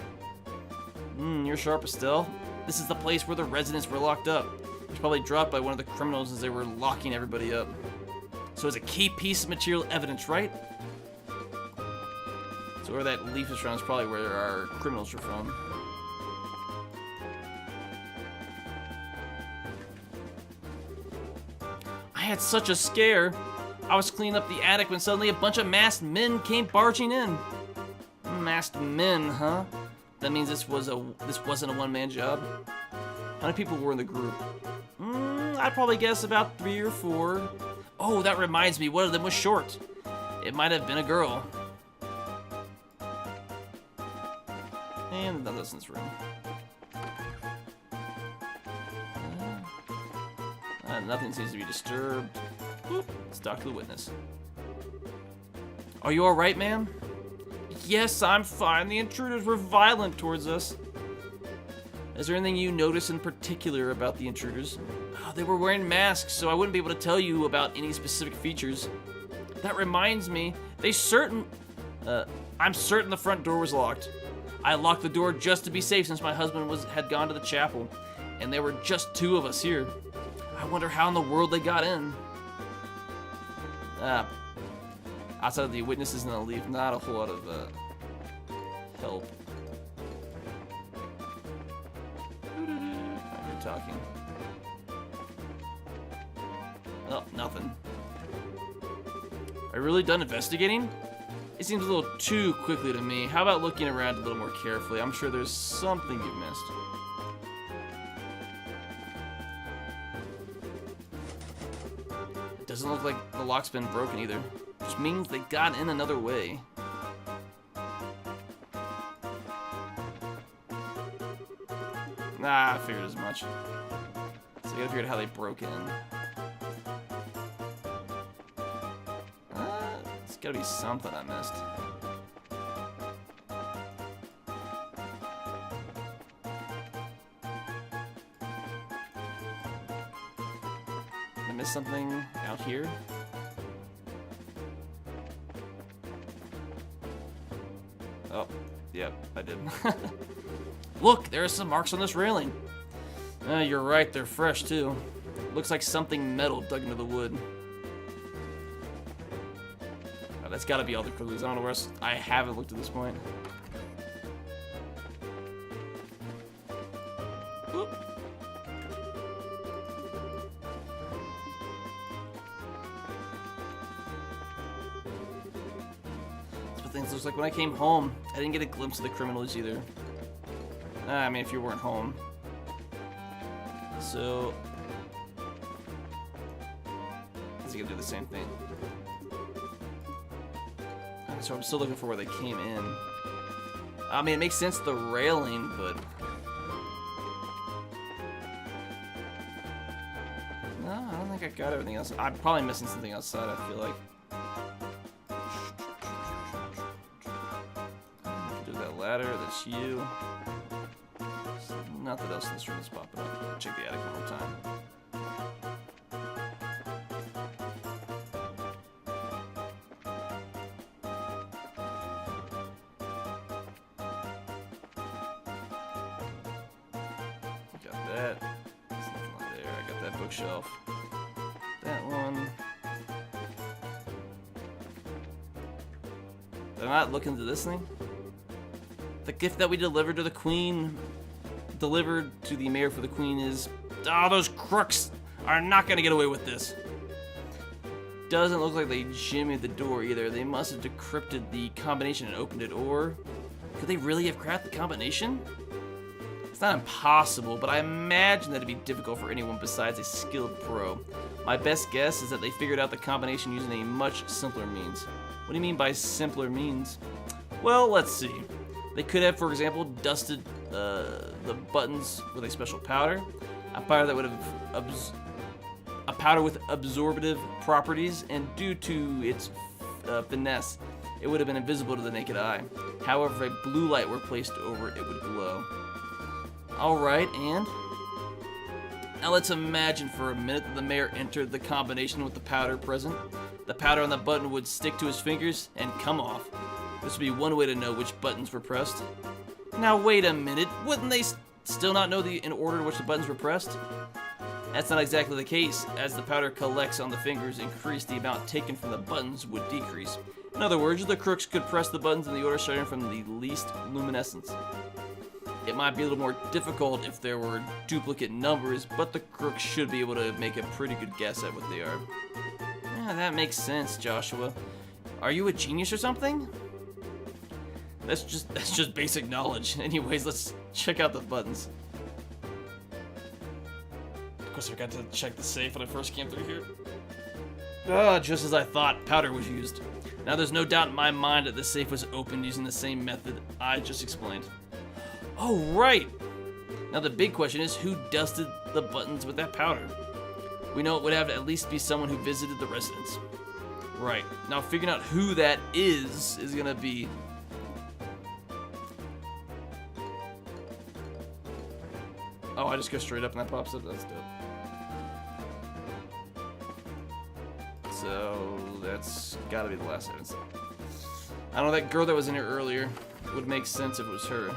You're sharp, Estelle. This is the place where the residents were locked up. It was probably dropped by one of the criminals as they were locking everybody up. So it's a key piece of material evidence, right? So where that leaf is from is probably where our criminals are from. I had such a scare. I was cleaning up the attic when suddenly a bunch of masked men came barging in. Masked men, huh? That means this wasn't a one-man job. How many people were in the group? I'd probably guess about 3 or 4. Oh, that reminds me, one of them was short. It might have been a girl. And nothing else in this room. Nothing seems to be disturbed. Let's talk to the witness. Are you alright, ma'am? Yes, I'm fine. The intruders were violent towards us. Is there anything you notice in particular about the intruders? Oh, they were wearing masks, so I wouldn't be able to tell you about any specific features. That reminds me, I'm certain the front door was locked. I locked the door just to be safe since my husband had gone to the chapel, and there were just 2 of us here. I wonder how in the world they got in. Outside of the witnesses and the leave, not a whole lot of help. You're talking. Oh, nothing. Are you really done investigating? It seems a little too quickly to me. How about looking around a little more carefully? I'm sure there's something you've missed. It doesn't look like the lock's been broken either, which means they got in another way. Nah, I figured as much. So I gotta figure out how they broke in. It's gotta be something I missed. Did I miss something out here? Oh, yep, I did. Look, there are some marks on this railing. You're right, they're fresh too. Looks like something metal dug into the wood. Oh, that's gotta be all the clues. I don't know where else. I haven't looked at this point. Oop. That's what things looks like when I came home. I didn't get a glimpse of the criminals either. I mean, if you weren't home. So, is he gonna do the same thing? So I'm still looking for where they came in. I mean, it makes sense, the railing, but no, I don't think I got everything else. I'm probably missing something outside, I feel like. Do that ladder, that's you. Nothing else in this room is popping up. Check the attic one more time. Got that. There's nothing on there. I got that bookshelf. That one. Did I not look into this thing? The gift that we delivered to the Queen. Delivered to the mayor for the Queen is... Oh, those crooks are not gonna get away with this. Doesn't look like they jimmied the door either. They must have decrypted the combination and opened it, or... Could they really have cracked the combination? It's not impossible, but I imagine that'd be difficult for anyone besides a skilled pro. My best guess is that they figured out the combination using a much simpler means. What do you mean by simpler means? Well, let's see. They could have, for example, dusted the buttons with a special powder, a powder that would have a powder with absorptive properties, and due to its finesse, it would have been invisible to the naked eye. However, if a blue light were placed over it, it would glow. All right, and now let's imagine for a minute that the mayor entered the combination with the powder present. The powder on the button would stick to his fingers and come off. This would be one way to know which buttons were pressed. Now wait a minute, wouldn't they still not know in order in which the buttons were pressed? That's not exactly the case. As the powder collects on the fingers, increase the amount taken from the buttons would decrease. In other words, the crooks could press the buttons in the order starting from the least luminescence. It might be a little more difficult if there were duplicate numbers, but the crooks should be able to make a pretty good guess at what they are. Yeah, that makes sense, Joshua. Are you a genius or something? That's just basic knowledge. Anyways, let's check out the buttons. Of course, I forgot to check the safe when I first came through here. Ah, just as I thought, powder was used. Now there's no doubt in my mind that the safe was opened using the same method I just explained. Oh, right! Now the big question is, who dusted the buttons with that powder? We know it would have to at least be someone who visited the residence. Right. Now figuring out who that is gonna be... Oh, I just go straight up and that pops up. That's dope. So that's gotta be the last evidence. I don't know, that girl that was in here earlier would make sense if it was her.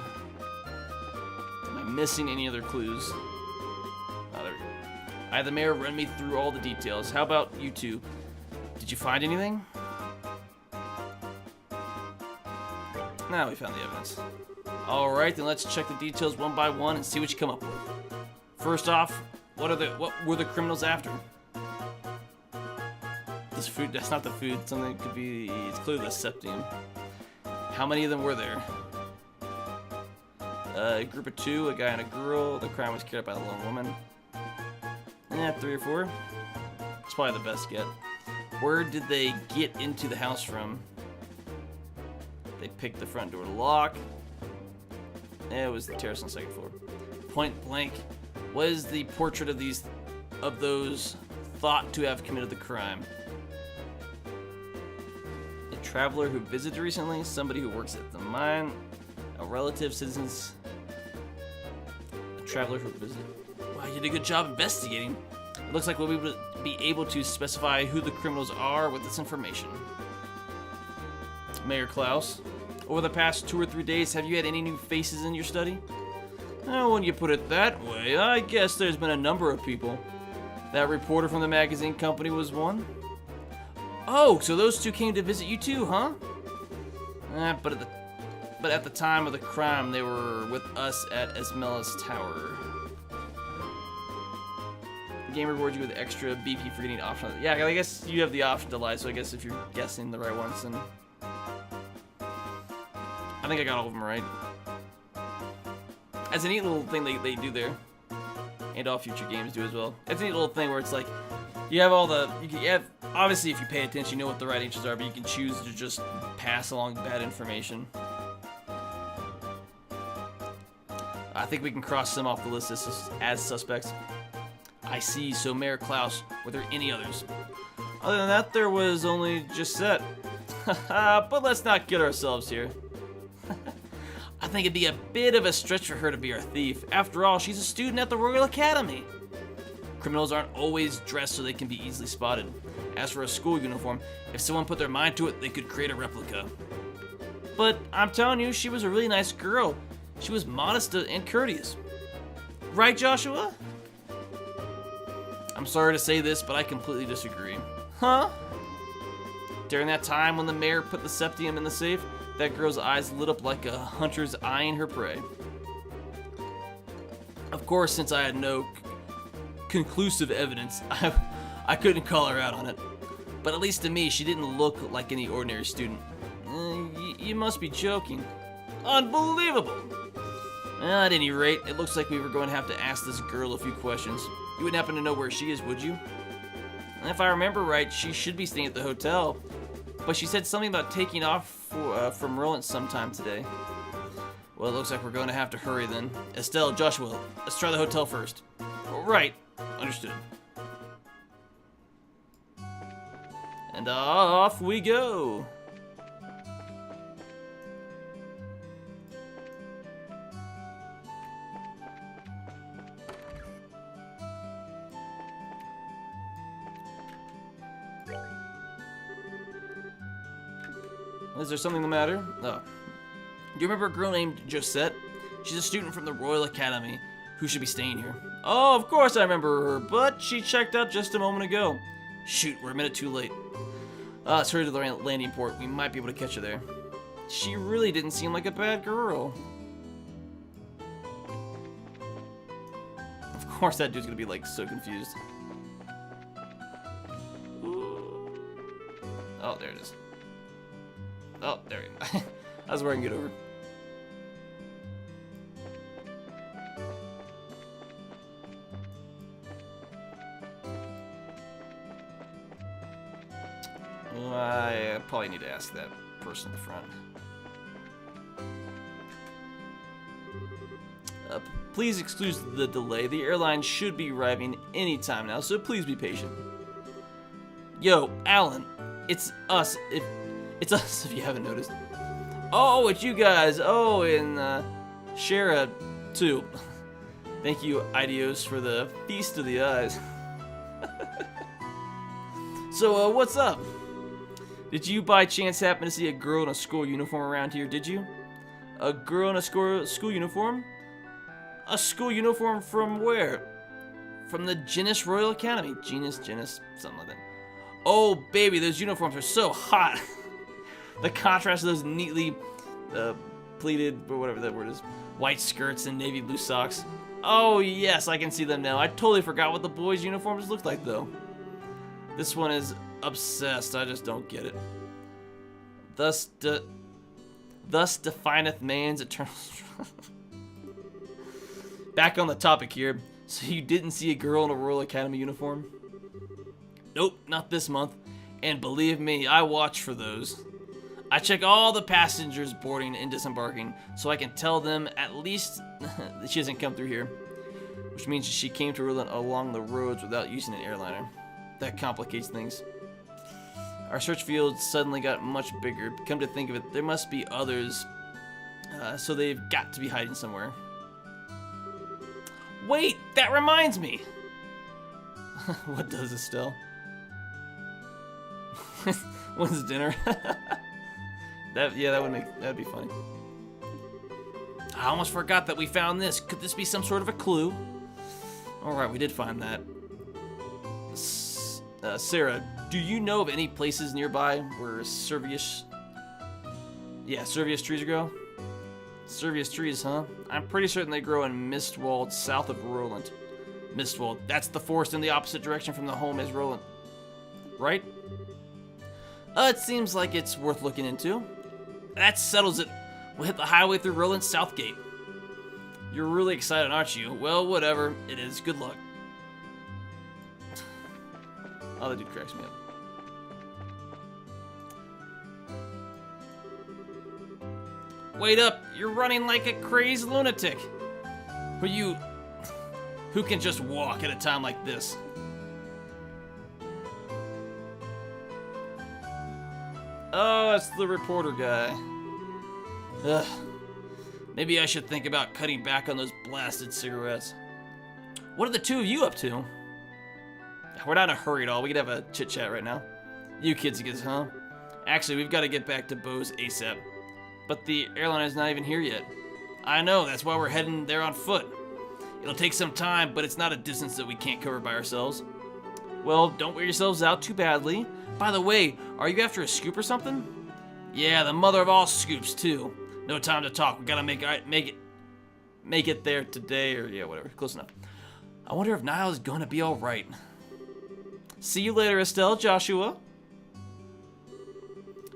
Am I missing any other clues? Oh, there we go. I had the mayor run me through all the details. How about you two? Did you find anything? Now we found the evidence. Alright, then let's check the details one by one and see what you come up with. First off, what were the criminals after? This food, that's not the food. Something could be, it's clearly the septium. How many of them were there? A group of 2, a guy and a girl. The crime was carried out by a lone woman. 3 or 4. It's probably the best get. Where did they get into the house from? They picked the front door lock. It was the terrace on the 2nd floor. Point blank. What is the portrait of those thought to have committed the crime? A traveler who visited recently, somebody who works at the mine, a relative, citizens, a traveler who visited. Wow, you did a good job investigating. It looks like we'll be able to specify who the criminals are with this information. Mayor Klaus, over the past 2 or 3 days, have you had any new faces in your study? When you put it that way, I guess there's been a number of people. That reporter from the magazine company was one. Oh, so those 2 came to visit you too, huh? But at the time of the crime, they were with us at Esmela's Tower. The game rewards you with extra BP for getting optional. Yeah, I guess you have the option to lie, so I guess if you're guessing the right ones, then I think I got all of them right. That's a neat little thing they do there. And all future games do as well. It's a neat little thing where it's like, you have all the, obviously if you pay attention, you know what the right answers are, but you can choose to just pass along bad information. I think we can cross some off the list as suspects. I see, so Mayor Klaus, were there any others? Other than that, there was only Gisette. But let's not kid ourselves here. I think it'd be a bit of a stretch for her to be our thief. After all, she's a student at the Royal Academy. Criminals aren't always dressed so they can be easily spotted. As for a school uniform, if someone put their mind to it, they could create a replica. But I'm telling you, she was a really nice girl. She was modest and courteous. Right, Joshua? I'm sorry to say this, but I completely disagree. Huh? During that time when the mayor put the septium in the safe, that girl's eyes lit up like a hunter's eyeing her prey. Of course, since I had no conclusive evidence, I couldn't call her out on it. But at least to me, she didn't look like any ordinary student. You must be joking. Unbelievable! Well, at any rate, it looks like we were going to have to ask this girl a few questions. You wouldn't happen to know where she is, would you? And if I remember right, she should be staying at the hotel. But she said something about taking off from Roland sometime today. Well, it looks like we're going to have to hurry then. Estelle, Joshua, let's try the hotel first. Right, understood. And off we go. Is there something the matter? Oh. Do you remember a girl named Josette? She's a student from the Royal Academy who should be staying here. Oh, of course I remember her, but she checked out just a moment ago. Shoot, we're a minute too late. Let's hurry to the landing port. We might be able to catch her there. She really didn't seem like a bad girl. Of course that dude's gonna be like so confused. Oh, there it is. Oh, there we go. That's where I can get over. I probably need to ask that person in the front. Please excuse the delay. The airline should be arriving any time now, so please be patient. Yo, Alan, it's us. It's us if you haven't noticed. Oh, it's you guys. Oh, and Shara too. Thank you, Idios, for the feast of the eyes. So, what's up? Did you by chance happen to see a girl in a school uniform around here, did you? A girl in a school uniform? A school uniform from where? from the Genus Royal Academy. Genus, something like that. Oh, baby, those uniforms are so hot. The contrast of those neatly pleated, or whatever that word is, white skirts and navy blue socks. Oh, yes, I can see them now. I totally forgot what the boys' uniforms looked like, though. This one is obsessed. I just don't get it. Thus defineth man's eternal struggle. Back on the topic here. So you didn't see a girl in a Royal Academy uniform? Nope, not this month. And believe me, I watch for those. I check all the passengers boarding and disembarking, so I can tell them at least that she hasn't come through here. Which means she came to Ireland along the roads without using an airliner. That complicates things. Our search field suddenly got much bigger. Come to think of it, there must be others, so they've got to be hiding somewhere. Wait, that reminds me! What does Estelle? When's dinner? That'd be funny. I almost forgot that we found this. Could this be some sort of a clue? Alright, we did find that. Sarah, do you know of any places nearby where Servius trees grow? Servius trees, huh? I'm pretty certain they grow in Mistwald, south of Roland. Mistwald, that's the forest in the opposite direction from the home as Roland. Right? It seems like it's worth looking into. That settles it. We'll hit the highway through Roland's South Gate. You're really excited, aren't you? Well, whatever it is. Good luck. Oh, that dude cracks me up. Wait up! You're running like a crazed lunatic. Who can just walk at a time like this? Oh, it's the reporter guy. Ugh. Maybe I should think about cutting back on those blasted cigarettes. What are the two of you up to? We're not in a hurry at all. We could have a chit-chat right now. You kids, huh? Actually, we've got to get back to Bose ASAP. But the airline is not even here yet. I know, that's why we're heading there on foot. It'll take some time, but it's not a distance that we can't cover by ourselves. Well, don't wear yourselves out too badly. By the way, are you after a scoop or something? Yeah, the mother of all scoops, too. No time to talk. We gotta make it there today, or yeah, whatever. Close enough. I wonder if Niall is gonna be all right. See you later, Estelle, Joshua.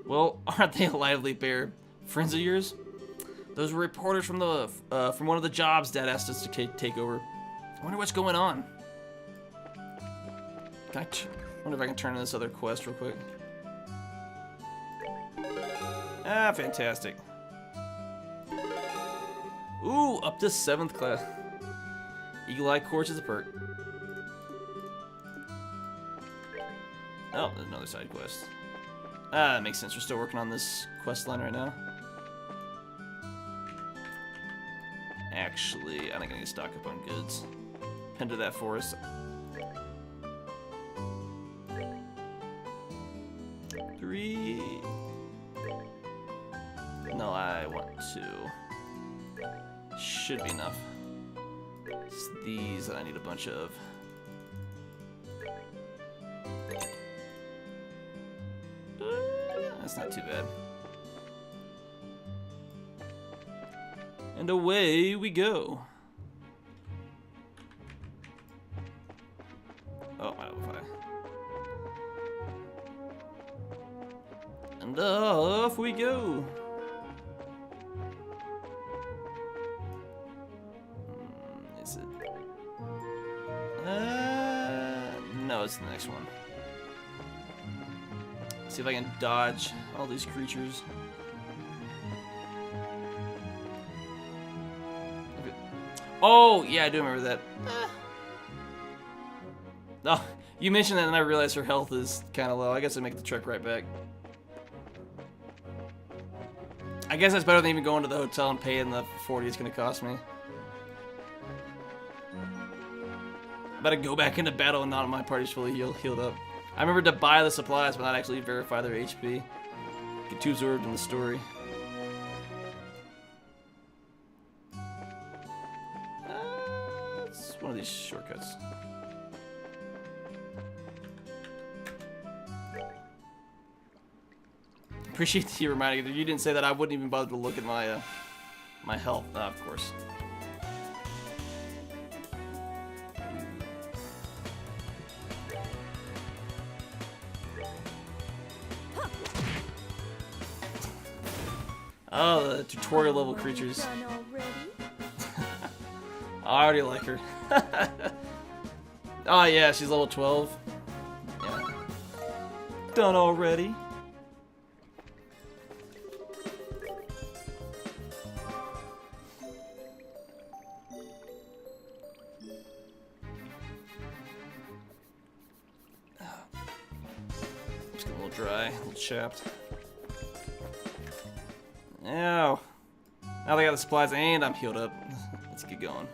Well, aren't they a lively pair? Friends of yours? Those were reporters from one of the jobs Dad asked us to take over. I wonder what's going on. I wonder if I can turn in this other quest real quick. Ah, fantastic. Ooh, up to 7th class. Eagle Eye Course is a perk. Oh, there's another side quest. Ah, that makes sense. We're still working on this quest line right now. Actually, I think I need to stock up on goods. Head to that forest. Three. No, I want two. Should be enough. It's these that I need a bunch of. That's not too bad. And away we go. Oh, my Wi-Fi. And off we go. Is it? No, it's the next one. See if I can dodge all these creatures. Okay. Oh, yeah, I do remember that. Oh, you mentioned that and I realized her health is kind of low. I guess I make the trek right back. I guess that's better than even going to the hotel and paying the 40 it's going to cost me. About to go back into battle and not my party's fully healed up. I remember to buy the supplies but not actually verify their HP. Get too absorbed in the story. It's one of these shortcuts. appreciate you reminding me. If you didn't say that, I wouldn't even bother to look at my my health. Of course. Oh, the tutorial level creatures. Done already? I already like her. Oh yeah, she's level 12. Yeah. Done already. Just getting a little dry, a little chapped. Ow. Now they got the supplies and I'm healed up. Let's get going.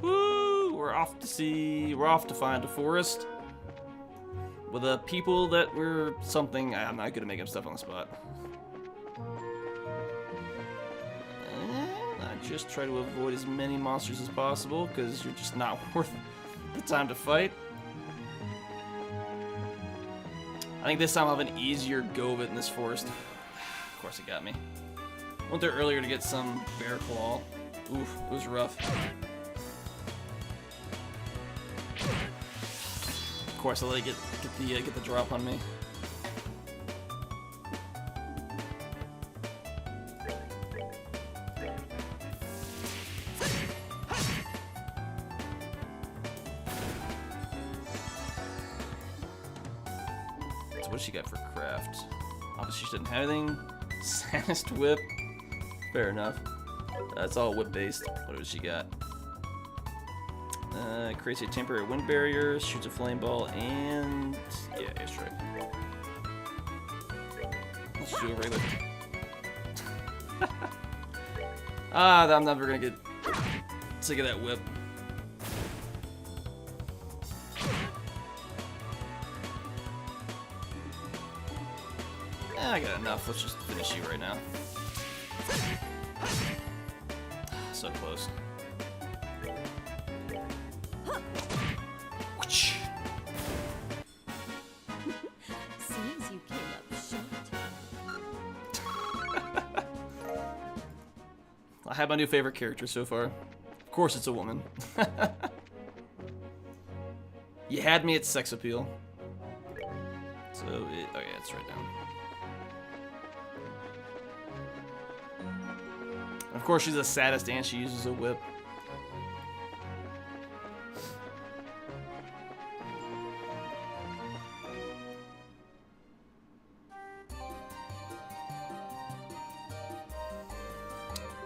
Woo! We're off to see. We're off to find a forest with a people that were something. I'm not good at making stuff on the spot. And I just try to avoid as many monsters as possible because you're just not worth the time to fight. I think this time I'll have an easier go of it in this forest. Of course it got me. Went there earlier to get some bear claw. Oof, it was rough. Of course I let it get the drop on me. What does she got for craft? Obviously she didn't have anything. Sanist whip. Fair enough. It's all whip based. What does she got? Creates a temporary wind barrier, shoots a flame ball, and yeah, airstrike. Let's do a regular. I'm never gonna get sick of that whip. I got enough. Let's just finish you right now. So close. Seems you came up short. I have my new favorite character so far. Of course it's a woman. You had me at sex appeal. So, oh yeah, it's right down. Of course she's the saddest and she uses a whip.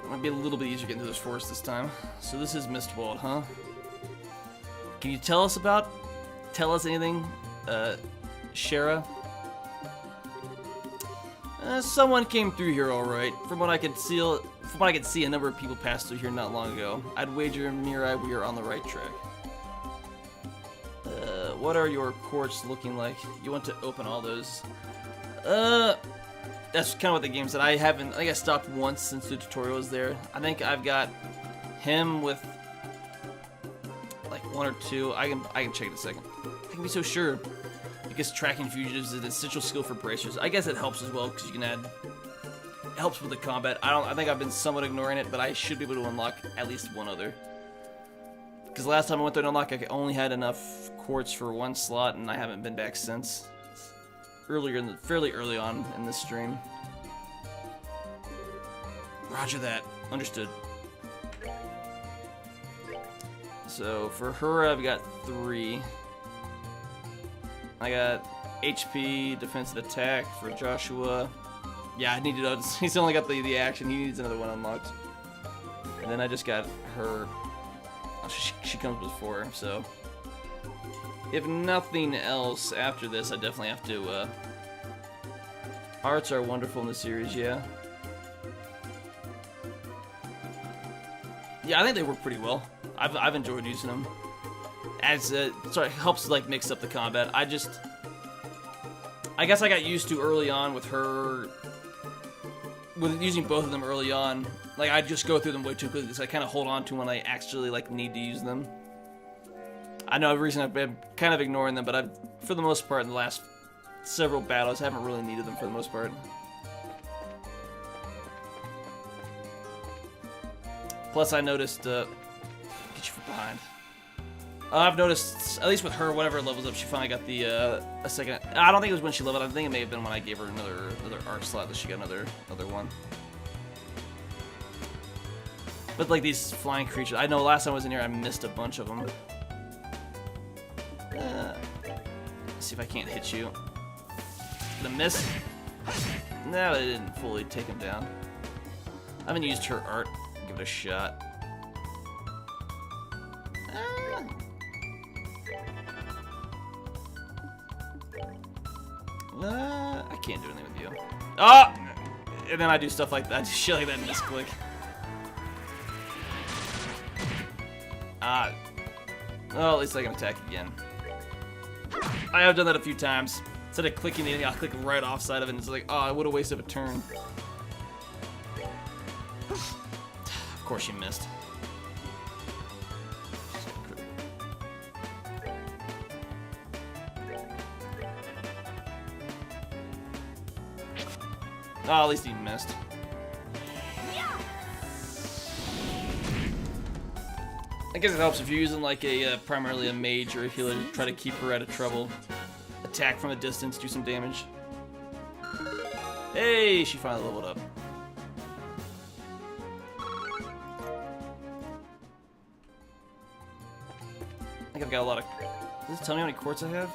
It might be a little bit easier getting through this forest this time. So this is Mistwald, huh? Can you tell us anything, Shara? Someone came through here all right. From what I could see, a number of people passed through here not long ago. I'd wager, Mirai, we are on the right track. What are your courts looking like? You want to open all those? That's kind of what the game said. I think I stopped once since the tutorial was there. I think I've got him with like one or two. I can check in a second. I can be so sure. Because tracking fugitives is an essential skill for bracers. I guess it helps as well because you can add. It helps with the combat. I think I've been somewhat ignoring it, but I should be able to unlock at least one other. Because last time I went there to unlock, I only had enough quartz for one slot, and I haven't been back since. Fairly early on in this stream. Roger that. Understood. So for her, I've got 3. I got HP, defense and attack for Joshua. Yeah, I needed to. He's only got the action. He needs another one unlocked. And then I just got her. Oh, she comes with 4. So if nothing else after this, I definitely have to. Arts are wonderful in the series, yeah. Yeah, I think they work pretty well. I've enjoyed using them. As it helps like mix up the combat. I guess I got used to early on with her with using both of them early on, like I just go through them way too quickly, so I kind of hold on to when I actually like need to use them. I know recently I've been kind of ignoring them, but for the most part in the last several battles, I haven't really needed them for the most part. Plus, I noticed, get you from behind. I've noticed, at least with her, whenever it levels up, she finally got the, a second. I don't think it was when she leveled up. I think it may have been when I gave her another art slot that she got another one. But like these flying creatures, I know last time I was in here, I missed a bunch of them. Let's see if I can't hit you. The miss? No, I didn't fully take him down. I haven't used her art. Give it a shot. I can't do anything with you. Ah! And then I do stuff like that. Shit like that misclick. Well, at least I can attack again. I have done that a few times. Instead of clicking anything, I'll click right off side of it, and it's like, oh, I would have wasted a turn. Of course she missed. Oh, at least he missed. I guess it helps if you're using like a primarily a mage or a healer to try to keep her out of trouble. Attack from a distance, do some damage. Hey, she finally leveled up. I think I've got a lot of... Does this tell me how many quartz I have?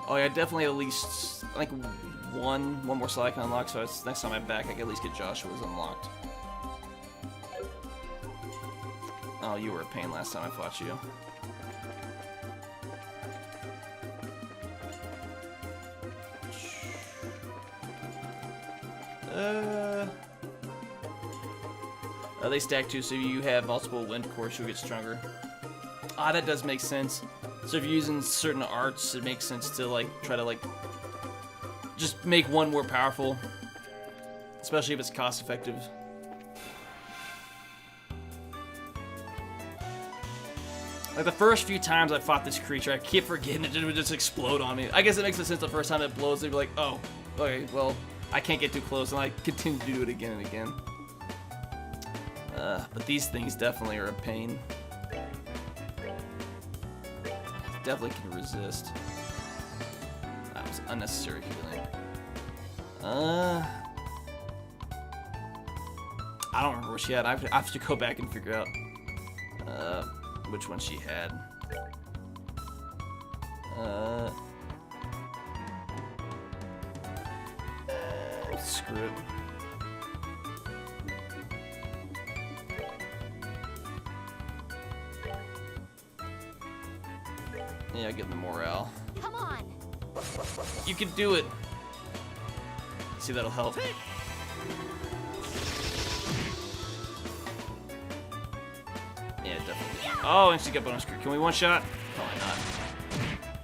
Oh yeah, definitely at least, I think one more slot I can unlock, so it's, next time I'm back I can at least get Joshua's unlocked. Oh, you were a pain last time I fought you. They stack too, so you have multiple wind cores, you'll get stronger. Ah, that does make sense. So if you're using certain arts, it makes sense to like try to like just make one more powerful, especially if it's cost effective. Like the first few times I fought this creature, I keep forgetting it would just explode on me. I guess it makes sense the first time it blows, they'd be like, oh, okay, well, I can't get too close, and I continue to do it again and again. But these things definitely are a pain. Definitely can resist. That was unnecessary healing. I don't remember what she had. I have to go back and figure out which one she had. Screw it. Yeah, get the morale. Come on. You can do it. See, that'll help. Yeah, definitely. Oh, and she got bonus crit. Can we one shot? Probably not.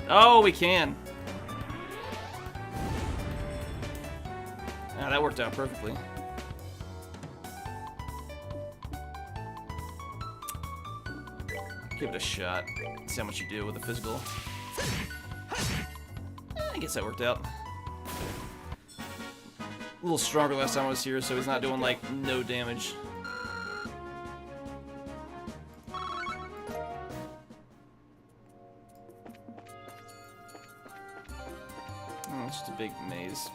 Oh, we can. Ah, that worked out perfectly. Give it a shot. See how much you do with the physical. I guess that worked out. A little stronger last time I was here, so he's not doing like no damage. Oh, it's just a big maze.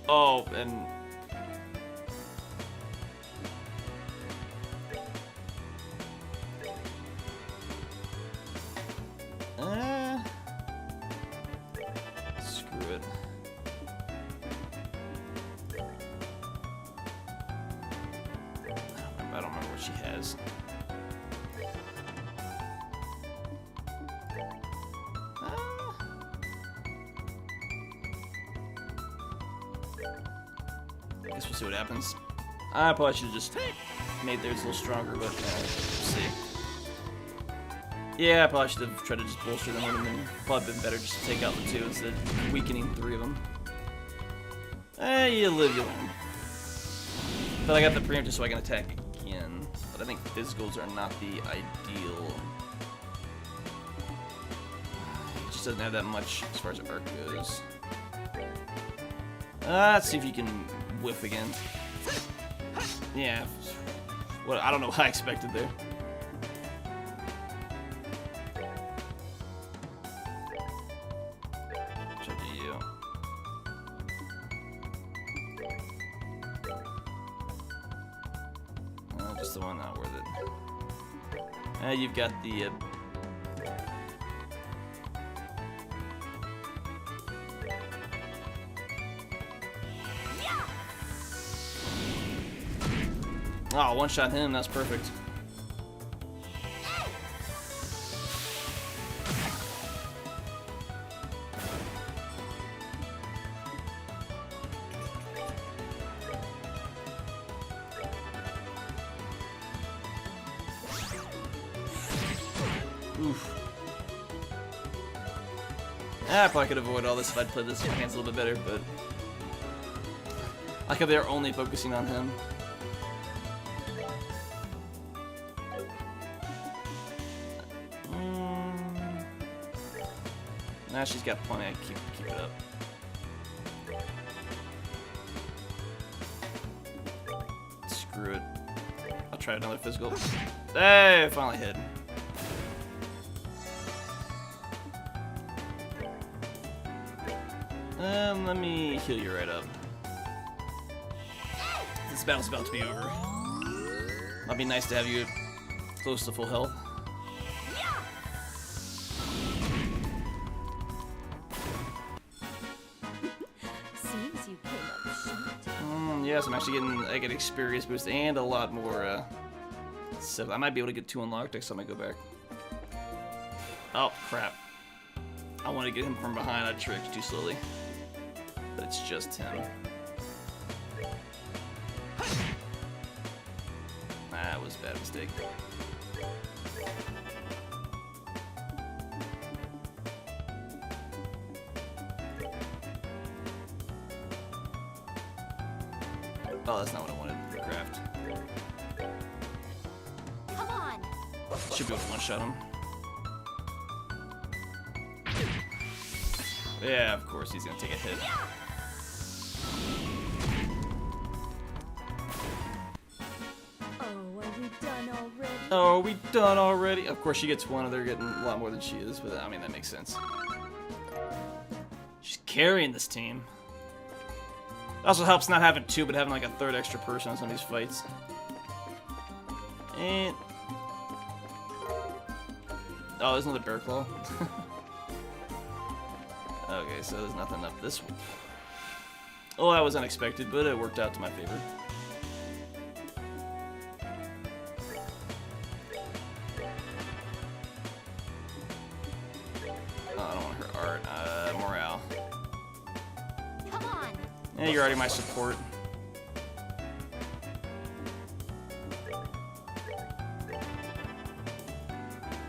Oh, and screw it. I don't remember what she has. I guess we'll see what happens. I probably should have just made theirs a little stronger, but we'll see. Yeah, I probably should have tried to just bolster them. Would have been probably been better just to take out the 2 instead of weakening 3 of them. You live, you learn. But I got the preemptive so I can attack again. But I think physicals are not the ideal. It just doesn't have that much as far as arc goes. Let's see if you can whiff again. Yeah. Well, I don't know what I expected there. Should be you. Just the one not worth it. You've got the. Oh, one-shot him, that's perfect. Oof. I probably could avoid all this if I'd played this in my hands a little bit better, but I like how they're only focusing on him. Nah, she's got plenty. I keep it up. Screw it. I'll try another physical. Hey, finally hit. Let me heal you right up. This battle's about to be over. Might be nice to have you close to full health. Seems you came up short. Yes, I'm actually I get experience boost and a lot more. So I might be able to get 2 unlocked next time I go back. Oh crap! I want to get him from behind. I tricked too slowly, but it's just him. That was a bad mistake. Oh, that's not what I wanted for craft. Come on. Should be able to one-shot him. Yeah, of course he's gonna take a hit. Oh, are we done already? Oh, are we done already? Of course she gets 1, and they're getting a lot more than she is, but I mean, that makes sense. She's carrying this team. It also helps not having 2, but having like a 3rd extra person on some of these fights. And oh, there's another bear claw. Okay, so there's nothing up this one. Oh, that was unexpected, but it worked out to my favor. Oh, I don't want her art. Morale. Come on. Yeah, you're already my support.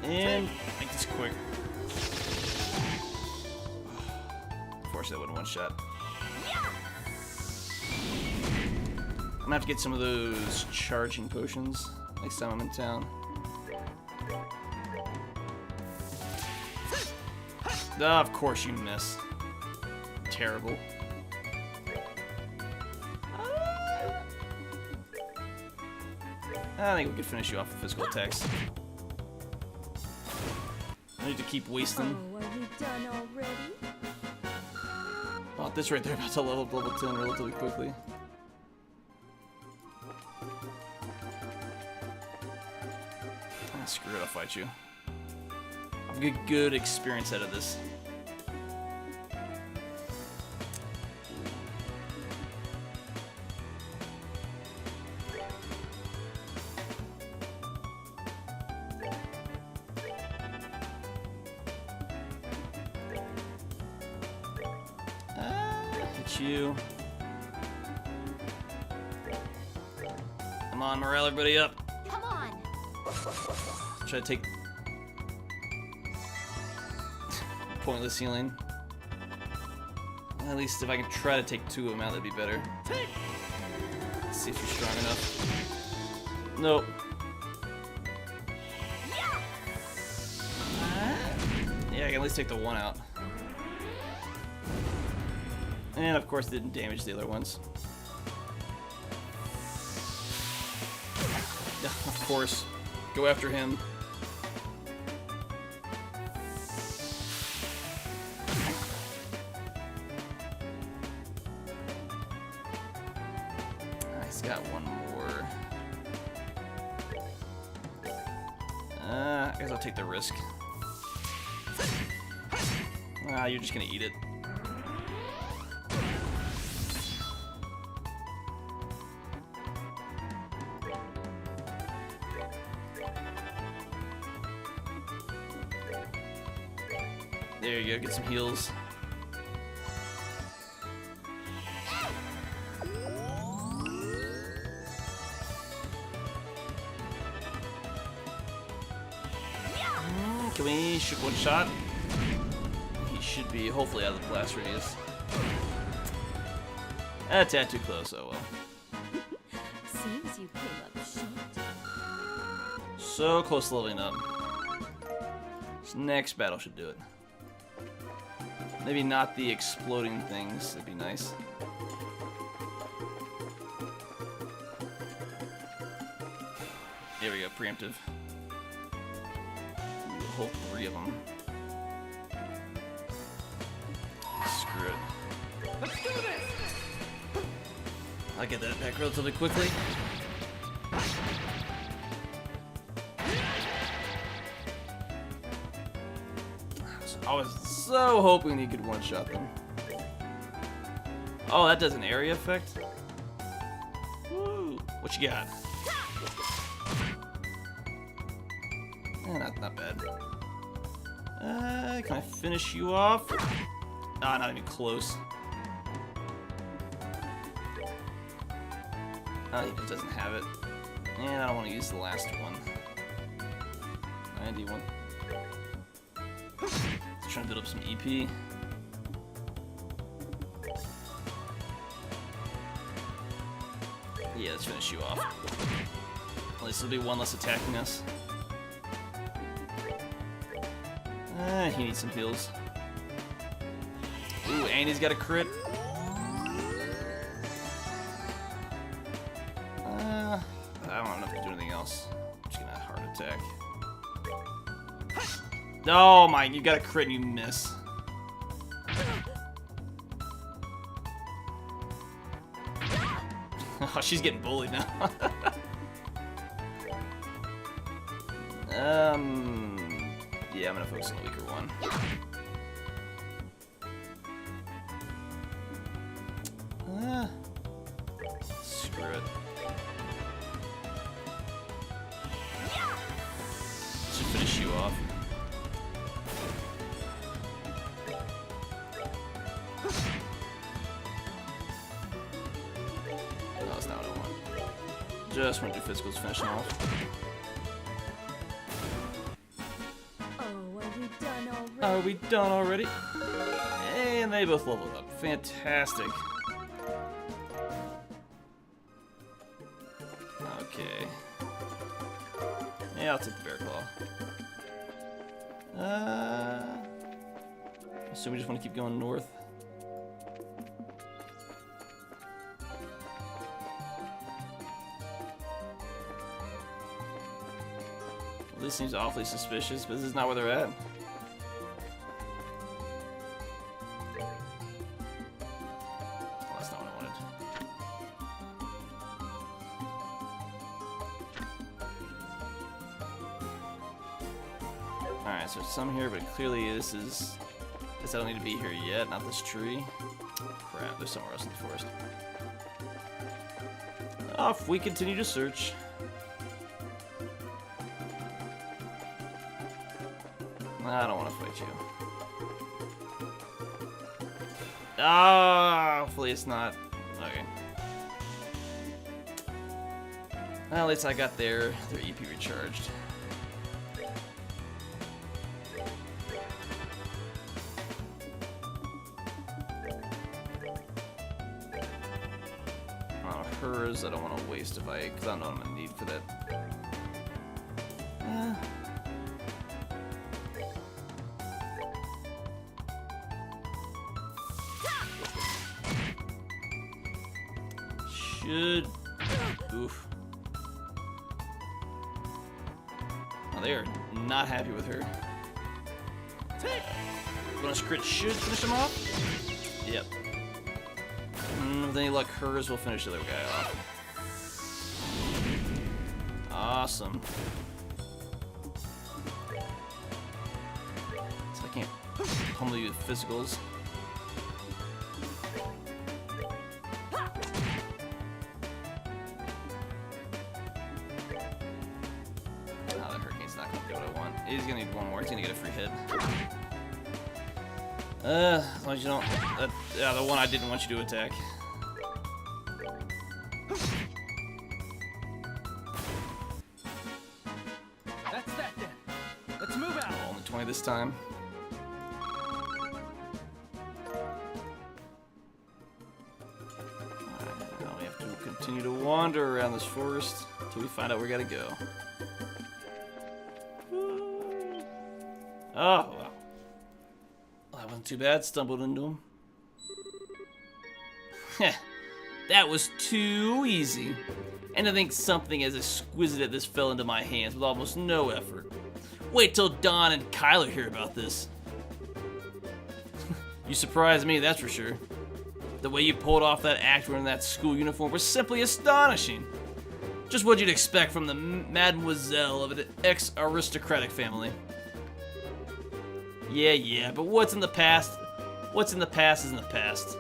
And make this quick. Unfortunately, that wasn't one shot. I'm gonna have to get some of those charging potions next time I'm in town. Oh, of course you miss. Terrible. I think we could finish you off with physical attacks. I need to keep wasting. Oh, are we done already? Oh, this right there about to level up level 10 relatively quickly. Ah, screw it, I'll fight you. I'll get good experience out of this. You. Come on, morale everybody up. Come on. Try to take pointless healing. At least if I can try to take 2 of them out, that'd be better. Let's see if you're strong enough. Nope. Yeah, I can at least take the 1 out. And of course, didn't damage the other ones. Of course, go after him. He's got 1 more. I guess I'll take the risk. Ah, you're just gonna eat it. There you go, get some heals. Can we shoot 1 shot? He should be hopefully out of the blast radius. A tad too close, oh well. Seems you came up short. So close to leveling up. This next battle should do it. Maybe not the exploding things, that'd be nice. There we go, preemptive. Ooh, whole 3 of them. Screw it. Let's do this! I'll get that back relatively quickly. I was so hoping he could 1-shot them. Oh, that does an area effect? Woo! What you got? Not bad. Can I finish you off? Ah, not even close. Oh, he just doesn't have it. And I don't want to use the last one. 91. Trying to build up some EP. Yeah, let's finish you off. At least there'll be 1 less attacking us. He needs some heals. Ooh, and he's got a crit. I don't have enough to do anything else. I'm just gonna heart attack. Oh my, you got a crit and you miss. Oh, she's getting bullied now. Yeah, I'm gonna focus on the weaker one. Screw it. Should finish you off. No, that's not what I want. Just want to do physicals, finish them off. Are we done already? And they both leveled up. Fantastic. Okay. Yeah, I'll take the bear claw. So we just want to keep going north. Well, this seems awfully suspicious, but this is not where they're at. Alright, so there's some here, but clearly this is... Guess I don't need to be here yet, not this tree. Crap, there's somewhere else in the forest. Off we continue to search. I don't want to fight you. Ah, hopefully it's not... Okay. Well, at least I got their EP recharged. hers. I don't want to waste because I don't know what I'm gonna need for that. Should. Oof. Oh, they are not happy with her. Bonus crit should finish him off. Yep. With any luck, hers will finish the other guy off. Awesome. So I can't pummel you with physicals. That hurricane's not gonna do what I want. He's gonna need one more. He's gonna get a free hit. As long as you don't. Yeah, the one I didn't want you to attack. That's that then. Let's move out. Only 20 this time. Alright, now we have to continue to wander around this forest until we find out where we gotta go. Oh, well. That wasn't too bad. Stumbled into him. Heh. That was too easy. And I think something as exquisite as this fell into my hands with almost no effort. Wait till Don and Kyler hear about this. You surprised me, that's for sure. The way you pulled off that act wearing that school uniform was simply astonishing. Just what you'd expect from the mademoiselle of an ex-aristocratic family. Yeah, but what's in the past? What's in the past is in the past.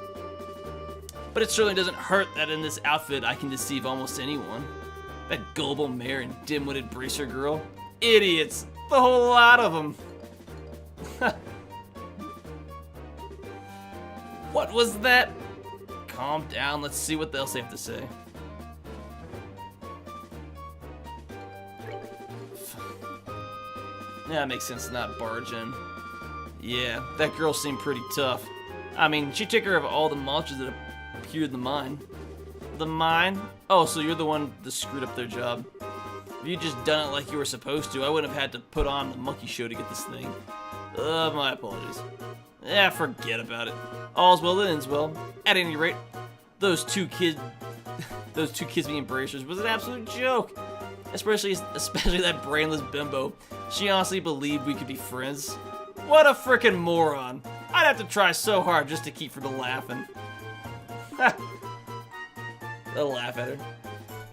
But it certainly doesn't hurt that in this outfit I can deceive almost anyone. That gullible mare and dim-witted bracer girl. Idiots! The whole lot of them! What was that? Calm down, let's see what else they have to say. Yeah, it makes sense to not barge in. Yeah, that girl seemed pretty tough. I mean, she took care of all the monsters that appeared in the mine. The mine? Oh, so you're the one that screwed up their job. If you'd just done it like you were supposed to, I wouldn't have had to put on the monkey show to get this thing. My apologies. Yeah, forget about it. All's well that ends well. At any rate, those two kids being bracers was an absolute joke. Especially that brainless bimbo. She honestly believed we could be friends. What a frickin' moron. I'd have to try so hard just to keep from laughing. They'll laugh at her.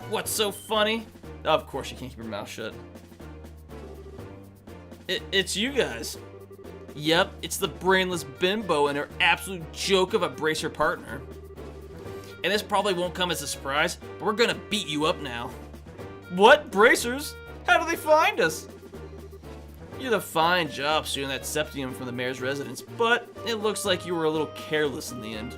What's so funny? Of course you can't keep your mouth shut. It's you guys. Yep, it's the brainless bimbo and her absolute joke of a bracer partner. And this probably won't come as a surprise, but we're gonna beat you up now. What? Bracers? How do they find us? You did a fine job stealing that septium from the mayor's residence, but it looks like you were a little careless in the end.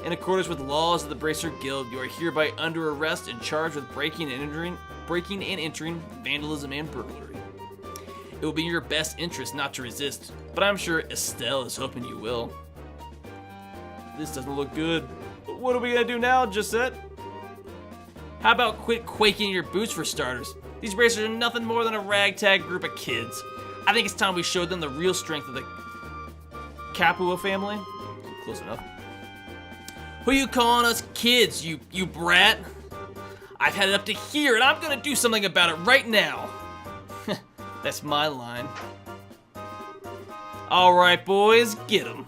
In accordance with the laws of the Bracer Guild, you are hereby under arrest and charged with breaking and entering, vandalism, and burglary. It will be in your best interest not to resist, but I'm sure Estelle is hoping you will. This doesn't look good. But what are we gonna do now, Gisette? How about quit quaking your boots for starters? These bracers are nothing more than a ragtag group of kids. I think it's time we showed them the real strength of the Capua family. Close enough. Who you calling us kids, you brat? I've had it up to here, and I'm gonna do something about it right now. That's my line. All right, boys, get 'em.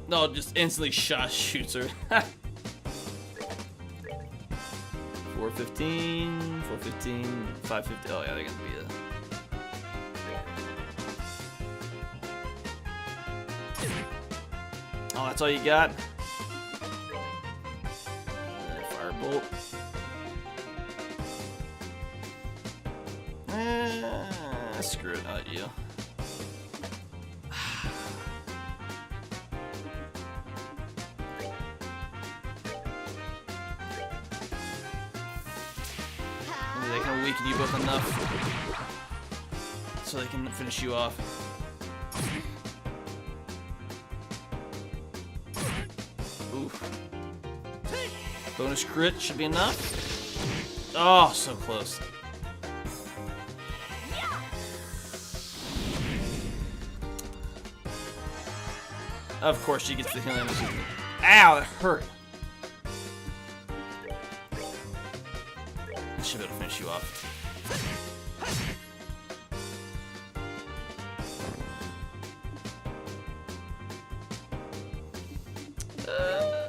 No, just instantly shoots her. 415, 415, 550. Oh yeah, they're gonna be a. Oh, that's all you got? Firebolt. Screw it, not you. Maybe they can weaken you both enough so they can finish you off. Ooh. Bonus crit should be enough. Oh, so close. Of course she gets the healing. Ow, that hurt. I should be able to finish you off.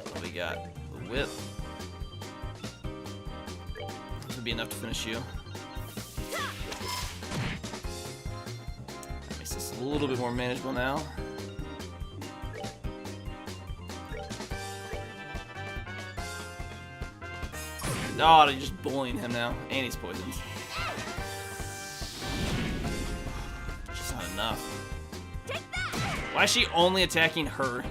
What do we got? The whip. This would be enough to finish you. That makes this a little bit more manageable now. Oh, they're just bullying him now. And he's poisoned. Just not enough. Why is she only attacking her?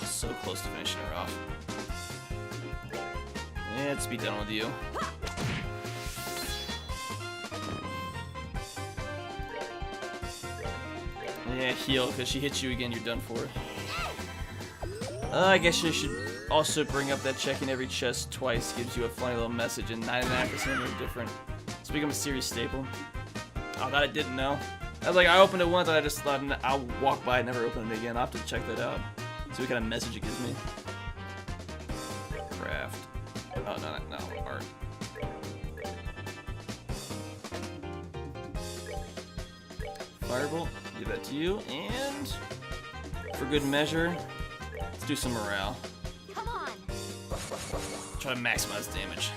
So close to finishing her off. Yeah, let's be done with you. Yeah, heal, because she hits you again, you're done for. I guess you should also bring up that checking every chest twice gives you a funny little message, and 99% are different. It's become a series staple. Oh, that I didn't know. I was like, I opened it once, and I just thought I'll walk by and never open it again. I'll have to check that out. See what kind of message it gives me. Craft. Oh, no, art. Firebolt. Give that to you, and for good measure, let's do some morale. Come on. Try to maximize damage.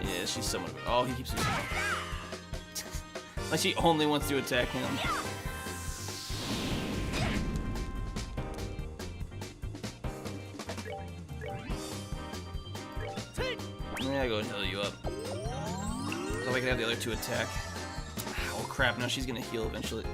Yeah, she's somewhat. Oh, he keeps using. Like she only wants to attack him. Yeah, go and heal you up. So I can have the other two attack. Oh crap, now she's gonna heal eventually.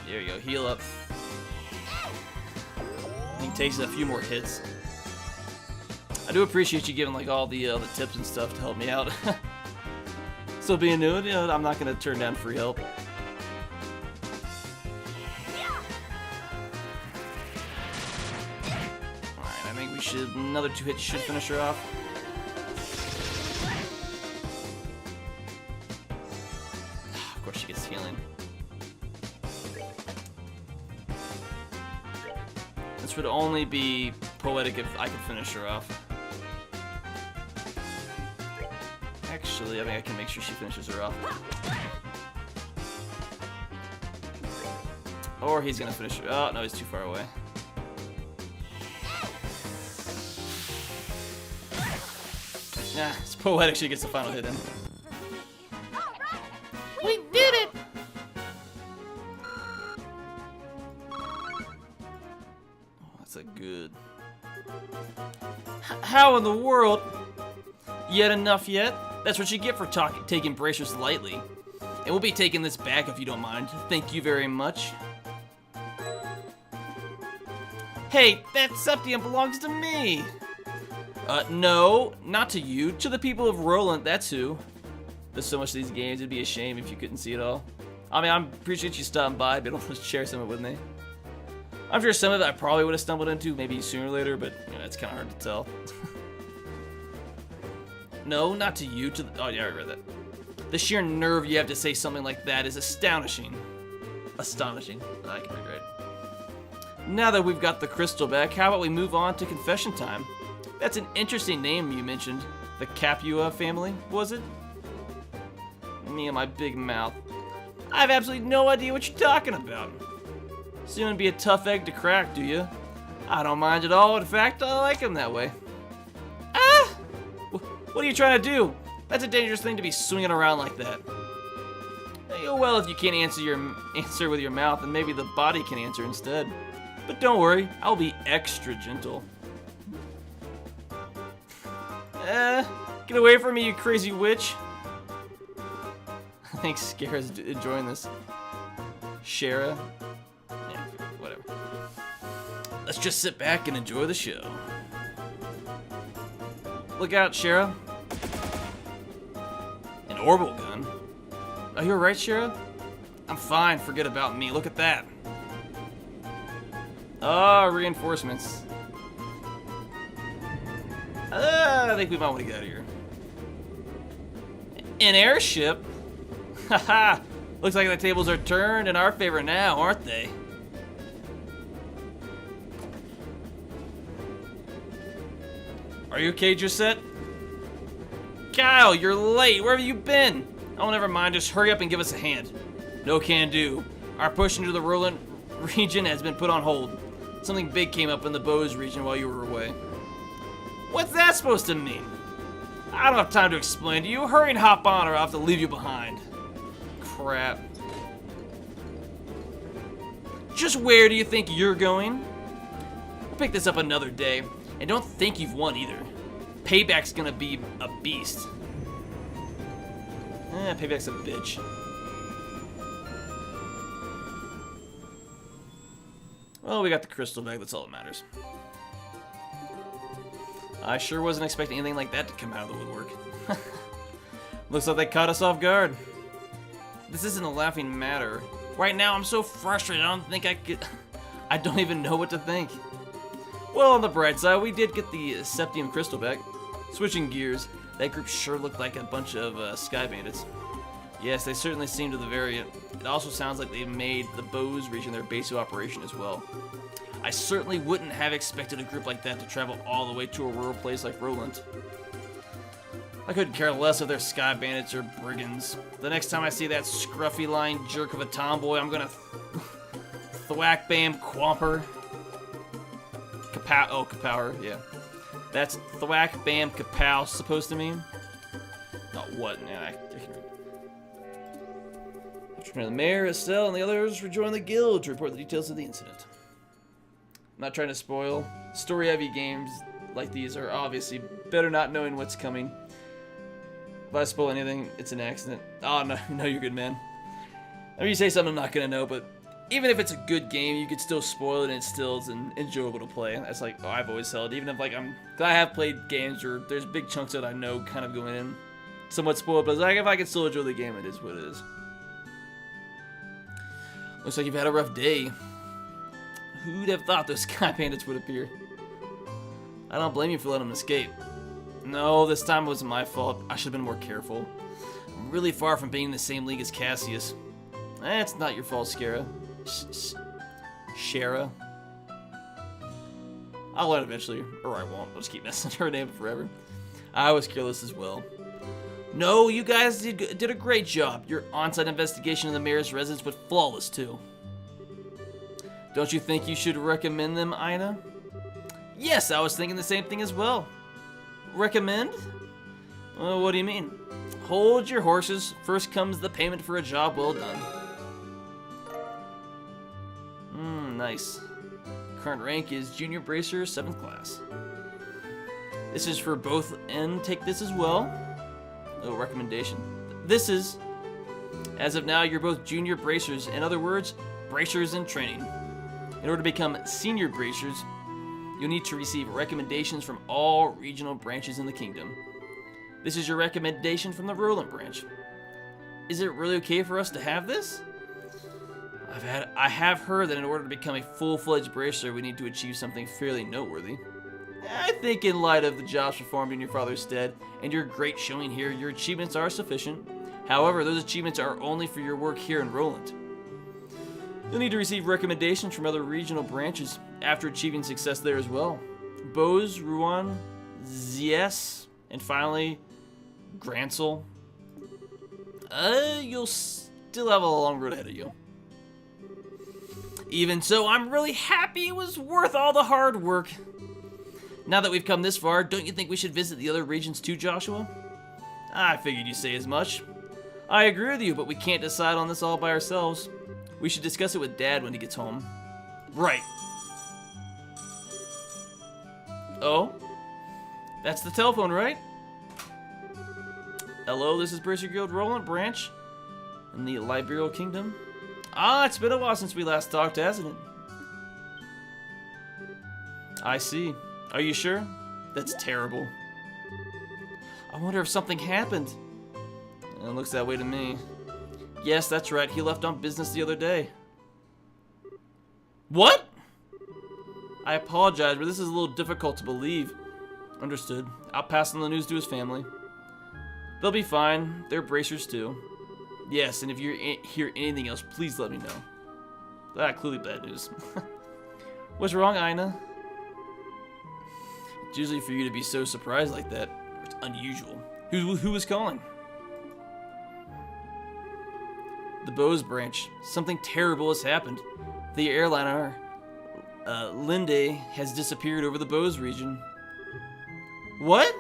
There you go, heal up. He takes a few more hits. I do appreciate you giving like all the tips and stuff to help me out. So being new, you know, I'm not gonna turn down free help. Alright, I think we should, another 2 hits should finish her off. Of course she gets healing. This would only be poetic if I could finish her off. Actually, I think I can make sure she finishes her off. Or he's gonna finish her. Oh, no, he's too far away. Nah, it's poetic. She gets the final hit in. We did it! Oh, that's a good. How in the world? Yet enough yet? That's what you get for taking bracers lightly. And we'll be taking this back if you don't mind. Thank you very much. Hey, that Septium belongs to me! No, not to you. To the people of Roland, that's who. There's so much of these games, it'd be a shame if you couldn't see it all. I mean, I appreciate you stopping by, but don't share some of it with me. I'm sure some of it I probably would have stumbled into, maybe sooner or later, but you know, it's kind of hard to tell. No, not to you, to the, oh yeah, I read that. The sheer nerve you have to say something like that is astonishing. Astonishing. I can read right. Now that we've got the crystal back, how about we move on to confession time? That's an interesting name you mentioned. The Capua family, was it? Me and my big mouth. I have absolutely no idea what you're talking about. Soon to be a tough egg to crack, do you? I don't mind at all. In fact, I like him that way. Ah! What are you trying to do? That's a dangerous thing to be swinging around like that. Well, if you can't answer with your mouth, then maybe the body can answer instead. But don't worry, I'll be extra gentle. Get away from me, you crazy witch. I think Scara's enjoying this. Shara. Yeah, whatever. Let's just sit back and enjoy the show. Look out, Shara. An orbital gun. Are you alright, Shara? I'm fine, forget about me. Look at that. Oh, reinforcements. I think we might want to get out of here. An airship? Haha! Looks like the tables are turned in our favor now, aren't they? Are you okay, Josette? Kyle, you're late. Where have you been? Oh, never mind. Just hurry up and give us a hand. No can do. Our push into the Roland region has been put on hold. Something big came up in the Bose region while you were away. What's that supposed to mean? I don't have time to explain to you. Hurry and hop on or I'll have to leave you behind. Crap. Just where do you think you're going? We'll pick this up another day. And don't think you've won either. Payback's gonna be a beast. Payback's a bitch. Well, we got the crystal bag, that's all that matters. I sure wasn't expecting anything like that to come out of the woodwork. Looks like they caught us off guard. This isn't a laughing matter. Right now, I'm so frustrated, I don't think I could... I don't even know what to think. Well, on the bright side, we did get the Septium crystal back. Switching gears, that group sure looked like a bunch of sky bandits. Yes, they certainly seem to the variant. It also sounds like they made the Bose region their base of operation as well. I certainly wouldn't have expected a group like that to travel all the way to a rural place like Roland. I couldn't care less if they're sky bandits or brigands. The next time I see that scruffy line jerk of a tomboy, I'm gonna thwack bam quamper. Kapow, oh, kapower, yeah. That's thwack bam kapow supposed to mean? Not what, man, I can read. The mayor, Estelle, and the others rejoin the guild to report the details of the incident. I'm not trying to spoil. Story-heavy games like these are obviously better not knowing what's coming. If I spoil anything, it's an accident. Oh, no, no, you're good, man. I mean, you say something I'm not gonna know, but even if it's a good game, you could still spoil it and it's still enjoyable to play. That's like, oh, I've always held. Even if, like, I have played games where there's big chunks that I know kind of going in, somewhat spoiled, but it's like, if I can still enjoy the game, it is what it is. Looks like you've had a rough day. Who'd have thought those sky bandits would appear? I don't blame you for letting them escape. No, this time it wasn't my fault. I should have been more careful. I'm really far from being in the same league as Cassius. It's not your fault, Skara. Shara. I'll learn eventually, or I won't. I'll just keep messing her name forever. I was careless as well. No, you guys did a great job. Your on-site investigation of the mayor's residence was flawless, too. Don't you think you should recommend them, Ina? Yes, I was thinking the same thing as well. Recommend? What do you mean? Hold your horses. First comes the payment for a job well done. Nice. Current rank is Junior Bracer, 7th class. This is for both, and take this as well. Oh, recommendation. This is, as of now, you're both Junior Bracers. In other words, Bracers in training. In order to become Senior Bracers, you'll need to receive recommendations from all regional branches in the kingdom. This is your recommendation from the Roland branch. Is it really okay for us to have this? I have heard that in order to become a full-fledged bracer, we need to achieve something fairly noteworthy. I think in light of the jobs performed in your father's stead and your great showing here, your achievements are sufficient. However, those achievements are only for your work here in Roland. You'll need to receive recommendations from other regional branches after achieving success there as well. Bose, Rouen, Zies, and finally, Gransel. You'll still have a long road ahead of you. Even so, I'm really happy it was worth all the hard work. Now that we've come this far, don't you think we should visit the other regions too, Joshua? I figured you'd say as much. I agree with you, but we can't decide on this all by ourselves. We should discuss it with Dad when he gets home. Right. Oh? That's the telephone, right? Hello, this is Bracer Guild Roland Branch in the Liberal Kingdom. Ah, it's been a while since we last talked, hasn't it? I see. Are you sure? That's terrible. I wonder if something happened. It looks that way to me. Yes, that's right. He left on business the other day. What? I apologize, but this is a little difficult to believe. Understood. I'll pass on the news to his family. They'll be fine. They're bracers too. Yes, and if you hear anything else, please let me know. Ah, clearly bad news. What's wrong, Ina? It's usually for you to be so surprised like that. It's unusual. Who was calling? The Bose branch. Something terrible has happened. The airliner, Linde, has disappeared over the Bose region. What?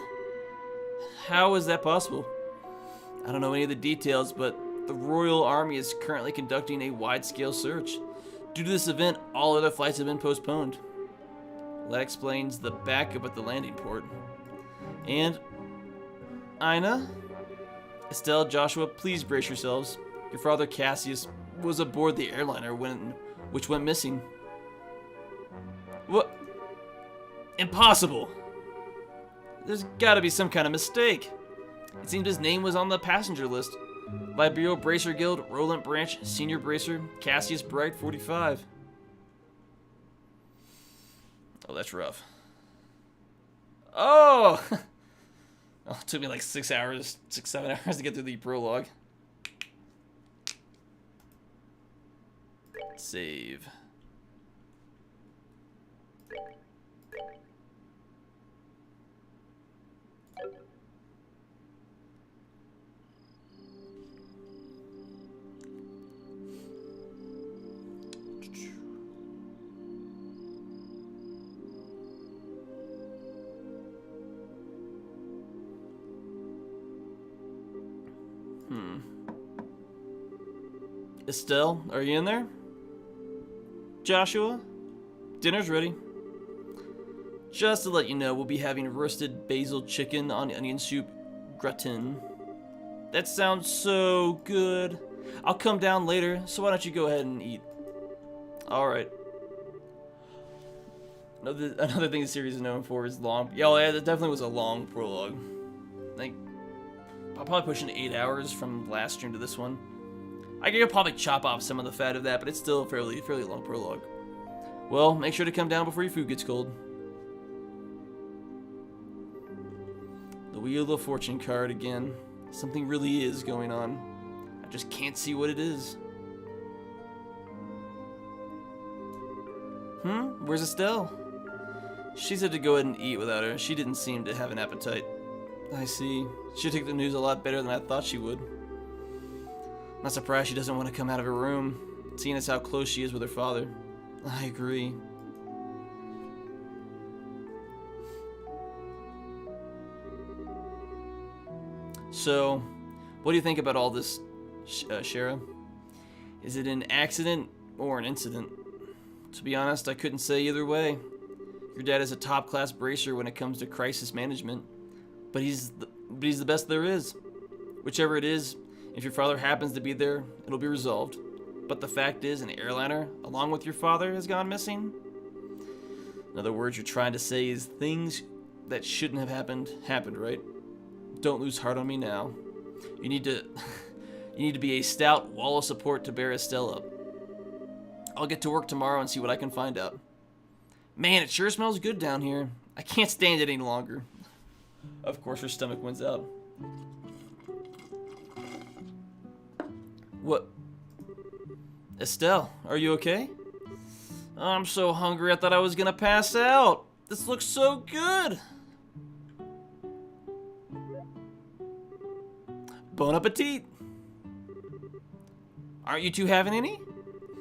How is that possible? I don't know any of the details, but the Royal Army is currently conducting a wide-scale search. Due to this event, all other flights have been postponed. That explains the backup at the landing port. And Ina? Estelle, Joshua, please brace yourselves. Your father Cassius was aboard the airliner which went missing. What? Impossible! There's gotta be some kind of mistake. It seemed his name was on the passenger list. Liberal Bracer Guild, Roland Branch, Senior Bracer, Cassius Bright, 45. Oh, that's rough. Oh! Oh, it took me like 7 hours to get through the prologue. Save. Estelle, are you in there? Joshua? Dinner's ready. Just to let you know, we'll be having roasted basil chicken on onion soup gratin. That sounds so good. I'll come down later, so why don't you go ahead and eat? Alright. Another thing the series is known for is long. Yeah, that definitely was a long prologue. Like, I'll probably push in 8 hours from last stream to this one. I could probably chop off some of the fat of that, but it's still a fairly long prologue. Well, make sure to come down before your food gets cold. The Wheel of Fortune card again. Something really is going on. I just can't see what it is. Where's Estelle? She said to go ahead and eat without her. She didn't seem to have an appetite. I see. She took the news a lot better than I thought she would. Not surprised she doesn't want to come out of her room, seeing as how close she is with her father. I agree. So, what do you think about all this, Shara? Is it an accident or an incident? To be honest, I couldn't say either way. Your dad is a top-class bracer when it comes to crisis management, but he's the best there is. Whichever it is, if your father happens to be there, it'll be resolved. But the fact is, an airliner, along with your father, has gone missing. In other words, you're trying to say is things that shouldn't have happened, right? Don't lose heart on me now. You need to be a stout wall of support to bear Estelle up. I'll get to work tomorrow and see what I can find out. Man, it sure smells good down here. I can't stand it any longer. Of course, her stomach wins out. What? Estelle, are you okay? I'm so hungry I thought I was gonna pass out. This looks so good. Bon appetit. Aren't you two having any?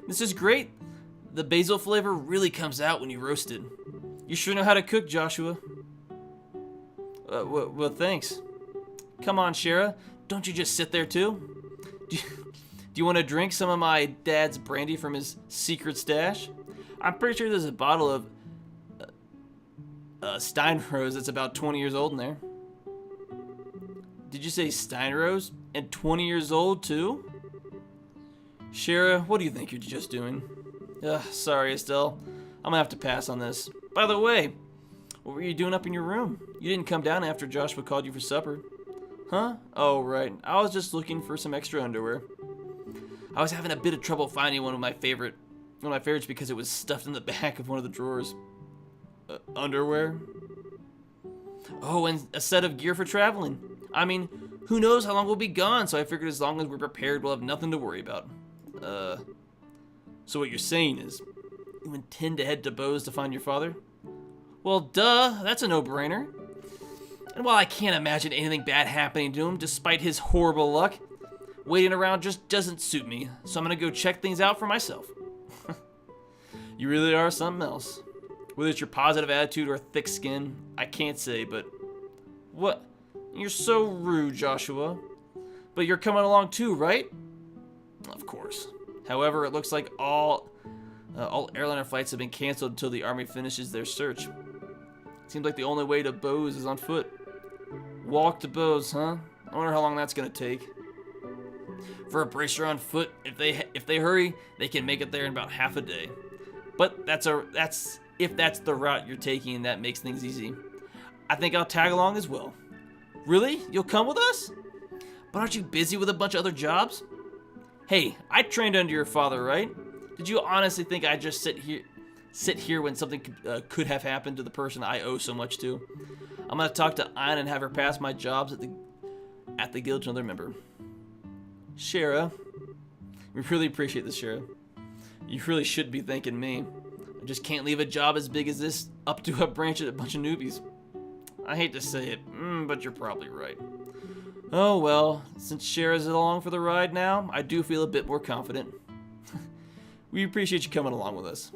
This is great. The basil flavor really comes out when you roast it. You sure know how to cook, Joshua. Well, thanks. Come on, Shara. Don't you just sit there too? Do you want to drink some of my dad's brandy from his secret stash? I'm pretty sure there's a bottle of Steinrose that's about 20 years old in there. Did you say Steinrose? And 20 years old, too? Shara, what do you think you're just doing? Sorry, Estelle. I'm gonna have to pass on this. By the way, what were you doing up in your room? You didn't come down after Joshua called you for supper. Huh? Oh, right. I was just looking for some extra underwear. I was having a bit of trouble finding one of my favorites because it was stuffed in the back of one of the drawers. Underwear? Oh, and a set of gear for traveling. I mean, who knows how long we'll be gone, so I figured as long as we're prepared, we'll have nothing to worry about. So what you're saying is, you intend to head to Bose to find your father? Well, duh, that's a no-brainer. And while I can't imagine anything bad happening to him, despite his horrible luck, waiting around just doesn't suit me, so I'm gonna go check things out for myself. You really are something else. Whether it's your positive attitude or thick skin, I can't say, but... What? You're so rude, Joshua. But you're coming along too, right? Of course. However, it looks like all airliner flights have been canceled until the Army finishes their search. Seems like the only way to Bose is on foot. Walk to Bose, huh? I wonder how long that's gonna take. For a bracer on foot, if they hurry, they can make it there in about half a day. But if that's the route you're taking, that makes things easy. I think I'll tag along as well. Really? You'll come with us? But aren't you busy with a bunch of other jobs? Hey, I trained under your father, right? Did you honestly think I'd just sit here when something could have happened to the person I owe so much to? I'm gonna talk to Ina and have her pass my jobs at the guild to another member. Shara, we really appreciate this, Shara. You really should be thanking me. I just can't leave a job as big as this up to a branch at a bunch of newbies. I hate to say it, but you're probably right. Oh well, since Shara's along for the ride now, I do feel a bit more confident. We appreciate you coming along with us.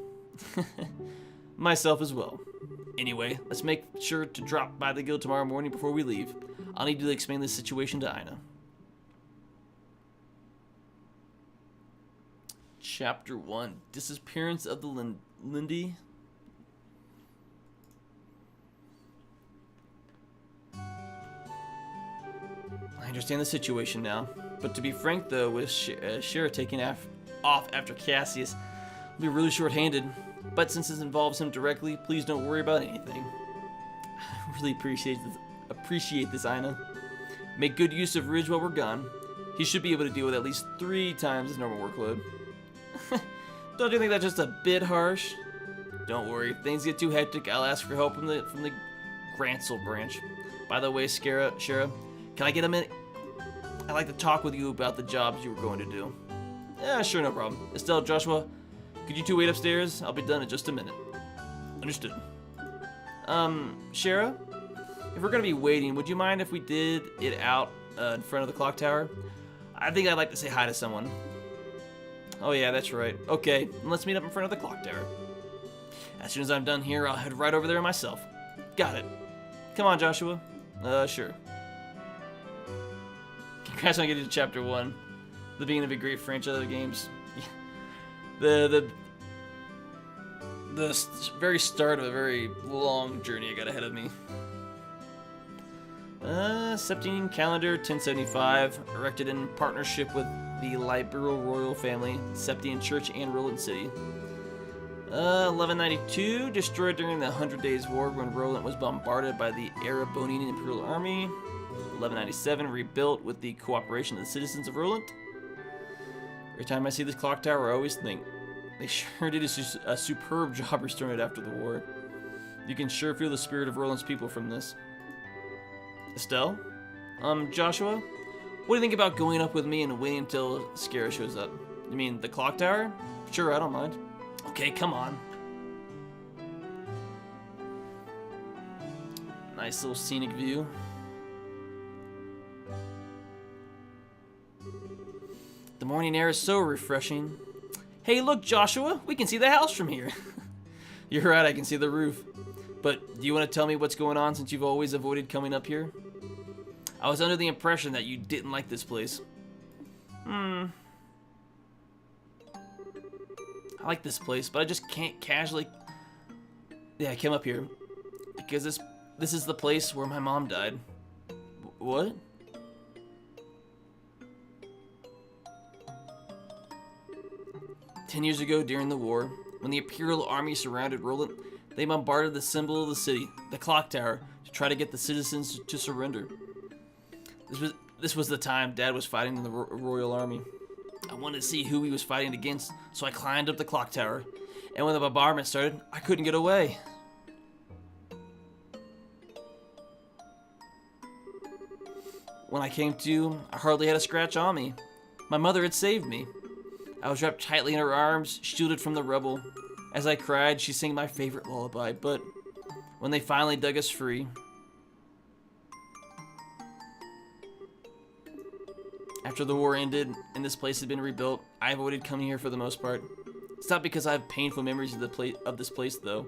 Myself as well. Anyway, let's make sure to drop by the guild tomorrow morning before we leave. I'll need to explain this situation to Ina. Chapter 1. Disappearance of the Lindy. I understand the situation now, but to be frank though, with Shara taking off after Cassius, I'll be really short-handed. But since this involves him directly, please don't worry about anything. I really appreciate this, Ina. Make good use of Ridge while we're gone. He should be able to deal with at least 3 times his normal workload. Don't you think that's just a bit harsh? Don't worry, if things get too hectic, I'll ask for help from the Grancel branch. By the way, Shara, can I get a minute? I'd like to talk with you about the jobs you were going to do. Yeah, sure, no problem. Estelle, Joshua, could you 2 wait upstairs? I'll be done in just a minute. Understood. Shara, if we're gonna be waiting, would you mind if we did it out in front of the clock tower? I think I'd like to say hi to someone. Oh yeah, that's right. Okay, let's meet up in front of the clock tower. As soon as I'm done here, I'll head right over there myself. Got it. Come on, Joshua. Sure. Congrats on getting to Chapter 1. The beginning of a great franchise of games. the very start of a very long journey I got ahead of me. Septine calendar 1075, erected in partnership with the Liberal royal family, Septine Church and Roland City. 1192, destroyed during the 100 Days War when Roland was bombarded by the Erebonian Imperial Army. 1197, rebuilt with the cooperation of the citizens of Roland. Every time I see this clock tower, I always think, they sure did a superb job restoring it after the war. You can sure feel the spirit of Roland's people from this. Estelle? Joshua? What do you think about going up with me and waiting until Skara shows up? You mean the clock tower? Sure, I don't mind. Okay, come on. Nice little scenic view. The morning air is so refreshing. Hey, look, Joshua, we can see the house from here. You're right, I can see the roof. But do you want to tell me what's going on since you've always avoided coming up here? I was under the impression that you didn't like this place. I like this place, but I just can't casually... Yeah, I came up here because this is the place where my mom died. What? 10 years ago during the war, when the Imperial Army surrounded Roland, they bombarded the symbol of the city, the clock tower, to try to get the citizens to surrender. This was the time Dad was fighting in the Royal Army. I wanted to see who he was fighting against, so I climbed up the clock tower. And when the bombardment started, I couldn't get away. When I came to, I hardly had a scratch on me. My mother had saved me. I was wrapped tightly in her arms, shielded from the rubble. As I cried, she sang my favorite lullaby, but when they finally dug us free, after the war ended and this place had been rebuilt, I avoided coming here for the most part. It's not because I have painful memories of this place, though.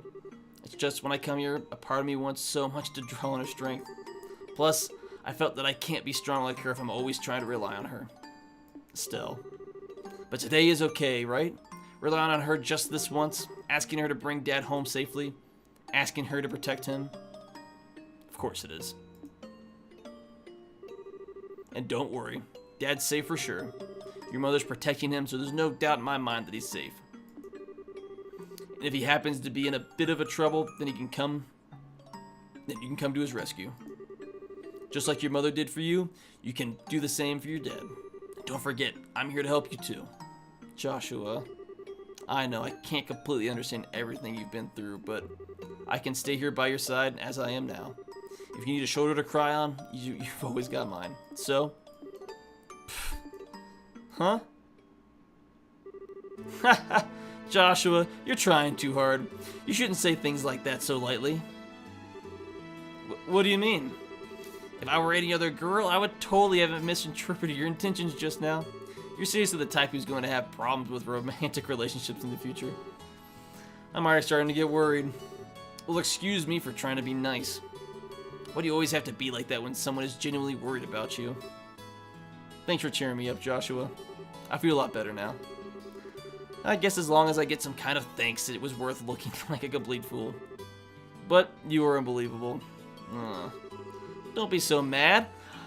It's just when I come here, a part of me wants so much to draw on her strength. Plus, I felt that I can't be strong like her if I'm always trying to rely on her. Still. But today is okay, right? Relying on her just this once, asking her to bring Dad home safely, asking her to protect him. Of course it is. And don't worry, Dad's safe for sure. Your mother's protecting him, so there's no doubt in my mind that he's safe. And if he happens to be in a bit of a trouble, then you can come to his rescue. Just like your mother did for you, you can do the same for your dad. Don't forget, I'm here to help you too. Joshua, I know I can't completely understand everything you've been through, but I can stay here by your side as I am now. If you need a shoulder to cry on, you've always got mine. So, huh? Joshua, you're trying too hard. You shouldn't say things like that so lightly. What do you mean? If I were any other girl, I would totally have misinterpreted your intentions just now. You're seriously the type who's going to have problems with romantic relationships in the future. I'm already starting to get worried. Well, excuse me for trying to be nice. Why do you always have to be like that when someone is genuinely worried about you? Thanks for cheering me up, Joshua. I feel a lot better now. I guess as long as I get some kind of thanks, it was worth looking like a complete fool. But you were unbelievable. Don't be so mad.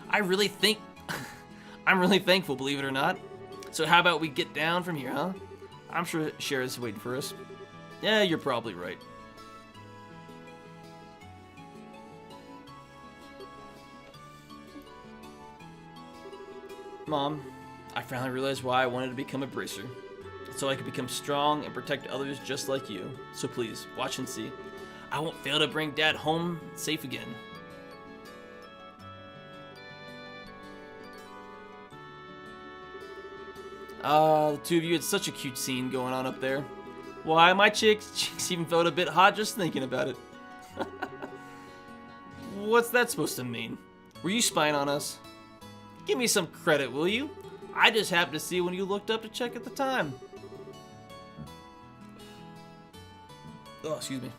I'm really thankful, believe it or not. So how about we get down from here, huh? I'm sure Shara's waiting for us. Yeah, you're probably right. Mom, I finally realized why I wanted to become a bracer. So I could become strong and protect others just like you. So please, watch and see. I won't fail to bring Dad home safe again. The two of you had such a cute scene going on up there. Why, my cheeks even felt a bit hot just thinking about it. What's that supposed to mean? Were you spying on us? Give me some credit, will you? I just happened to see when you looked up to check at the time. Oh, excuse me.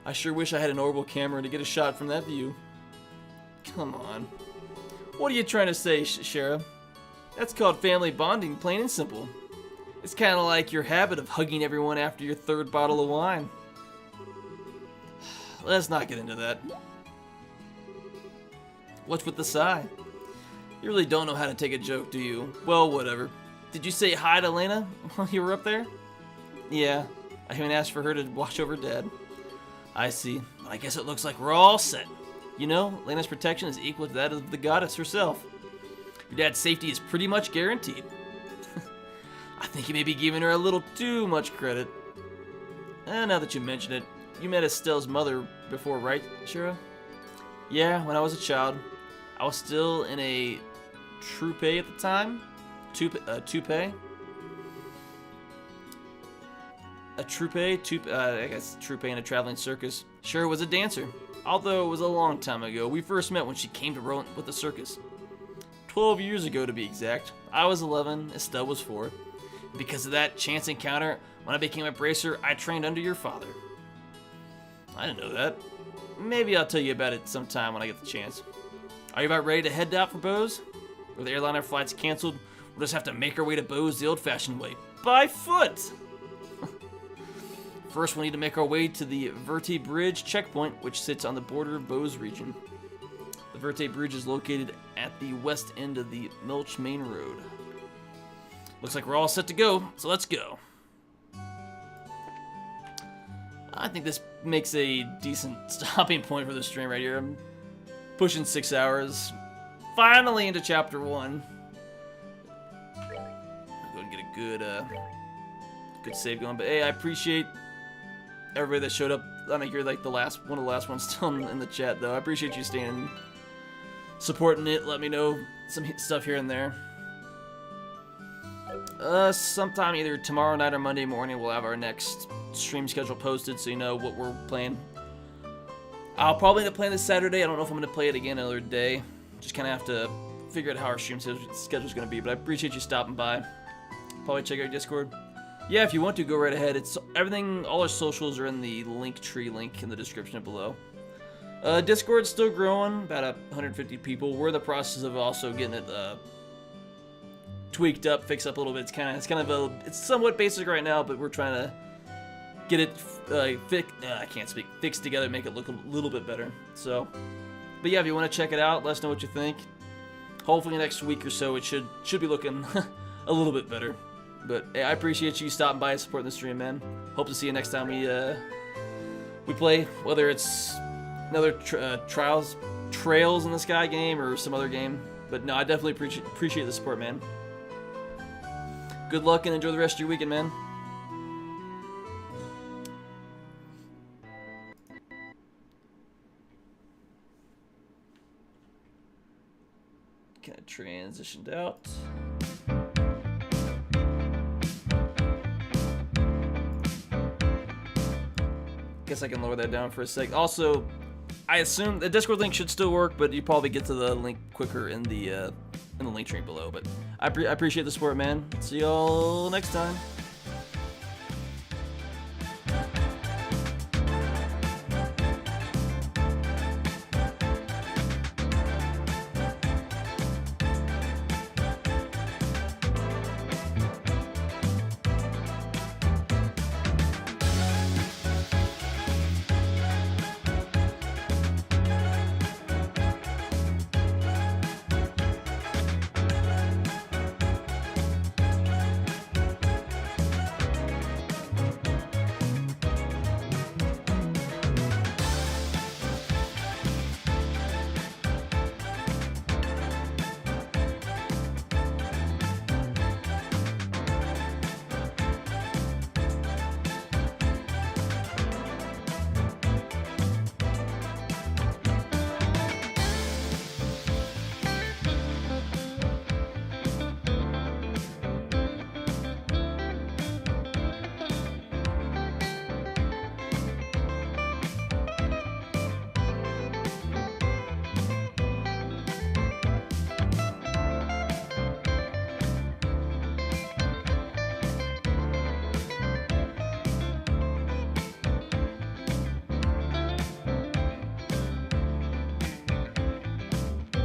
I sure wish I had an orbital camera to get a shot from that view. Come on. What are you trying to say, Shara? That's called family bonding, plain and simple. It's kind of like your habit of hugging everyone after your third bottle of wine. Let's not get into that. What's with the sigh? You really don't know how to take a joke, do you? Well, whatever. Did you say hi to Lena while you were up there? Yeah, I even asked for her to watch over Dad. I see. I guess it looks like we're all set. You know, Lena's protection is equal to that of the goddess herself. Your dad's safety is pretty much guaranteed. I think you may be giving her a little too much credit. Now that you mention it, you met Estelle's mother before, right, Shara? Yeah, when I was a child. I was still in a troupe at the time. Troupe? I guess troupe in a traveling circus. Shara was a dancer. Although it was a long time ago. We first met when she came to Roland with the circus. 12 years ago to be exact. I was 11, Estelle was 4. Because of that chance encounter, when I became a bracer, I trained under your father. I didn't know that. Maybe I'll tell you about it sometime when I get the chance. Are you about ready to head out for Bose? With the airliner flights canceled, we'll just have to make our way to Bose the old-fashioned way. By foot! First, we'll need to make our way to the Verte Bridge checkpoint, which sits on the border of Bose region. The Verte Bridge is located at the west end of the Milch Main Road. Looks like we're all set to go, so let's go. I think this makes a decent stopping point for the stream right here. I'm pushing 6 hours. Finally into chapter 1. I'll go and get a good save going. But hey, I appreciate everybody that showed up. I think you're like one of the last ones still in the chat, though. I appreciate you staying, supporting it. Let me know some stuff here and there. Sometime either tomorrow night or Monday morning, we'll have our next stream schedule posted, so you know what we're playing. I'll probably end up playing this Saturday. I don't know if I'm going to play it again another day. Just kind of have to figure out how our stream schedule's going to be. But I appreciate you stopping by. Probably check out your Discord. Yeah, if you want to, go right ahead. It's everything. All our socials are in the Linktree link in the description below. Discord's still growing, about 150 people. We're in the process of also getting it tweaked up, fixed up a little bit. It's somewhat basic right now, but we're trying to get it fixed together, make it look a little bit better. So, but yeah, if you want to check it out, let us know what you think. Hopefully next week or so, it should be looking a little bit better. But hey, I appreciate you stopping by and supporting the stream, man. Hope to see you next time we play, whether it's another Trails in the Sky game or some other game. But no, I definitely appreciate the support, man. Good luck and enjoy the rest of your weekend, man. Kind of transitioned out. Guess I can lower that down for a sec. Also, I assume the Discord link should still work, but you probably get to the link quicker in the link tree below. But I appreciate the support, man. See y'all next time.